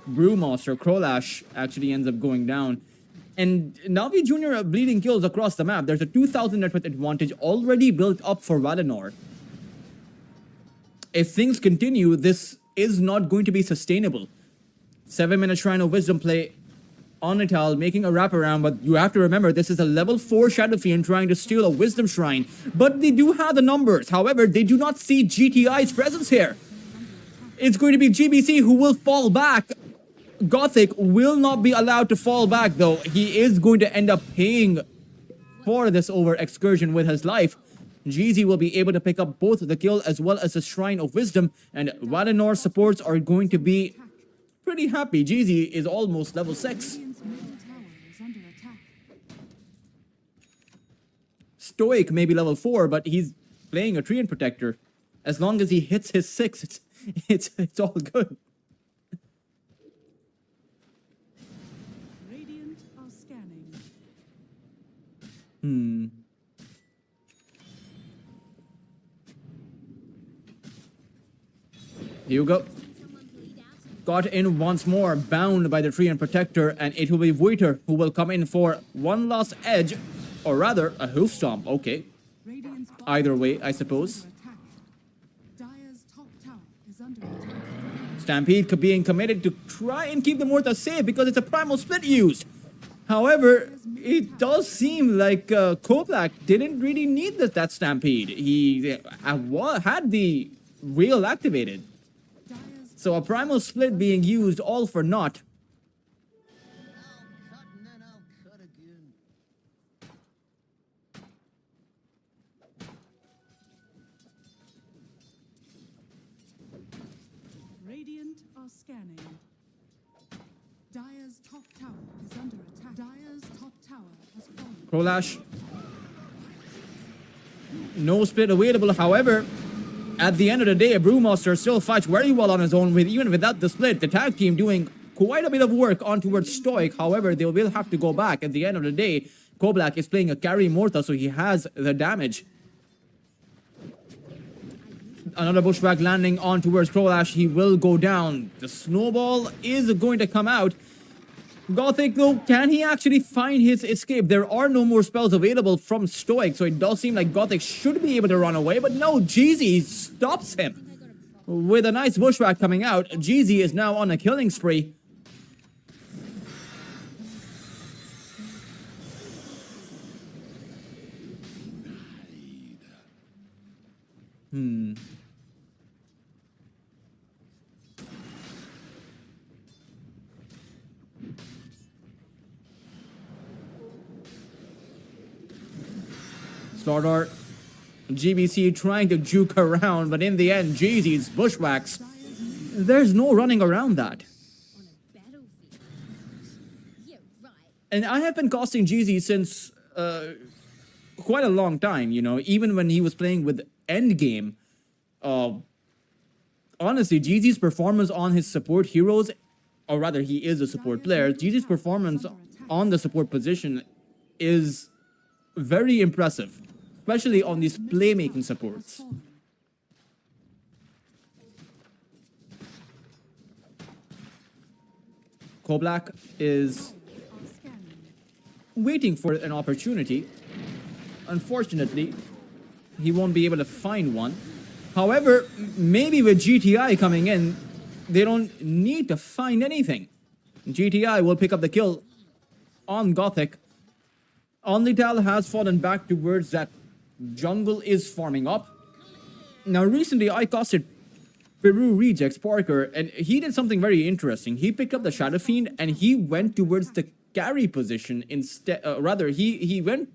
Brewmaster, Krolash actually ends up going down. And Navi Jr. are bleeding kills across the map. There's a 2,000 net worth advantage already built up for Valinor. If things continue, this is not going to be sustainable. 7-minute Shrine of Wisdom play. Onlital making a wraparound, but you have to remember this is a level 4 Shadow Fiend trying to steal a Wisdom Shrine. But they do have the numbers. However, they do not see GTI's presence here. It's going to be GBC who will fall back. Gothic will not be allowed to fall back, though. He is going to end up paying for this over excursion with his life. GZ will be able to pick up both the kill as well as the Shrine of Wisdom, and Valinor supports are going to be pretty happy. GZ is almost level 6. Radiant's middle tower is under attack. Stoic may be level 4, but he's playing a Treant Protector. As long as he hits his 6, it's all good. Radiant are scanning. Here you go. Got in once more, bound by the Treant Protector, and it will be Voiter who will come in for one last edge, or rather, a hoof stomp. Okay. Radiant's bottom Either way, tower I is suppose. under attack. Dire's top tower is under attack. Stampede being committed to try and keep the Morta safe because it's a primal split used. However, it does seem like Koblak didn't really need that Stampede. He had the wheel activated. Dire's So a primal split being used all for naught. Radiant are scanning. Dire's top tower is under attack. Dire's top tower has fallen. Krolash. No split available, however, at the end of the day, Brewmaster still fights very well on his own, with even without the split. The tag team doing quite a bit of work on towards Stoic. However, they will have to go back. At the end of the day, Koblak is playing a carry Morta, so he has the damage. Another bushwhack landing on towards Krolash. He will go down. The snowball is going to come out. Gothic, though, can he actually find his escape? There are no more spells available from Stoic, so it does seem like Gothic should be able to run away, but no, GZ stops him. With a nice bushwhack coming out, GZ is now on a killing spree. Slaughter, GBC trying to juke around, but in the end, GZ's bushwhacks. There's no running around that. On a battlefield. Yeah, right. And I have been costing GZ since quite a long time, you know, even when he was playing with Endgame. Honestly, GZ's performance on his support heroes, or rather, he is a support player. GZ's performance on the support position is very impressive, especially on these playmaking supports. Koblak is Are scanning. waiting for an opportunity. Unfortunately, he won't be able to find one. However, maybe with GTI coming in, they don't need to find anything. GTI will pick up the kill on Gothic. Onlytal has fallen back towards that jungle is farming up. Now, recently I costed Peru Rejects Parker, and he did something very interesting. He picked up the Shadow Fiend and he went towards the carry position instead. He went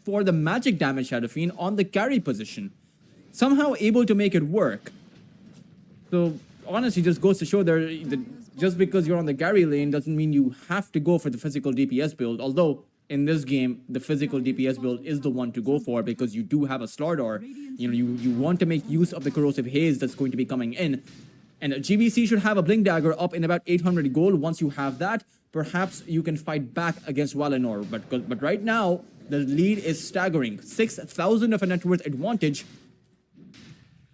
for the magic damage Shadow Fiend on the carry position, somehow able to make it work. So honestly, just goes to show just because you're on the carry lane doesn't mean you have to go for the physical DPS build. Although in this game, the physical DPS build is the one to go for because you do have a Slardar. You know, you want to make use of the corrosive haze that's going to be coming in. And GBC should have a Blink Dagger up in about 800 gold. Once you have that, perhaps you can fight back against Valinor. But right now, the lead is staggering. 6,000 of a net worth advantage.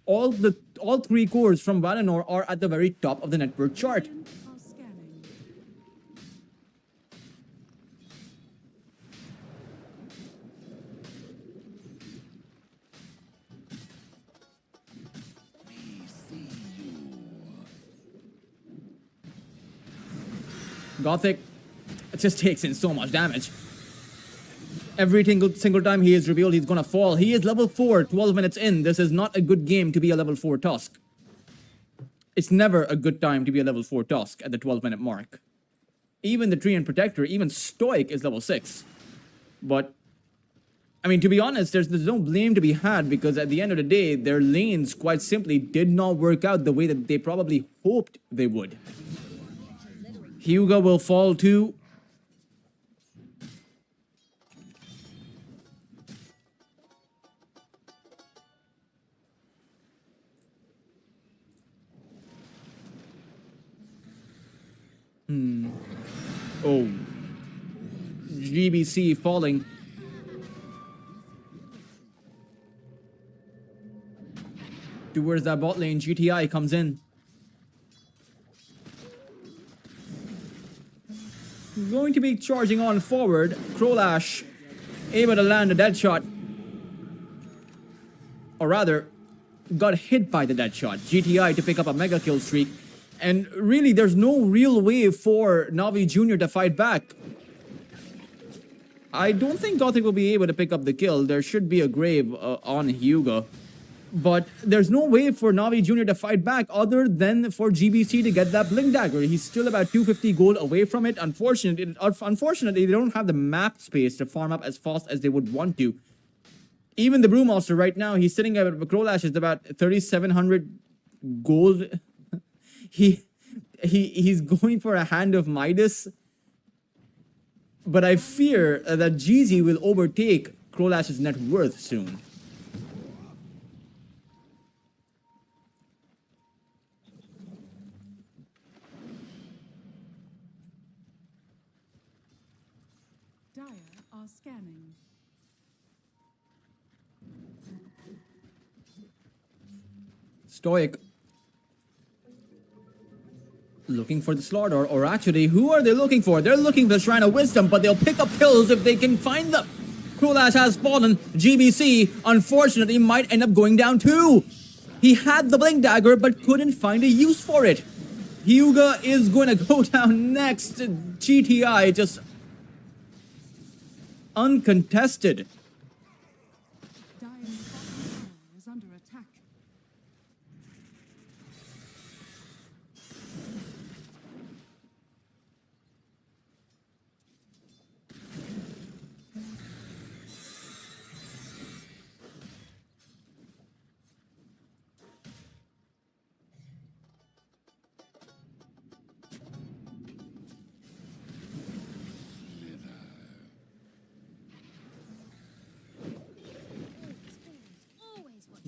All three cores from Valinor are at the very top of the net worth chart. Are scanning. Gothic just takes in so much damage. Every single time he is revealed, he's gonna fall. He is level 4, 12 minutes in. This is not a good game to be a level 4 Tusk. it's never a good time to be a level 4 Tusk at the 12-minute mark. Even the Treant Protector, even Stoic is level 6. But, I mean, to be honest, there's no blame to be had because at the end of the day, their lanes quite simply did not work out the way that they probably hoped they would. Hyuga will fall too. Oh. GBC falling. Towards that bot lane, GTI comes in. Going to be charging on forward. Krolash able to land a dead shot. Or rather, got hit by the dead shot. GTI to pick up a mega kill streak. And really, there's no real way for Navi Jr. to fight back. I don't think Gothic will be able to pick up the kill. There should be a grave on Hyuga. But there's no way for Navi Jr. to fight back other than for GBC to get that Blink Dagger. He's still about 250 gold away from it. Unfortunately, they don't have the map space to farm up as fast as they would want to. Even the Brewmaster right now, he's sitting at Krolash is about 3,700 gold. He's going for a Hand of Midas. But I fear that GZ will overtake Krolash's net worth soon. Dire are scanning. Stoic looking for the slaughter, or actually, who are they looking for? They're looking for the Shrine of Wisdom, but they'll pick up kills if they can find them. Krolash has fallen. GBC, unfortunately, might end up going down too. He had the Blink Dagger, but couldn't find a use for it. Hyuga is going to go down next. GTI just uncontested. Dire's bottom tower is under attack.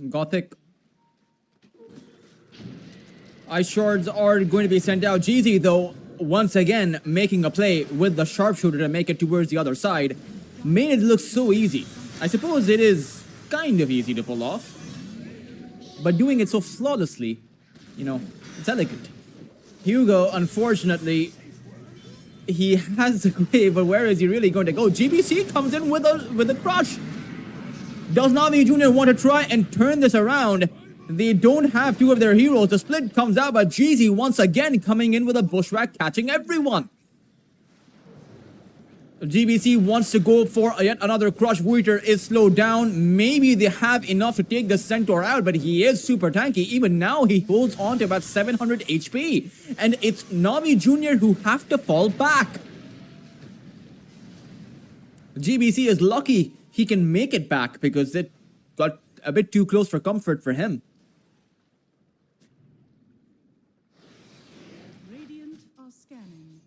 Gothic. Ice shards are going to be sent out. GZ, though, once again making a play with the sharpshooter to make it towards the other side. Made it look so easy. I suppose it is kind of easy to pull off. But doing it so flawlessly, you know, it's elegant. Hugo, unfortunately, he has the grave, but where is he really going to go? GBC comes in with a crush. Does Navi Jr. want to try and turn this around? They don't have two of their heroes. The split comes out, but GZ once again coming in with a bushwhack, catching everyone. GBC wants to go for yet another crush. Wheater is slowed down. Maybe they have enough to take the Centaur out, but he is super tanky. Even now, he holds on to about 700 HP. And it's Navi Jr. who have to fall back. GBC is lucky he can make it back because it got a bit too close for comfort for him. Radiant are scanning.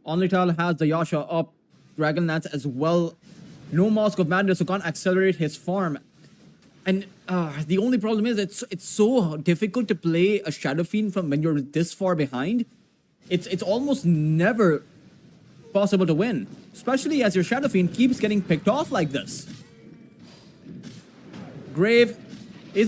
Onlital has the Yasha up, Dragonlance as well. No Mask of Madness, so can't accelerate his farm. And the only problem is it's so difficult to play a Shadow Fiend from when you're this far behind. It's almost never possible to win, especially as your Shadow Fiend keeps getting picked off like this. Grave is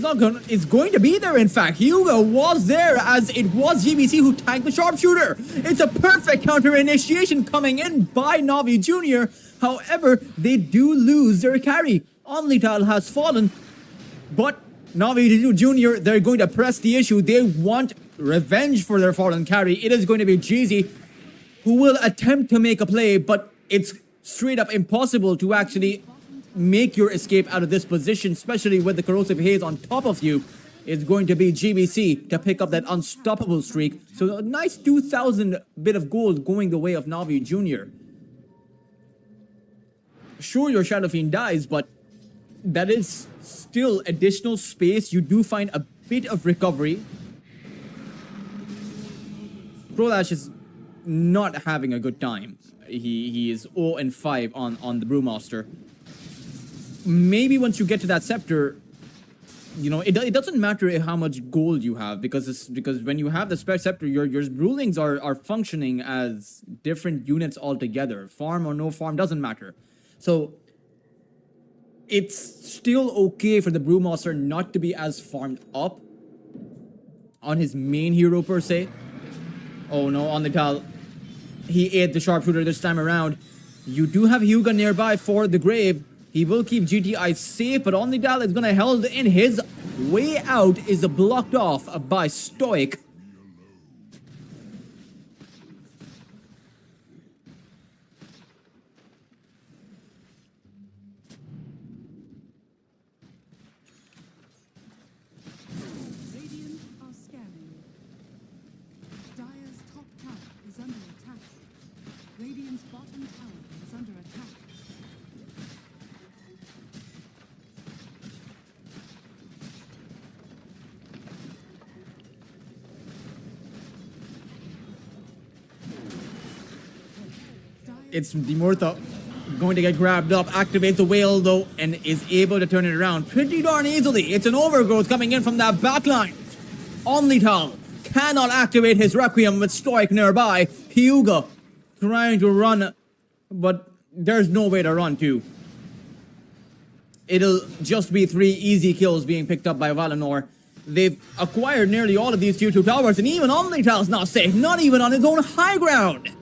going to be there. In fact, Hugo was there as it was GBC who tagged the sharpshooter. It's a perfect counter initiation coming in by Navi Jr. However, they do lose their carry. Onlital has fallen. But Navi Jr., they're going to press the issue. They want revenge for their fallen carry. It is going to be GZ who will attempt to make a play, but it's straight up impossible to actually make your escape out of this position, especially with the corrosive haze on top of you. It's going to be GBC to pick up that unstoppable streak. So a nice 2,000 bit of gold going the way of Navi Jr. Sure, your Shadow Fiend dies, but that is still additional space. You do find a bit of recovery. Krolash is not having a good time. He is 0-5 on the Brewmaster. Maybe once you get to that scepter, you know, it doesn't matter how much gold you have, because when you have the scepter, your rulings are functioning as different units altogether. Farm or no farm doesn't matter. So it's still okay for the Brewmaster not to be as farmed up on his main hero per se. Oh no, on the Tal, he ate the sharpshooter this time around. You do have Hyuga nearby for the grave. He will keep GTI safe, but on the Tal is gonna held in. His way out is blocked off by Stoic. Radiant are scanning. Dire's top tower is under attack. Radiant's bottom tower is under attack. It's Dimurtha going to get grabbed up, activates the whale though, and is able to turn it around pretty darn easily. It's an overgrowth coming in from that backline. Onlytal cannot activate his Requiem with Stoic nearby. Hyuga trying to run, but there's no way to run to. It'll just be 3 easy kills being picked up by Valinor. They've acquired nearly all of these tier 2 towers, and even Onlytal's not safe, not even on his own high ground.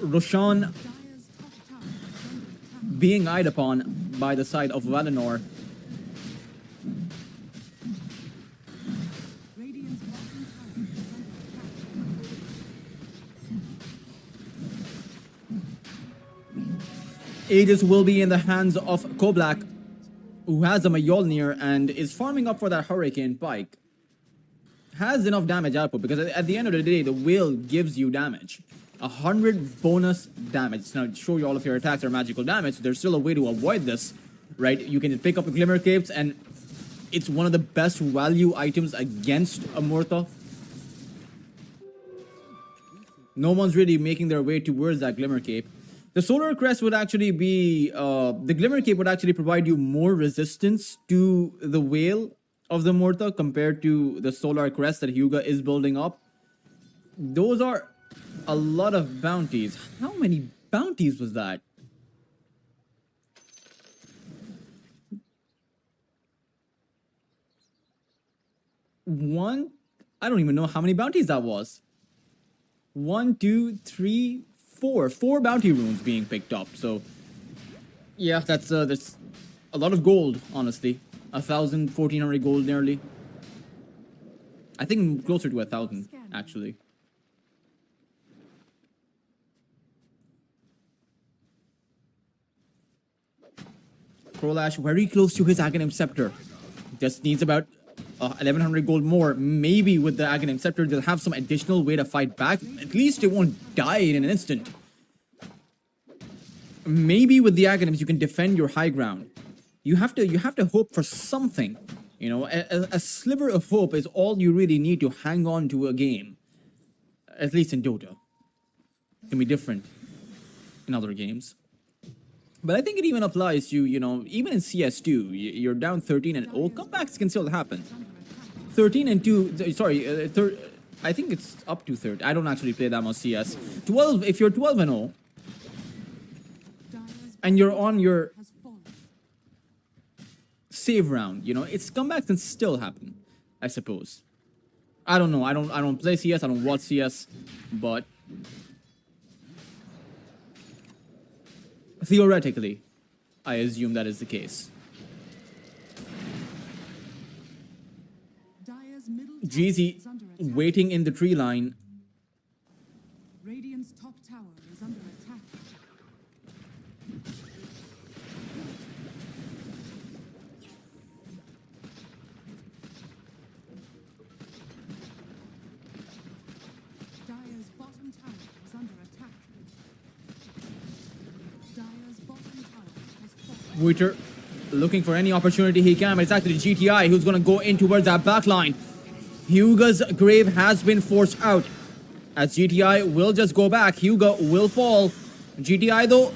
Roshan Dire's top tower is under attack. being eyed upon by the side of Valinor. Radiant's bottom tower is under attack. Aegis will be in the hands of Koblak, who has a Mjolnir and is farming up for that Hurricane Pike. Has enough damage output, because at the end of the day, the whale gives you damage. 100 bonus damage. Now, sure, all of your attacks are magical damage, so there's still a way to avoid this, right? You can just pick up a Glimmer Capes, and it's one of the best value items against Amurtha. No one's really making their way towards that Glimmer Cape. The Solar Crest would actually be... the Glimmer Cape would actually provide you more resistance to the Whale of the Amurtha compared to the Solar Crest that Hyuga is building up. Those are a lot of bounties. How many bounties was that? One? I don't even know how many bounties that was. 1, 2, 3, 4. 4 bounty runes being picked up. So, yeah, that's a lot of gold, honestly. 1,000, 1,400 gold nearly. I think closer to 1,000, actually. Krolash very close to his Aghanim Scepter. Just needs about 1,100 gold more. Maybe with the Aghanim Scepter, they'll have some additional way to fight back. At least it won't die in an instant. Maybe with the Aghanims, you can defend your high ground. You have to hope for something. You know, a sliver of hope is all you really need to hang on to a game. At least in Dota. It can be different in other games. But I think it even applies to, you know, even in CS2, you're down 13 and comebacks can still happen. 13 and 2, sorry, I think it's up to 30. I don't actually play that much CS. 12, if you're 12 and 0, and you're on your Has fallen. save round, you know, it's comebacks can still happen, I suppose. I don't know. I don't play CS. I don't watch CS, but theoretically, I assume that is the case. Dire's middle tower GZ is under attack. waiting in the tree line. Radiant's top tower is under attack. Dire's bottom tower is under attack. Dire's bottom tower has fallen. Witcher looking for any opportunity he can, but it's actually GTI who's going to go in towards that backline. Huga's grave has been forced out. As GTI will just go back, Huga will fall. GTI, though,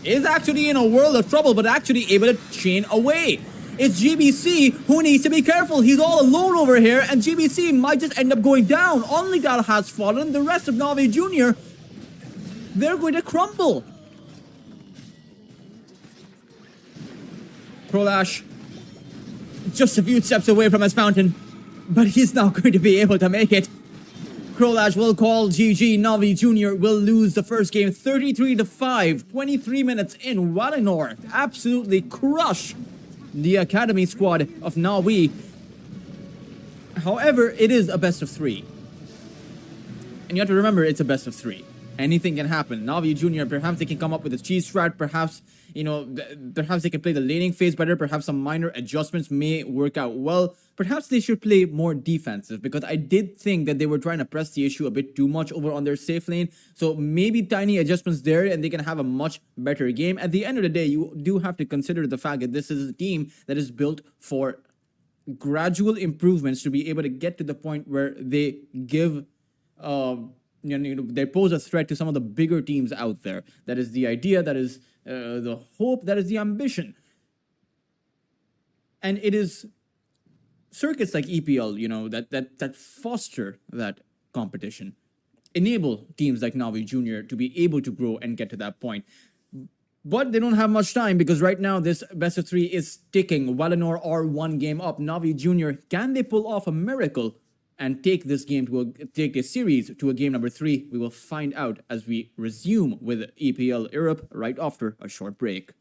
is actually in a world of trouble, but actually able to chain away. It's GBC who needs to be careful. He's all alone over here, and GBC might just end up going down. Onlydal has fallen. The rest of Navi Jr., they're going to crumble. Prolash just a few steps away from his fountain, but he's not going to be able to make it. Prolash will call GG. Navi Jr. will lose the first game 33-5. 23 minutes in. Valinor absolutely crush the academy squad of Navi. However, it is a best of 3. And you have to remember, it's a best of 3. Anything can happen. Navi Jr., perhaps they can come up with a cheese strat. Perhaps, you know, perhaps they can play the laning phase better. Perhaps some minor adjustments may work out well. Perhaps they should play more defensive, because I did think that they were trying to press the issue a bit too much over on their safe lane. So maybe tiny adjustments there and they can have a much better game. At the end of the day, you do have to consider the fact that this is a team that is built for gradual improvements to be able to get to the point where they give they pose a threat to some of the bigger teams out there. That is the idea, that is the hope, that is the ambition. And it is circuits like EPL, you know, that foster that competition, enable teams like Navi Jr. to be able to grow and get to that point. But they don't have much time, because right now this best of 3 is ticking. Valinor are 1 game up. Navi Jr., can they pull off a miracle and take this game take this series to a game number 3? We will find out as we resume with EPL Europe right after a short break.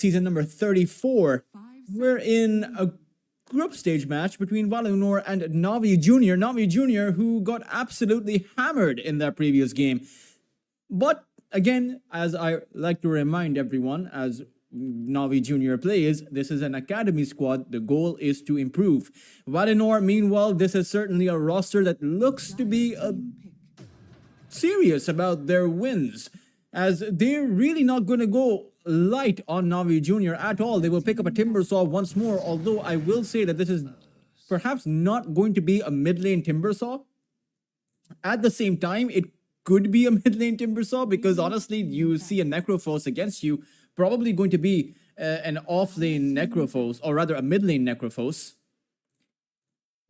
season number 34. We're in a group stage match between Valinor and Navi Jr. Navi Jr., who got absolutely hammered in that previous game. But again, as I like to remind everyone, as Navi Junior plays, this is an academy squad. The goal is to improve. Valinor, meanwhile, this is certainly a roster that looks to be serious about their wins, as they're really not going to go light on Navi Junior at all. They will pick up a Timbersaw once more, although I will say that this is perhaps not going to be a mid lane Timbersaw. At the same time, it could be a mid lane Timbersaw, because honestly, you see a Necrophos against you, probably going to be an off lane Necrophos, or rather a mid lane Necrophos.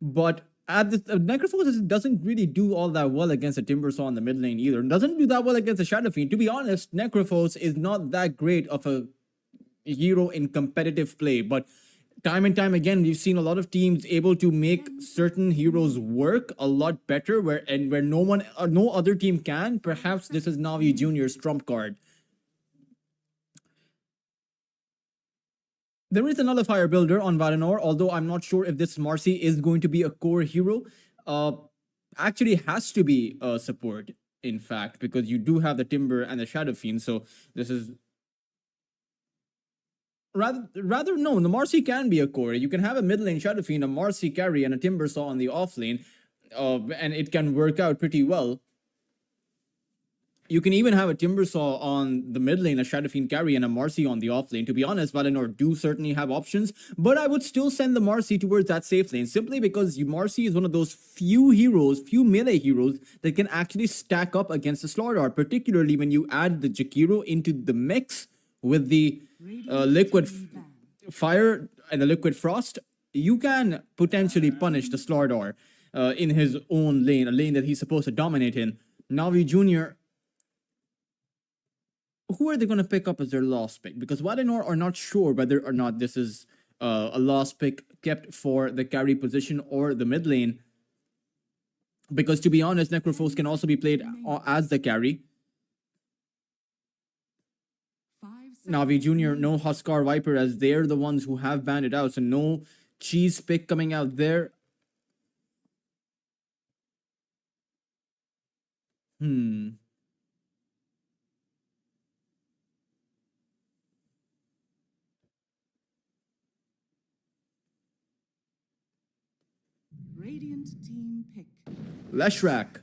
But at the Necrophos doesn't really do all that well against a Timbersaw in the mid lane either. Doesn't do that well against a Shadow Fiend. To be honest, Necrophos is not that great of a hero in competitive play, but time and time again, we've seen a lot of teams able to make certain heroes work a lot better, where no one or no other team can. Perhaps this is Navi Junior's trump card. There is a nullifier builder on Valinor, although I'm not sure if this Marcy is going to be a core hero. Actually has to be a support, in fact, because you do have the Timber and the Shadow Fiend, so this is... Rather, no, the Marcy can be a core. You can have a mid lane Shadow Fiend, a Marcy carry, and a Timbersaw on the off lane, and it can work out pretty well. You can even have a Timbersaw on the mid lane, a Shadow Fiend carry, and a Marcy on the off lane. To be honest, Valinor do certainly have options, but I would still send the Marcy towards that safe lane, simply because Marcy is one of those few melee heroes that can actually stack up against the Slardar, particularly when you add the Jakiro into the mix with the liquid fire and the liquid frost. You can potentially punish the Slardar in his own lane, a lane that he's supposed to dominate in. Navi Jr., who are they going to pick up as their last pick? Because Valinor are not sure whether or not this is a last pick kept for the carry position or the mid lane. Because to be honest, Necrophos can also be played as the carry. Navi Jr., no Huskar Viper, as they're the ones who have banned it out, so no cheese pick coming out there. Radiant team pick. Leshrac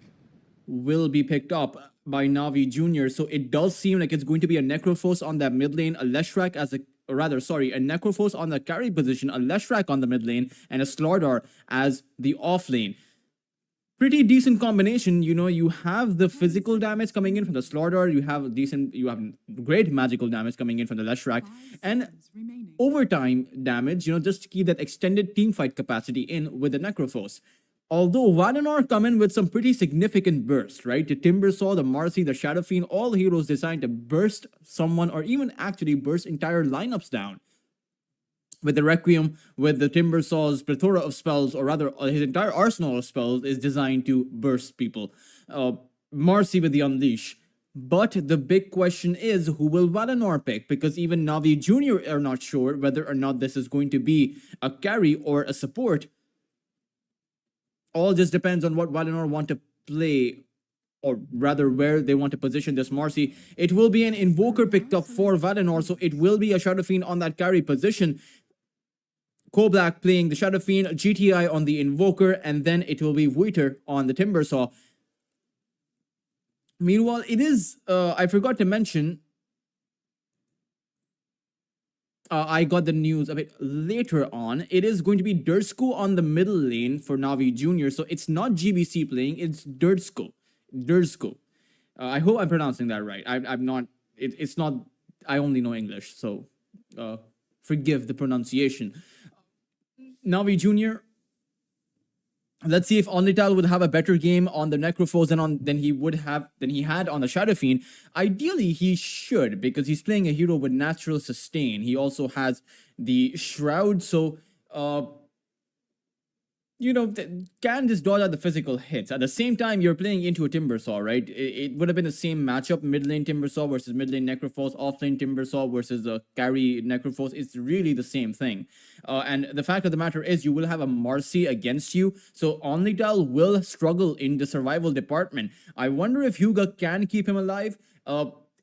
will be picked up by Navi Jr., so it does seem like it's going to be a Necrophos on that mid lane, a Leshrac as a... or rather, sorry, a Necrophos on the carry position, a Leshrac on the mid lane, and a Slardar as the off lane. Pretty decent combination. You know, you have the physical damage coming in from the Slardar, you have great magical damage coming in from the Leshrac, and overtime damage, you know, just to keep that extended teamfight capacity in with the Necrophos. Although Valinor come in with some pretty significant burst, right? The Timbersaw, the Marcy, the Shadow Fiend, all heroes designed to burst someone or even actually burst entire lineups down. With the Requiem, with the Timbersaw's plethora of spells, or rather his entire arsenal of spells is designed to burst people. Marcy with the Unleash. But the big question is, who will Valinor pick? Because even Navi Jr. are not sure whether or not this is going to be a carry or a support. All just depends on what Valinor want to play, or rather where they want to position this Marcy. It will be an Invoker picked up for Valinor, so it will be a Shadow Fiend on that carry position. Koblack playing the Shadow Fiend, GTI on the Invoker, and then it will be Voiter on the Timbersaw. Meanwhile, it is, I forgot to mention, I got the news a bit later on. It is going to be Dursko on the middle lane for Navi Jr. So it's not GBC playing, it's Dursko. I hope I'm pronouncing that right. I'm not, it's not, I only know English, so forgive the pronunciation. Navi Jr., let's see if Onlital would have a better game on the Necrophos than he had on the Shadow Fiend. Ideally, he should, because he's playing a hero with natural sustain. He also has the Shroud, so you know, can just dodge out the physical hits. At the same time, you're playing into a Timbersaw, right? It would have been the same matchup, mid lane Timbersaw versus mid lane Necrophos, off lane Timbersaw versus the carry Necrophos. It's really the same thing. And the fact of the matter is, you will have a Marcy against you, so Onlydal will struggle in the survival department. I wonder if Hyuga can keep him alive.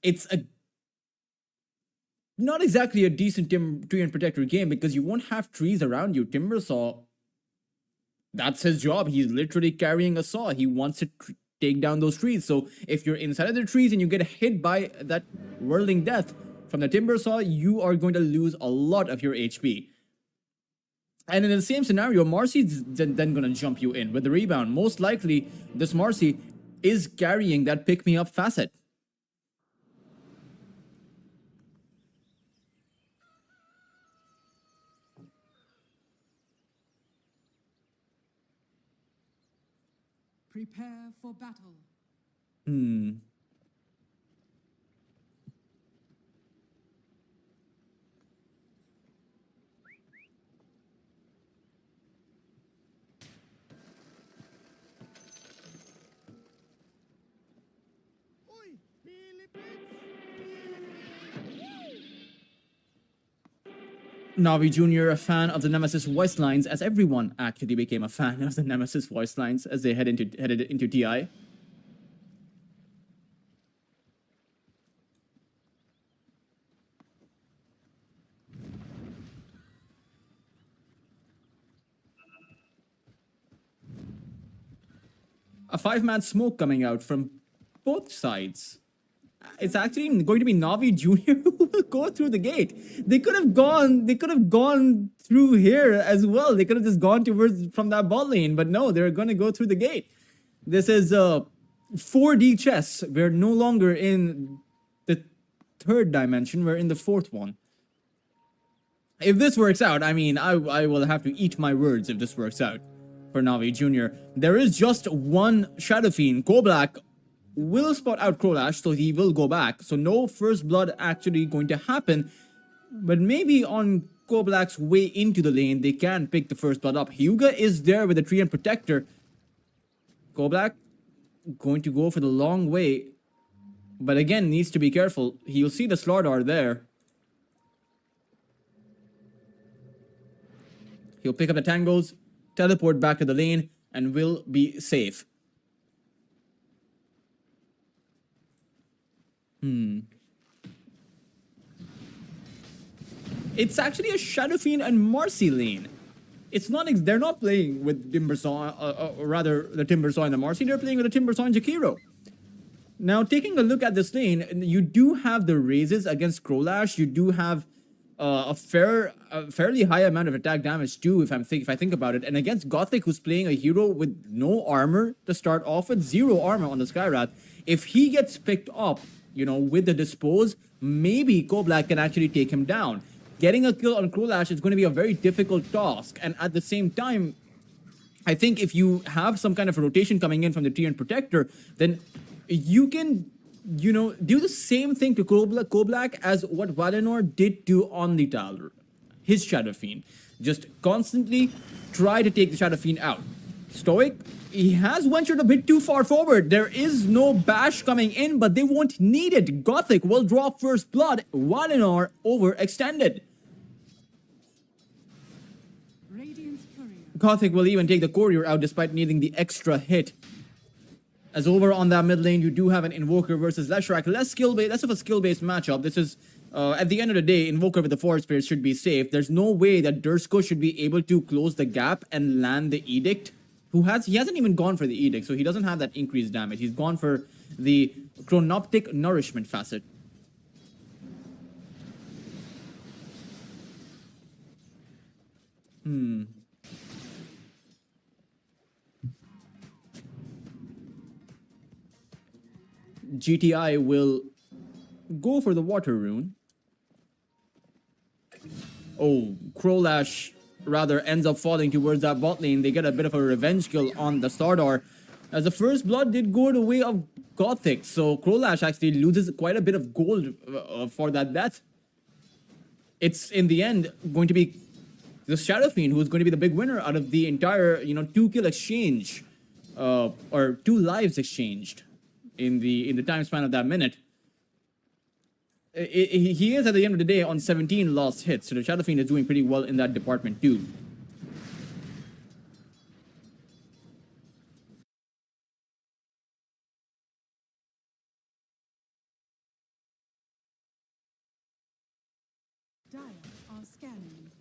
It's a not exactly a decent tree and protector game because you won't have trees around you. Timbersaw, that's his job. He's literally carrying a saw. He wants to take down those trees. So if you're inside of the trees and you get hit by that whirling death from the Timbersaw, you are going to lose a lot of your HP. And in the same scenario, Marcy's then going to jump you in with the rebound. Most likely, this Marcy is carrying that pick-me-up facet. Prepare for battle. Navi Jr., a fan of the Nemesis voice lines, as everyone actually became a fan of the Nemesis voice lines as they headed into TI. A 5-man smoke coming out from both sides. It's actually going to be Navi Jr. who will go through the gate. They could have gone through here as well. They could have just gone towards from that bot lane, but no, they're going to go through the gate. This is 4D chess. We're no longer in the third dimension. We're in the fourth one. If this works out, I mean, I will have to eat my words if this works out for Navi Jr. There is just one Shadow Fiend. Koblack will spot out Krolash, so he will go back. So no first blood actually going to happen. But maybe on Koblack's way into the lane, they can pick the first blood up. Hyuga is there with the tree and protector. Koblack going to go for the long way. But again, needs to be careful. He'll see the Slardar there. He'll pick up the tangos, teleport back to the lane, and will be safe. It's actually a Shadow Fiend and Marcy lane. It's not, they're not playing with Timbersaw, or rather the Timbersaw and the Marcy, they're playing with the Timbersaw and Jakiro. Now, taking a look at this lane, you do have the raises against Krolash. You do have a fairly high amount of attack damage too, if I think about it. And against Gothic, who's playing a hero with no armor to start off with, 0 armor on the Skywrath, if he gets picked up, you know, with the dispose, maybe Koblack can actually take him down. Getting a kill on Krolash is going to be a very difficult task. And at the same time, I think if you have some kind of rotation coming in from the Tree and Protector, then you can, you know, do the same thing to Koblack as what Valinor did to Onlydal, his Shadow Fiend. Just constantly try to take the Shadow Fiend out. Stoic, he has ventured a bit too far forward. There is no bash coming in, but they won't need it. Gothic will draw first blood. Valinor overextended. Gothic will even take the courier out despite needing the extra hit. As over on that mid lane, you do have an Invoker versus Leshrac. Less of a skill-based matchup. This is, at the end of the day, Invoker with the Forest Spirit should be safe. There's no way that Dursko should be able to close the gap and land the Edict. He hasn't even gone for the Edict, so he doesn't have that increased damage. He's gone for the Chronoptic Nourishment facet. GTI will go for the Water Rune. Oh, Krolash rather ends up falling towards that bot lane. They get a bit of a revenge kill on the Slardar, as the first blood did go the way of Gothic. So Krolash actually loses quite a bit of gold for that death. It's in the end going to be the Shadow Fiend, who's going to be the big winner out of the entire, 2-kill exchange, or 2 lives exchanged in the time span of that minute. He is, at the end of the day, on 17 lost hits, so the Shadow Fiend is doing pretty well in that department too. Dire are scanning.